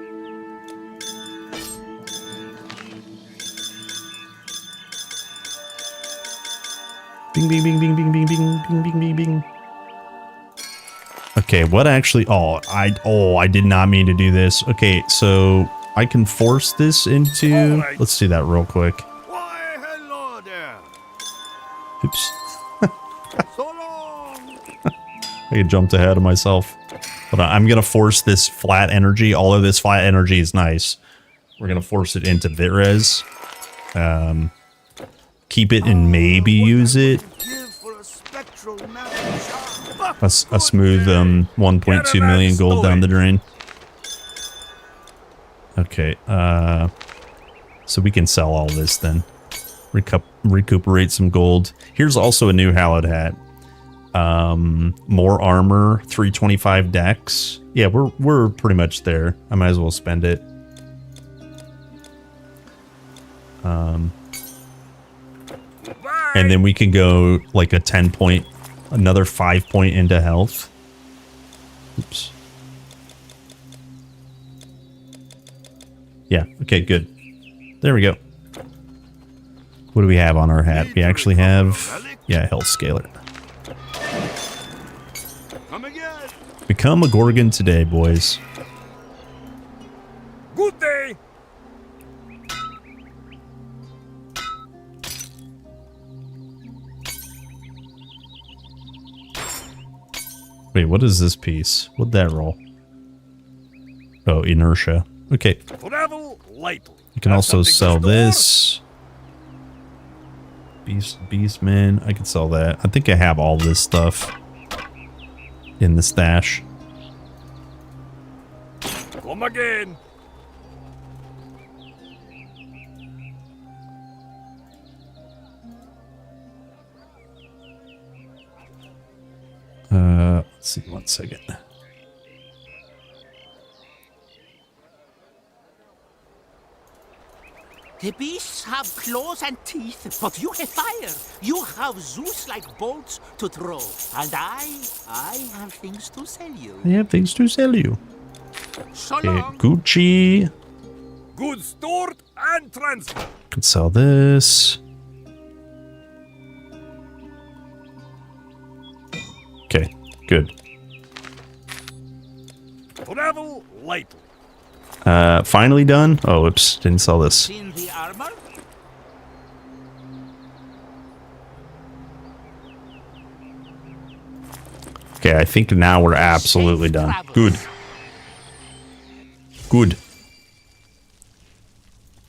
Bing, bing, bing, bing, bing, bing, bing, bing, bing, bing, bing. Okay, what actually... I did not mean to do this. Okay, so I can force this into... Right. Let's do that real quick. Why, hello there. Oops. So long. I jumped ahead of myself. But I'm going to force this flat energy. Although this flat energy is nice, we're going to force it into Vitrez. keep it and maybe use it. A smooth 1.2 million gold down the drain. Okay, so we can sell all this then. Recuperate some gold. Here's also a new hallowed hat. More armor, 325 dex. Yeah, we're pretty much there. I might as well spend it. And then we can go like a 10 point, another 5 point into health. Oops. Yeah, okay, good. There we go. What do we have on our hat? We actually have, yeah, health scaler. Become a Gorgon today, boys. Good day. Wait, what is this piece? What'd that roll? Oh, inertia. Okay. Travel lightly. You can also sell this. Beastman. I can sell that. I think I have all this stuff in the stash. Come again. Let's see, 1 second. The beasts have claws and teeth, but you have fire. You have Zeus-like bolts to throw. And I have things to sell you. I have things to sell you. So Okay, long. Gucci. Goods stored and transferred. Can sell this. Okay, good. Travel lightly. Finally done. Oh, oops, didn't sell this. Seen the armor? Okay, I think now we're absolutely done. Good. Good.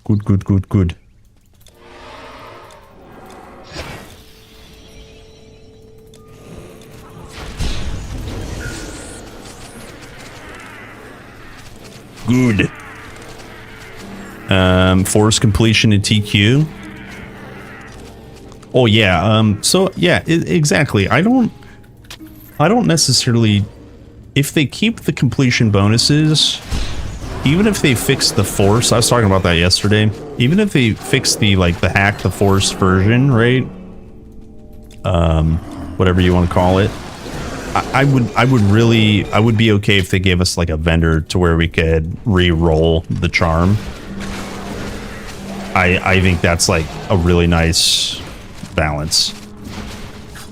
Good, good, good, good. Good. Force completion in TQ. Oh yeah. So yeah, exactly. I don't necessarily. If they keep the completion bonuses, even if they fix the force, I was talking about that yesterday. Even if they fix the the hack the force version, right? Whatever you want to call it. I would be okay if they gave us like a vendor to where we could re-roll the charm. I think that's like a really nice balance.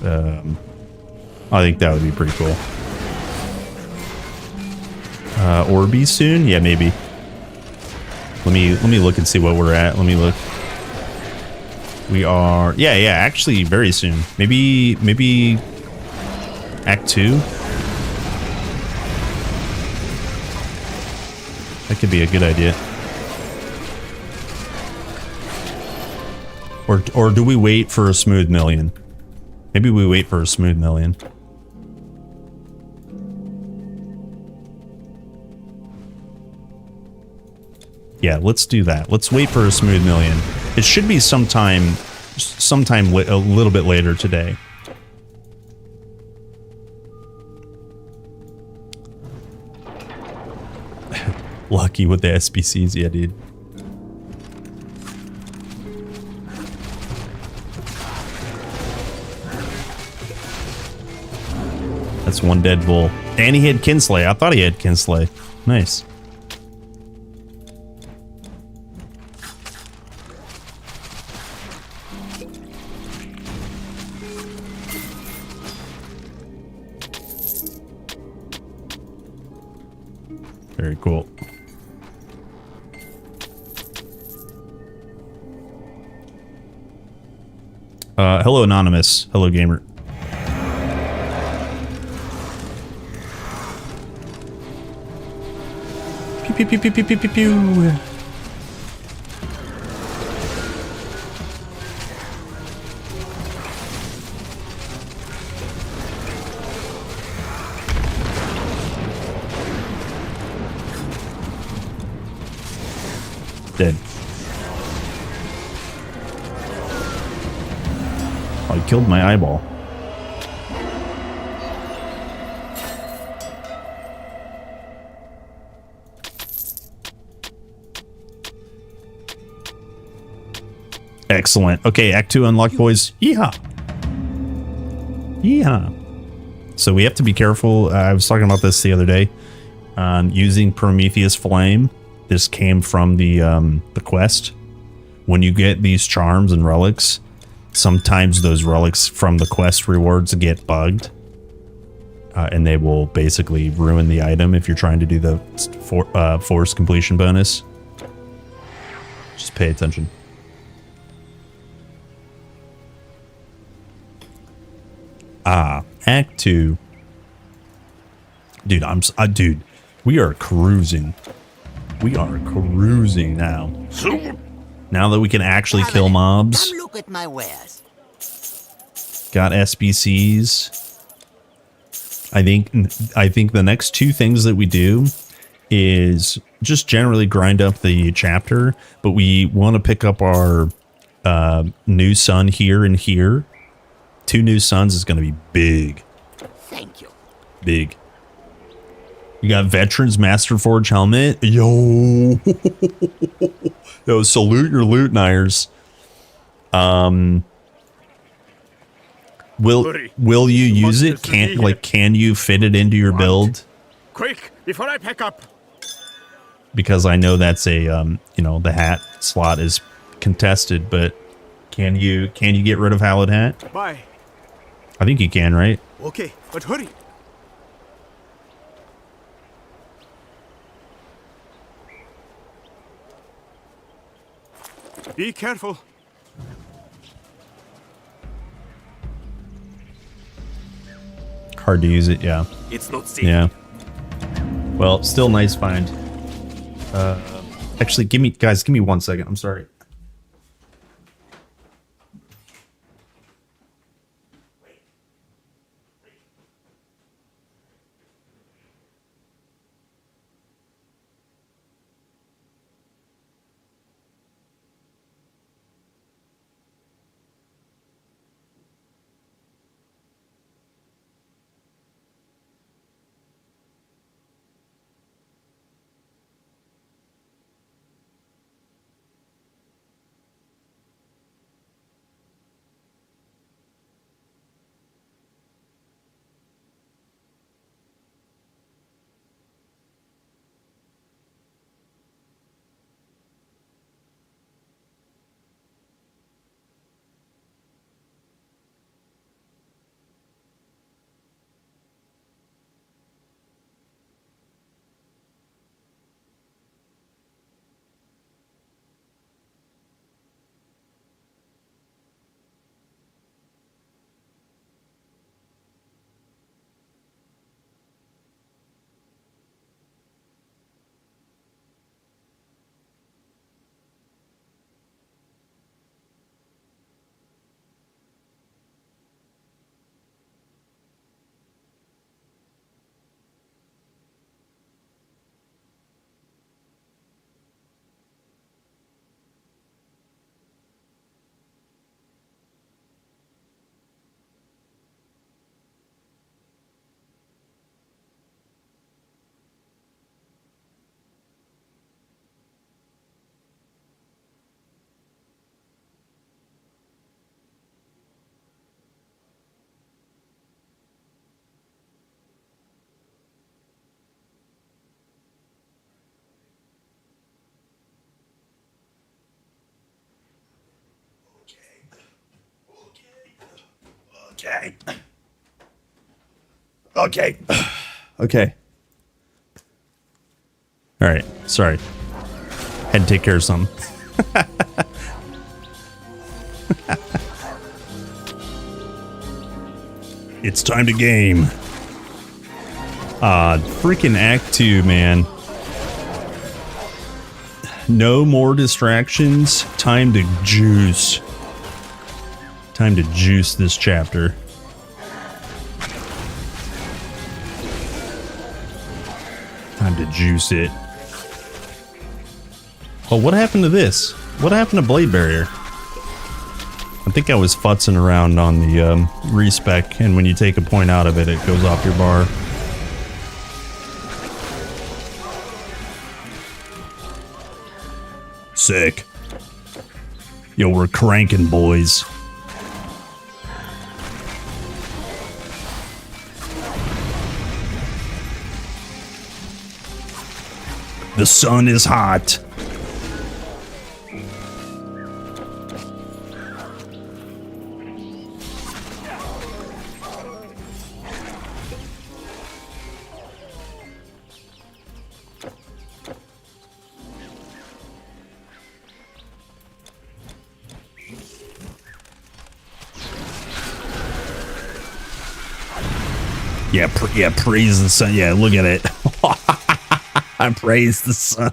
I think that would be pretty cool. Orby soon? Yeah, maybe. Let me look and see what we're at. Let me look. We are yeah, actually very soon. Maybe Act 2? That could be a good idea. Or do we wait for a smooth million? Maybe we wait for a smooth million. Yeah, let's do that. Let's wait for a smooth million. It should be sometime a little bit later today. Lucky with the SBCs, yeah, dude. That's one dead bull. And he had Kinsley. I thought he had Kinsley. Nice. Very cool. Hello, Anonymous. Hello, gamer. Pew, pew, pew, pew, pew, pew, pew. Dead. Oh, he killed my eyeball. Excellent. Okay, Act 2 unlocked, boys. Yeehaw. Yeehaw. So we have to be careful. I was talking about this the other day. Using Prometheus Flame. This came from the quest. When you get these charms and relics, sometimes those relics from the quest rewards get bugged. And they will basically ruin the item if you're trying to do the force completion bonus. Just pay attention. Act 2. Dude, dude, we are cruising. We are cruising now. Now that we can actually kill mobs. Come look at my wares. Got SBCs. I think the next two things that we do is just generally grind up the chapter, but we want to pick up our new sun here and here. 2 new suns is going to be big. Thank you. Big. You got Veterans Masterforge helmet. Yo. Yo, salute your loot, Nyers. Will you use it? Can you fit it into your build? Quick, before I pack up. Because I know that's a the hat slot is contested, but can you get rid of Hallowed Hat? Bye. I think you can, right? Okay, but hurry. Be careful. Hard to use it, yeah. It's not safe. Yeah. Well, still nice find. Actually, give me 1 second. I'm sorry. Okay. Okay. All right. Sorry. Had to take care of something. It's time to game. Freaking Act 2, man. No more distractions. Time to juice. Time to juice this chapter. Time to juice it. Well, what happened to this? What happened to Blade Barrier? I think I was futzing around on the respec, and when you take a point out of it, it goes off your bar. Sick. Yo, we're cranking, boys. The sun is hot. Yeah, praise the sun. Yeah, look at it. I praise the sun.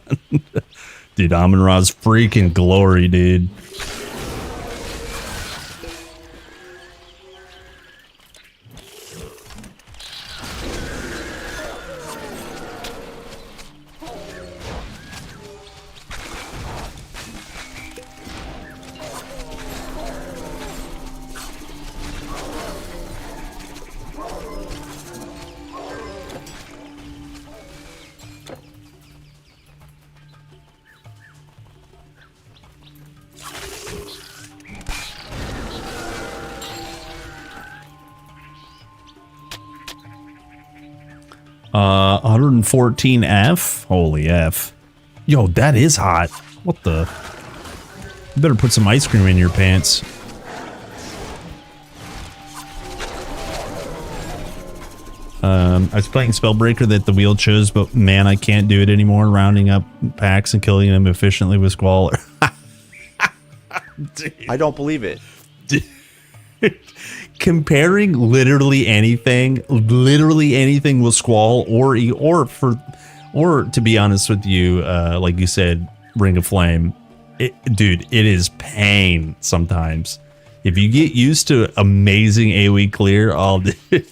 Dude, Amon-Ra's freaking glory, dude. Uh, 114F? Holy F. Yo, that is hot. What the? You better put some ice cream in your pants. I was playing Spellbreaker that the wheel chose, but man, I can't do it anymore. Rounding up packs and killing them efficiently with Squall. I don't believe it. Comparing literally anything with Squall, or to be honest with you, like you said, Ring of Flame, dude, it is pain sometimes. If you get used to amazing AoE clear, all it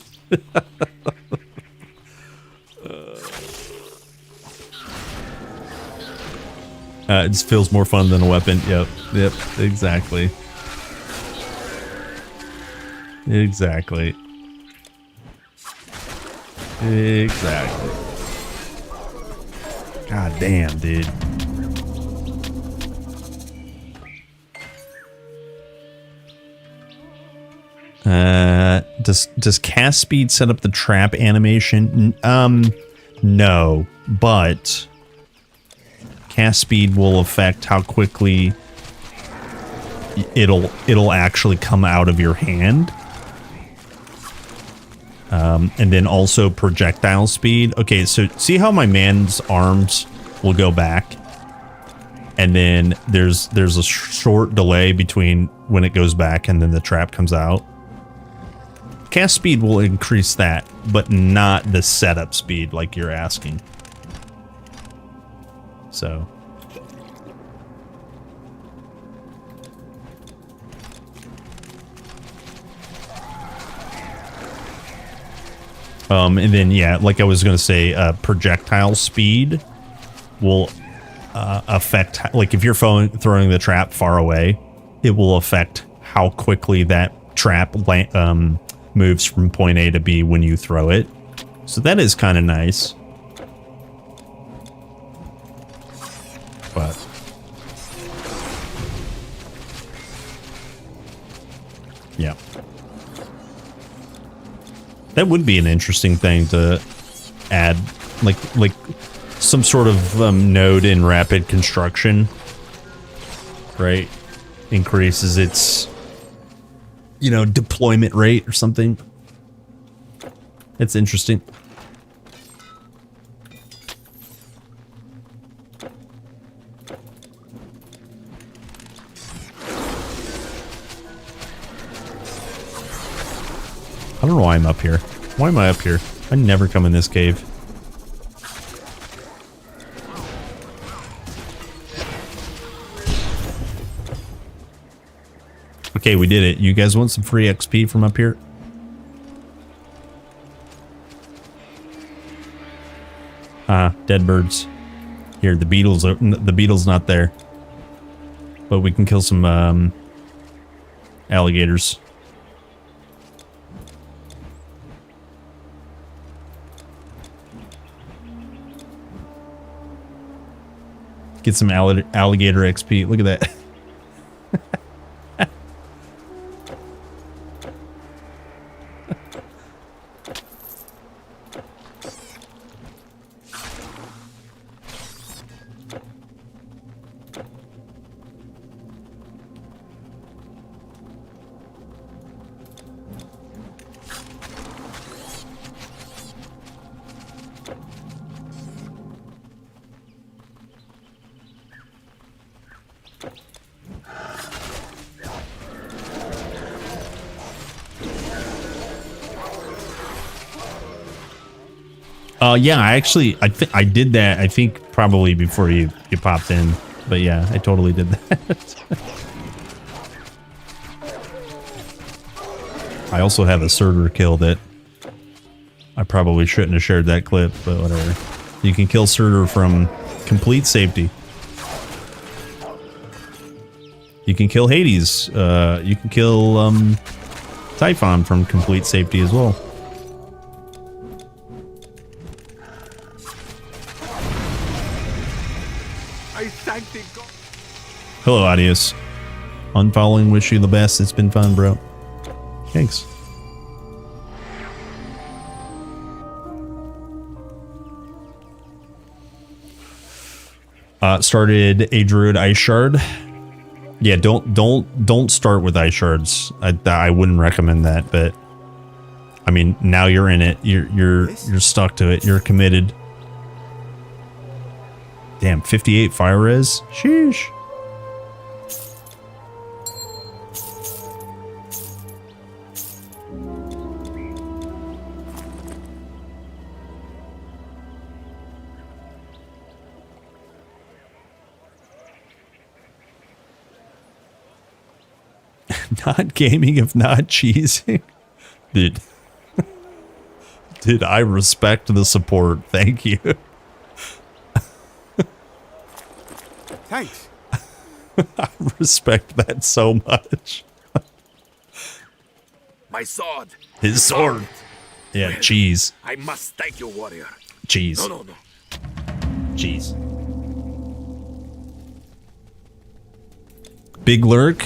just feels more fun than a weapon. Yep, exactly. Exactly. God damn, dude. Does cast speed set up the trap animation? No, but cast speed will affect how quickly it'll actually come out of your hand. And then also projectile speed. Okay, so see how my man's arms will go back, and then there's a short delay between when it goes back and then the trap comes out. Cast speed will increase that, but not the setup speed like you're asking. So and then, yeah, like I was going to say, projectile speed will affect, like if you're throwing the trap far away, it will affect how quickly that trap moves from point A to B when you throw it. So that is kind of nice. But yeah. That would be an interesting thing to add, like some sort of node in rapid construction, right? Increases its, deployment rate or something. It's interesting. I don't know why I'm up here. Why am I up here? I never come in this cave. Okay, we did it. You guys want some free XP from up here? Dead birds. Here, the beetle's not there. But we can kill some alligators. Get some alligator XP. Look at that. Yeah, I did that. I think probably before you popped in, but yeah, I totally did that. I also have a Surtur kill that I probably shouldn't have shared that clip, but whatever. You can kill Surtur from complete safety. You can kill Hades. You can kill Typhon from complete safety as well. Hello, Adios. Unfollowing, wish you the best. It's been fun, bro. Thanks. Started a Druid Ice Shard. Yeah, don't start with Ice Shards. I wouldn't recommend that, but I mean, now you're in it. You're stuck to it. You're committed. Damn, 58 fire res? Sheesh. Not gaming if not cheesing. Dude. Dude, I respect the support. Thank you. Thanks. I respect that so much. My sword. His sword. Yeah, Well, cheese. I must thank you, warrior. Cheese. No. Cheese. Big Lurk.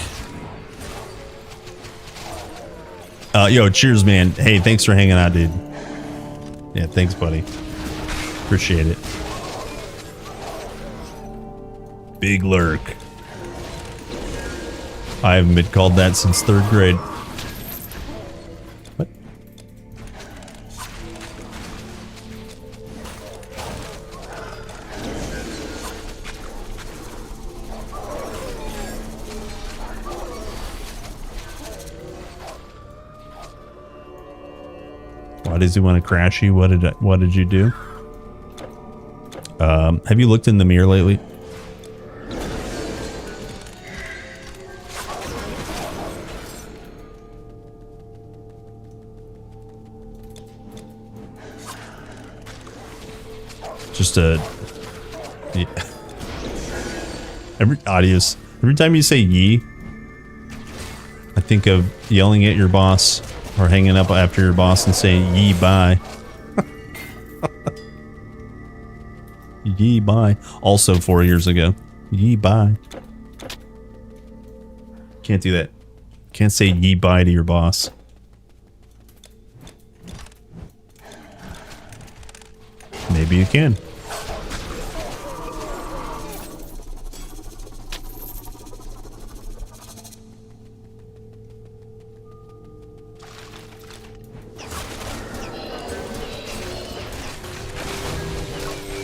Yo, cheers, man. Hey, thanks for hanging out, dude. Yeah, thanks, buddy. Appreciate it. Big Lurk. I haven't been called that since 3rd grade. What? Why does he want to crash you? What did you do? Have you looked in the mirror lately? Just a yeah. Every time you say ye, I think of yelling at your boss or hanging up after your boss and saying ye bye. Ye bye. Also 4 years ago. Ye bye. Can't do that. Can't say ye bye to your boss. Maybe you can.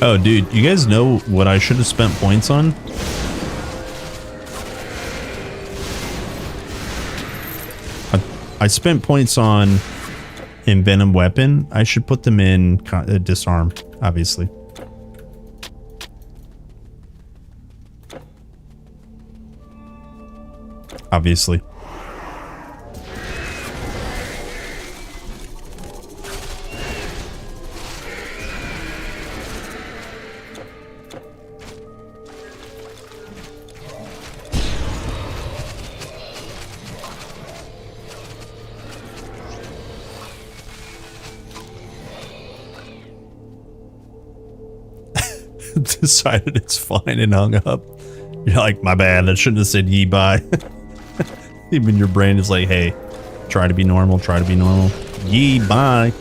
Oh, dude, you guys know what I should have spent points on? I spent points on Envenom Weapon. I should put them in Disarm, obviously. Obviously. decided it's fine and hung up. You're like, my bad, I shouldn't have said ye bye. Even your brain is like, hey, try to be normal, try to be normal. Ye bye.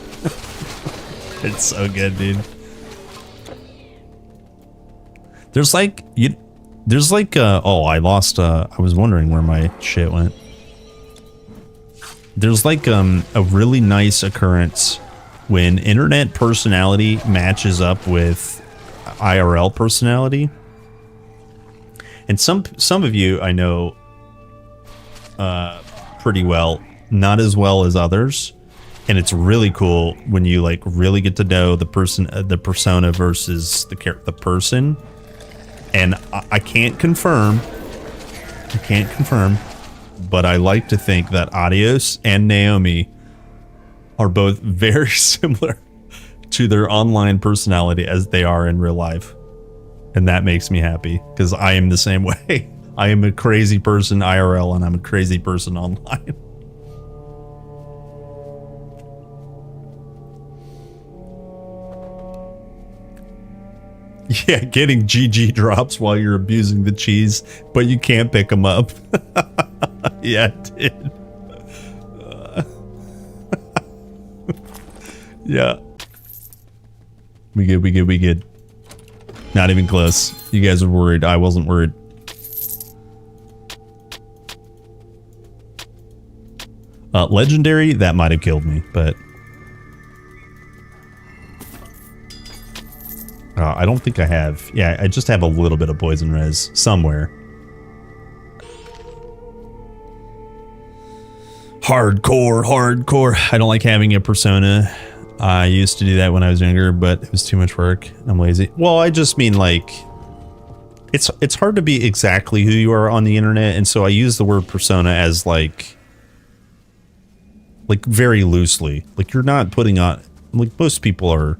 It's so good, dude. There's like, oh, I lost, I was wondering where my shit went. There's like a really nice occurrence when internet personality matches up with IRL personality. And some of you I know pretty well, not as well as others. And it's really cool when you like really get to know the person, the persona versus the person. And I can't confirm, but I like to think that Adios and Naomi are both very similar to their online personality as they are in real life. And that makes me happy because I am the same way. I am a crazy person IRL and I'm a crazy person online. Yeah, getting GG drops while you're abusing the cheese, but you can't pick them up. Yeah, it did. Yeah. We good. Not even close. You guys are worried. I wasn't worried. Legendary, that might have killed me, but... I don't think I have. Yeah, I just have a little bit of poison res somewhere. Hardcore. I don't like having a persona. I used to do that when I was younger, but it was too much work. I'm lazy. Well, I just mean like it's hard to be exactly who you are on the internet, and so I use the word persona as like very loosely. Like you're not putting on like most people are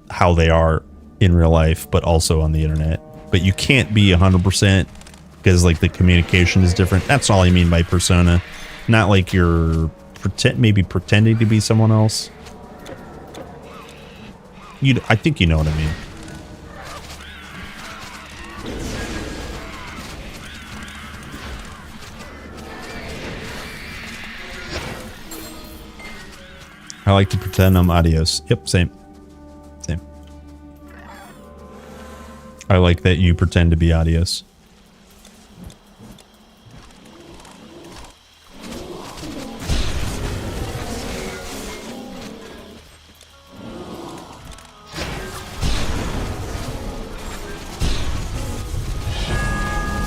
how they are in real life, but also on the internet. But you can't be 100% because like the communication is different. That's all I mean by persona. Not like you're maybe pretending to be someone else. I think you know what I mean. I like to pretend I'm Adios. Yep, same. I like that you pretend to be Adios.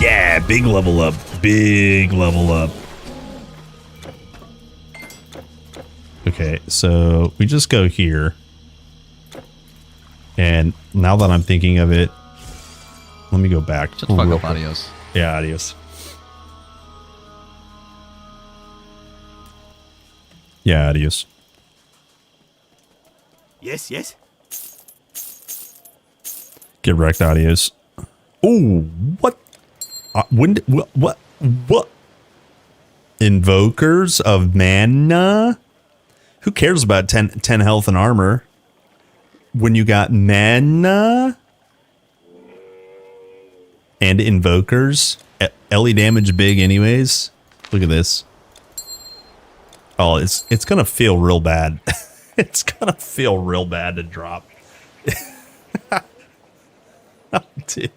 Yeah, big level up. Big level up. Okay, so we just go here. And now that I'm thinking of it, let me go back. Just fuck up Adios. Yeah, Adios. Yeah, Adios. Yes. Get wrecked, Adios. Ooh, what? What? Invokers of mana? Who cares about 10 health and armor when you got mana and invokers? LE damage big anyways. Look at this. Oh, it's gonna feel real bad. It's gonna feel real bad to drop. Dude.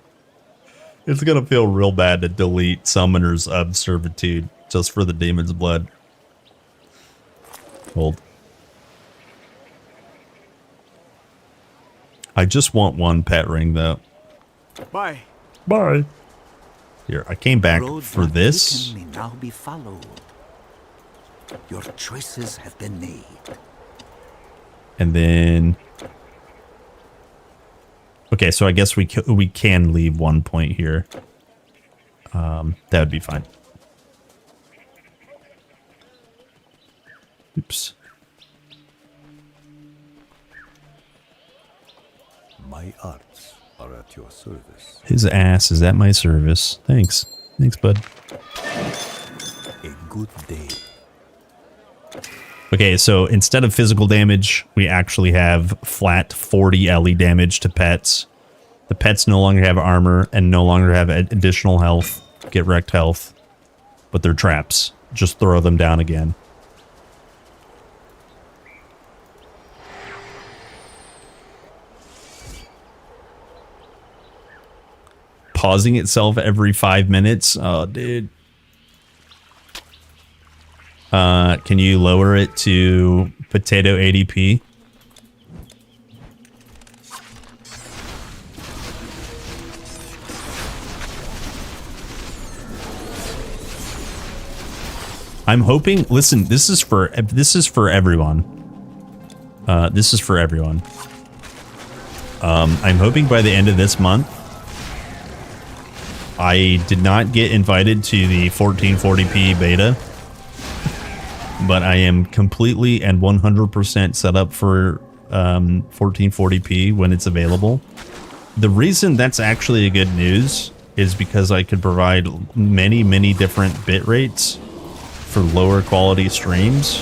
It's gonna feel real bad to delete Summoners of Servitude just for the Demon's Blood. Hold. I just want one pet ring though. Bye. Here, I came back Road for not this. taken may now be followed. Your choices have been made. And then... Okay, so I guess we can leave 1 point here. That would be fine. Oops. My arts are at your service. His ass is at my service. Thanks. Thanks, bud. A good day. Okay, so instead of physical damage, we actually have flat 40 LE damage to pets. The pets no longer have armor and no longer have additional health, get wrecked health, but they're traps. Just throw them down again. Pausing itself every 5 minutes? Oh, dude. Can you lower it to potato 80p? I'm hoping, listen, this is for everyone. This is for everyone. I'm hoping by the end of this month, I did not get invited to the 1440p beta, but I am completely and 100% set up for 1440p when it's available. The reason that's actually a good news is because I could provide many, many different bit rates for lower quality streams.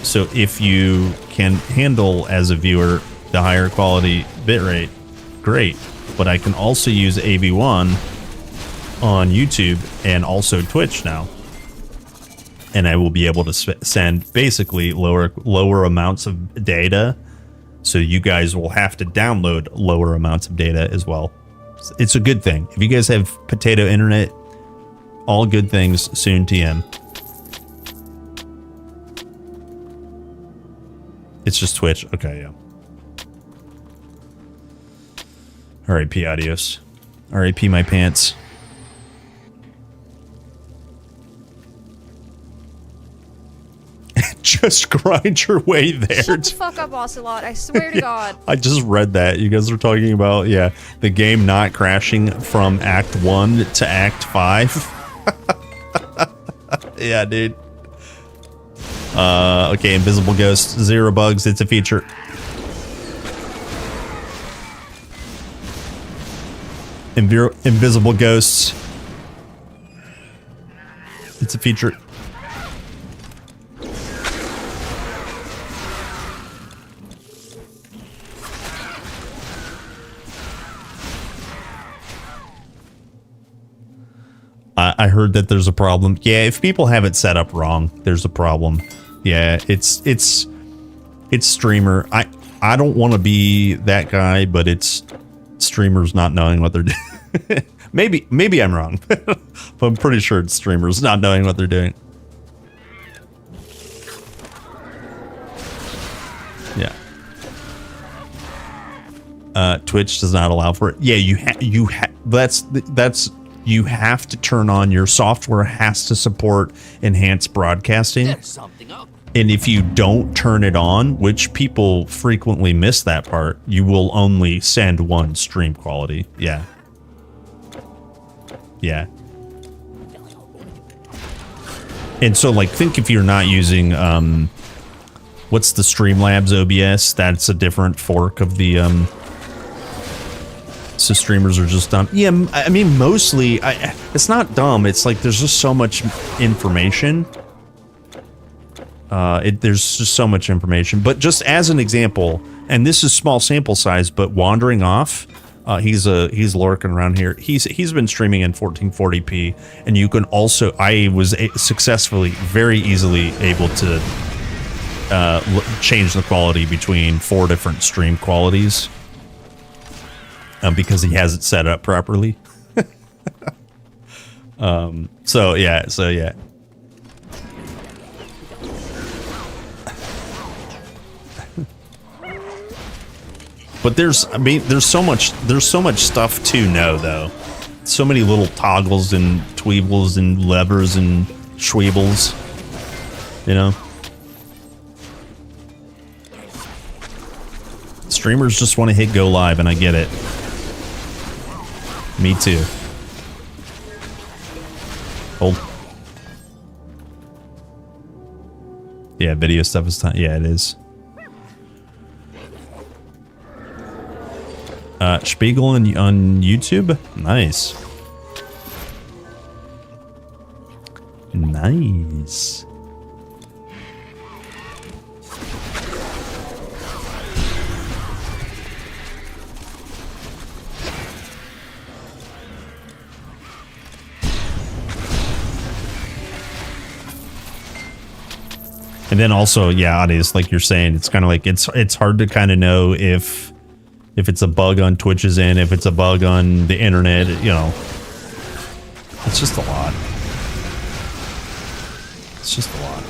So if you can handle as a viewer the higher quality bitrate, great. But I can also use AV1 on YouTube and also Twitch now. And I will be able to send basically lower amounts of data. So you guys will have to download lower amounts of data as well. It's a good thing. If you guys have potato internet, all good things soon TM. It's just Twitch. Okay, yeah. R.I.P. Adios. R.I.P. my pants. Just grind your way there. Shut the fuck up, Ocelot. I swear to God. I just read that. You guys are talking about, yeah, the game not crashing from Act 1 to Act 5. Yeah, dude. Okay, Invisible Ghost, 0 bugs. It's a feature. Invisible Ghosts. It's a feature. I heard that there's a problem. Yeah, if people have it set up wrong, there's a problem. Yeah, it's streamer. I don't want to be that guy, but it's streamers not knowing what they're doing. maybe I'm wrong, but I'm pretty sure it's streamers not knowing what they're doing. Yeah. Twitch does not allow for it. Yeah, you have to turn on, your software has to support enhanced broadcasting. There's something up. And if you don't turn it on, which people frequently miss that part, you will only send one stream quality. Yeah. Yeah. And so, like, think if you're not using, what's the Streamlabs OBS? That's a different fork of the, so streamers are just dumb. Yeah, I mean, mostly, it's not dumb. It's like there's just so much information. There's just so much information. But just as an example, and this is small sample size, but Wandering Off, he's lurking around here. He's been streaming in 1440p, and you can also, I was successfully, very easily able to change the quality between 4 different stream qualities. Because he has it set up properly. So yeah. But there's so much stuff to know though. So many little toggles and tweebles and levers and schweebles, you know. Streamers just want to hit go live, and I get it. Me too. Hold. Yeah, video stuff is time. Yeah, it is. Spiegel on YouTube? Nice. Nice. And then also, yeah, audience, like you're saying, it's kind of like it's hard to kind of know if it's a bug on Twitch's end, if it's a bug on the internet, you know. It's just a lot. It's just a lot.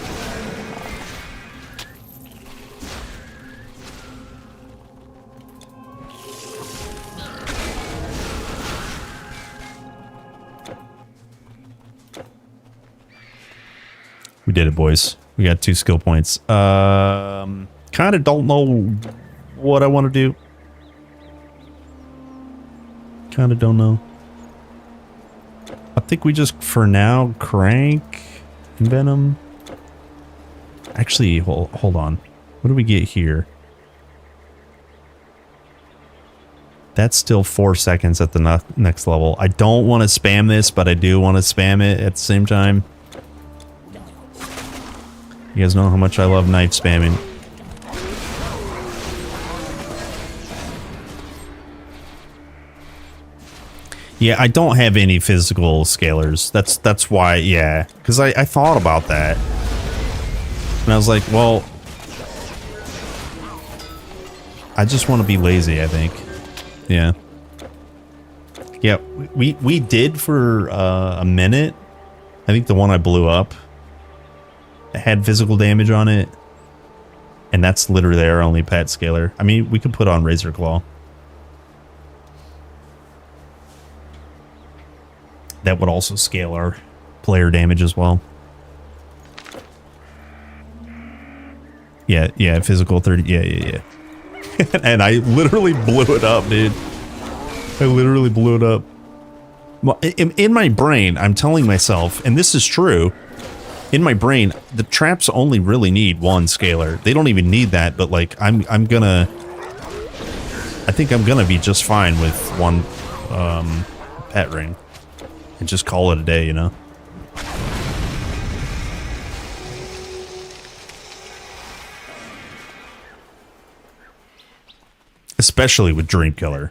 We did it, boys. We got 2 skill points. Kind of don't know what I want to do. Kind of don't know. I think we just, for now, crank Venom. Actually, hold on. What do we get here? That's still 4 seconds at the next level. I don't want to spam this, but I do want to spam it at the same time. You guys know how much I love knife spamming. Yeah, I don't have any physical scalers. That's why, yeah. Because I thought about that. And I was like, well, I just want to be lazy, I think. Yeah. Yeah, we did for a minute. I think the one I blew up had physical damage on it. And that's literally our only pet scaler. I mean, we could put on Razor Claw. That would also scale our player damage as well. Yeah, physical 30. Yeah. And I literally blew it up, dude. I literally blew it up. Well, in my brain, I'm telling myself, and this is true, in my brain, the traps only really need 1 scaler. They don't even need that, but like, I think I'm gonna be just fine with 1 pet ring. And just call it a day, you know? Especially with DreamKiller.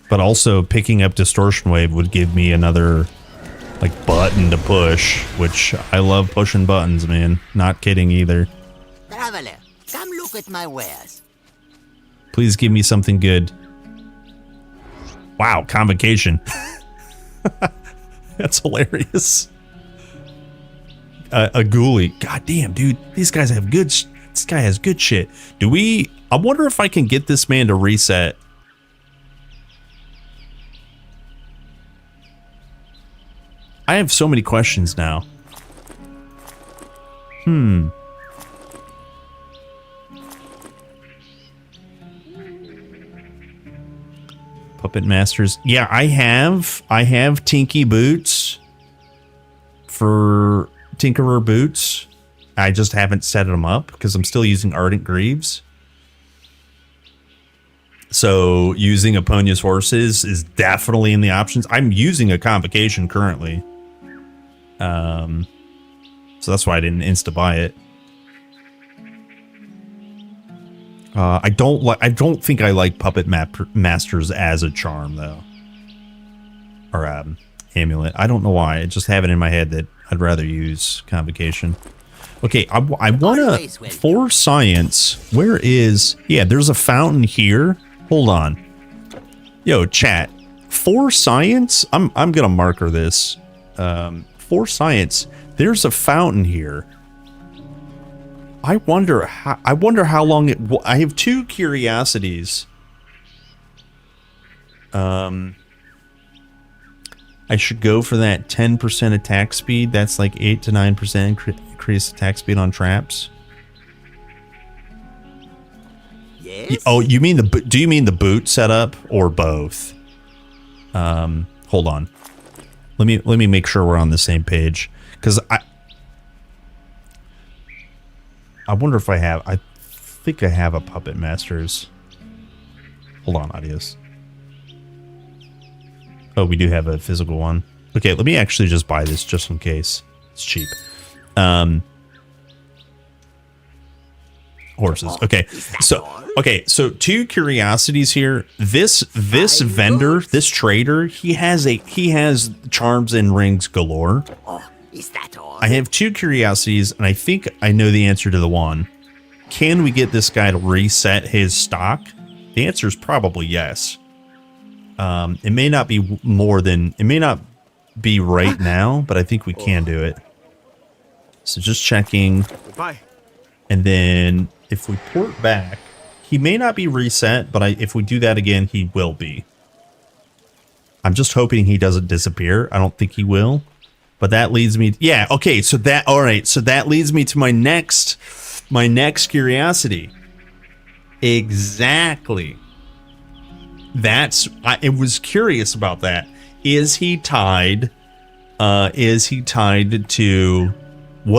But also picking up Distortion Wave would give me another like button to push, which I love pushing buttons, man. Not kidding either. Traveler, come look at my wares. Please give me something good. Wow, Convocation. That's hilarious. A ghoulie. God damn, dude. These guys have good this guy has good shit. I wonder if I can get this man to reset. I have so many questions now. Puppet Masters. Yeah, I have Tinky Boots for Tinkerer Boots. I just haven't set them up because I'm still using Ardent Greaves. So using Eponia's Horses is definitely in the options. I'm using a Convocation currently. So that's why I didn't insta-buy it. I don't think I like Puppet Masters as a charm though, or amulet. I don't know why. I just have it in my head that I'd rather use Convocation. Okay, I want to for science. Where is? Yeah, there's a fountain here. Hold on, yo, chat. For science, I'm gonna marker this. For science, there's a fountain here. I wonder how long it will. I have 2 curiosities. I should go for that 10% attack speed. That's like 8 to 9% increased attack speed on traps. Yes. Oh, you mean do you mean the boot setup or both? Hold on. Let me make sure we're on the same page, because I wonder if I think I have a Puppet Masters. Hold on, Adios. Oh, we do have a physical one. Okay, let me actually just buy this just in case. It's cheap. Horses. Okay. So two curiosities here. This vendor, this trader, he has charms and rings galore. Is that all? I have two curiosities, and I think I know the answer to the one. Can we get this guy to reset his stock? The answer is probably yes. It may not be right now, but I think we can do it. So just checking. Goodbye. And then if we port back, he may not be reset, but if we do that again, he will be. I'm just hoping he doesn't disappear. I don't think he will. But that leads me, yeah, okay, so that leads me to my next curiosity. Exactly. I was curious about that. Is he tied to, what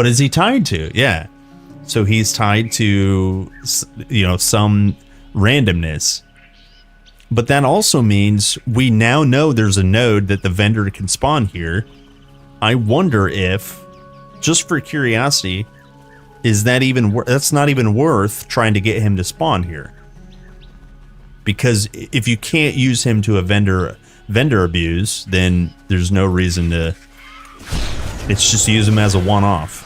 is he tied to? Yeah. So he's tied to, some randomness. But that also means we now know there's a node that the vendor can spawn here. I wonder if, just for curiosity, is that that's not even worth trying to get him to spawn here. Because if you can't use him to a vendor abuse, then there's no reason to, it's just use him as a one-off.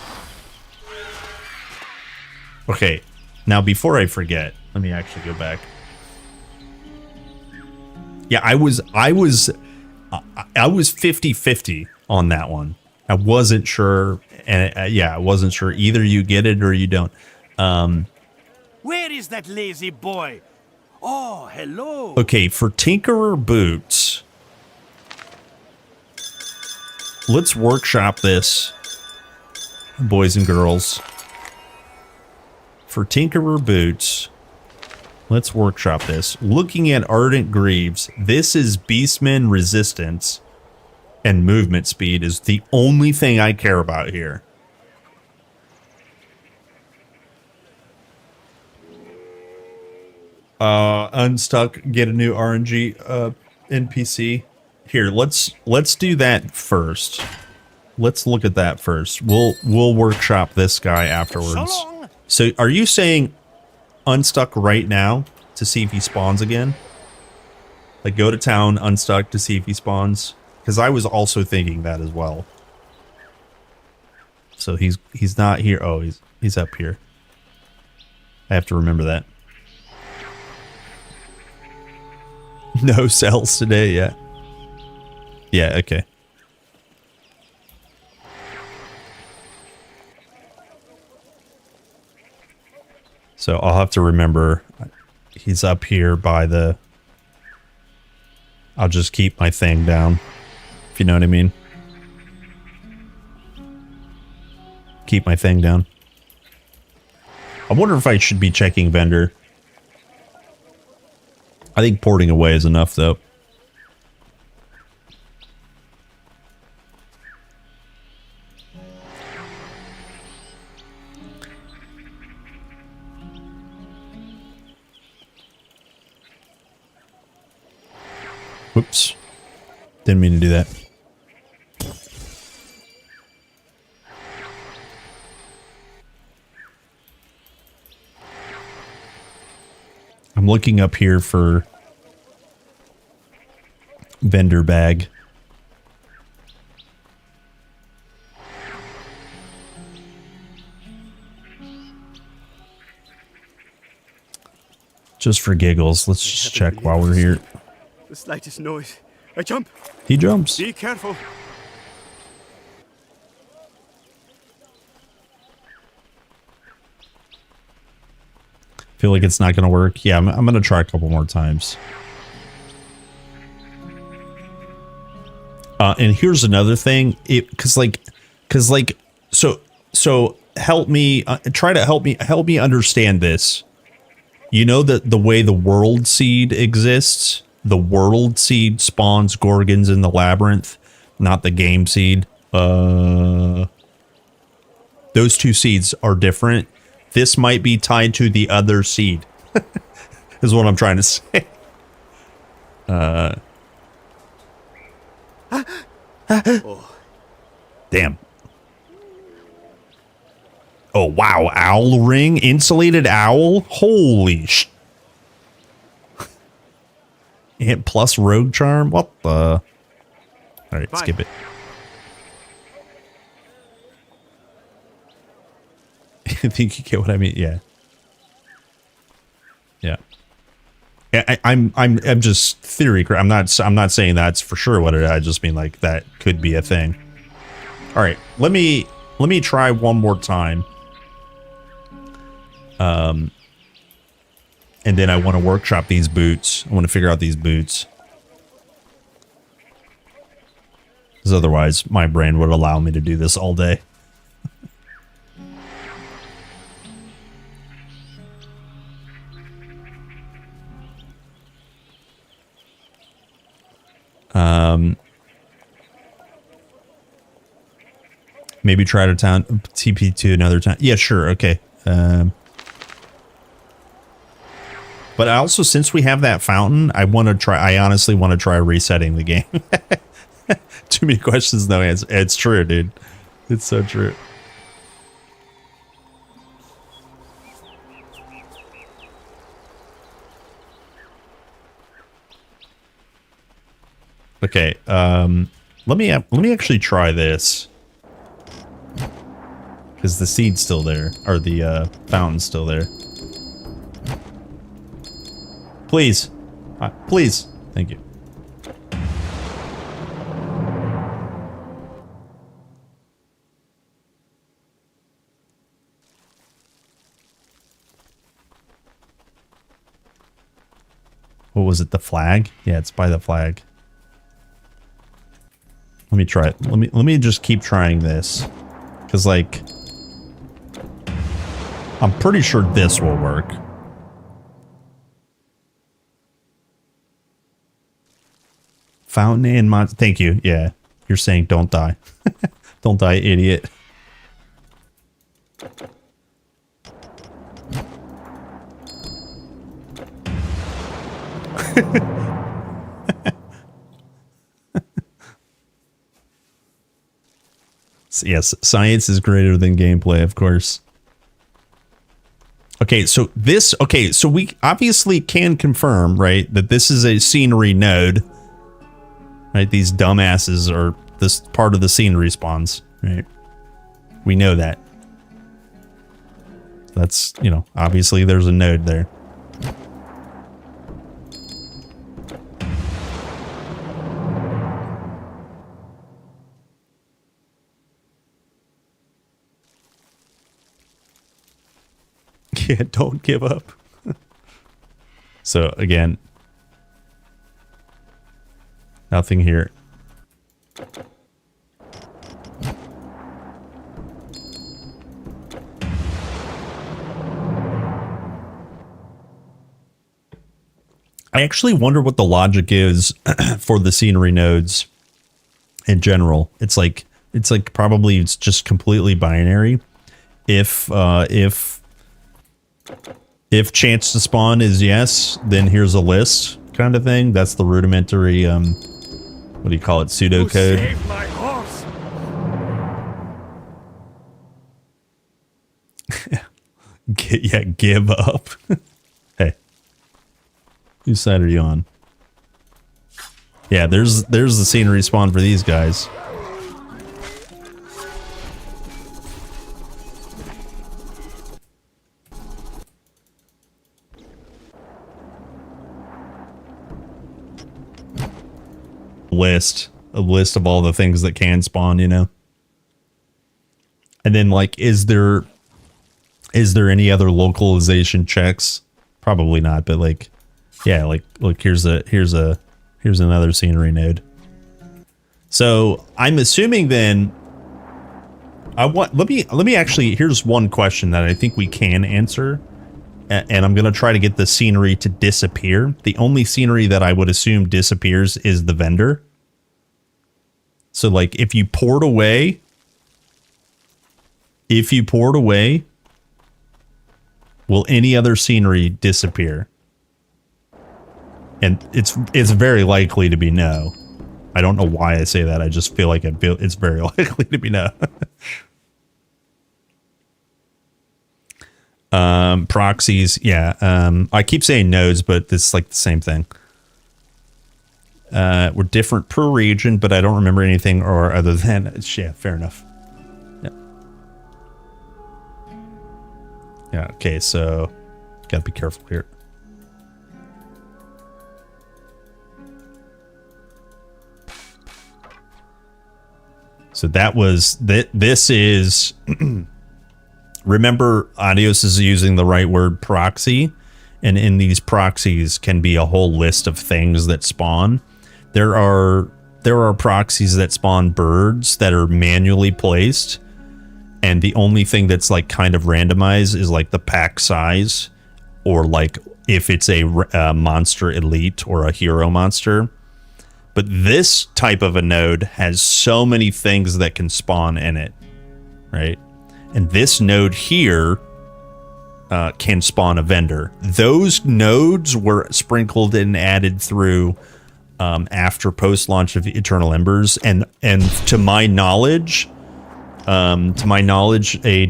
Okay, now before I forget, let me actually go back. Yeah, I was 50-50 on that one. I wasn't sure, and I wasn't sure. Either you get it or you don't. Where is that lazy boy? Oh, hello. Okay, for Tinkerer Boots, let's workshop this, boys and girls. For Tinkerer Boots, let's workshop this. Looking at Ardent Greaves, this is Beastman resistance and movement speed is the only thing I care about here. Unstuck, get a new RNG NPC. Here, let's do that first. Let's look at that first. We'll workshop this guy afterwards. So are you saying unstuck right now to see if he spawns again? Like go to town, unstuck to see if he spawns? Because I was also thinking that as well. So he's not here. Oh, he's up here. I have to remember that. No cells today, yeah. Yeah, okay. So I'll have to remember he's up here by the... I'll just keep my thing down, if you know what I mean. Keep my thing down. I wonder if I should be checking vendor. I think porting away is enough, though. Whoops. Didn't mean to do that. I'm looking up here for vendor bag. Just for giggles, let's just check while we're here. The slightest noise, I jump. He jumps. Be careful. Feel like it's not going to work. Yeah, I'm going to try a couple more times. And here's another thing. So help me, try to help me understand this. You know that the way the world seed exists, the world seed spawns Gorgons in the labyrinth, not the game seed. Those two seeds are different. This might be tied to the other seed, is what I'm trying to say. Damn. Oh, wow. Owl ring? Insulated owl? Holy sh... And plus rogue charm? What the... All right, skip it. I think you get what I mean. Yeah. Yeah. I'm just theory. I'm not saying that's for sure what it is. I just mean like that could be a thing. All right, let me try one more time. And then I want to workshop these boots. I want to figure out these boots. Because otherwise my brain would allow me to do this all day. Maybe try to town TP to another town. Yeah, sure. Okay. But also, since we have that fountain, I honestly want to try resetting the game. Too many questions, no answer. It's true, dude. It's so true. Okay. Let me actually try this. Because the seed's still there, or the fountain's still there. Please. Please. Thank you. What was it? The flag? Yeah, it's by the flag. Let me try it. Let me just keep trying this. Because, like, I'm pretty sure this will work. Fountain and monster. Thank you. Yeah. You're saying don't die. Don't die, idiot. Yes, science is greater than gameplay, of course. Okay, so we obviously can confirm, right, that this is a scenery node. Right, these dumbasses are this part of the scenery spawns, right? We know that. That's, you know, obviously there's a node there. Yeah, don't give up. So again, nothing here. I actually wonder what the logic is for the scenery nodes in general. It's like probably it's just completely binary. If chance to spawn is yes, then here's a list kind of thing. That's the rudimentary what do you call it? Pseudocode. Save my horse. Yeah, give up. Hey, whose side are you on? Yeah, there's the scenery spawn for these guys. A list of all the things that can spawn, you know. And then, like, is there any other localization checks? Probably not, but like, yeah, like, look, here's another scenery node. So I'm assuming then let me actually, here's one question that I think we can answer, and I'm gonna try to get the scenery to disappear. The only scenery that I would assume disappears is the vendor. So like if you poured away, will any other scenery disappear? And it's very likely to be no. I don't know why I say that. I just feel like it's very likely to be no. Proxies, yeah. I keep saying nodes, but it's like the same thing. We're different per region, but I don't remember anything or other than, yeah, fair enough. Yeah. Yeah, okay, so gotta be careful here. So that was, this is, remember Adios is using the right word, proxy, and in these proxies can be a whole list of things that spawn. There are proxies that spawn birds that are manually placed, and the only thing that's like kind of randomized is like the pack size, or like if it's a monster elite or a hero monster. But this type of a node has so many things that can spawn in it, right? And this node here can spawn a vendor. Those nodes were sprinkled and added through after post-launch of Eternal Embers, and to my knowledge, a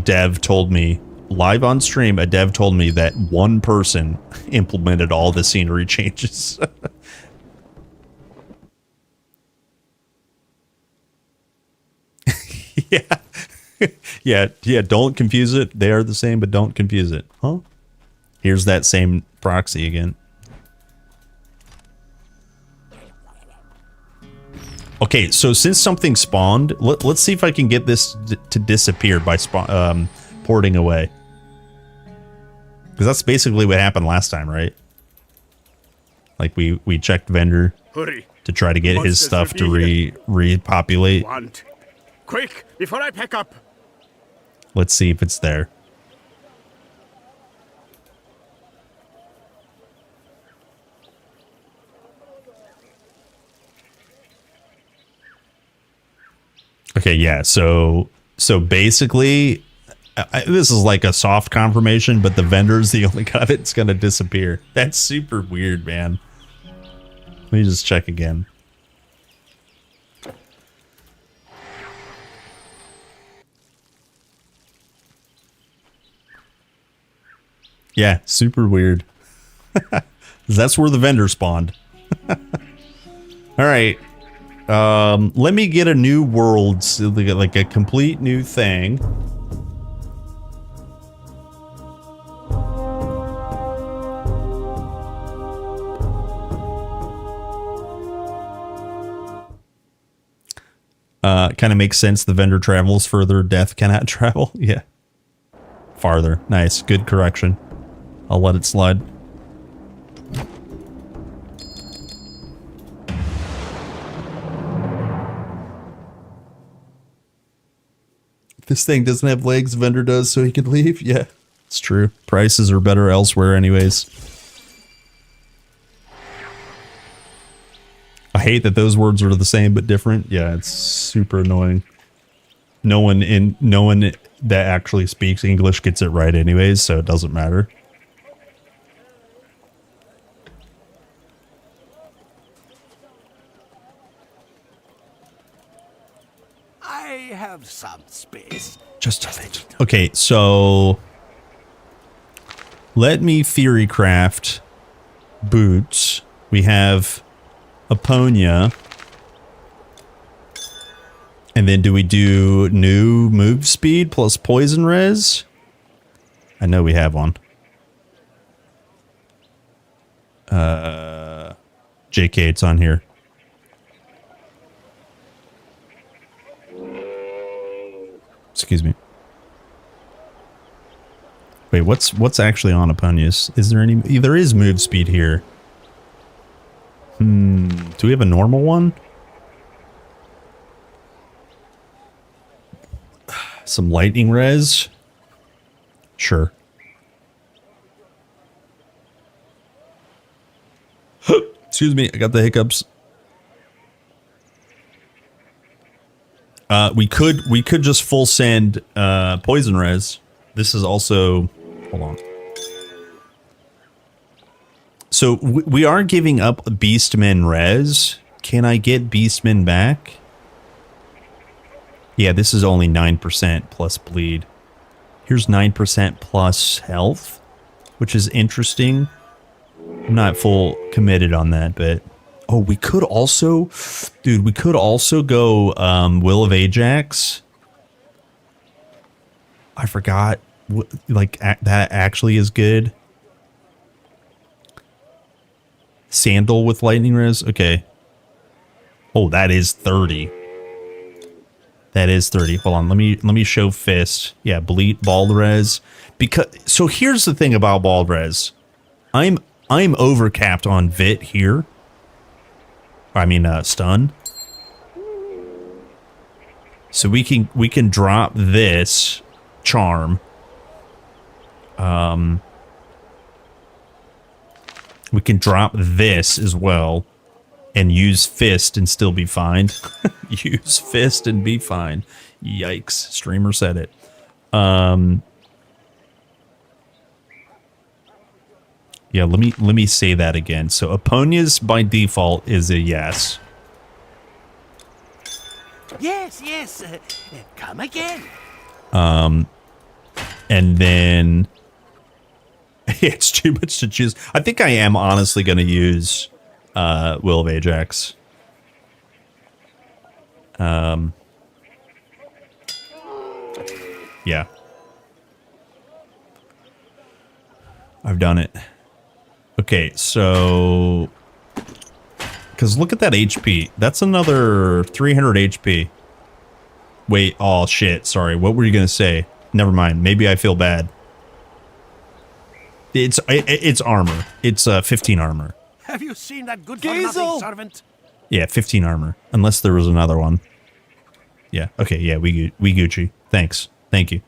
dev told me live on stream. A dev told me that one person implemented all the scenery changes. Yeah, don't confuse it. They are the same, but don't confuse it. Huh? Here's that same proxy again. Okay, so since something spawned, let's see if I can get this to disappear by porting away. Because that's basically what happened last time, right? Like we checked vendor to try to get his stuff to repopulate. Quick, before I pack up. Let's see if it's there. Okay, yeah, so basically, this is like a soft confirmation, but the vendor's the only guy that's going to disappear. That's super weird, man. Let me just check again. Yeah, super weird. That's where the vendor spawned. All right. Let me get a new world, so like a complete new thing. Kind of makes sense. The vendor travels further. Death cannot travel. Yeah. Farther. Nice. Good correction. I'll let it slide. This thing doesn't have legs, vendor does, so he can leave. Yeah, it's true. Prices are better elsewhere anyways. I hate that those words are the same but different. Yeah, it's super annoying. No one that actually speaks English gets it right anyways, so it doesn't matter. I have some space. Just a little. Okay, so let me theory craft boots. We have Aponia. And then do we do new move speed plus poison res? I know we have one. JK, it's on here. Excuse me. Wait, what's actually on Aponius? Is there any? There is move speed here. Do we have a normal one? Some lightning res? Sure. Excuse me, I got the hiccups. We could just full send poison res. This is also, hold on. So we are giving up Beastmen res. Can I get Beastmen back? Yeah, this is only 9% plus bleed. Here's 9% plus health, which is interesting. I'm not full committed on that, but oh, we could also, dude, we could also go Will of Ajax. I forgot, like that actually is good. Sandal with lightning res. Okay. Oh, that is 30. That is 30. Hold on. Let me show fist. Yeah, bleed bald res. Because so here's the thing about bald res. I'm overcapped on Vit here. I mean stun. So we can drop this charm. We can drop this as well and use fist and still be fine. Use fist and be fine. Yikes. Streamer said it. Yeah, let me say that again. So Aponia's by default is a yes. Yes. Come again. And then it's too much to choose. I think I am honestly going to use Will of Ajax. Yeah. I've done it. Okay, so because look at that HP. That's another 300 HP. Wait, oh shit, sorry. What were you going to say? Never mind. Maybe I feel bad. It's armor. It's 15 armor. Have you seen that good for nothing servant? Yeah, 15 armor. Unless there was another one. Yeah. Okay. Yeah. We Gucci. Thanks. Thank you.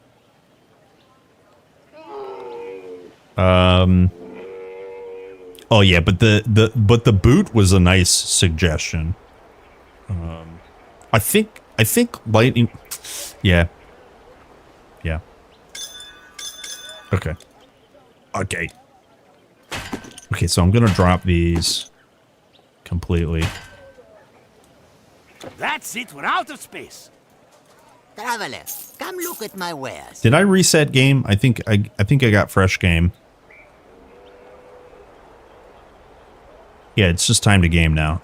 Oh yeah, but the boot was a nice suggestion. I think lightning. Yeah. Yeah. Okay. Okay. Okay, so I'm gonna drop these completely. That's it. We're out of space. Traveler, come look at my wares. Did I reset game? I think I got fresh game. Yeah, it's just time to game now.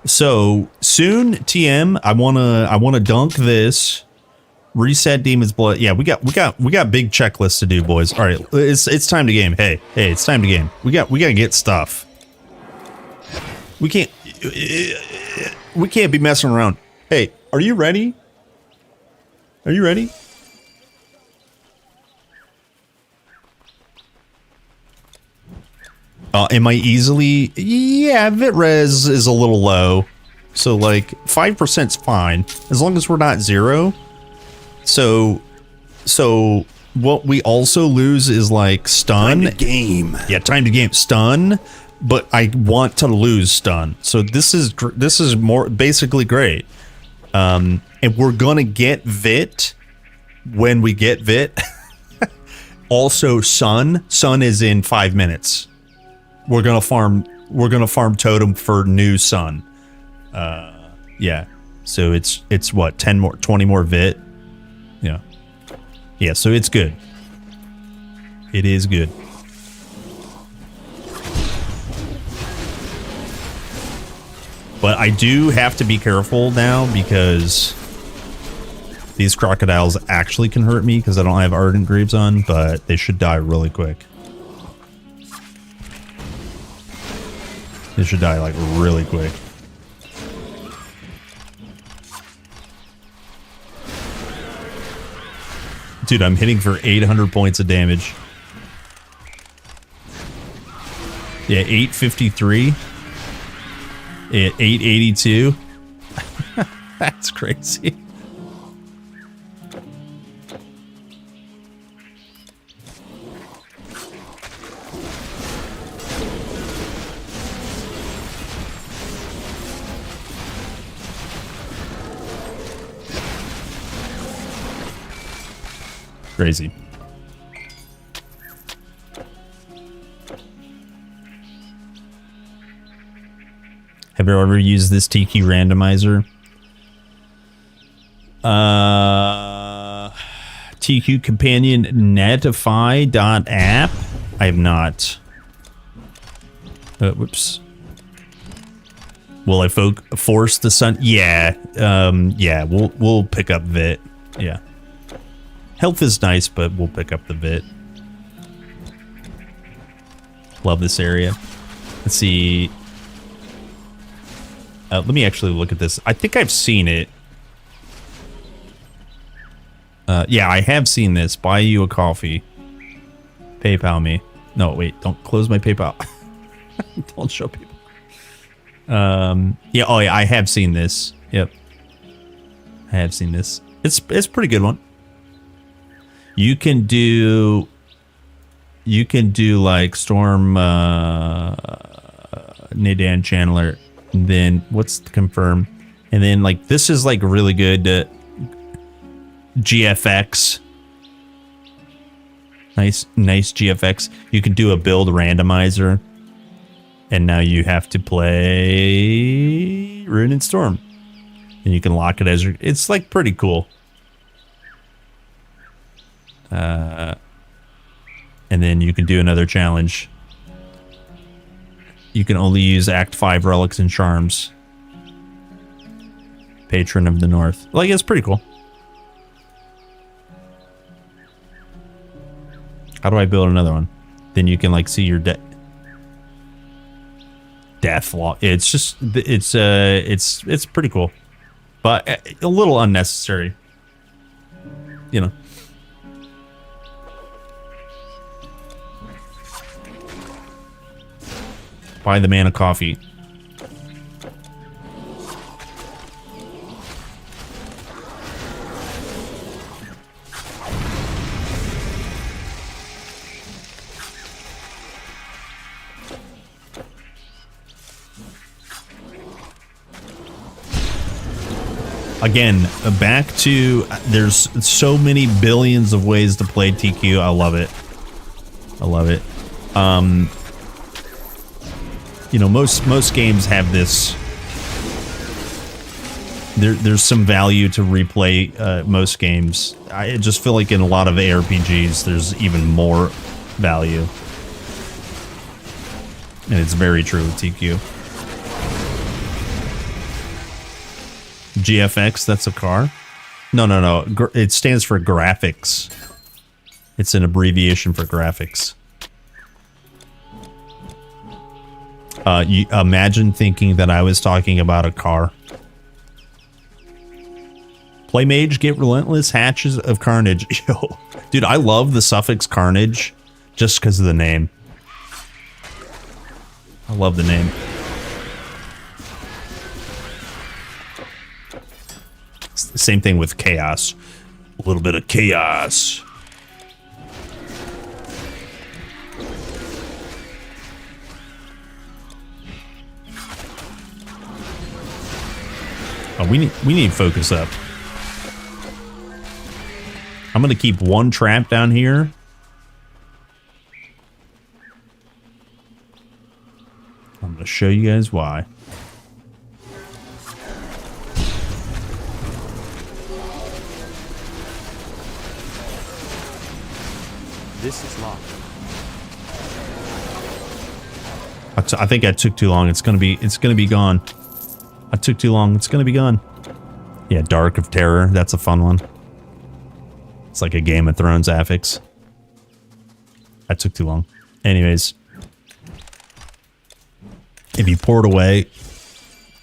So soon, TM. I wanna dunk this. Reset Demon's Blood. Yeah, we got big checklists to do, boys. All right, it's time to game. Hey, it's time to game. We gotta get stuff. We can't be messing around. Hey, are you ready? Are you ready? Am I easily? Yeah, Vitrez is a little low. So like 5%'s fine. As long as we're not 0. So what we also lose is like stun. Time to game. Yeah, time to game. Stun, but I want to lose stun. So this is more basically great. And we're gonna get Vit when we get Vit. Also, Sun is in 5 minutes. We're gonna farm Totem for new Sun. Yeah. So it's what, 20 more Vit? Yeah. Yeah, so it's good. It is good. But I do have to be careful now because these crocodiles actually can hurt me because I don't have Ardent Greaves on, but they should die really quick. They should die like really quick. Dude, I'm hitting for 800 points of damage. Yeah, 853. Yeah, 882. That's crazy. Crazy. Have you ever used this Tiki randomizer? TQ Companion Netify.app. I have not. Whoops. Will I force the sun? Yeah. Yeah, we'll pick up Vit. Yeah. Health is nice, but we'll pick up the Vit. Love this area. Let's see. Let me actually look at this. I think I've seen it. Yeah, I have seen this. Buy you a coffee. PayPal me. No, wait. Don't close my PayPal. Don't show people. Yeah. Oh, yeah. I have seen this. Yep. I have seen this. It's a pretty good one. You can do like Storm, Nadan Chandler. And then what's the confirm? And then like this is like really good. GFX. Nice GFX. You can do a build randomizer. And now you have to play Rune and Storm. And you can lock it as your... It's like pretty cool. And then you can do another challenge. You can only use Act 5 relics and charms. Patron of the North. Like, it's pretty cool. How do I build another one? Then you can like see your death log. It's just it's pretty cool, but a little unnecessary. You know. Buy the man a coffee. Again, back to, there's so many billions of ways to play TQ. I love it. I love it. You know, most games have this. There's some value to replay most games. I just feel like in a lot of ARPGs, there's even more value. And it's very true with TQ. GFX, that's a car? No. It stands for graphics. It's an abbreviation for graphics. You imagine thinking that I was talking about a car. Play mage, get relentless hatches of carnage. Yo, dude, I love the suffix carnage just because of the name. I love the name. Same thing with chaos. A little bit of chaos. Oh, we need to focus up. I'm gonna keep one trap down here. I'm gonna show you guys why. This is locked. I think I took too long. It's gonna be gone. I took too long. It's gonna be gone. Yeah, Dark of Terror. That's a fun one. It's like a Game of Thrones affix. I took too long. Anyways, if you pour it away,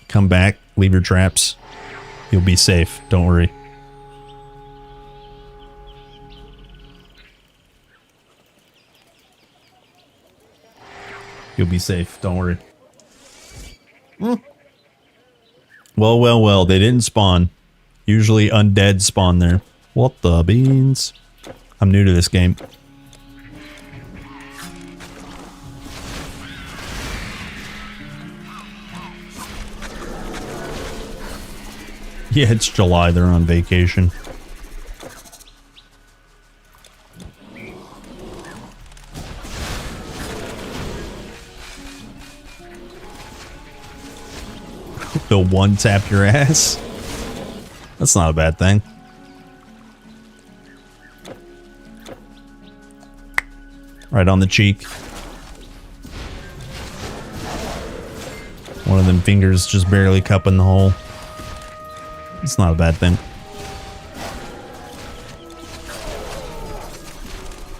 come back, leave your traps, you'll be safe. Don't worry. You'll be safe. Don't worry. Well. They didn't spawn. Usually undead spawn there. What the beans? I'm new to this game. Yeah, it's July. They're on vacation. They'll one tap your ass. That's not a bad thing. Right on the cheek. One of them fingers just barely cupping the hole. It's not a bad thing.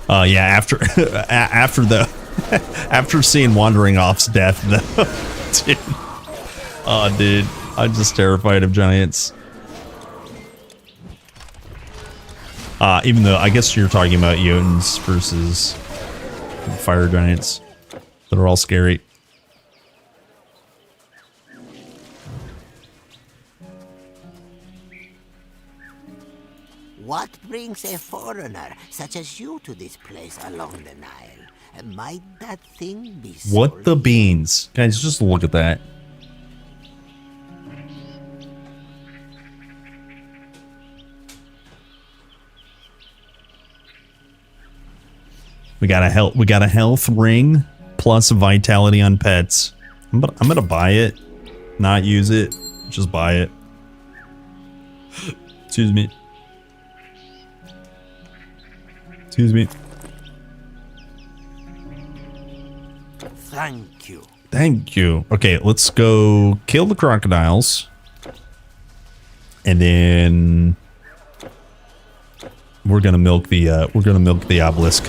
Yeah, after after seeing Wandering Off's death, though, dude. Oh, dude, I'm just terrified of giants. Even though I guess you're talking about Jotuns versus fire giants that are all scary. What brings a foreigner such as you to this place along the Nile? Might that thing be What the beans? Guys, just look at that. We got a health ring plus vitality on pets. I'm gonna buy it, not use it, just buy it. Excuse me. Excuse me. Thank you. Thank you. Okay, let's go kill the crocodiles. And then we're gonna milk the obelisk.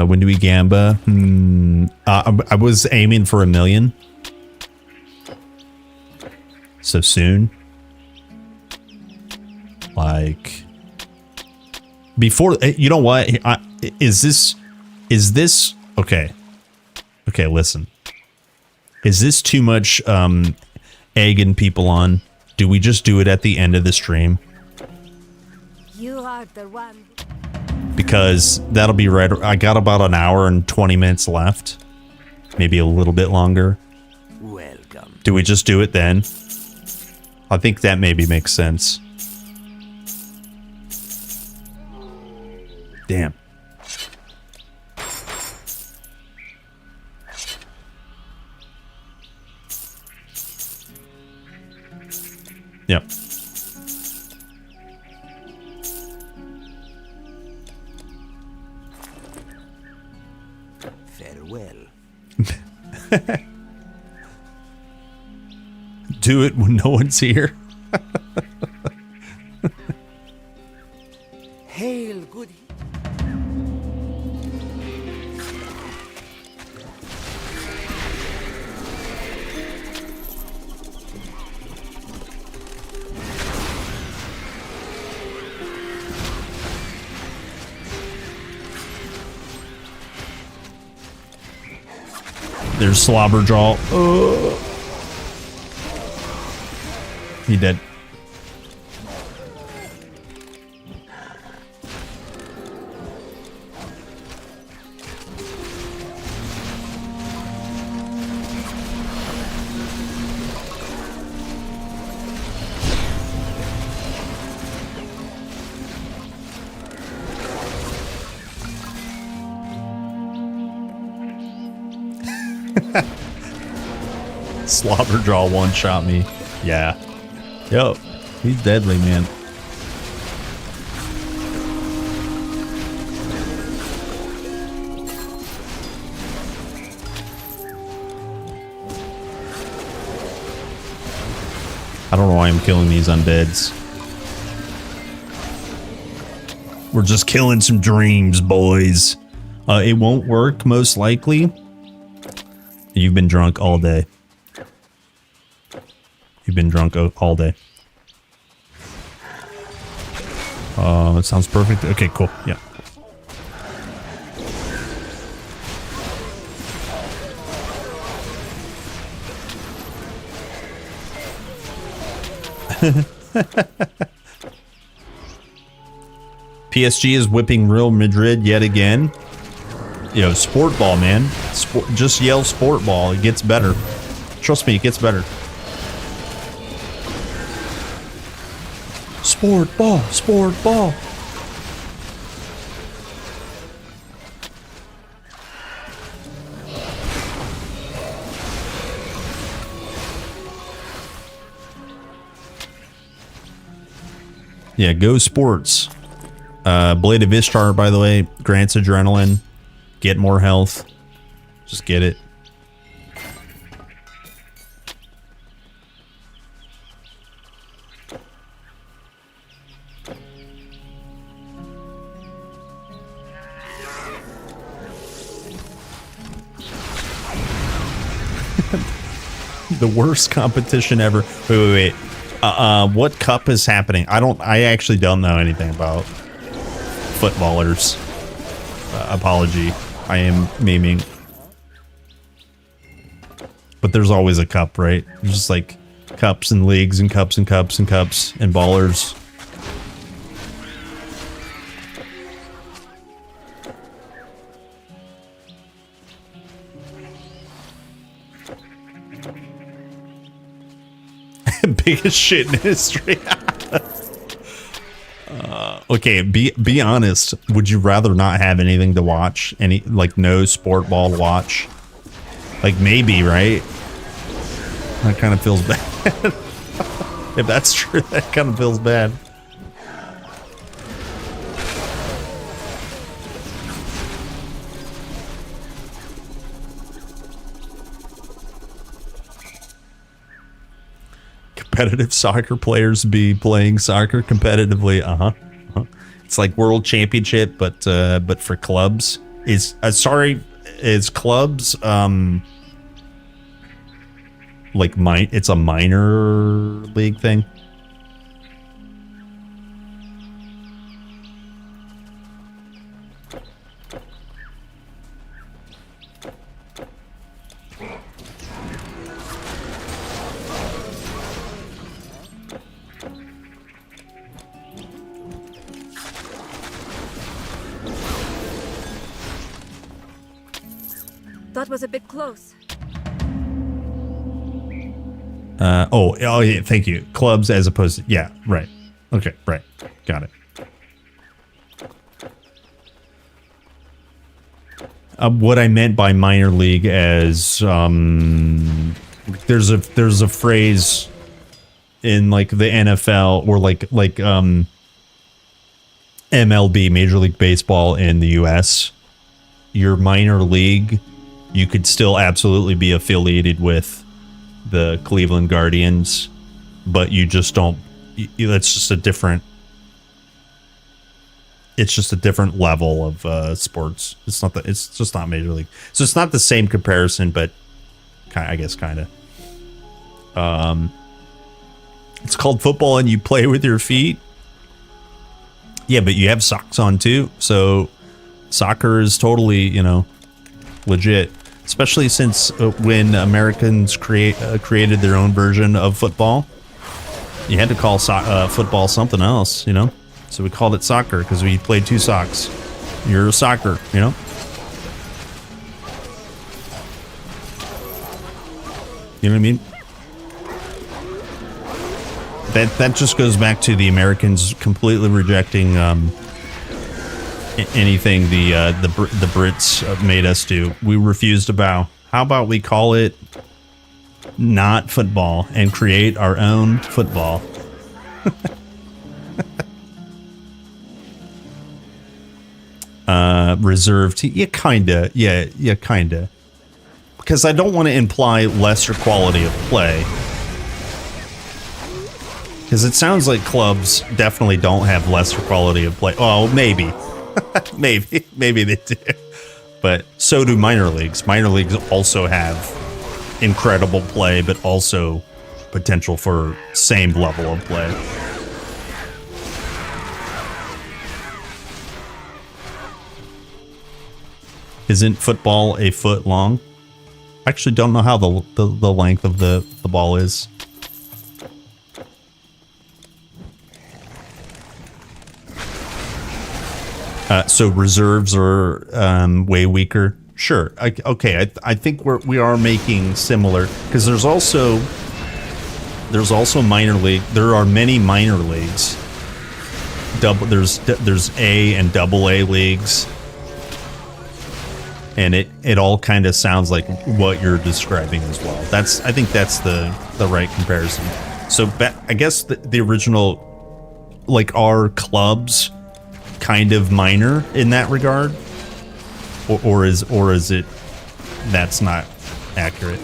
When do we gamba? I was aiming for 1 million. So soon. Like before, you know what? Is this okay? Okay, listen. Is this too much egging people on? Do we just do it at the end of the stream? You are the one. Because that'll be right. I got about an hour and 20 minutes left. Maybe a little bit longer. Welcome. Do we just do it then? I think that maybe makes sense. Damn. Yep. Farewell. Do it when no one's here. Hail, good. There's Slobberjaw. He dead. Slobberjaw one-shot me. Yeah. Yo, he's deadly, man. I don't know why I'm killing these undeads. We're just killing some dreams, boys. It won't work, most likely. You've been drunk all day. You've been drunk all day. It sounds perfect. Okay, cool. Yeah. PSG is whipping Real Madrid yet again. Yo, sport ball, man. Just yell sport ball. It gets better. Trust me, it gets better. Sport ball, sport ball. Yeah, go sports. Blade of Ishtar, by the way, grants adrenaline. Get more health. Just get it. The worst competition ever. Wait. What cup is happening? I actually don't know anything about footballers. Apology. I am memeing. But there's always a cup, right? There's just like cups and leagues and cups and cups and cups and ballers. Biggest shit in history. Okay, be honest. Would you rather not have anything to watch? No sport ball to watch? Like, maybe, right? That kind of feels bad. If that's true, that kind of feels bad. Competitive soccer players be playing soccer competitively. It's like World Championship, but for clubs. Is clubs it's a minor league thing? That was a bit close. Oh yeah, thank you. Clubs as opposed to, yeah, right. Okay, right. Got it. What I meant by minor league as there's a phrase in like the NFL or like MLB, Major League Baseball in the US. Your minor league, you could still absolutely be affiliated with the Cleveland Guardians, but you just don't. That's just a different. It's just a different level of sports. It's just not Major League, so it's not the same comparison, but I guess kind of. It's called football, and you play with your feet. Yeah, but you have socks on too, so soccer is totally, legit. Especially since when Americans created their own version of football, you had to call football something else, So we called it soccer because we played two socks. You're a soccer, You know what I mean? That just goes back to the Americans completely rejecting anything the Brits made us do. We refused to bow. How about we call it not football and create our own football? Reserved team. Yeah, kinda. Yeah, kinda. Because I don't want to imply lesser quality of play. Because it sounds like clubs definitely don't have lesser quality of play. Oh, maybe. maybe they do, but so do minor leagues. Minor leagues also have incredible play, but also potential for same level of play. Isn't football a foot long? I actually don't know how the length of the ball is. So reserves are way weaker. Sure. Okay. I think we are making similar, because there's also minor league. There are many minor leagues. There's A and double A leagues, and it all kind of sounds like what you're describing as well. I think that's the right comparison. So I guess the original, like, our clubs kind of minor in that regard, or is it that's not accurate?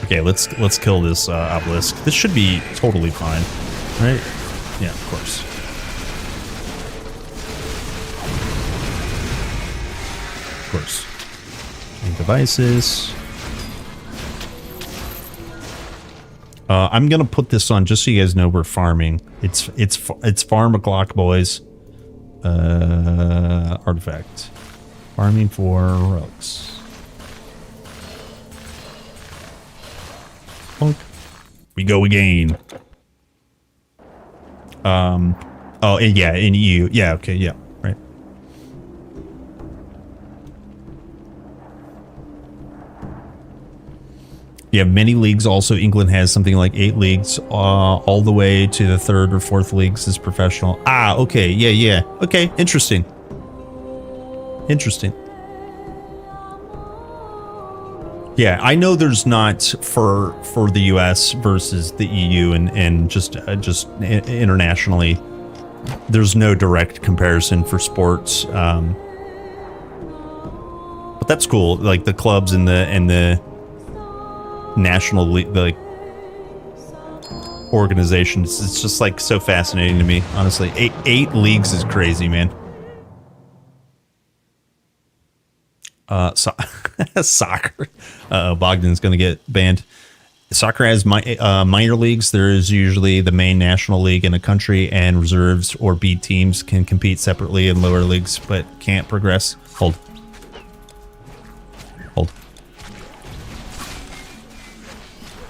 Okay, let's kill this obelisk. This should be totally fine, right? Yeah, of course. Of course. And devices. I'm gonna put this on just so you guys know we're farming. It's farm o'clock, boys. Artifact. Farming for relics. We go again. Oh, and yeah, in EU. Yeah, okay, yeah, right. You have many leagues. Also, England has something like 8 leagues, all the way to the 3rd or 4th leagues is professional. Ah, okay, yeah. Okay, interesting. Yeah, I know there's not for the US versus the EU and just internationally, there's no direct comparison for sports. But that's cool. Like the clubs and the national league, like organizations, it's just like so fascinating to me. Honestly, eight leagues is crazy, man. Soccer. Bogdan's gonna get banned. Soccer has minor leagues. There is usually the main national league in a country, and reserves or B teams can compete separately in lower leagues, but can't progress. Hold.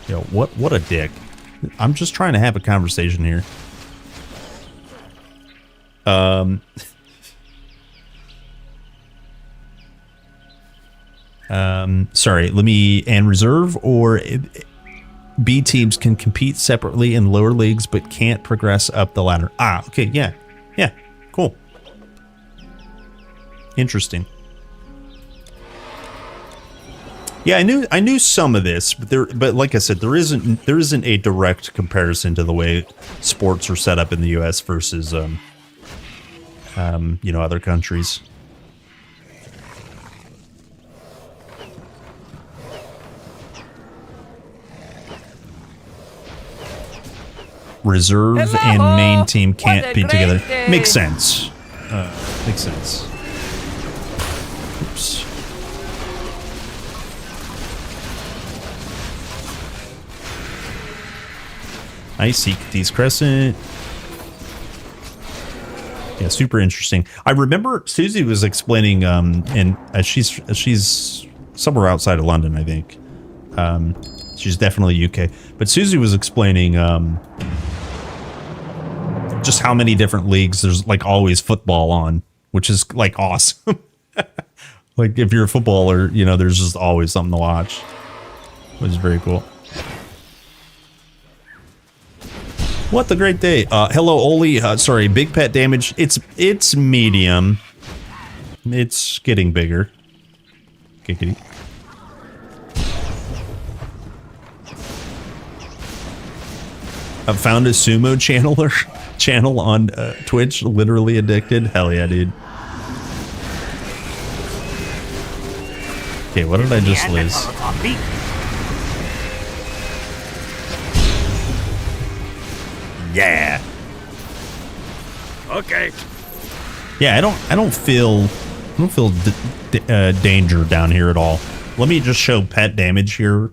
Yo, what a dick. I'm just trying to have a conversation here. Sorry, and reserve or B teams can compete separately in lower leagues but can't progress up the ladder. Ah, okay, yeah, cool, interesting. Yeah, I knew some of this, but like I said, there isn't a direct comparison to the way sports are set up in the U.S. versus other countries. Reserve and main team can't be together. Makes sense. Oops. I seek these crescent. Yeah, super interesting. I remember Susie was explaining, and she's somewhere outside of London, I think. She's definitely UK, but Susie was explaining just how many different leagues there's, like, always football on, which is like awesome. Like if you're a footballer, there's just always something to watch, which is very cool. What a great day. Hello, Oli. Sorry, big pet damage. It's medium. It's getting bigger. Kickity. I've found a sumo channel on Twitch. Literally addicted. Hell yeah, dude. Okay, what did I just lose? Yeah. Okay. Yeah, I don't feel danger down here at all. Let me just show pet damage here.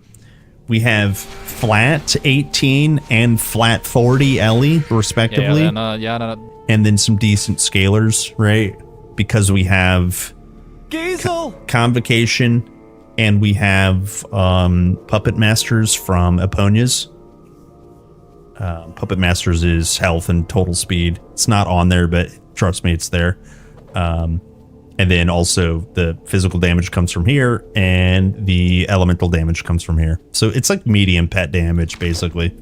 We have flat 18 and flat 40 Ellie, respectively. And then some decent scalars, right? Because we have Convocation, and we have Puppet Masters from Eponia's. Puppet Masters is health and total speed. It's not on there, but trust me, it's there. And then also the physical damage comes from here, and the elemental damage comes from here. So it's like medium pet damage, basically.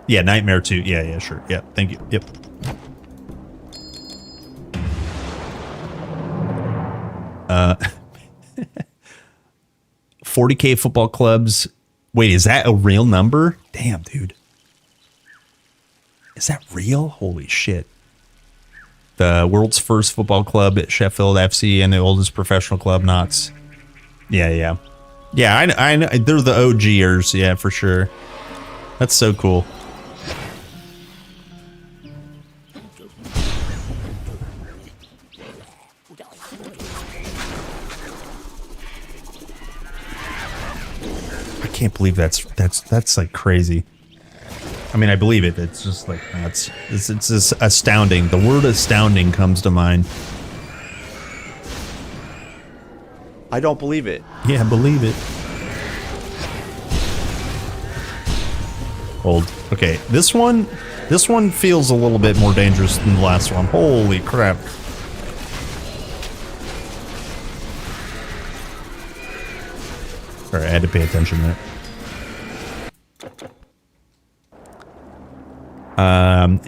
Yeah, Nightmare 2. Yeah, sure. Yeah, thank you. Yep. Uh, 40K football clubs. Wait, is that a real number? Damn, dude. Is that real? Holy shit. The world's first football club at Sheffield FC and the oldest professional club, Knots. Yeah. Yeah, I know. They're the OGers. Yeah, for sure. That's so cool. I can't believe that's like crazy. I mean, I believe it. It's just like nuts. It's just astounding. The word astounding comes to mind. I don't believe it. Yeah, believe it. Hold. Okay, this one feels a little bit more dangerous than the last one. Holy crap. All right, I had to pay attention there.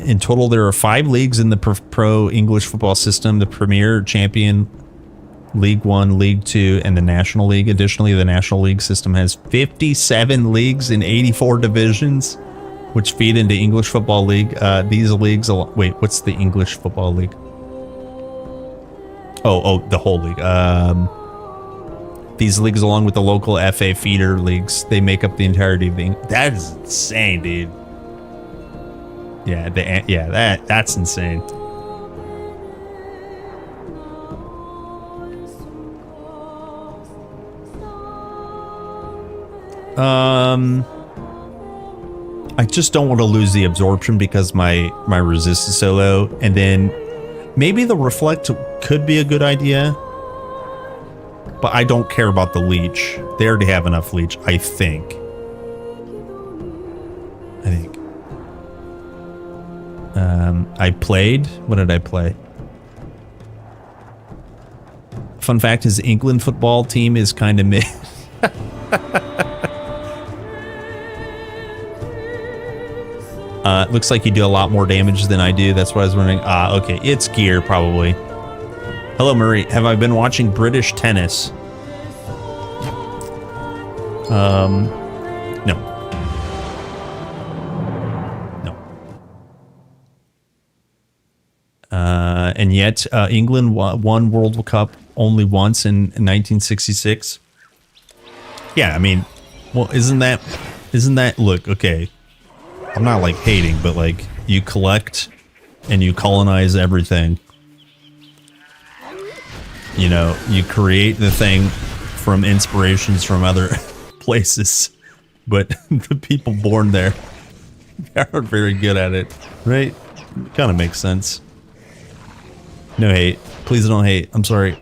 In total, there are 5 leagues in the pro English football system: the Premier, Champion, League 1, League 2, and the National League. Additionally, the National League system has 57 leagues in 84 divisions, which feed into English Football League. These leagues... Wait, what's the English Football League? Oh, the whole league. These leagues, along with the local FA feeder leagues, they make up the entirety of the... That is insane, dude. Yeah, that's insane. I just don't want to lose the absorption because my resist is so low, and then maybe the reflect could be a good idea, but I don't care about the leech. They already have enough leech, I think. I played. What did I play? Fun fact is, England football team is kind of mid. Looks like you do a lot more damage than I do. That's what I was wondering. Okay. It's gear, probably. Hello, Murray. Have I been watching British tennis? No. And yet, England won World Cup only once in 1966. Yeah, I mean, well, isn't that, look, okay, I'm not like hating, but like, you collect and you colonize everything. You know, you create the thing from inspirations from other places, but the people born there aren't very good at it, right? Kind of makes sense. No hate. Please don't hate. I'm sorry.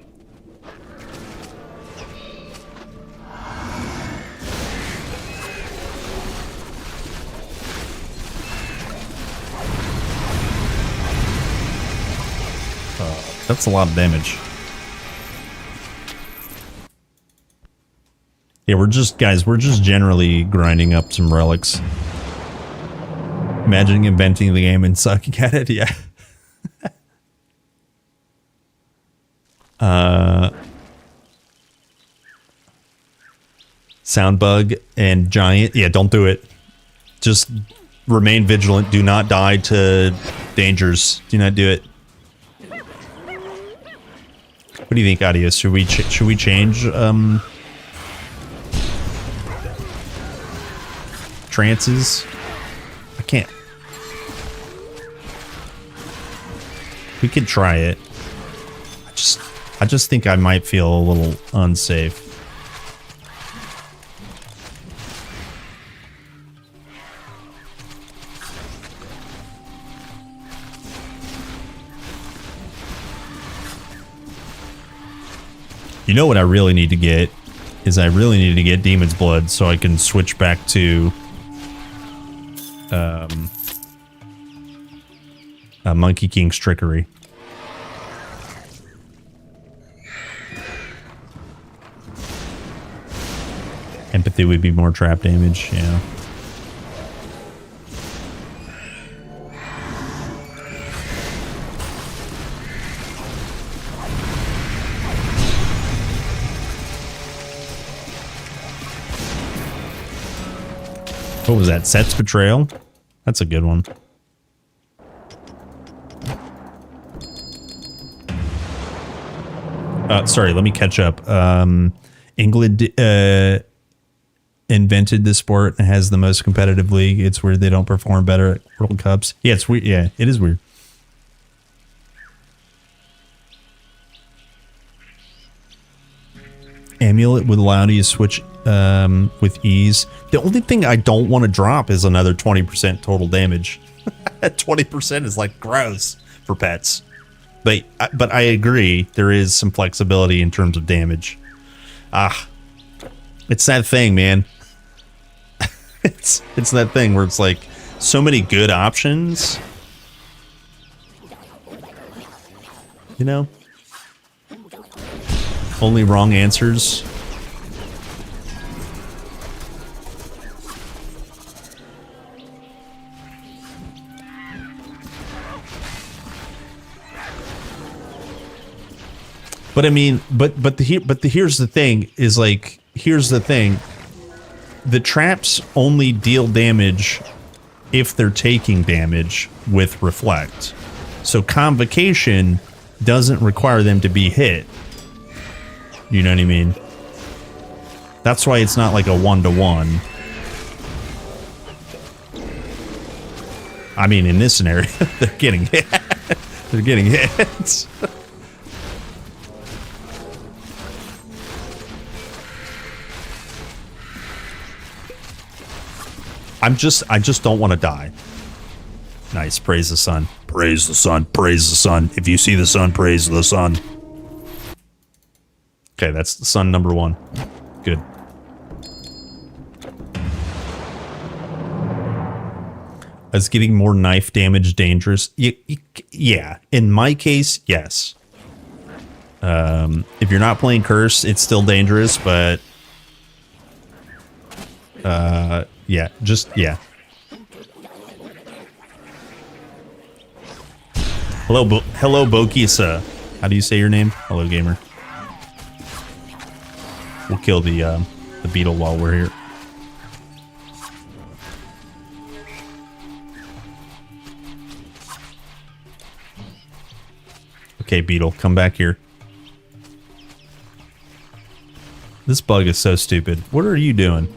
That's a lot of damage. Yeah, we're just generally grinding up some relics. Imagining inventing the game and sucking at it, yeah. Sound bug and giant. Yeah, don't do it. Just remain vigilant. Do not die to dangers. Do not do it. What do you think, Adios? Should we change trances? I can't. We could try it. I just think I might feel a little unsafe. You know what I really need to get is I really need to get Demon's Blood so I can switch back to Monkey King's Trickery. Empathy would be more trap damage, yeah. What was that? Set's Betrayal? That's a good one. Sorry, let me catch up. England invented this sport and has the most competitive league. It's weird they don't perform better at World Cups. Yeah, it's weird. Yeah, it is weird. Amulet would allow you to switch with ease. The only thing I don't want to drop is another 20% total damage. 20% is like gross for pets. But I agree, there is some flexibility in terms of damage. It's that thing, man. It's that thing where it's like so many good options. You know? Only wrong answers. But I mean, here's the thing is like, here's the thing. The traps only deal damage if they're taking damage with Reflect. So Convocation doesn't require them to be hit. You know what I mean? That's why it's not like a 1-to-1. I mean, in this scenario, they're getting hit. They're getting hit. I just don't want to die. Nice. Praise the sun. Praise the sun. Praise the sun. If you see the sun, praise the sun. Okay, that's the sun number 1. Good. Is getting more knife damage dangerous? Yeah. In my case, yes. If you're not playing Curse, it's still dangerous, but... yeah, yeah. Hello, Bokisa. How do you say your name? Hello, gamer. We'll kill the beetle while we're here. Okay, beetle, come back here. This bug is so stupid. What are you doing?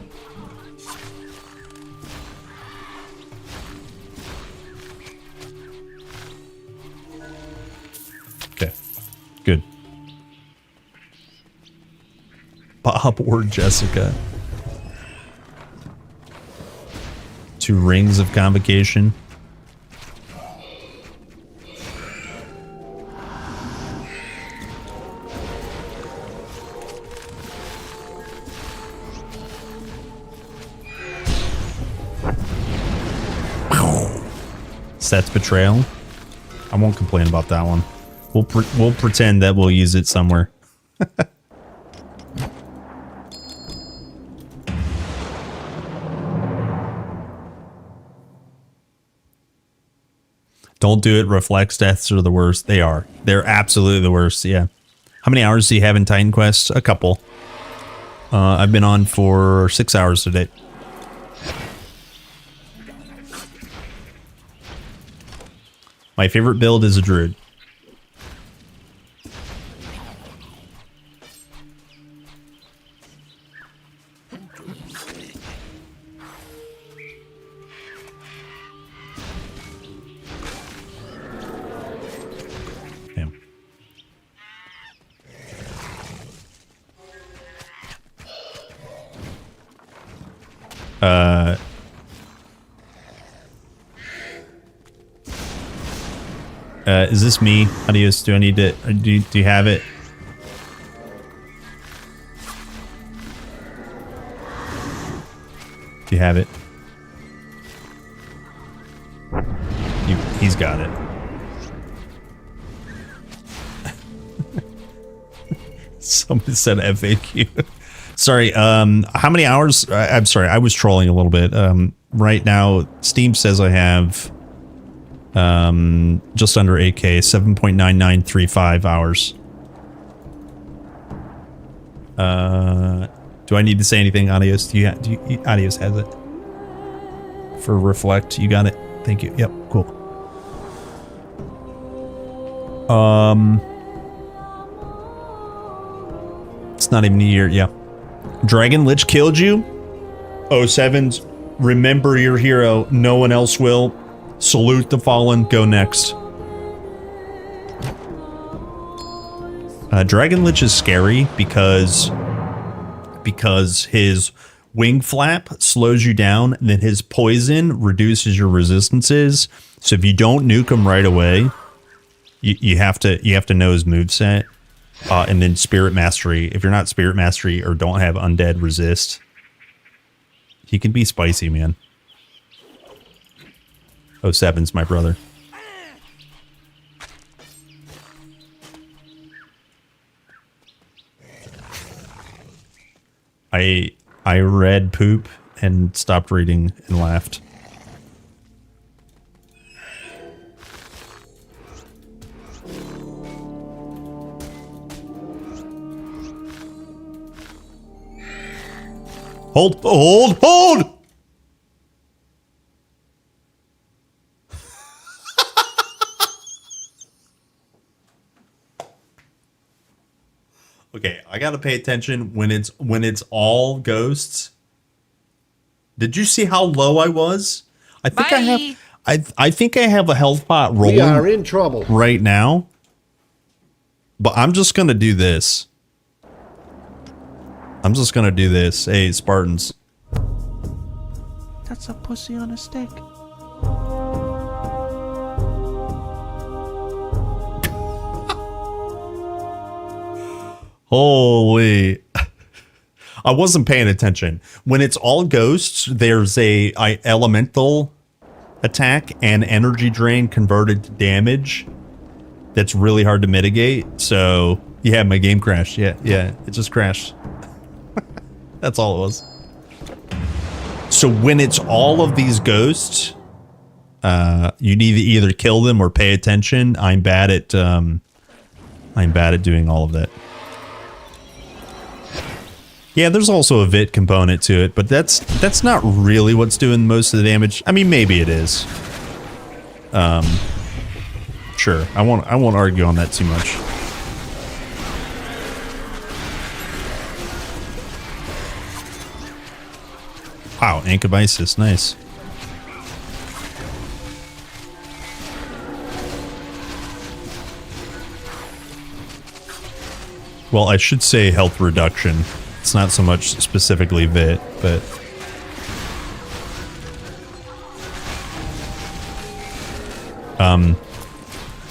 Good. Bob or Jessica. 2 rings of Convocation. Set's Betrayal. I won't complain about that one. We'll pretend that we'll use it somewhere. Don't do it. Reflex deaths are the worst. They are. They're absolutely the worst. Yeah. How many hours do you have in Titan Quest? A couple. I've been on for 6 hours today. My favorite build is a druid. Is this me? Adios, do I need to... Do you have it? have it. He's got it. Somebody said FAQ. Sorry, how many hours? I'm sorry, I was trolling a little bit. Right now, Steam says I have just under 8K, 7.9935 hours. Do I need to say anything, Adios? Adios has it. For Reflect, you got it. Thank you. Yep, cool. It's not even a year, yeah. Dragon Lich killed you? 07's remember your hero, no one else will. Salute the fallen, go next. Dragon Lich is scary because his wing flap slows you down, and then his poison reduces your resistances. So if you don't nuke him right away, you have to know his moveset. And then Spirit Mastery. If you're not Spirit Mastery or don't have Undead Resist, he can be spicy, man. 07's my brother. I read poop and stopped reading and laughed. Hold! Okay, I gotta pay attention when it's all ghosts. Did you see how low I was? I think I think I have a health pot rolling. We are in trouble right now. But I'm just gonna do this. Hey, Spartans. That's a pussy on a stick. Holy. I wasn't paying attention. When it's all ghosts, there's a elemental attack and energy drain converted to damage that's really hard to mitigate. So, yeah, my game crashed. Yeah, it just crashed. That's all it was. So when it's all of these ghosts, you need to either kill them or pay attention. I'm bad at doing all of that. Yeah, there's also a VIT component to it, but that's not really what's doing most of the damage. I mean, maybe it is. Sure. I won't argue on that too much. Wow, Ank of Isis, nice. Well, I should say health reduction. It's not so much specifically VIT, but...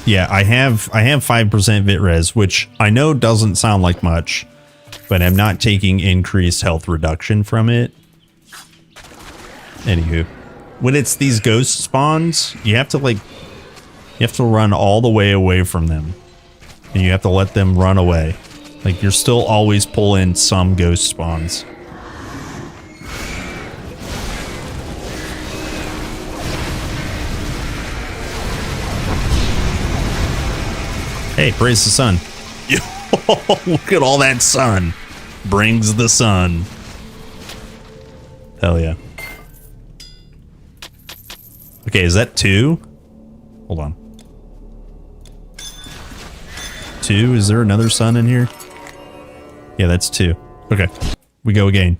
yeah, I have 5% VIT res, which I know doesn't sound like much, but I'm not taking increased health reduction from it. Anywho, when it's these ghost spawns, you have to run all the way away from them, and you have to let them run away. Like, you're still always pulling some ghost spawns. Hey, praise the sun. Look at all that sun. Brings the sun. Hell yeah. Okay, is that 2? Hold on. 2? Is there another sun in here? Yeah, that's 2. Okay, we go again.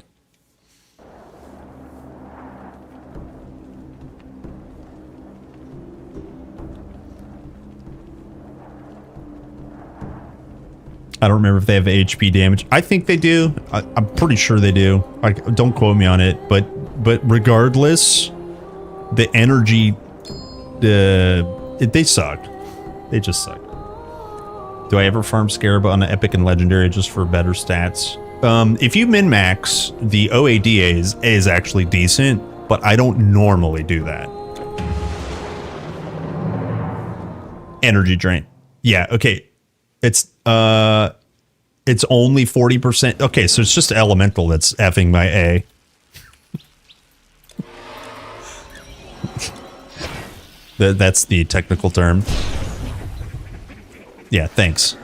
I don't remember if they have HP damage. I think they do. I'm pretty sure they do. Don't quote me on it, but regardless, the energy, they suck. They just suck. Do I ever farm Scarab on the Epic and Legendary just for better stats? if you min-max, the OADA is actually decent, but I don't normally do that. Energy drain. Yeah, okay. It's only 40%. Okay, so it's just elemental that's effing my A. That's the technical term. Yeah, thanks.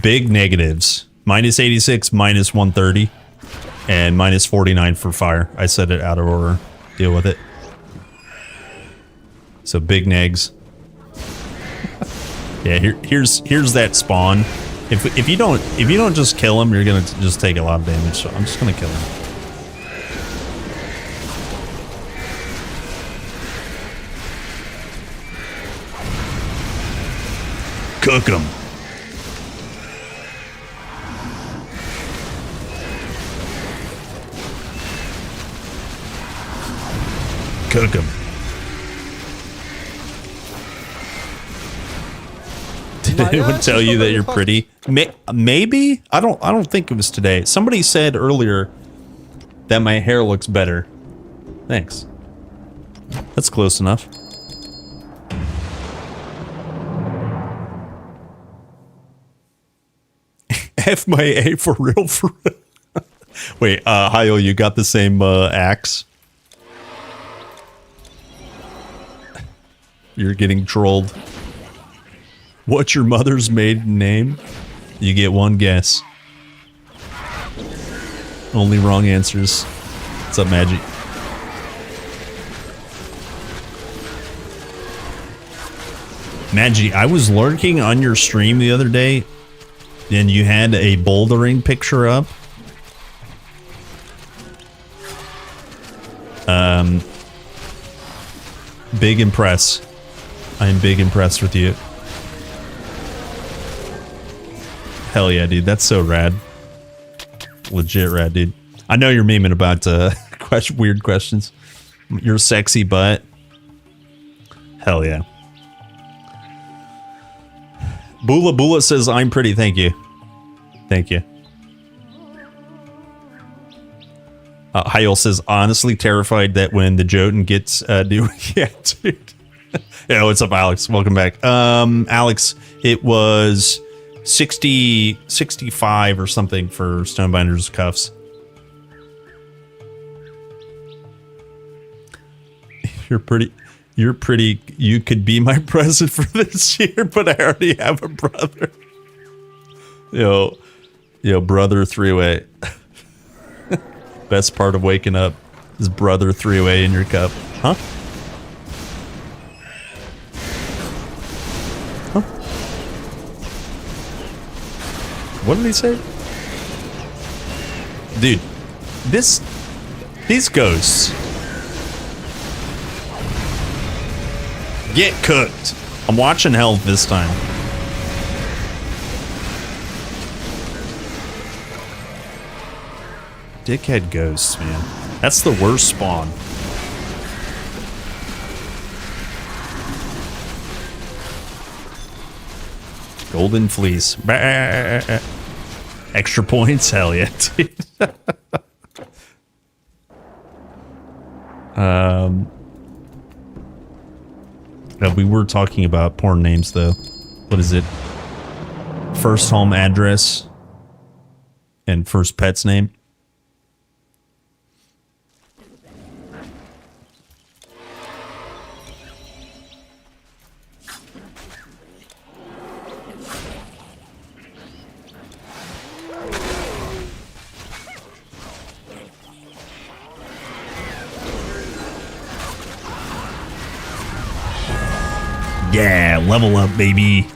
Big negatives. Minus 86, minus 130, and minus 49 for fire. I said it out of order. Deal with it. So big negs. Yeah, here's that spawn. If you don't just kill him, you're gonna just take a lot of damage. So I'm just gonna kill him. Cook him. Cook him. Did anyone tell you that you're pretty? Maybe? I don't think it was today. Somebody said earlier that my hair looks better. Thanks. That's close enough. F my A for real, for real. Wait, Hyle, you got the same axe? You're getting trolled. What's your mother's maiden name? You get one guess. Only wrong answers. What's up, Magic? Magi, I was lurking on your stream the other day, and you had a bouldering picture up. Big impress. I am big impressed with you. Hell yeah, dude. That's so rad. Legit rad, dude. I know you're memeing about weird questions. Your sexy butt. Hell yeah. Bula Bula says, I'm pretty. Thank you. Thank you. Hyle says, honestly terrified that when the Jotun gets new. Yeah, dude. Yeah, what's up, Alex? Welcome back. Alex, it was 65 or something for Stonebinder's cuffs. You're pretty. You could be my present for this year, but I already have a brother. Yo, brother three-way. Best part of waking up is brother three-way in your cup. Huh? Huh? What did he say? Dude, these ghosts get cooked. I'm watching Health this time. Dickhead ghosts, man. That's the worst spawn. Golden fleece. Bah. Extra points? Hell yeah, dude. We were talking about porn names, though. What is it? First home address and first pet's name. Yeah, level up, baby.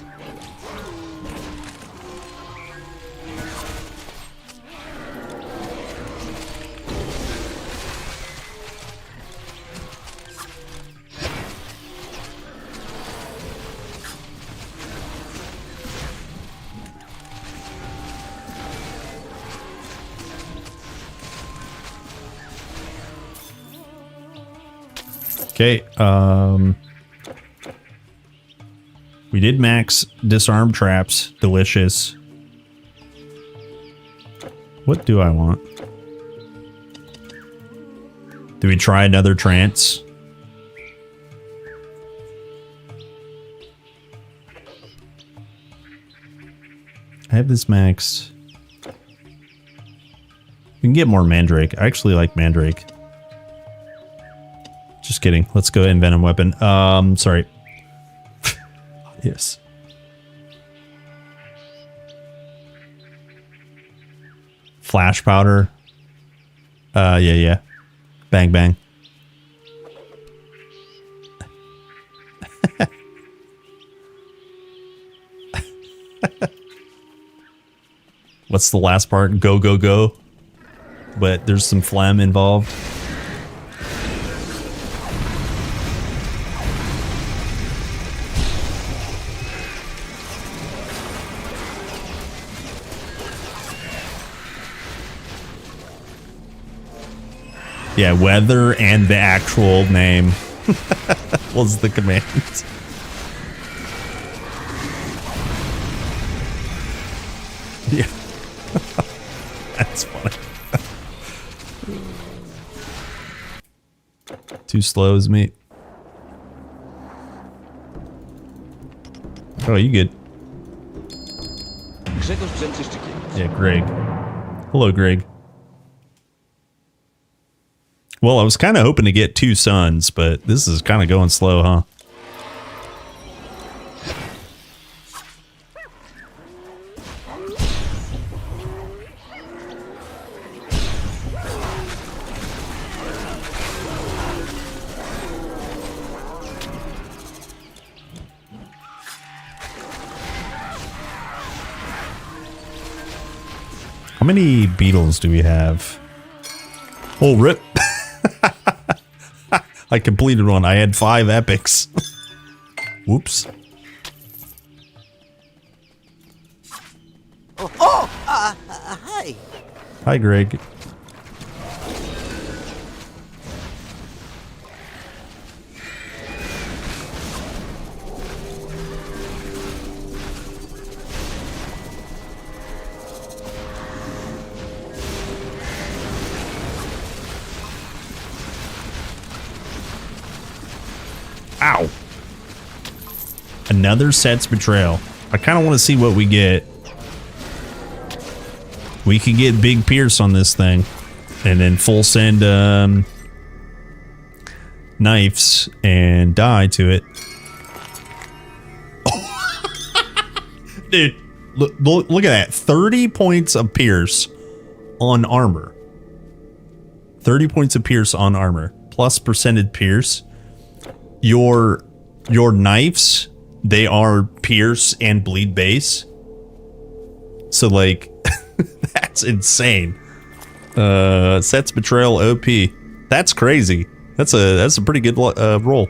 Okay, we did max disarm traps. Delicious. What do I want? Do we try another trance? I have this maxed. We can get more Mandrake. I actually like Mandrake. Just kidding. Let's go Envenom Weapon. Sorry. Yes. Flash Powder. Yeah. Bang, bang. What's the last part? Go, go, go. But there's some phlegm involved. Yeah, weather and the actual name was the command. Yeah. That's funny. Too slow as me. Oh, you good? Yeah, Greg. Hello, Greg. Well, I was kind of hoping to get 2 suns, but this is kind of going slow, huh? How many beetles do we have? Oh, rip. I completed one. I had 5 epics. Whoops. Hi. Hi, Greg. Ow. Another Set's Betrayal. I kind of want to see what we get. We could get Big Pierce on this thing. And then full send knives and die to it. Dude, look at that. 30 points of Pierce on armor. 30 points of Pierce on armor. Plus percentage Pierce. Your knives, they are Pierce and bleed base. So like that's insane. Set's Betrayal OP. That's crazy. That's a pretty good roll.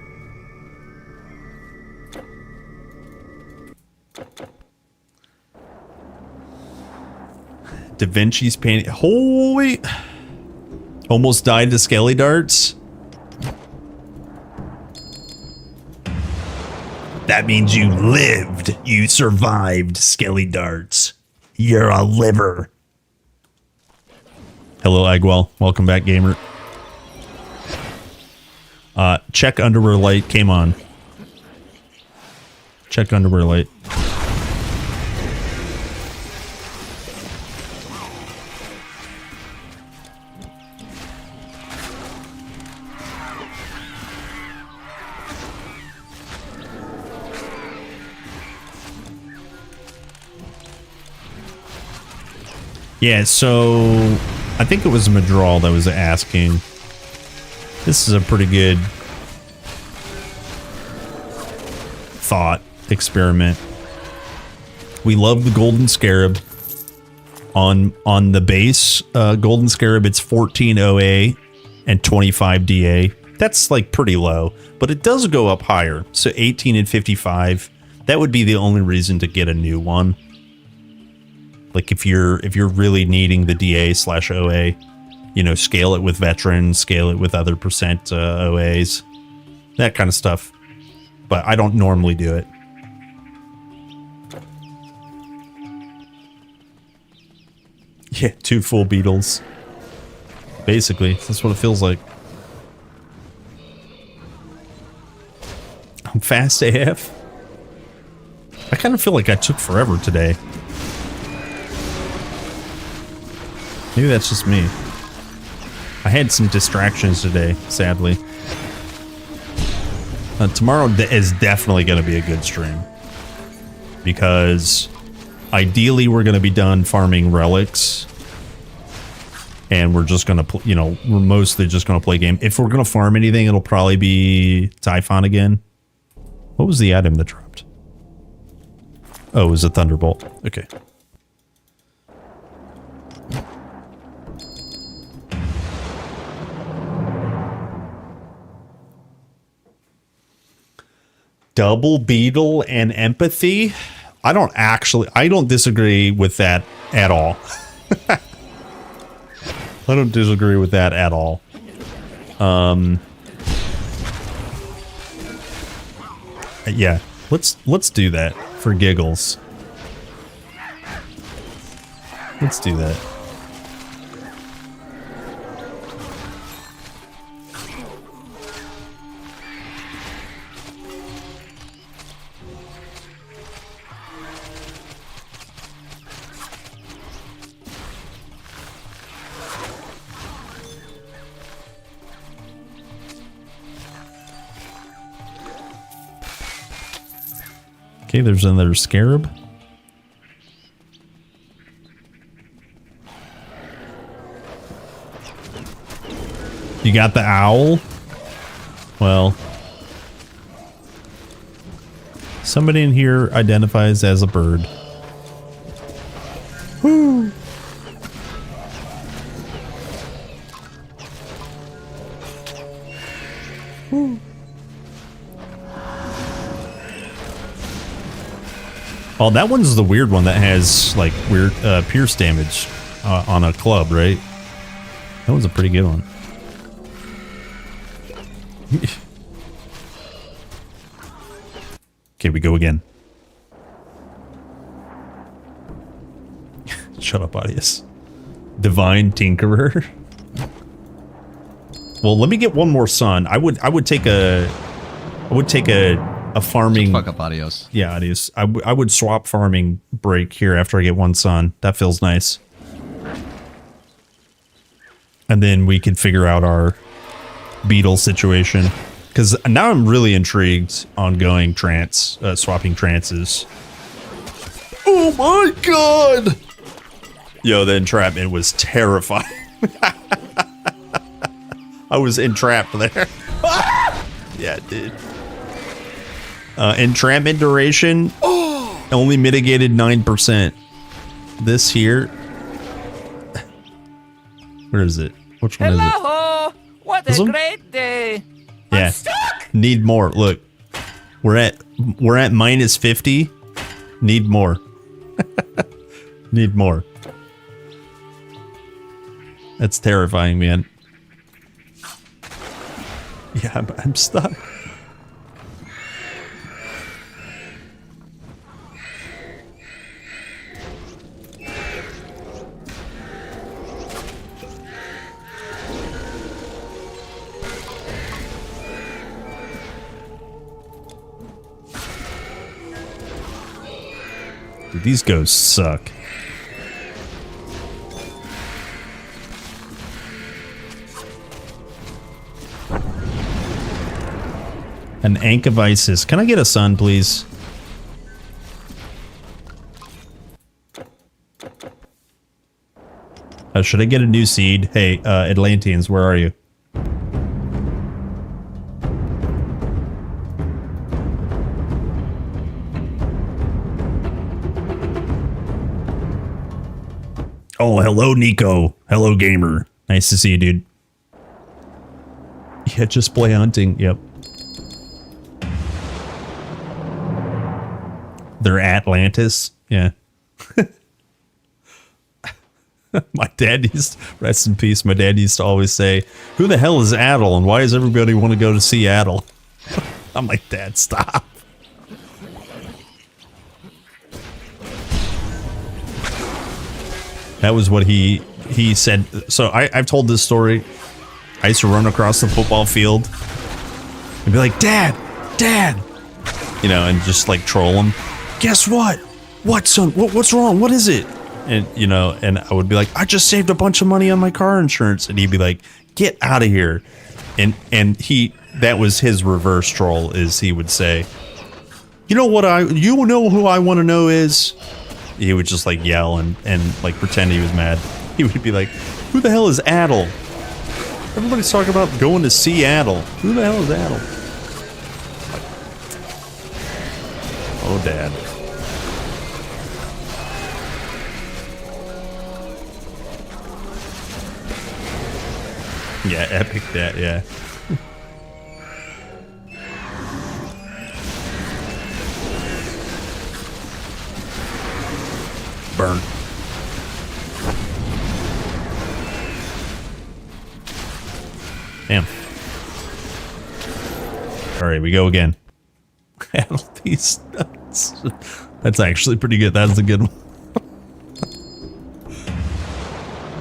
Da Vinci's painting. Holy! Almost died to Skelly Darts. That means you lived. You survived, Skelly Darts. You're a liver. Hello, Agwell. Welcome back, gamer. Check underwear light came on. Check underwear light. Yeah, so I think it was Madral that was asking. This is a pretty good thought experiment. We love the Golden Scarab. On the base Golden Scarab, it's 14 OA and 25 DA. That's like pretty low, but it does go up higher. So 18 and 55. That would be the only reason to get a new one. Like if you're really needing the DA/OA, you know, scale it with veterans, scale it with other percent OAs. That kind of stuff. But I don't normally do it. Yeah, 2 full beetles. Basically, that's what it feels like. I'm fast AF. I kind of feel like I took forever today. Maybe that's just me. I had some distractions today, sadly. Tomorrow is definitely going to be a good stream. Because ideally we're going to be done farming relics. And we're just going to, you know, we're mostly just going to play game. If we're going to farm anything, it'll probably be Typhon again. What was the item that dropped? Oh, it was a Thunderbolt. Okay. Double beetle and empathy? I don't disagree with that at all. I don't disagree with that at all. Yeah, let's do that for giggles. Let's do that. Okay, there's another scarab. You got the owl? Well, somebody in here identifies as a bird. Woo! Woo! Oh, that one's the weird one that has like weird pierce damage on a club, right? That was a pretty good one. Okay, we go again. Shut up, Audius. Divine Tinkerer. Well, let me get one more sun. I would take a farming. Fuck up, Adios. Yeah, Adios. I would swap farming break here after I get one sun. That feels nice. And then we can figure out our beetle situation. Because now I'm really intrigued on going swapping trances. Oh my god! Yo, the entrapment was terrifying. I was entrapped there. Yeah, dude. Entrapment duration only mitigated 9%. This here. Where is it? Which one is it? Hello! What This a one? great day! Yeah. Need more. Look. We're at minus 50. Need more. Need more. That's terrifying, man. Yeah, I'm stuck. Dude, these ghosts suck. An Ankh of Isis. Can I get a sun, please? Should I get a new seed? Hey, Atlanteans, where are you? Oh, hello, Nico. Hello, gamer. Nice to see you, dude. Yeah, just play hunting. Yep. They're Atlantis. Yeah. My dad used, rest in peace, my dad used to always say, who the hell is Adel and why does everybody want to go to see Adel? I'm like, Dad, stop. That was what he said. So I've told this story. I used to run across the football field and be like, Dad, Dad, you know, and just like troll him. Guess what? What, son? What's wrong? What is it? And, you know, and I would be like, I just saved a bunch of money on my car insurance. And he'd be like, get out of here. And that was his reverse troll, is he would say, you know who I want to know is? He would just like yell and like pretend he was mad. He would be like, who the hell is Adel? Everybody's talking about going to see Adel. Who the hell is Adel? Oh, Dad. Yeah, epic that, yeah. Burn. Damn. Alright, we go again. These nuts. That's actually pretty good. That's a good one.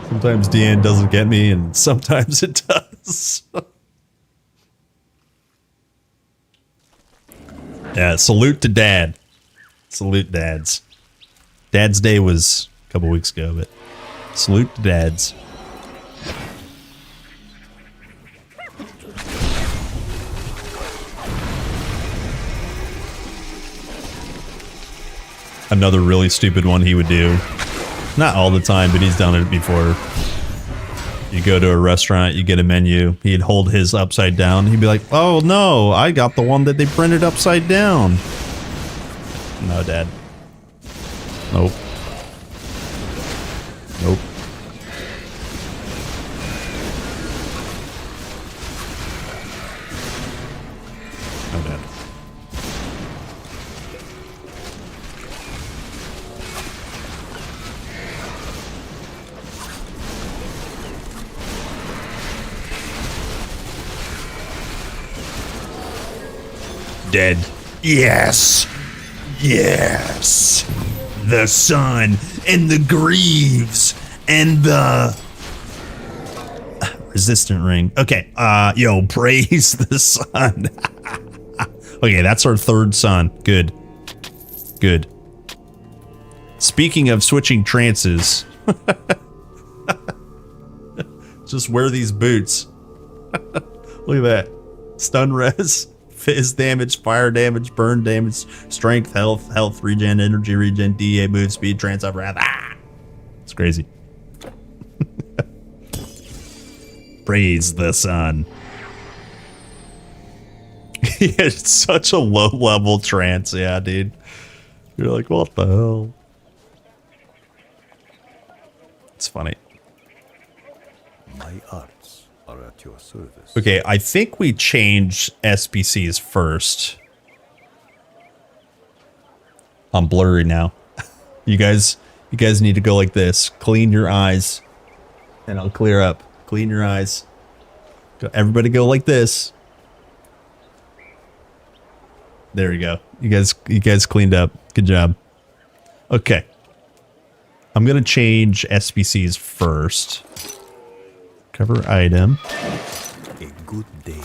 Sometimes Deanne doesn't get me, and sometimes it does. Yeah, salute to Dad. Salute dads. Dad's Day was a couple weeks ago, but salute to dads. Another really stupid one he would do. Not all the time, but he's done it before. You go to a restaurant, you get a menu, he'd hold his upside down. He'd be like, oh no, I got the one that they printed upside down. No, Dad. Nope. Nope. No, Dad. Dead. Yes. Yes. The sun and the greaves and the resistant ring. Okay. Yo, praise the sun. Okay, that's our third sun. Good. Good. Speaking of switching trances. Just wear these boots. Look at that. Stun res. Fizz damage, fire damage, burn damage, strength, health, regen, energy, regen, DA, move speed, trance up, wrath. Ah! It's crazy. Praise the sun. Yeah, it's such a low level trance, yeah, dude. You're like, what the hell? It's funny. My arts are at your service. Okay, I think we changed SBCs first. I'm blurry now. You guys need to go like this. Clean your eyes. And I'll clear up. Clean your eyes. Go, everybody go like this. There you go. You guys cleaned up. Good job. Okay. I'm gonna change SBCs first. Cover item. A good day.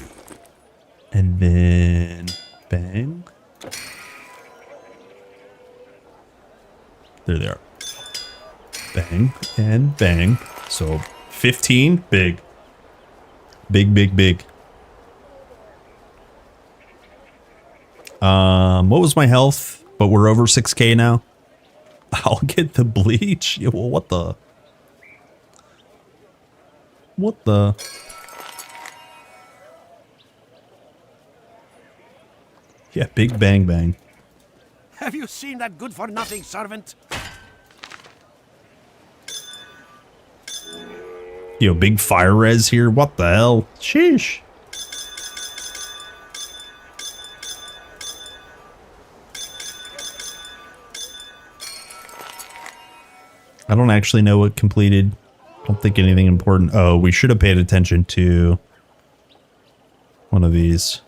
And then bang. There they are. Bang and bang. So 15, big. Big, big, big. What was my health? But we're over 6K now. I'll get the bleach. Yeah, well, what the? What the? Yeah, big bang bang. Have you seen that good-for-nothing servant? Yo, big fire res here. What the hell? Sheesh. I don't actually know what completed. Don't think anything important. Oh, we should have paid attention to one of these.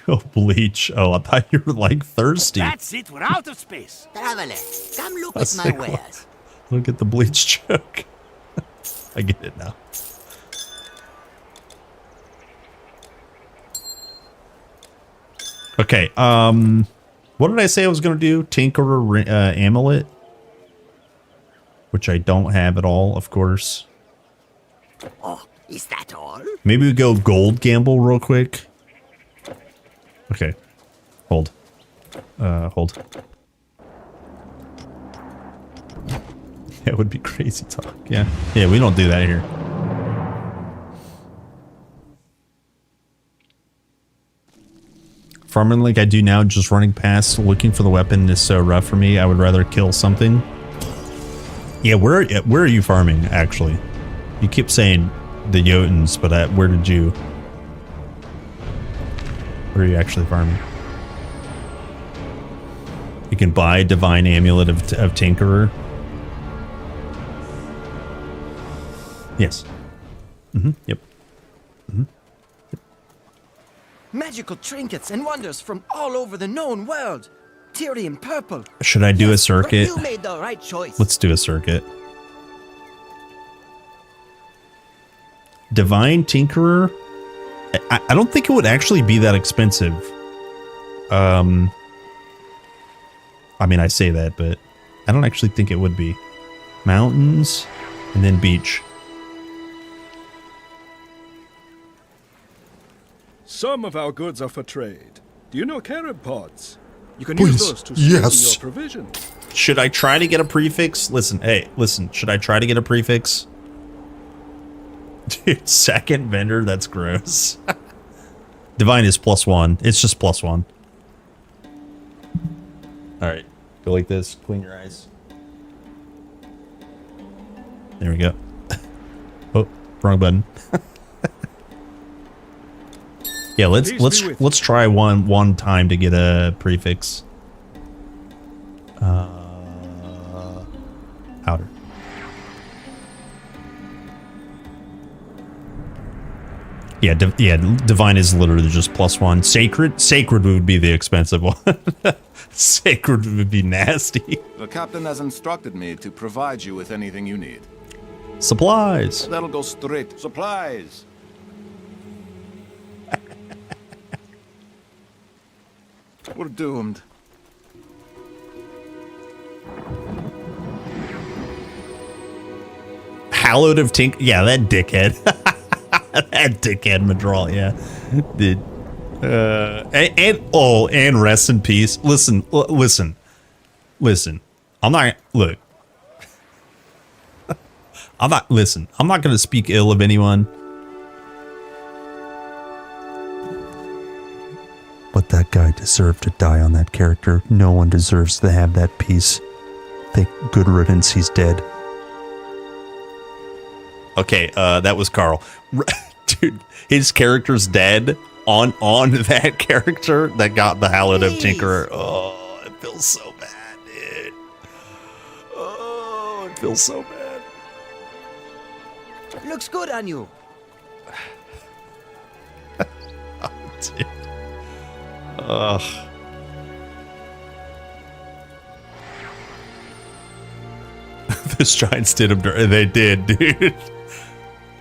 Oh, bleach. Oh, I thought you were like thirsty. That's it, we're out of space. Traveler, come look That's at my like, wares. look at the bleach joke. I get it now. Okay, what did I say I was going to do? Tinkerer amulet? Which I don't have at all, of course. Oh, is that all? Maybe we go gold gamble real quick. Okay. Hold. Hold. That would be crazy talk. Yeah. Yeah, we don't do that here. Farming like I do now, just running past, looking for the weapon is so rough for me. I would rather kill something. Yeah, where are you farming, actually? You keep saying the Jotuns, but where did you... Where are you actually farming? You can buy Divine Amulet of Tinkerer. Yes. Yep. Magical trinkets and wonders from all over the known world. Tyrian purple. Should I do a circuit? You made the right choice. Let's do a circuit. Divine Tinkerer? I don't think it would actually be that expensive. I mean, I say that, but I don't actually think it would be. Mountains and then beach. Some of our goods are for trade. Do you know carob pods? You can Please. use those to sweeten Yes. your provisions. Should I try to get a prefix? Listen, hey, listen. Should I try to get a prefix? Dude, second vendor? That's gross. Divine is +1. It's just +1. Alright. Go like this. Clean your eyes. There we go. Oh, wrong button. Yeah, let's try one time to get a prefix. Outer. Yeah, divine is literally just +1. Sacred would be the expensive one. Sacred would be nasty. The captain has instructed me to provide you with anything you need. Supplies. That'll go straight. Supplies. We're doomed. Hallowed of Tink. Yeah, that dickhead. That dickhead Madral. Yeah, did. And rest in peace. Listen. I'm not. Look. I'm not going to speak ill of anyone. But that guy deserved to die on that character. No one deserves to have that piece. Thank good riddance, he's dead. Okay, that was Carl. Dude, his character's dead on that character that got the Hallowed of Tinkerer. Oh, it feels so bad, dude. Oh, it feels so bad. Looks good on you. Oh, dude. Ugh. Those giants did him dirty. They did, dude.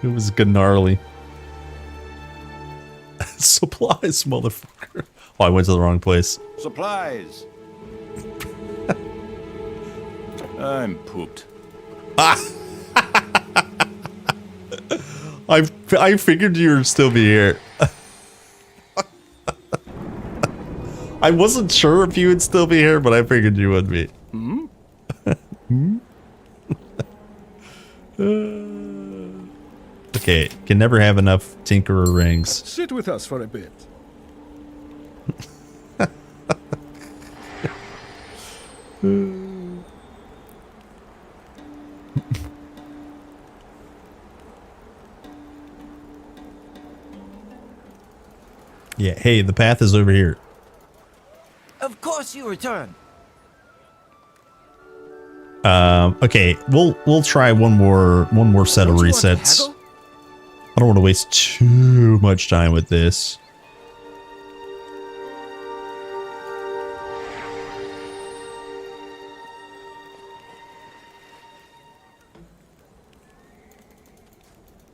It was gnarly. Supplies, motherfucker. Oh, I went to the wrong place. Supplies. I'm pooped. Ah! I figured you would still be here. I wasn't sure if you would still be here, but I figured you would be. Hmm? Okay, can never have enough Tinkerer rings. Sit with us for a bit. Yeah, hey, the path is over here. Of course you return. Okay, we'll try one more set of resets. I don't want to waste too much time with this.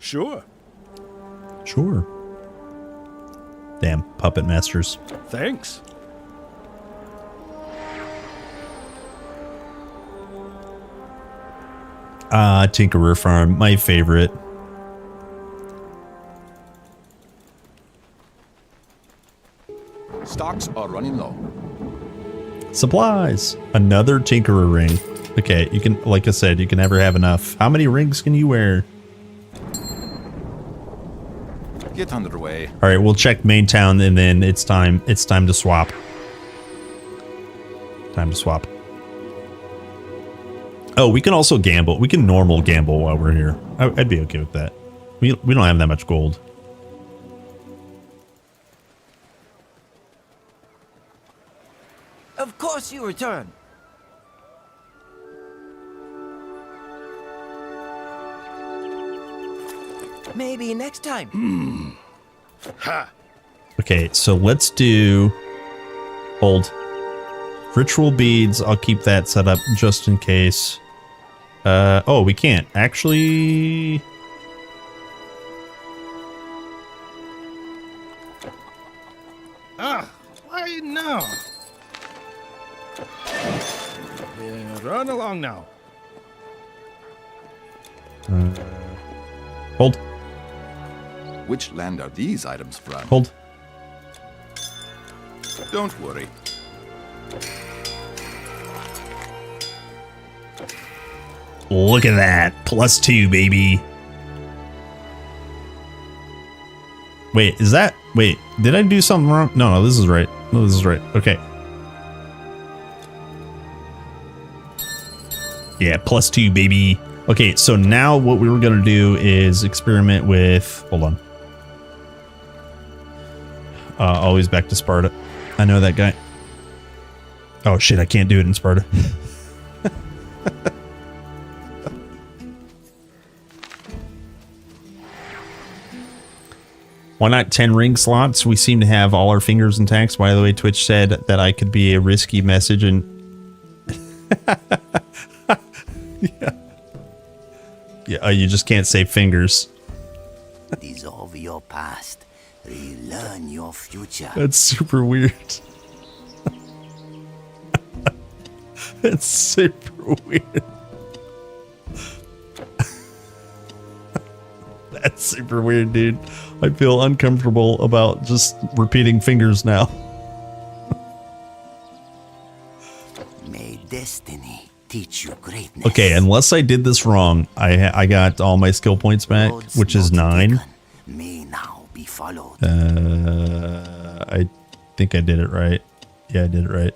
Sure. Sure. Damn, puppet masters. Thanks. Tinkerer Farm, my favorite. Stocks are running low. Supplies. Another Tinkerer ring. Okay, you can, like I said, you can never have enough. How many rings can you wear? Get underway. All right, we'll check main town, and then it's time to swap. Time to swap. Oh, we can also gamble. We can normal gamble while we're here. I'd be okay with that. We don't have that much gold. Of course you return. Maybe next time. Ha! Okay, so let's do hold ritual beads. I'll keep that set up just in case. Oh, we can't actually. Ah, why now? Yeah, run along now. Hold. Which land are these items from? Hold. Don't worry. Look at that. +2, baby. Wait, is that... Wait, did I do something wrong? No, this is right. No, this is right. Okay. Yeah, +2, baby. Okay, so now what we were going to do is experiment with... Hold on. Always back to Sparta. I know that guy. Oh, shit, I can't do it in Sparta. Why not 10 ring slots? We seem to have all our fingers intact. By the way, Twitch said that I could be a risky message and... yeah. Yeah, you just can't say fingers. Dissolve your past. Relearn your future. That's super weird. That's super weird. That's super weird, dude. I feel uncomfortable about just repeating fingers now. May destiny teach you greatness. Okay, unless I did this wrong, I got all my skill points back, which is 9. May now be followed. I think I did it right. Yeah, I did it right.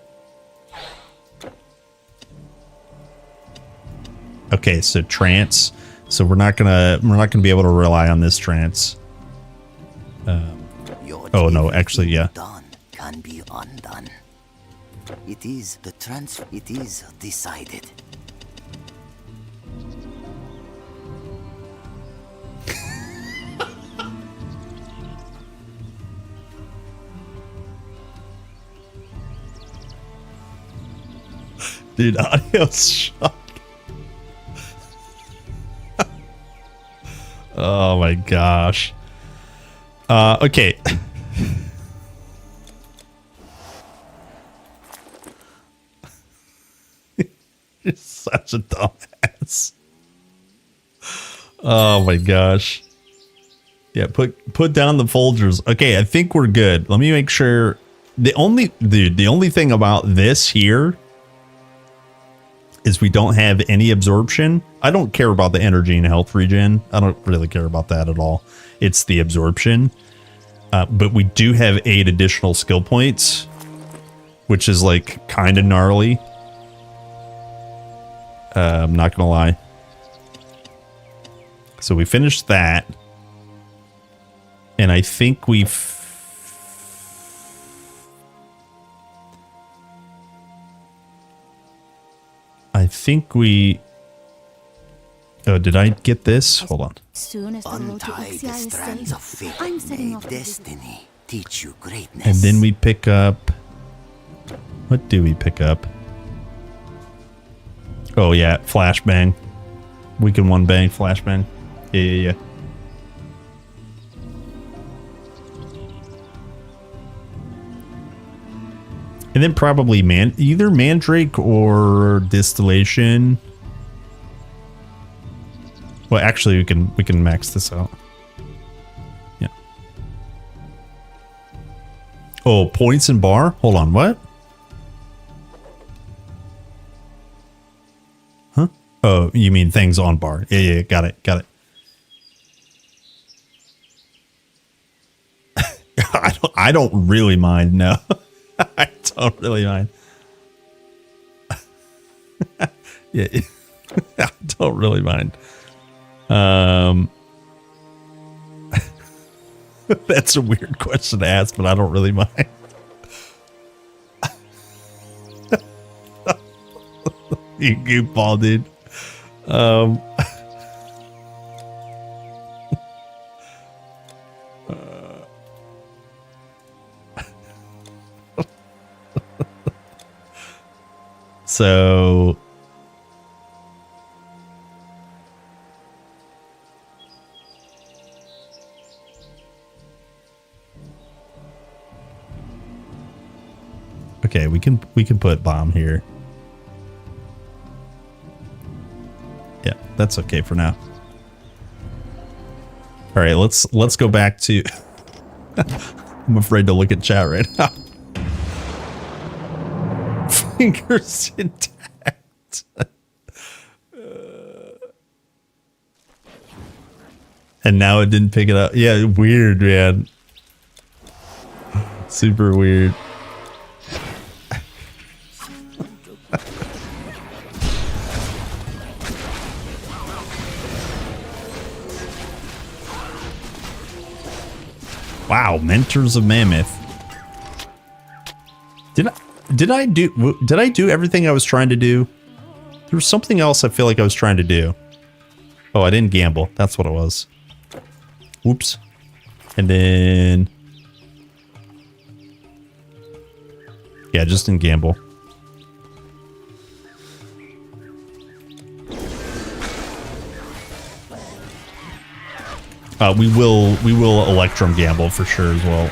Okay, so trance. So we're not gonna be able to rely on this trance. Oh no, actually, yeah. Done can be undone. It is the trans. It is decided. Dude, audio's shot. Oh my gosh. Okay. You're such a dumbass. Oh my gosh. Yeah, put down the Folgers. Okay, I think we're good. Let me make sure. The only thing about this here is we don't have any absorption. I don't care about the energy and health regen. I don't really care about that at all. It's the absorption. But we do have 8 additional skill points, which is like kind of gnarly. I'm not gonna lie. So we finished that. And I think we've... I think we... Oh, did I get this? Hold on. Soon as the road to Untie the Ixia is strands of safe, fate. I'm setting May off. destiny teach you greatness. And then we pick up... What do we pick up? Oh, yeah. Flashbang. Weaken 1 bang. Flashbang. Yeah. And then probably either mandrake or distillation. Well, actually, we can max this out. Yeah. Oh, points and bar? Hold on, what? Huh? Oh, you mean things on bar. Yeah, got it. I don't really mind, no. I don't really mind. Yeah, I don't really mind. That's a weird question to ask, but I don't really mind. You goofball, dude. So okay, we can put bomb here. Yeah, that's okay for now. All right, let's go back to I'm afraid to look at chat right now. Fingers intact. And now it didn't pick it up. Yeah, weird, man. Super weird. Wow, Mentors of Mammoth. Did I do everything I was trying to do? There was something else I feel like I was trying to do. Oh, I didn't gamble. That's what it was. Whoops. And then yeah, just didn't gamble. We will Electrum gamble for sure as well.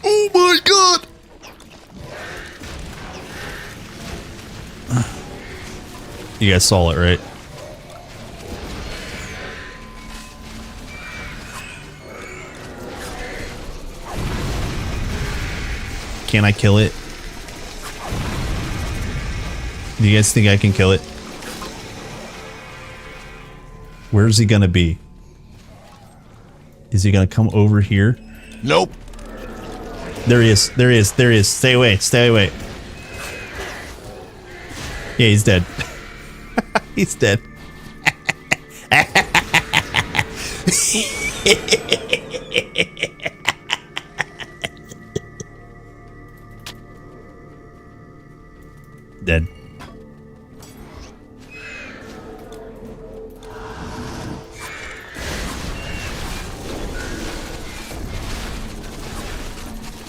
Oh my god! You guys saw it, right? Can I kill it? Do you guys think I can kill it? Where's he gonna be? Is he gonna come over here? Nope. There he is. There he is. There he is. Stay away. Stay away. Yeah, he's dead. He's dead. Dead.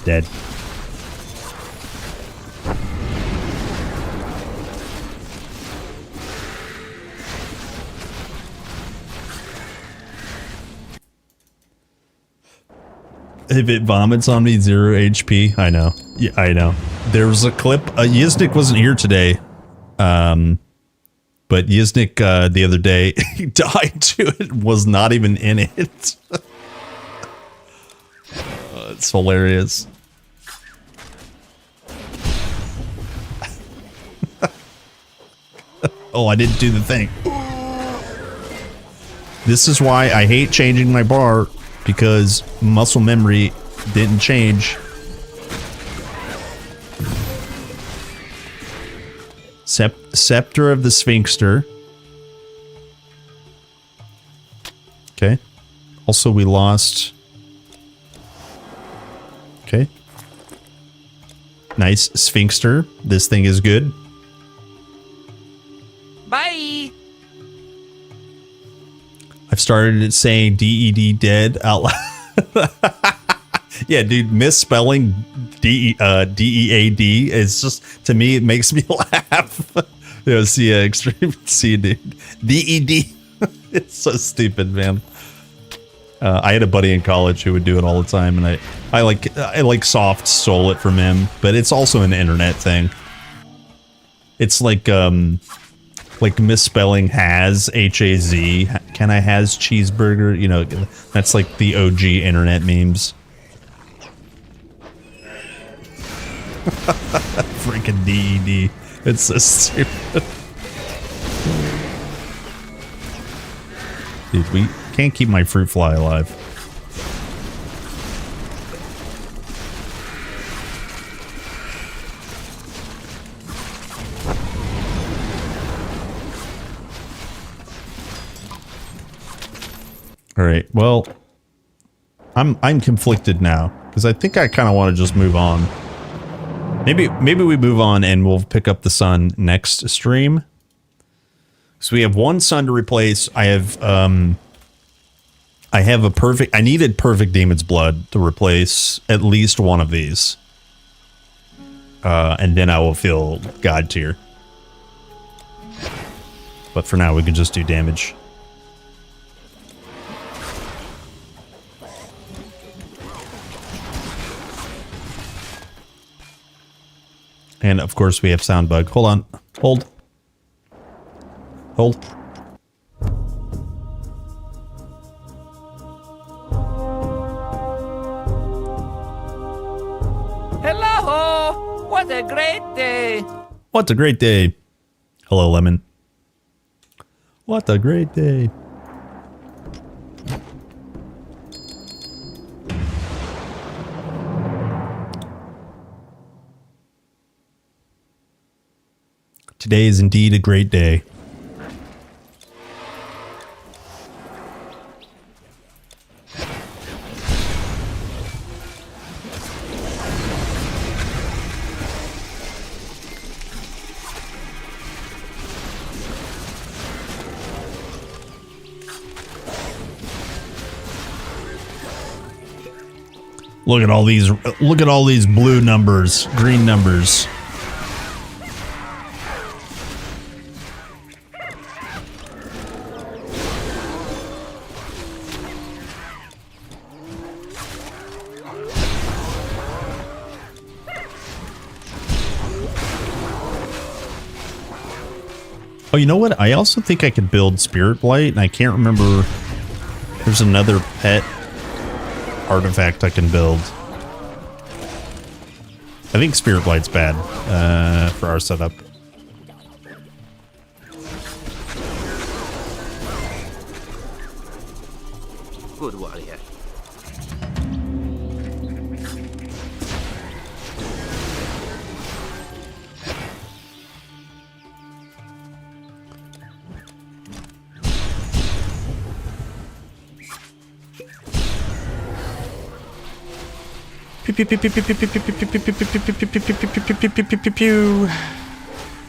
Dead. If it vomits on me, 0 HP. I know. Yeah, I know. There was a clip. Yiznik wasn't here today. But Yiznik the other day, he died to it. Was not even in it. It's hilarious. Oh, I didn't do the thing. This is why I hate changing my bar, because muscle memory didn't change. Scepter of the Sphinxter. Okay. Also, we lost. Okay. Nice Sphinxter. This thing is good. Bye. I've started saying DED dead out loud. Yeah, dude, misspelling DEAD is just, to me, it makes me laugh. Yeah, see, extreme C, dude. DED. It's so stupid, man. I had a buddy in college who would do it all the time, and I like soft stole it from him, but it's also an internet thing. It's like misspelling has, H-A-Z. Can I has cheeseburger? You know, that's like the OG internet memes. Freaking DED. It's so stupid. Dude, we can't keep my fruit fly alive. All right. Well, I'm conflicted now because I think I kind of want to just move on. Maybe we move on and we'll pick up the sun next stream. So we have one sun to replace. I have a perfect. I needed perfect demon's blood to replace at least one of these, and then I will feel god tier. But for now, we can just do damage. And of course, we have sound bug. Hold on. Hold. Hold. Hello! What a great day! What a great day. Hello, Lemon. What a great day. Today is indeed a great day. Look at all these blue numbers, green numbers. Oh, you know what? I also think I could build Spirit Blight, and I can't remember. There's another pet artifact I can build. I think Spirit Blight's bad for our setup. Good warrior.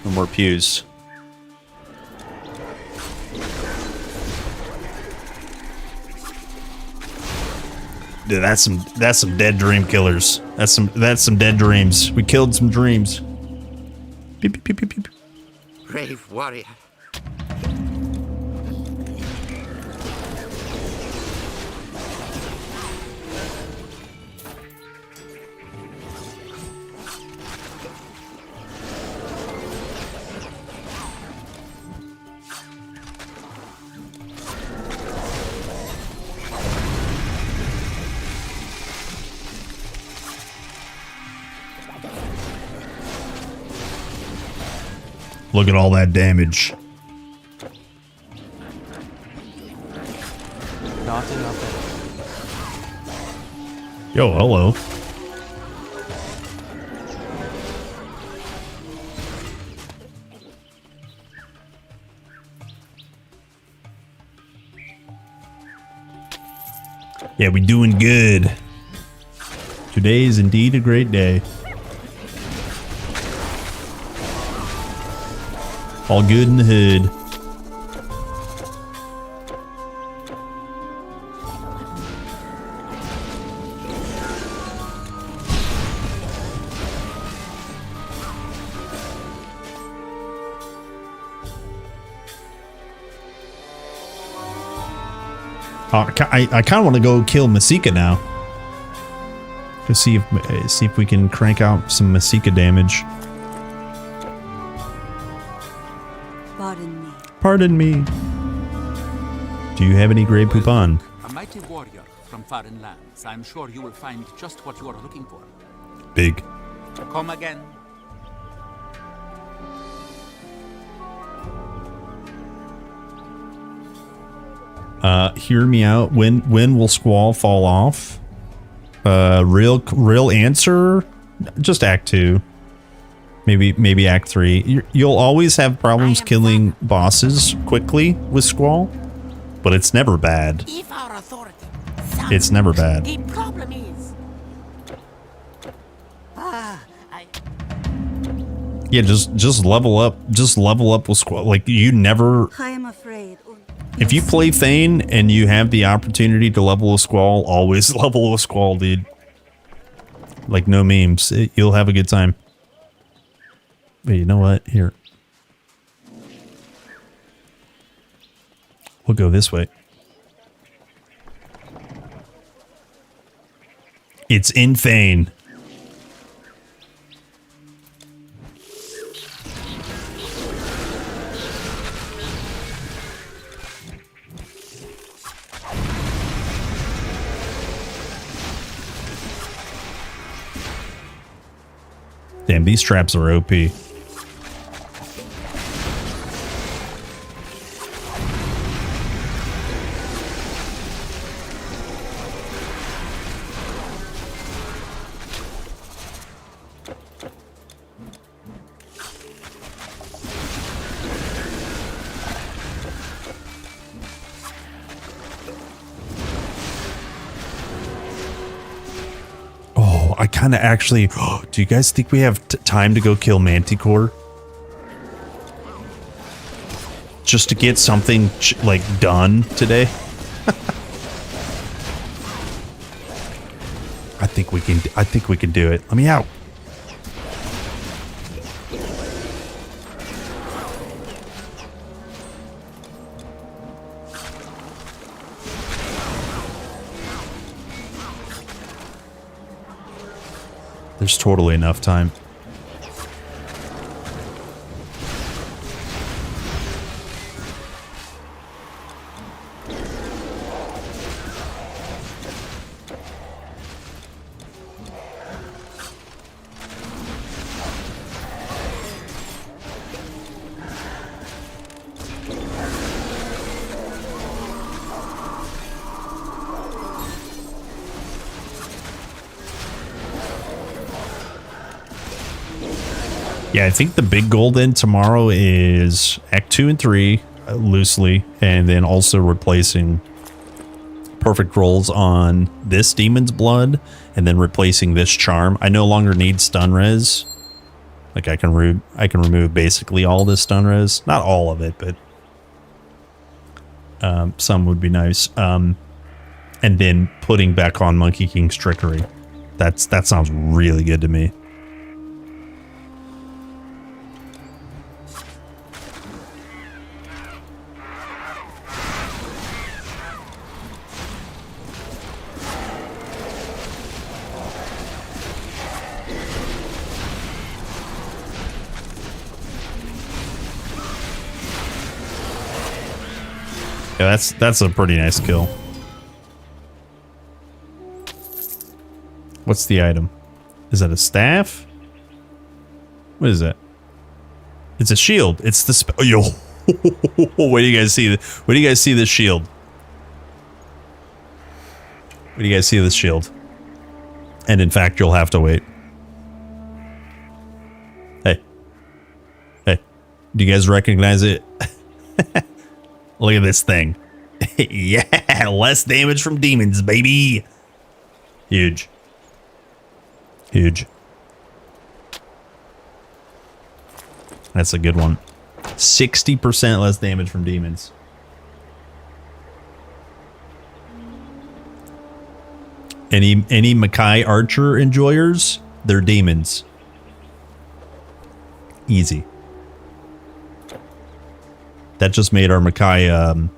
No more pews. Dude, that's some dead dream killers. That's some dead dreams. We killed some dreams. Brave warrior. Look at all that damage. Nothing. Yo, hello. Yeah, we doing good. Today is indeed a great day. All good in the hood. I kind of want to go kill Masika now. To see if we can crank out some Masika damage. Pardon me. Pardon me. Do you have any Grey Poupon? A mighty warrior from foreign lands. I'm sure you will find just what you are looking for. Big. Come again. Hear me out. When will Squall fall off? Real answer? Just Act 2. Maybe Act 3. You'll always have problems killing bosses quickly with Squall, but it's never bad. If our authority It's never bad. the problem is Yeah, just level up. Just level up with Squall. Like, you never... I am afraid. If you play Thane and you have the opportunity to level a Squall, always level a Squall, dude. Like, no memes. You'll have a good time. Wait, you know what? Here. We'll go this way. It's in Thane. Damn, these traps are OP. I kind of actually... do you guys think we have time to go kill Manticore? Just to get something, like, done today? I think we can do it. Let me out. There's totally enough time. Yeah, I think the big goal then tomorrow is Act 2 and 3, loosely, and then also replacing perfect rolls on this Demon's Blood, and then replacing this Charm. I no longer need stun res. Like, I can remove basically all this stun res. Not all of it, but some would be nice. And then putting back on Monkey King's Trickery. That sounds really good to me. Yeah, that's a pretty nice kill. What's the item? Is that a staff? What is that? It's a shield. It's the oh, yo. Where do you guys see where do you guys see this shield? Where do you guys see this shield? And in fact, you'll have to wait. Hey. Hey. Do you guys recognize it? Look at this thing. Yeah, less damage from demons, baby. Huge. Huge. That's a good one. 60% less damage from demons. Any Makai Archer enjoyers? They're demons. Easy. That just made our Makai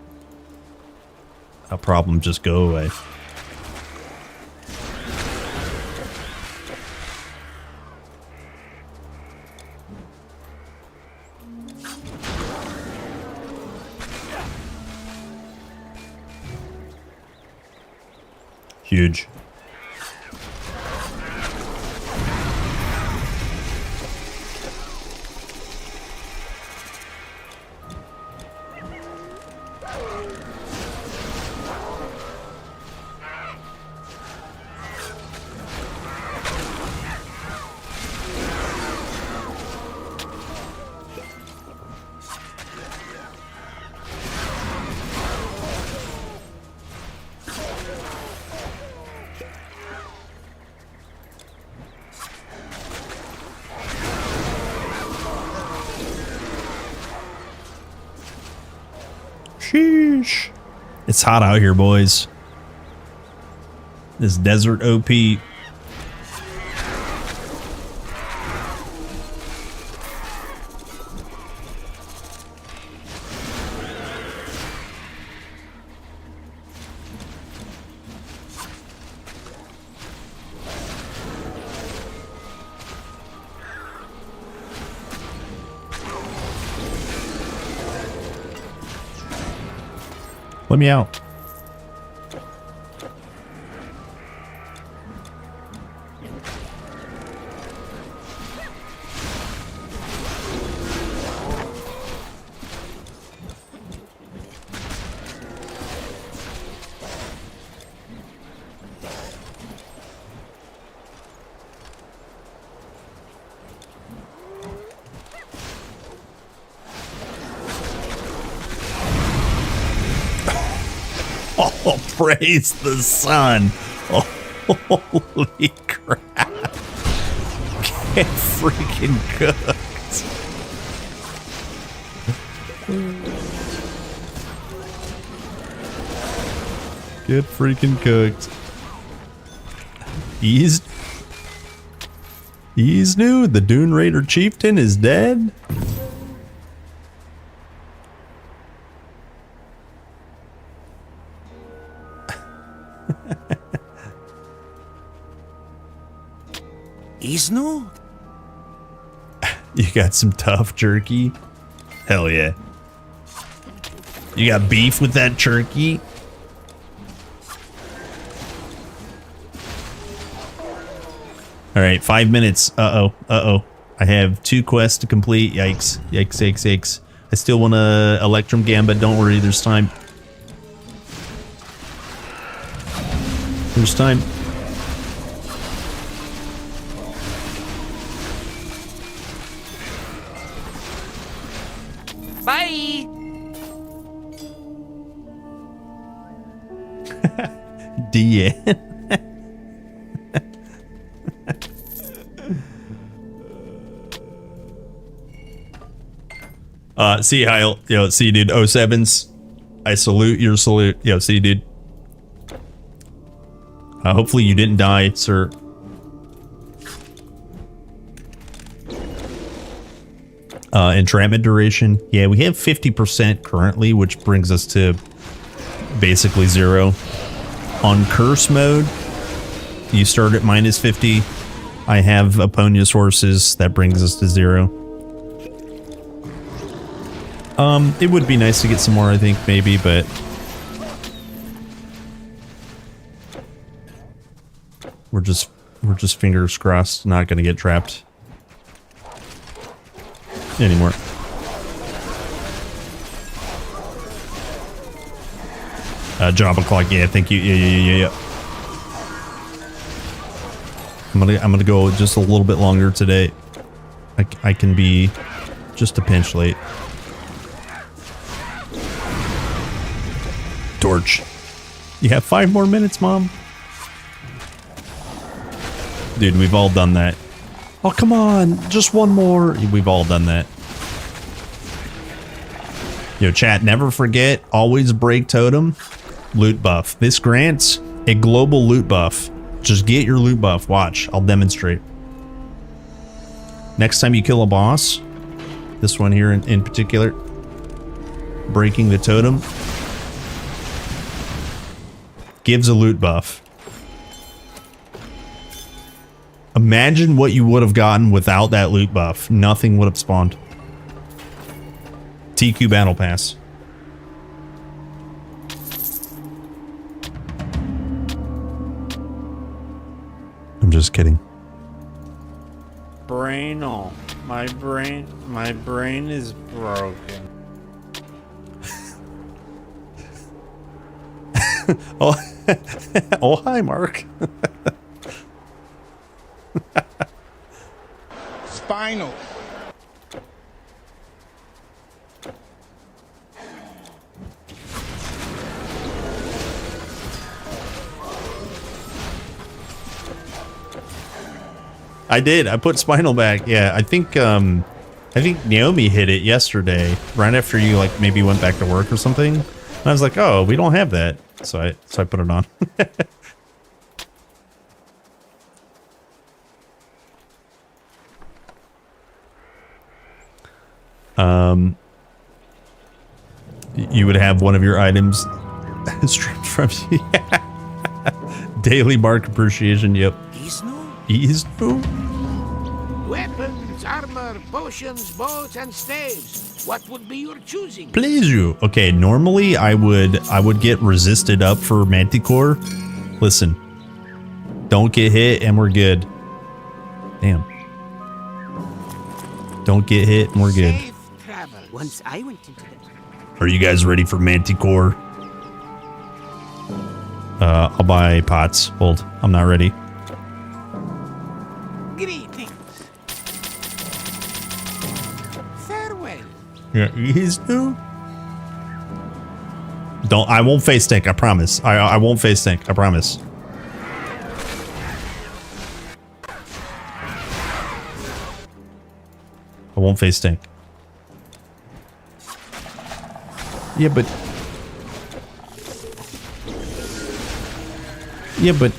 a problem just go away. Huge. Sheesh. It's hot out here, boys. This desert OP. Let me out. Oh, praise the sun. Oh, holy crap. Get freaking cooked. Get freaking cooked. He's new. The Dune Raider Chieftain is dead. Isnu? You got some tough jerky? Hell yeah. You got beef with that jerky? Alright, 5 minutes. Uh-oh. I have 2 quests to complete. Yikes. Yikes. I still want to Electrum Gambit. Don't worry, there's time. There's time. Bye. DN. See, Heil. Yo, see, dude. 07s. I salute your salute. Yo, see, dude. Hopefully you didn't die, sir. Entrapment duration. Yeah, we have 50% currently, which brings us to basically 0. On curse mode, you start at -50. I have Eponia's horses. That brings us to 0. It would be nice to get some more, I think, maybe, but we're just fingers crossed not gonna get trapped anymore. Java clock, yeah, thank you. Yeah. I'm gonna go just a little bit longer today. I can be just a pinch late. Torch. You have 5 more minutes, Mom. Dude, we've all done that. Oh, come on. Just one more. We've all done that. Yo, chat, never forget, always break totem. Loot buff. This grants a global loot buff. Just get your loot buff. Watch. I'll demonstrate. Next time you kill a boss, this one here in particular, breaking the totem. gives a loot buff. Imagine what you would have gotten without that loot buff. Nothing would have spawned. TQ Battle Pass. I'm just kidding. Brain on. My brain is broken. Oh, oh, hi, Mark. Spinal. I did. I put Spinal back. Yeah, I think Naomi hit it yesterday, right after you like maybe went back to work or something. And I was like, oh, we don't have that. So I put it on. You would have one of your items stripped from you. Daily Mark appreciation. Yep. He's new. Weapons, armor, potions, bows, and staves. What would be your choosing? Please you. Okay, normally I would get resisted up for Manticore. Listen. Don't get hit and we're good. Damn. Don't get hit and we're good. Once I went into the... Are you guys ready for Manticore? I'll buy pots. Hold. I'm not ready. Greetings. Farewell. Yeah, he's new. Don't. I won't face tank. I promise. I won't face tank. I promise. I won't face tank. Yeah, but. Yeah, but.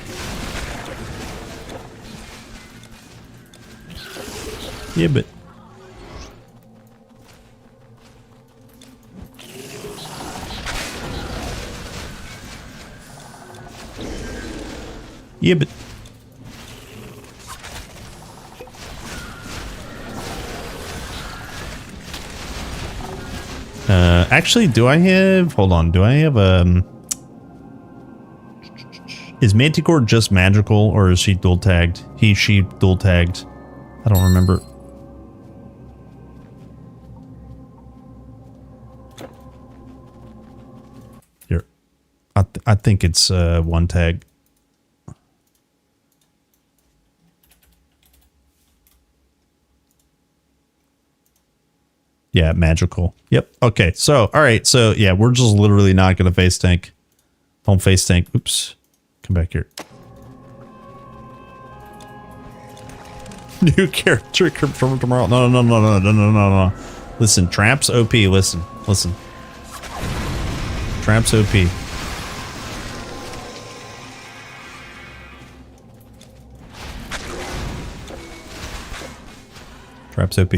Yeah, but. Yeah, but. Actually, do I have... Hold on. Do I have, Is Manticore just magical, or is she dual tagged? She dual tagged. I don't remember. Here. I think it's, one tag. Yeah, magical. Yep. Okay. So, all right. So, yeah, we're just literally not going to face tank. Don't face tank. Oops. Come back here. New character from tomorrow. No. Listen, Traps OP. Listen. Traps OP. Traps OP.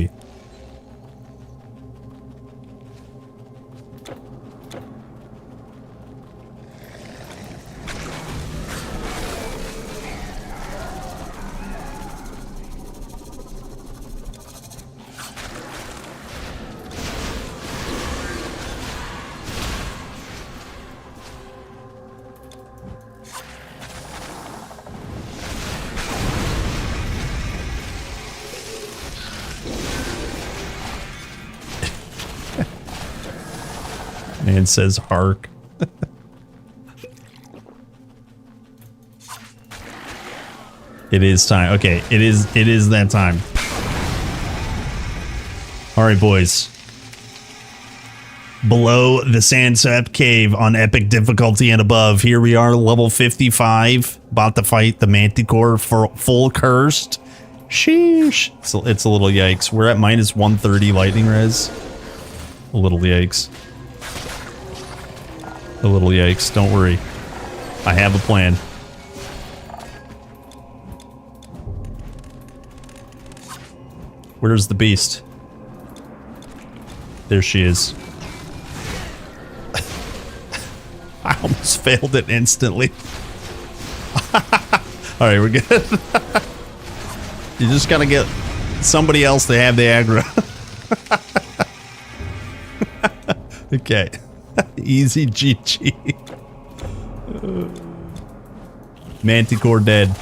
Man says hark. It is time. Okay, it is that time. Alright, boys. Below the Sandsap Cave on epic difficulty and above. Here we are, level 55. About to fight the Manticore for full cursed. Sheesh. It's a little yikes. We're at minus 130 lightning res. A little yikes. A little yikes. Don't worry. I have a plan. Where's the beast? There she is. I almost failed it instantly. All right, we're good. You just gotta get somebody else to have the aggro. Okay. Easy GG. Manticore dead.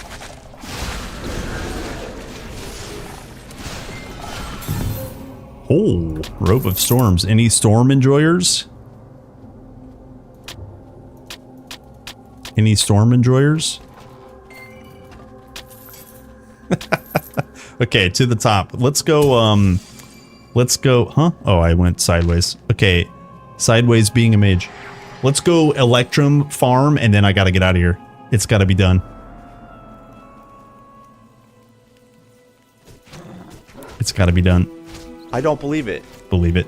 Oh, Rope of Storms. Any storm enjoyers? Any storm enjoyers? Okay, to the top. Let's go, huh? Oh, I went sideways. Okay, sideways being a mage. Let's go Electrum farm, and then I gotta get out of here. It's gotta be done. It's gotta be done. I don't believe it. Believe it.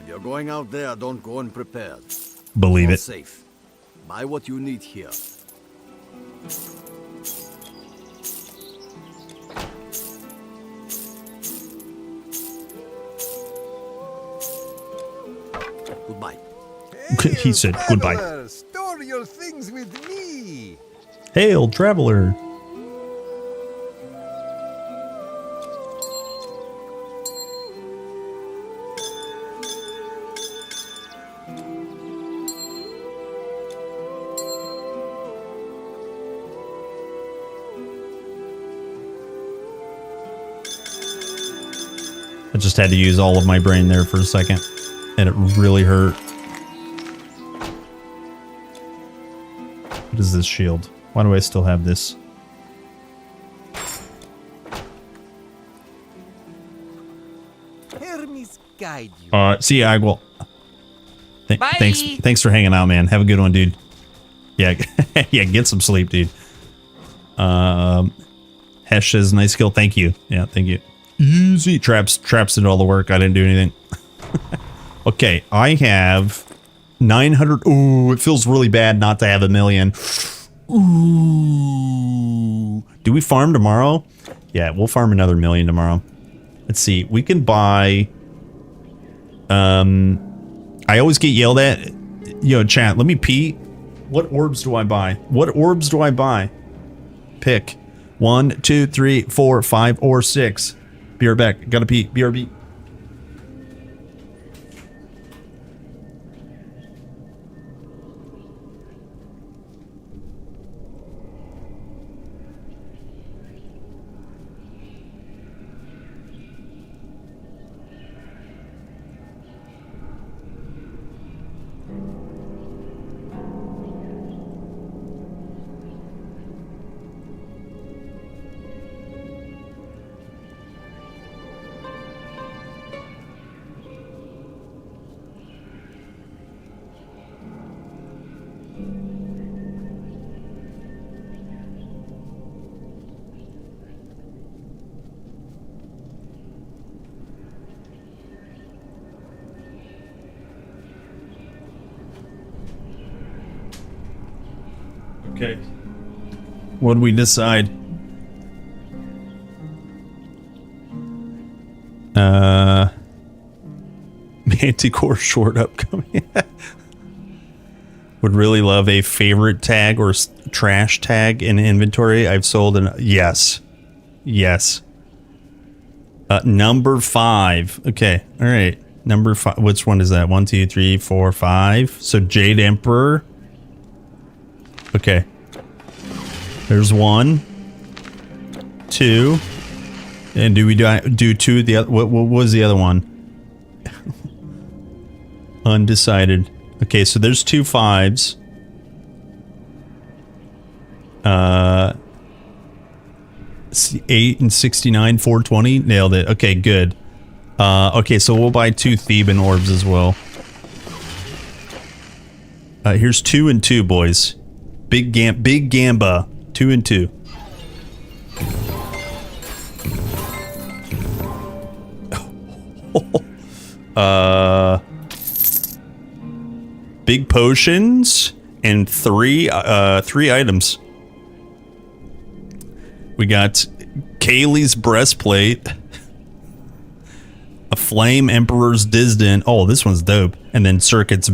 If you're going out there, don't go unprepared. Believe You're it. Safe. Buy what you need here. Goodbye. He said goodbye. Traveler, store your things with me. Hail, traveler. I just had to use all of my brain there for a second, and it really hurt. What is this shield? Why do I still have this? Hermes guide you. See ya, Agwal. Bye. Thanks for hanging out, man. Have a good one, dude. Yeah, yeah, get some sleep, dude. Hesh says, nice skill. Thank you. Yeah, thank you. Easy. Traps did all the work. I didn't do anything. Okay, I have 900. Ooh, it feels really bad not to have 1 million. Ooh. Do we farm tomorrow? Yeah, we'll farm another 1 million tomorrow. Let's see. We can buy... I always get yelled at. Yo, chat, let me pee. What orbs do I buy? What orbs do I buy? Pick. 1, 2, 3, 4, 5, or 6. Be right back. Gotta pee. BRB. Okay. What do we decide? Manticore short upcoming. Would really love a favorite tag or trash tag in inventory. I've sold an yes. Yes. Number 5. Okay. All right. Number 5. Which one is that? 1, 2, 3, 4, 5. So Jade Emperor. Okay. There's 1, 2, and do we do 2? The other, what was the other one? Undecided. Okay, so there's 2 5s. 8 and 69, 420. Nailed it. Okay, good. Okay, so we'll buy 2 Theban orbs as well. Here's 2 and 2, boys. Big Gamba. 2 and 2. Big potions and 3 items. We got Kaylee's breastplate, a Flame Emperor's Disdain. Oh, this one's dope. And then Circuit's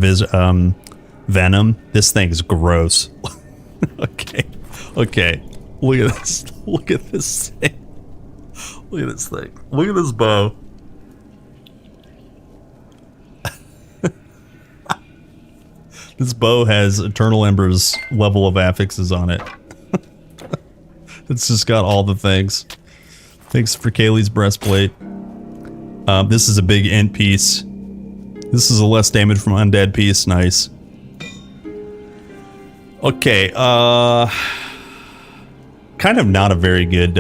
Venom. This thing's gross. Okay. Okay. Look at this. Look at this thing. Look at this thing. Look at this bow. This bow has Eternal Ember's level of affixes on it. It's just got all the things. Thanks for Kaylee's breastplate. This is a big int piece. This is a less damage from undead piece. Nice. Okay, kind of not a very good,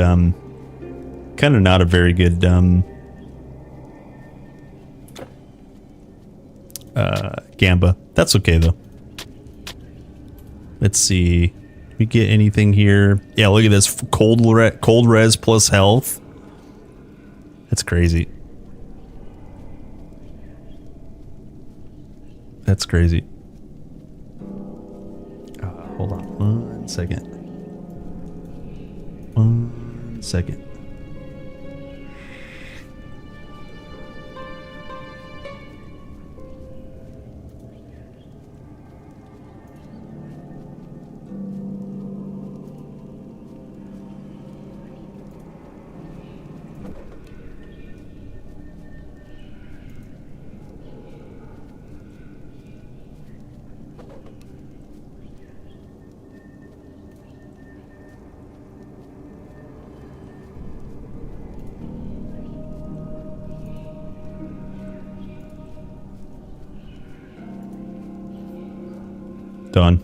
Gamba. That's okay, though. Let's see. Did we get anything here? Yeah, look at this. Cold res plus health. That's crazy. That's crazy. Hold on 1 second. 1 second. Done.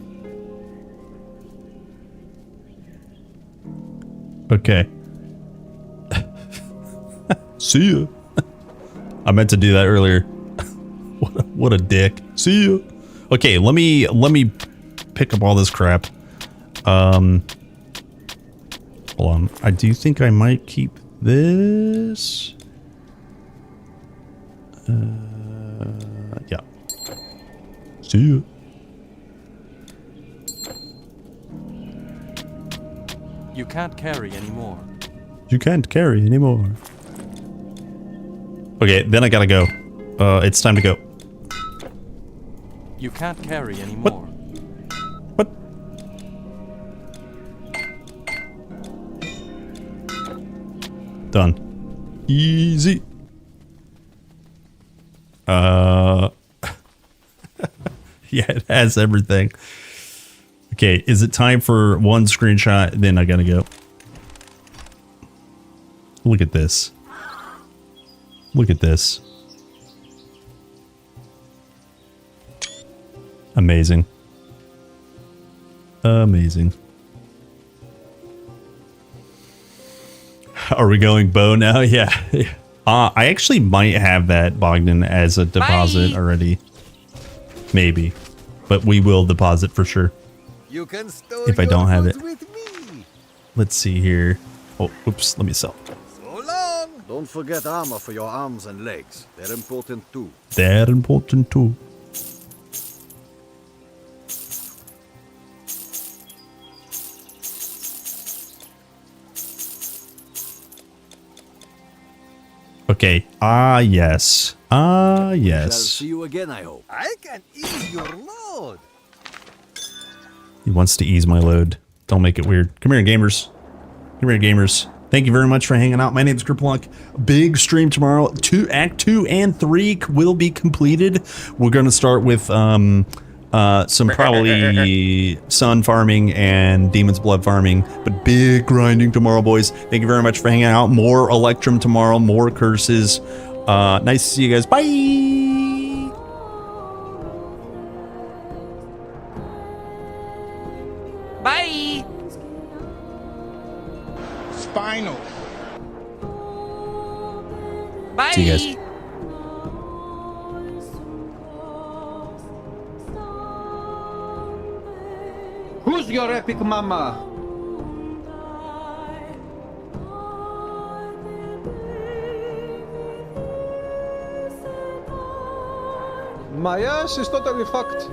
Okay. See ya. I meant to do that earlier. What a dick. See ya. Okay, let me pick up all this crap. Hold on. I do think I might keep this. Yeah. See ya. You can't carry anymore. You can't carry anymore. Okay, then I gotta go. It's time to go. You can't carry anymore. What? Done. Easy. Yeah, it has everything. Okay, is it time for one screenshot? Then I gotta go. Look at this. Look at this. Amazing. Amazing. Are we going bow now? Yeah. I actually might have that Bogdan as a deposit already. Maybe. But we will deposit for sure. You can store If I don't have it. with me. Let's see here. Oh, oops. Let me sell. So long. Don't forget armor for your arms and legs. They're important too. They're important too. Okay. Ah, yes. Ah, Shall yes. see you again, I hope. I can ease your load. He wants to ease my load. Don't make it weird. Come here, gamers. Come here, gamers. Thank you very much for hanging out. My name's Gripplunk. Big stream tomorrow. Act 2 and 3 will be completed. We're going to start with some probably sun farming and demon's blood farming, but big grinding tomorrow, boys. Thank you very much for hanging out. More Electrum tomorrow. More curses. Nice to see you guys. Bye. Bye. Spinal. Bye. See you guys. Who's your epic mama? My ass is totally fucked.